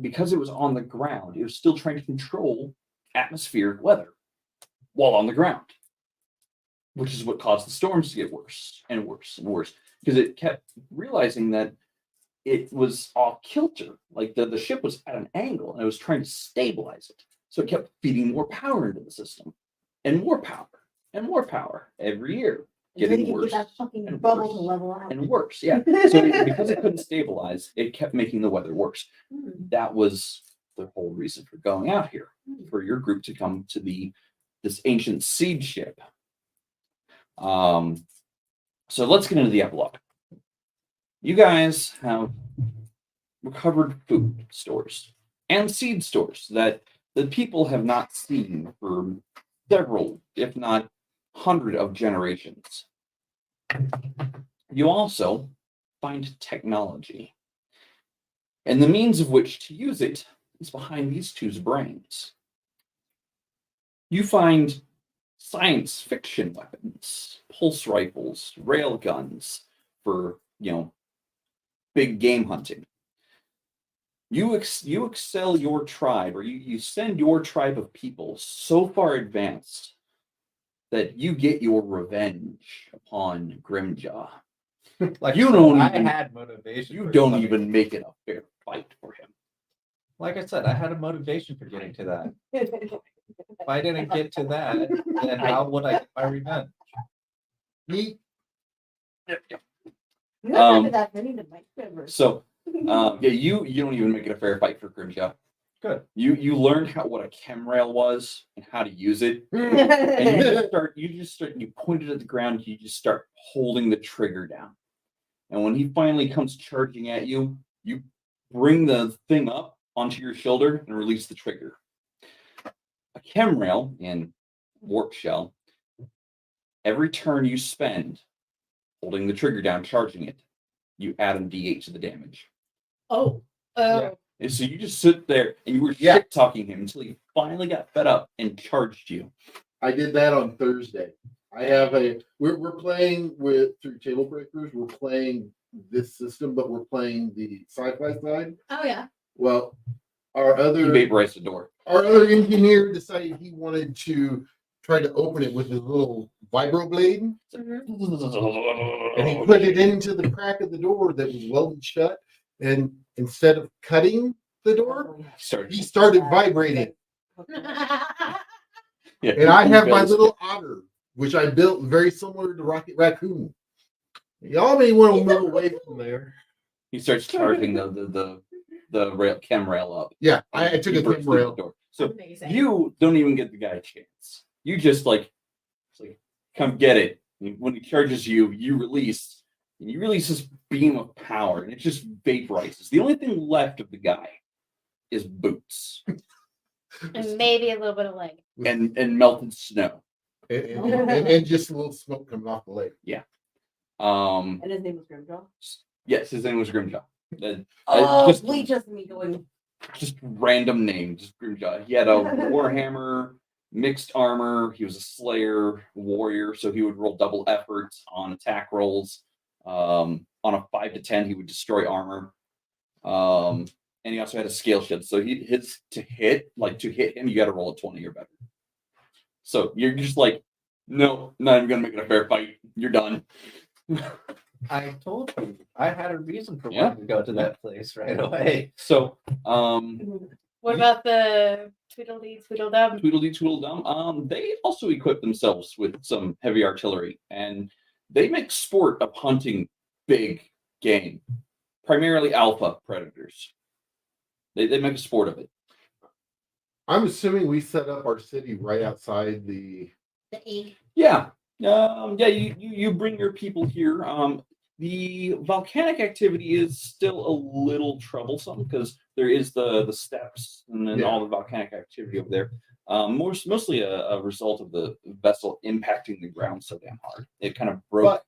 because it was on the ground, it was still trying to control atmospheric weather while on the ground, which is what caused the storms to get worse and worse and worse, because it kept realizing that it was off kilter. Like the ship was at an angle and it was trying to stabilize it. So it kept feeding more power into the system and more power every year. Getting worse Get that fucking and bubble worse to level out. and worse. Yeah. So because it couldn't stabilize, it kept making the weather worse. That was the whole reason for going out here, for your group to come to this ancient seed ship. So let's get into the epilogue. You guys have recovered food stores and seed stores that the people have not seen for several, if not 100 of generations. You also find technology, and the means of which to use it is behind these 2's brains. You find science fiction weapons, pulse rifles, rail guns for, big game hunting. You excel your tribe, or you send your tribe of people so far advanced that you get your revenge upon Grimjaw. like You I said, don't I even- had motivation. You for don't coming. even make it a fair fight for him. Like I said, I had a motivation for getting to that. If I didn't get to that, then how would I get my revenge? Me? Remember that many to my favor. So, you don't even make it a fair fight for Grimjaw. Good. You learned what a chem rail was and how to use it. And you point it at the ground, you just start holding the trigger down. And when he finally comes charging at you, you bring the thing up onto your shoulder and release the trigger. A chem rail in Warp Shell, every turn you spend holding the trigger down, charging it, you add a D8 to the damage. Oh. Yeah. And so you just sit there and you were shit talking him until he finally got fed up and charged you. I did that on Thursday. I have we're playing through Table Breakers. We're playing this system, but we're playing the sci-fi side. Oh yeah. Well, our He other vaporized the door. engineer decided he wanted to try to open it with his little vibro blade, and he put it into the crack of the door that was welded shut. And instead of cutting the door, he started vibrating. Yeah, And I have my built- little otter, which I built very similar to Rocket Raccoon. Y'all may want to move away from there. He starts charging the chem rail up. Yeah, I took He a bursts chem through the rail. door. So Amazing. you don't even get the guy a chance. You just it's like, come get it. And when he charges you, you release. And you release this beam of power, and it just vaporizes. The only thing left of the guy is boots And maybe a little bit of leg. and melted snow. And just a little smoke coming off the leg. Um, And his name was Grimjaw. yes, his name was Grimjaw. Oh, just- just me going. Just random name, just Grimjaw. He had a warhammer, mixed armor. He was a slayer warrior, so he would roll double effort on attack rolls. On a 5 to 10, he would destroy armor. And he also had a scale shield, so to hit him, you got to roll a 20 or better. So you're just like, no, not even gonna make it a fair fight. You're done. I told you I had a reason for Yeah. wanting to go to that place right away. So, What about the Tweedledee Tweedledum? Tweedledee Tweedledum. They also equip themselves with some heavy artillery, and they make sport of hunting big game, primarily alpha predators. They make a sport of it. I'm assuming we set up our city right outside the. The egg. Yeah. You bring your people here. The volcanic activity is still a little troublesome because there is the steps and then all the volcanic activity over there. Mostly a result of the vessel impacting the ground so damn hard. It kind of broke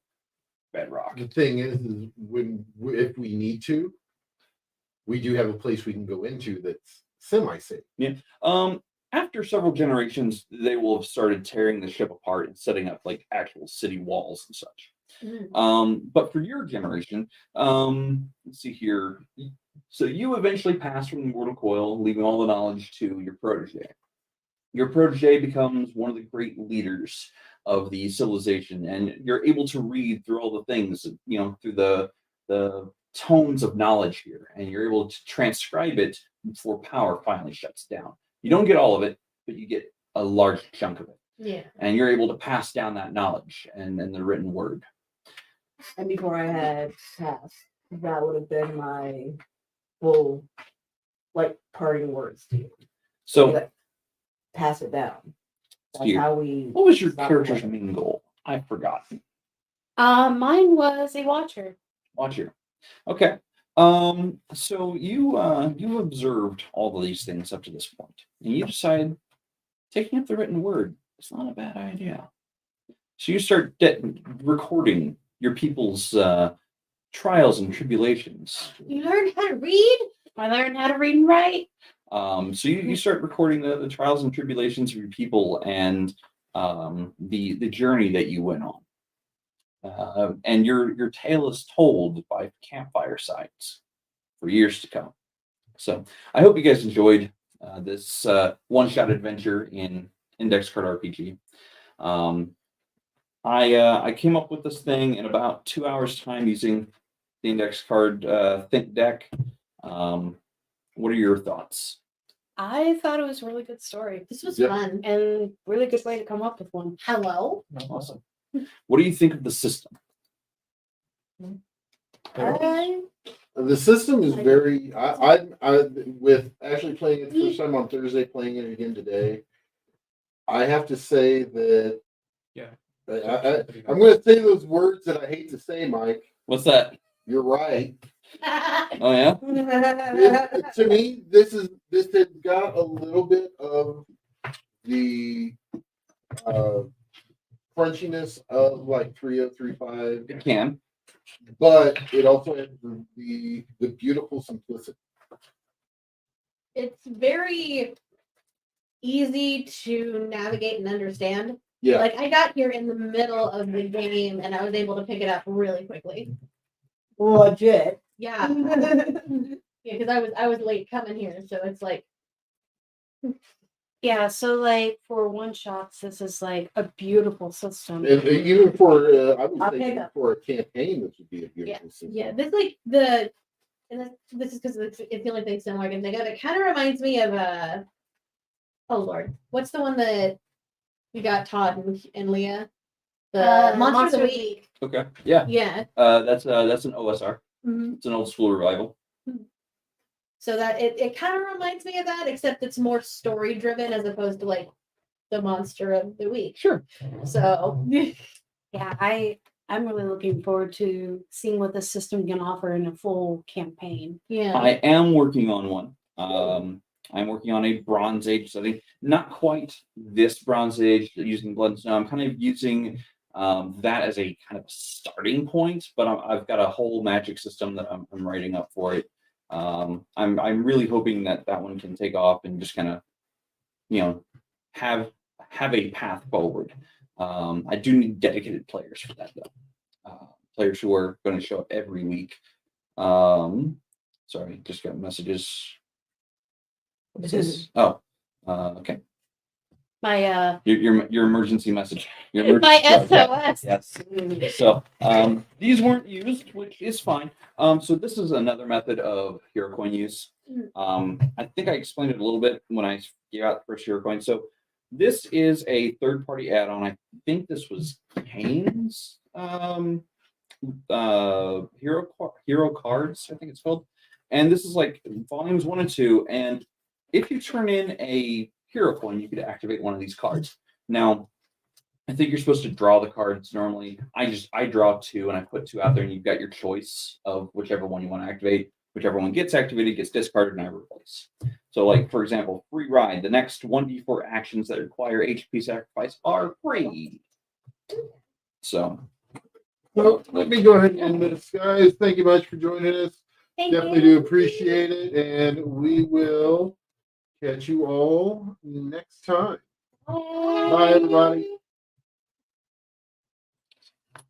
bedrock. The thing is if we need to, we do have a place we can go into that's semi-safe. After several generations, they will have started tearing the ship apart and setting up like actual city walls and such. But for your generation, let's see here. So you eventually pass from the mortal coil, leaving all the knowledge to your protege. Your protege becomes one of the great leaders of the civilization, and you're able to read through all the things, through the tomes of knowledge here, and you're able to transcribe it before power finally shuts down. You don't get all of it, but you get a large chunk of it. Yeah. And you're able to pass down that knowledge and the written word. And before I had passed, that would have been my full, parting words to you. So, Pass it down. That's Steve, how we. what was your stop character's it. main goal? I've forgotten. Mine was a watcher. Watch here. Okay. So you've observed all of these things up to this point, and you decide taking up the written word is not a bad idea. So you start recording your people's trials and tribulations. You learned how to read? I learned how to read and write. So you start recording the trials and tribulations of your people and the journey that you went on. And your tale is told by campfire sites for years to come. So I hope you guys enjoyed this one-shot adventure in Index Card RPG. I came up with this thing in about 2 hours' time using the Index Card Think deck. What are your thoughts? I thought it was a really good story This was Yep. fun. and really good way to come up with one. Hello? Awesome. What do you think of the system? I The system is very. I with actually playing it the first time on Thursday, playing it again today. I have to say that. Yeah. I'm going to say those words that I hate to say, Mike. What's that? You're right. Oh yeah. To me, this has got a little bit of the crunchiness of like 3035, It can. but it also has the beautiful simplicity. It's very easy to navigate and understand. Yeah. Like I got here in the middle of the game and I was able to pick it up really quickly. Legit. Yeah. Yeah, because I was late coming here, so it's like Yeah, so like for one shots, this is like a beautiful system. And even for, I would I'll say, pick even up. for a campaign, this would be a beautiful system. yeah, this like the and this is because it's the only thing similar I can think of. It kind of reminds me of oh Lord, what's the one that we got Todd and Leah? The Monster of the Week. Okay. Yeah. Yeah. That's an OSR. Mhm. It's an old school revival. So that it kind of reminds me of that, except it's more story driven as opposed to like the Monster of the Week. Sure. So Yeah, I'm really looking forward to seeing what the system can offer in a full campaign. yeah. I am working on one. I'm working on a Bronze Age setting. Not quite this Bronze Age using Blood and Snow. I'm kind of using that as a kind of starting point, but I've got a whole magic system that I'm writing up for it. I'm really hoping that one can take off and just kind of, have a path forward. I do need dedicated players for that though. Players who are going to show up every week. Sorry, just got messages. What's this? Oh, okay. My Your emergency message. Your my emergency- SOS. Yes. So these weren't used, which is fine. So this is another method of hero coin use. I think I explained it a little bit when I gave out the first hero coin. So this is a third-party add-on. I think this was Kane's hero cards, I think it's called. And this is like volumes 1 and 2. And if you turn in a hero coin, you could activate one of these cards. Now, I think you're supposed to draw the cards normally. I draw 2 and I put 2 out there, and you've got your choice of whichever one you want to activate. Whichever one gets activated gets discarded, and I replace. So, like for example, free ride. The next 1d4 actions that require HP sacrifice are free. So, Well, let me go ahead and end this, guys. Thank you much for joining us. Thank Definitely you. do appreciate it, and we will catch you all next time. Bye, everybody.